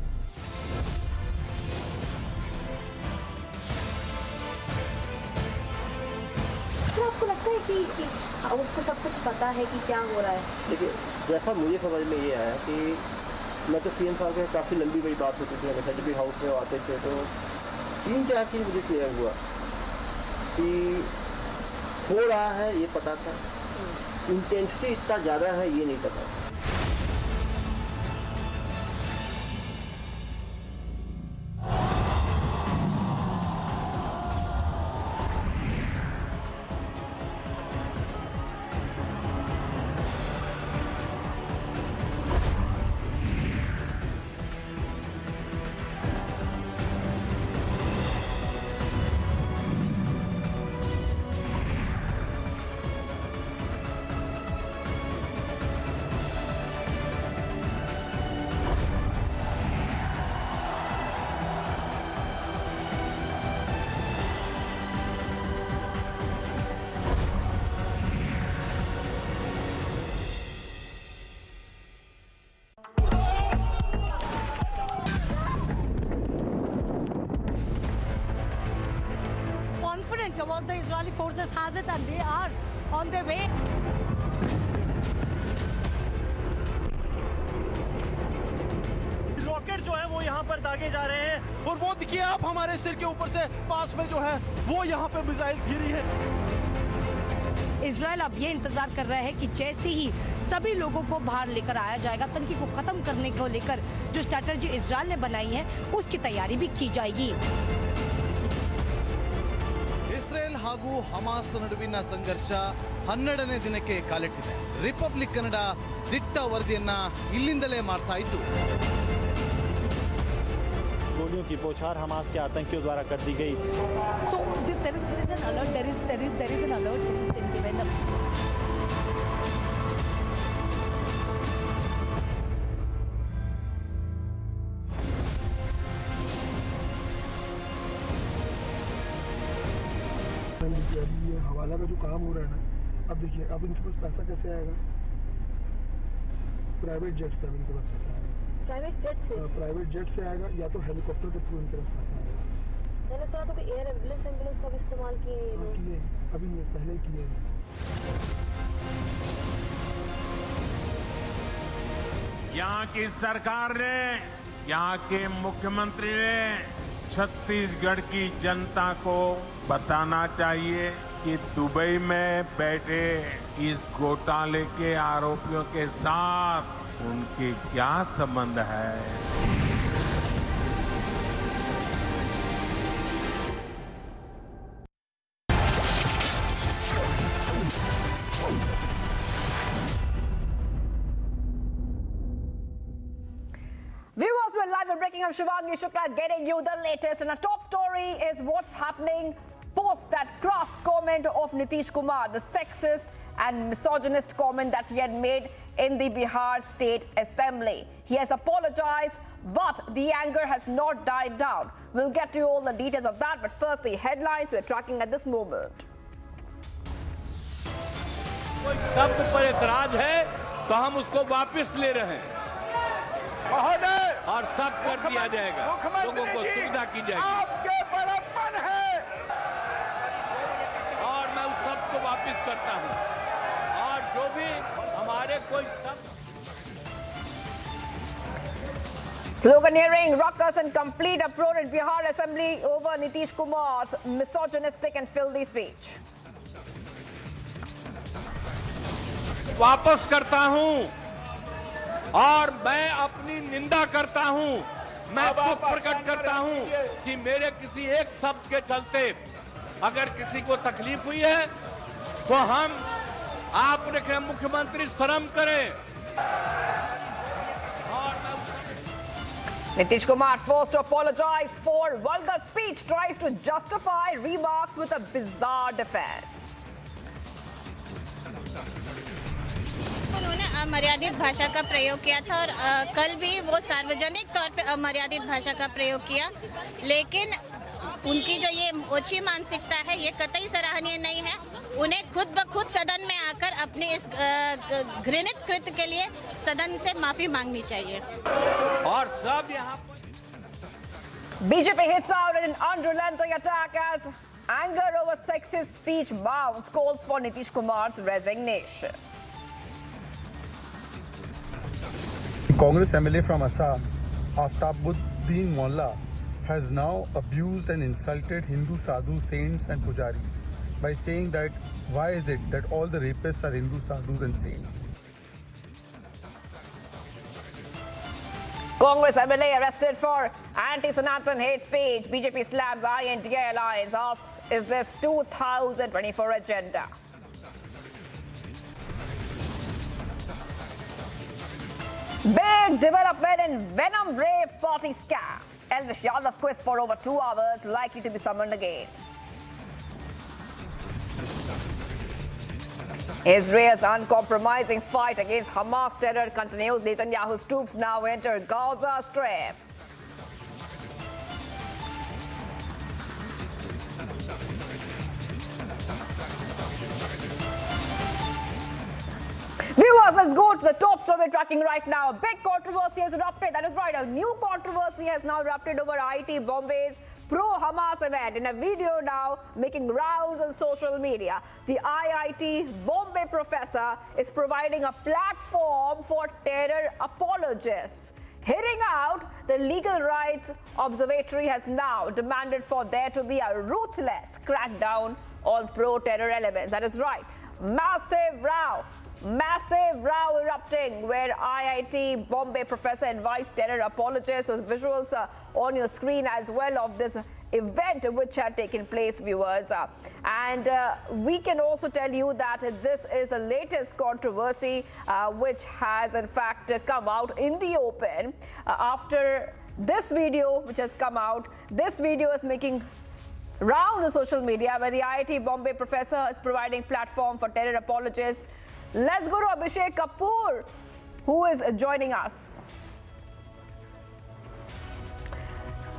तो आपको लगता है कि उसको सब कुछ पता है कि क्या हो रहा है? देखिए, जैसा मुझे समझ में ये आया कि मैं तो सीएम साहब के काफ़ी लंबी बड़ी बात होती थी, हमेशा जब भी हाउस में आते थे तो 3-4 चीज़ मुझे क्लियर हुआ कि हो रहा है ये पता था, इंटेंसिटी इतना ज़्यादा है ये नहीं पता। About the Israeli forces has it and they are on their way. Rocket जो है वो यहाँ पर दागे जा रहे हैं और वो देखिए आप हमारे सिर के ऊपर से पास में जो है वो यहाँ पे मिसाइल्स गिरी है। इजराइल अब ये इंतजार कर रहा है कि जैसे ही सभी लोगों को बाहर लेकर आया जाएगा, आतंकी को खत्म करने को लेकर जो स्ट्रैटेजी इजराइल ने बनाई है उसकी तैयारी भी की जाएगी। ಇಸ್ರೇಲ್ ಹಾಗೂ ಹಮಾಸ್ ನಡುವಿನ ಸಂಘರ್ಷ 12ನೇ ದಿನಕ್ಕೆ ಕಾಲಿಟ್ಟಿದೆ. ರಿಪಬ್ಲಿಕ್ ಕನ್ನಡ ದಿಟ್ಟ ವರದಿಯನ್ನ ಇಲ್ಲಿಂದಲೇ ಮಾಡ್ತಾ ಇದ್ದು, गोलियों की बौछार हमास के आतंकियों द्वारा कर दी गई। So there is an alert. There is an alert which has been given. अभी ये हवाला का जो काम हो रहा है ना, अब देखिए अब इनके पास पैसा कैसे आएगा? प्राइवेट जेट से अब इनके पास पैसा आएगा। प्राइवेट जेट से आएगा या तो हेलीकॉप्टर के थ्रू इनके पास पैसा आएगा। मैंने सुना था कि एयर एम्बुलेंस का भी इस्तेमाल किए अभी पहले किए। यहाँ की सरकार ने, यहाँ के मुख्यमंत्री ने छत्तीसगढ़ की जनता को बताना चाहिए कि दुबई में बैठे इस घोटाले के आरोपियों के साथ उनके क्या संबंध है। Viewers, we're live and breaking. I'm Shivangi Shukla getting you the latest. And our top story is what's happening post that crass comment of Nitish Kumar, the sexist and misogynist comment that he had made in the Bihar State Assembly. He has apologized, but the anger has not died down. We'll get to all the details of that, but first the headlines we're tracking at this moment. कोई शब्द पर एतराज है तो हम उसको वापस ले रहे हैं और सब कर दिया जाएगा, लोगों को सुविधा की जाएगी। आपके बड़प्पन है और मैं उस शब्द को वापस करता हूं और जो भी हमारे कोई शब्द Sloganeering, ruckus and complete uproar in Bihar Assembly over Nitish Kumar's misogynistic and filthy speech. वापस करता हूं और मैं अपनी निंदा करता हूं, मैं दुख प्रकट करता हूं कि मेरे किसी एक शब्द के चलते अगर किसी को तकलीफ हुई है तो हम आपने कहा मुख्यमंत्री शर्म करें। Nitish Kumar forced to apologize for vulgar speech, tries to justify remarks with a bizarre defense. उन्होंने अमर्यादित भाषा का प्रयोग किया था और कल भी वो सार्वजनिक तौर पे अमर्यादित भाषा का प्रयोग किया, लेकिन उनकी जो ये ओछी मानसिकता है ये कतई सराहनीय नहीं है। उन्हें खुद ब खुद सदन में आकर अपने इस घृणित कृत्य के लिए सदन से माफी मांगनी चाहिए। और सब यहाँ BJP hits out in an unrelenting attack as anger over sexist speech mounts, calls for Nitish Kumar's resignation. Congress MLA from Assam, Aftabuddin Mullah, has now abused and insulted Hindu sadhu saints and pujaris by saying that why is it that all the rapists are Hindu sadhus and saints? Congress MLA arrested for anti-Sanatan hate speech. BJP slams Ayodhya alliance, asks, is this 2024 agenda? Big development in Venom Rave party scam. Elvish Yadav quiz for over 2 hours, likely to be summoned again. Israel's uncompromising fight against Hamas terror continues. Netanyahu's troops now enter Gaza Strip. Viewers, let's go to the top story we're tracking right now. A big controversy has erupted. That is right, a new controversy has now erupted over IIT Bombay's pro-Hamas event. In a video now making rounds on social media, the IIT Bombay professor is providing a platform for terror apologists. Hitting out, the Legal Rights Observatory has now demanded for there to be a ruthless crackdown on pro-terror elements. That is right, massive row erupting where IIT Bombay professor invites terror apologists. Those visuals on your screen as well of this event which had taken place, viewers. And we can also tell you that this is the latest controversy which has in fact come out in the open after this video which has come out. This video is making round on social media where the IIT Bombay professor is providing platform for terror apologists. Let's go to Abhishek Kapoor, who is joining us.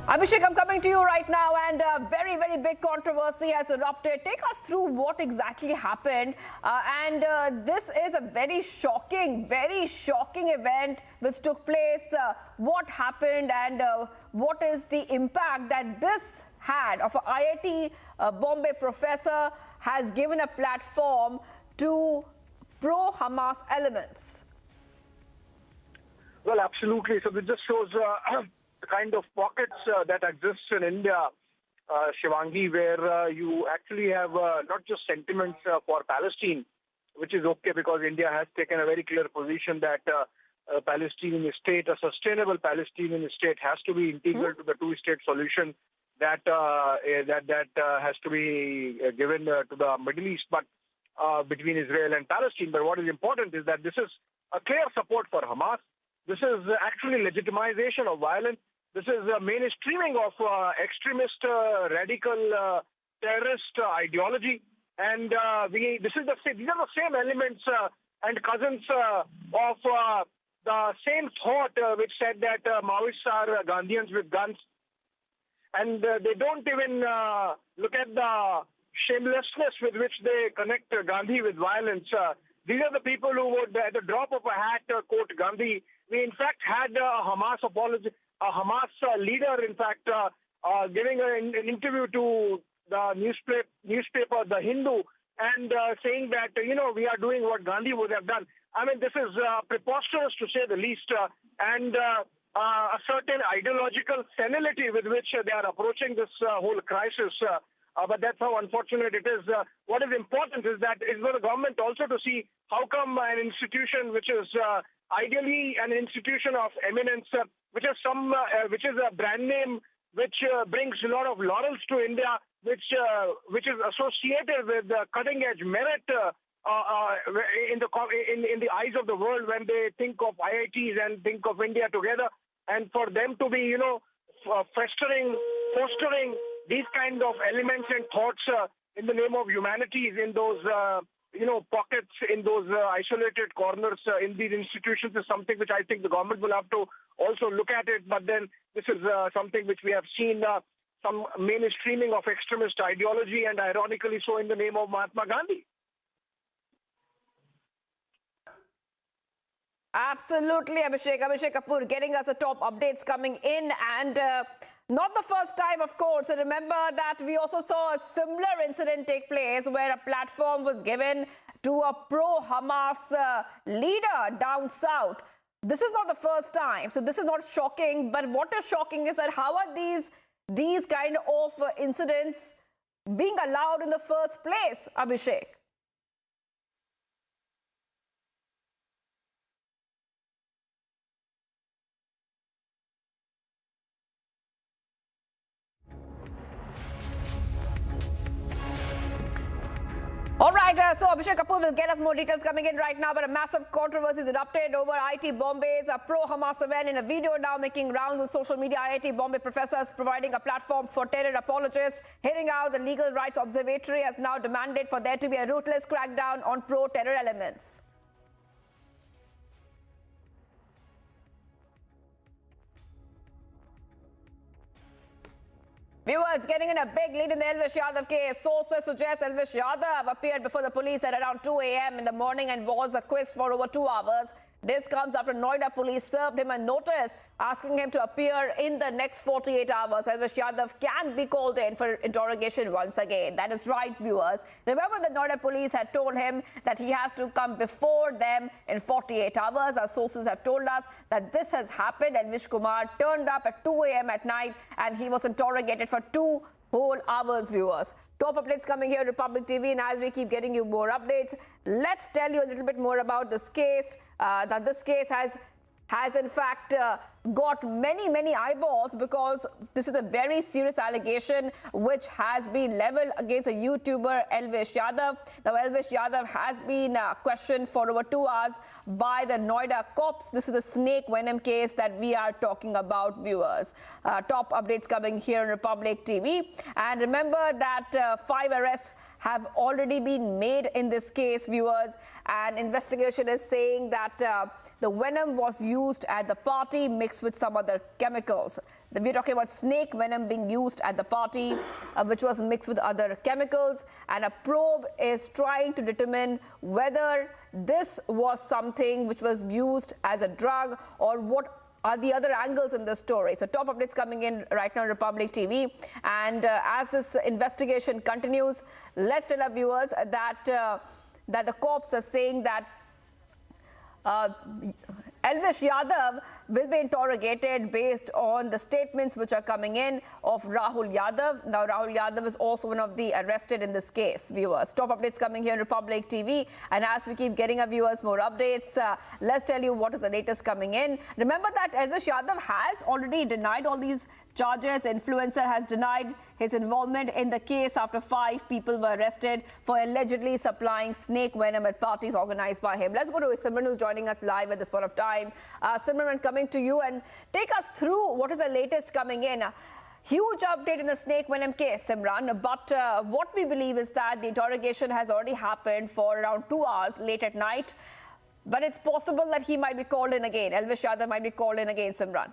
Abhishek, I'm coming to you right now, and a very, very big controversy has erupted. Take us through what exactly happened. This is a very shocking event which took place. What happened and what is the impact that this had of an IIT Bombay professor has given a platform to pro-Hamas elements? Well, absolutely. So this just shows the kind of pockets that exist in India, Shivangi, where you actually have not just sentiments for Palestine, which is okay because India has taken a very clear position that a Palestinian state, a sustainable Palestinian state, has to be integral to the two-state solution that has to be given to the Middle East, but between Israel and Palestine. But what is important is that this is a clear support for Hamas. This is actually legitimization of violence. This is mainstreaming of extremist, radical terrorist ideology. And these are the same elements and cousins of the same thought which said that Maoists are Gandhians with guns. And they don't even look at the shamelessness with which they connect Gandhi with violence. These are the people who would, at the drop of a hat, quote Gandhi. We, in fact, had a Hamas apology, a Hamas leader, in fact, giving an interview to the newspaper, The Hindu, and saying that, we are doing what Gandhi would have done. I mean, this is preposterous, to say the least, and a certain ideological senility with which they are approaching this whole crisis. But that's how unfortunate it is. What is important is that it's for the government also to see how come an institution which is ideally an institution of eminence, which is a brand name which brings a lot of laurels to India, which is associated with cutting edge merit in the eyes of the world when they think of IITs and think of India together, and for them to be fostering these kind of elements and thoughts in the name of humanities in those pockets, in those isolated corners in these institutions is something which I think the government will have to also look at it. But then this is something which we have seen some mainstreaming of extremist ideology, and ironically so in the name of Mahatma Gandhi. Absolutely, Abhishek. Abhishek Kapoor getting us the top updates coming in, and not the first time, of course. Remember that we also saw a similar incident take place where a platform was given to a pro-Hamas leader down south. This is not the first time, so this is not shocking. But what is shocking is that how are these kind of incidents being allowed in the first place, Abhishek? All right, so Abhishek Kapoor will get us more details coming in right now, but a massive controversy has erupted over IIT Bombay's pro-Hamas event. In a video now making rounds on social media, IIT Bombay professors providing a platform for terror apologists. Hearing out, the Legal Rights Observatory has now demanded for there to be a ruthless crackdown on pro-terror elements. Viewers, getting in a big lead in the Elvish Yadav case. Sources suggest Elvish Yadav appeared before the police at around 2 a.m. in the morning and was quizzed for over 2 hours. This comes after Noida police served him a notice asking him to appear in the next 48 hours. Elvish Yadav can be called in for interrogation once again. That is right, viewers. Remember, the Noida police had told him that he has to come before them in 48 hours. Our sources have told us that this has happened. Elvish Kumar turned up at 2 a.m. at night and he was interrogated for 2 whole hours, viewers. Top updates coming here, Republic TV, and as we keep getting you more updates, let's tell you a little bit more about this case. That this case has in fact got many eyeballs because this is a very serious allegation which has been leveled against a YouTuber, Elvish Yadav. Now, Elvish Yadav has been questioned for over 2 hours by the Noida cops. This is the snake venom case that we are talking about, viewers. Top updates coming here on Republic TV. And remember that 5 arrests have already been made in this case, viewers, and investigation is saying that the venom was used at the party mixed with some other chemicals. We're talking about snake venom being used at the party, which was mixed with other chemicals, and a probe is trying to determine whether this was something which was used as a drug or what are the other angles in this story. So top updates coming in right now on Republic TV. And as this investigation continues, let's tell our viewers that that the cops are saying that Elvish Yadav will be interrogated based on the statements which are coming in of Rahul Yadav. Now, Rahul Yadav is also one of the arrested in this case, viewers. Top updates coming here on Republic TV. And as we keep getting our viewers more updates, let's tell you what is the latest coming in. Remember that Elvish Yadav has already denied all these charges. Influencer has denied his involvement in the case after 5 people were arrested for allegedly supplying snake venom at parties organized by him. Let's go to Simran, who's joining us live at this point of time. Simran, coming to you and take us through what is the latest coming in. Huge update in the snake venom case, Simran. But what we believe is that the interrogation has already happened for around 2 hours late at night. But it's possible that he might be called in again. Elvis Yadav might be called in again, Simran.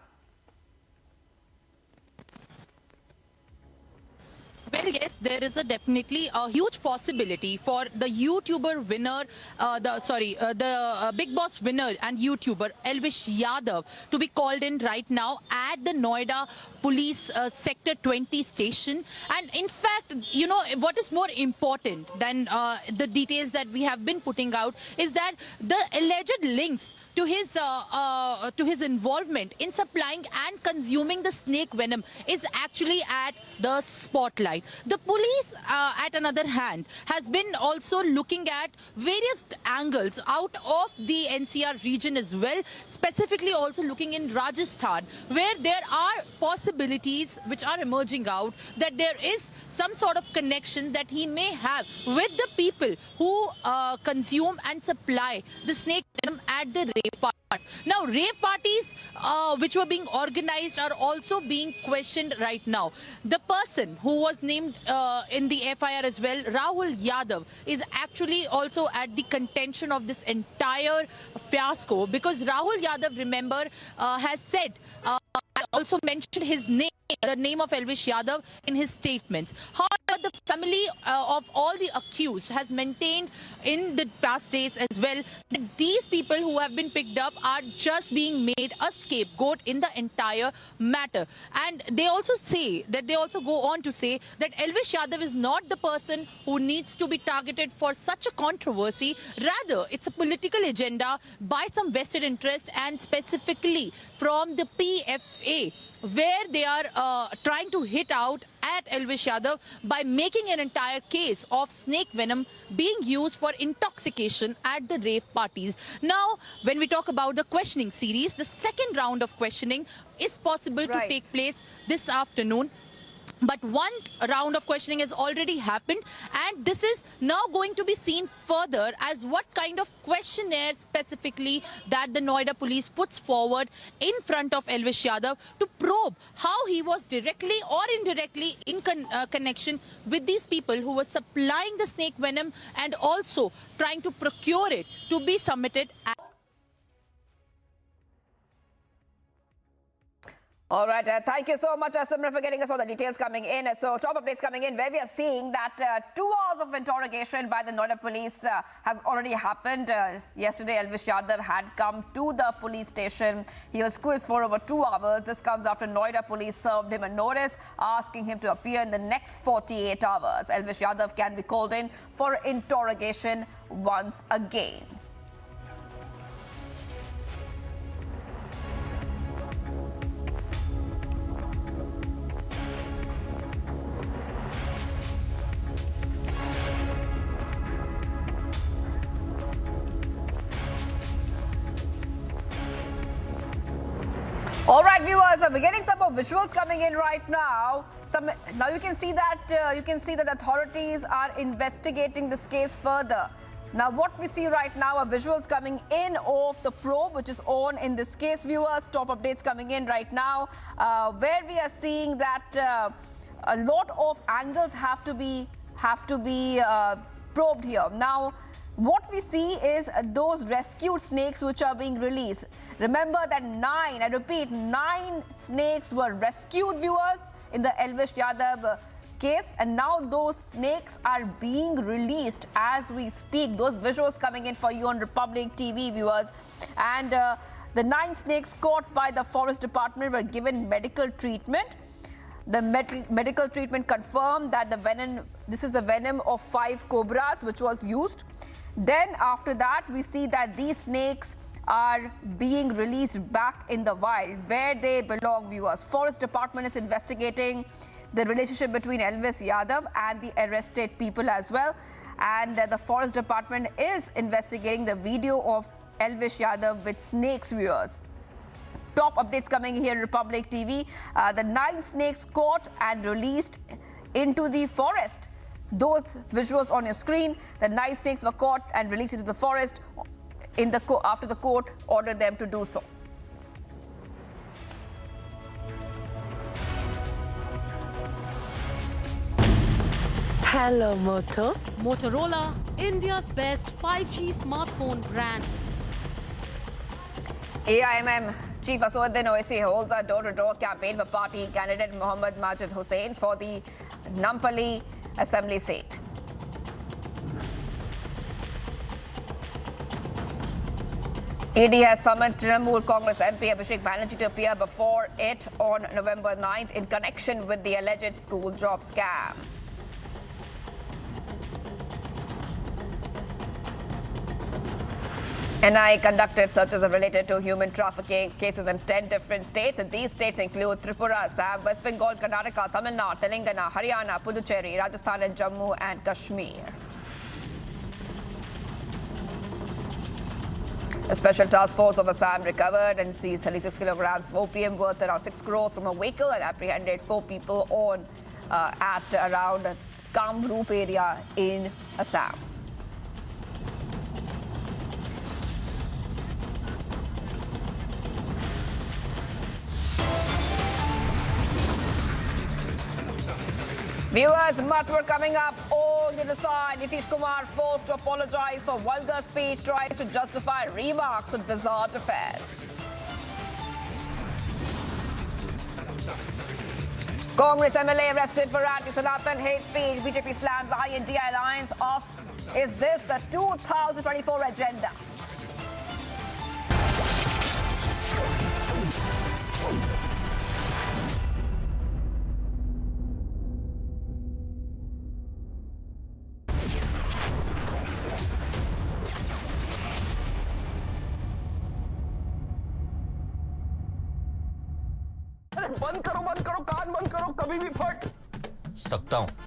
Well, yes, there is definitely a huge possibility for the YouTuber winner, the Big Boss winner and YouTuber Elvis Yadav to be called in right now at the Noida Police Sector 20 station. And in fact, you know, what is more important than the details that we have been putting out is that the alleged links to his involvement in supplying and consuming the snake venom is actually at the spotlight. The police, at another hand, has been also looking at various angles out of the NCR region as well, specifically also looking in Rajasthan, where there are possibilities which are emerging out that there is some sort of connection that he may have with the people who consume and supply the snake venom at the rave parties. Now, rave parties which were being organized are also being questioned right now. The person who was named in the FIR as well, Rahul Yadav, is actually also at the contention of this entire fiasco, because Rahul Yadav, remember, has said, also mentioned his name, the name of Elvis Yadav in his statements. However, the family of all the accused has maintained in the past days as well that these people who have been picked up are just being made a scapegoat in the entire matter. And they also say that they also go on to say that Elvis Yadav is not the person who needs to be targeted for such a controversy. Rather, it's a political agenda by some vested interest, and specifically from the PFA, where they are trying to hit out at Elvis Yadav by making an entire case of snake venom being used for intoxication at the rave parties. Now, when we talk about the questioning series, the second round of questioning is possible to take place this afternoon. But one round of questioning has already happened, and this is now going to be seen further as what kind of questionnaire specifically that the Noida police puts forward in front of Elvis Yadav to probe how he was directly or indirectly in connection with these people who were supplying the snake venom and also trying to procure it to be submitted at. All right, thank you so much, Simran, for getting us all the details coming in. So, top updates coming in, where we are seeing that 2 hours of interrogation by the Noida police has already happened. Yesterday, Elvis Yadav had come to the police station. He was quizzed for over 2 hours. This comes after Noida police served him a notice asking him to appear in the next 48 hours. Elvis Yadav can be called in for interrogation once again. All right, viewers, we're getting some more visuals coming in right now. Now you can see that authorities are investigating this case further. Now, what we see right now are visuals coming in of the probe, which is on in this case, viewers. Top updates coming in right now, where we are seeing that a lot of angles have to be probed here. Now, what we see is those rescued snakes which are being released. Remember that 9 snakes were rescued, viewers, in the Elvis Yadav case, and now those snakes are being released as we speak. Those visuals coming in for you on Republic TV, viewers. And the 9 snakes caught by the Forest Department were given medical treatment. The medical treatment confirmed that this is the venom of 5 cobras which was used. Then after that, we see that these snakes are being released back in the wild where they belong, viewers. Forest Department is investigating the relationship between Elvis Yadav and the arrested people as well. And the Forest Department is investigating the video of Elvis Yadav with snakes, viewers. Top updates coming here, Republic TV. The 9 snakes caught and released into the forest. Those visuals on your screen, the 9 snakes were caught and released into the forest after the court ordered them to do so. Hello, Moto. Motorola, India's best 5G smartphone brand. AIMM Chief Aswaddin Owaisi holds a door-to-door campaign for party candidate Mohammad Majid Hussain for the Nampally Assembly seat. ED has summoned Trinamool Congress MP Abhishek Banerjee to appear before it on November 9th in connection with the alleged school job scam. NI conducted searches related to human trafficking cases in 10 different states, and these states include Tripura, Assam, West Bengal, Karnataka, Tamil Nadu, Telangana, Haryana, Puducherry, Rajasthan and Jammu and Kashmir. A special task force of Assam recovered and seized 36 kilograms of opium worth around 6 crores from a vehicle and apprehended 4 people at around Kamrup area in Assam. Viewers, much more coming up. All to decide. Nitish Kumar forced to apologize for vulgar speech, tries to justify remarks with bizarre defense. Congress MLA arrested for anti-Sanatan hate speech. BJP slams Ayodhya alliance, asks, is this the 2024 agenda? बंद करो कान बंद करो कभी भी फट सकता हूँ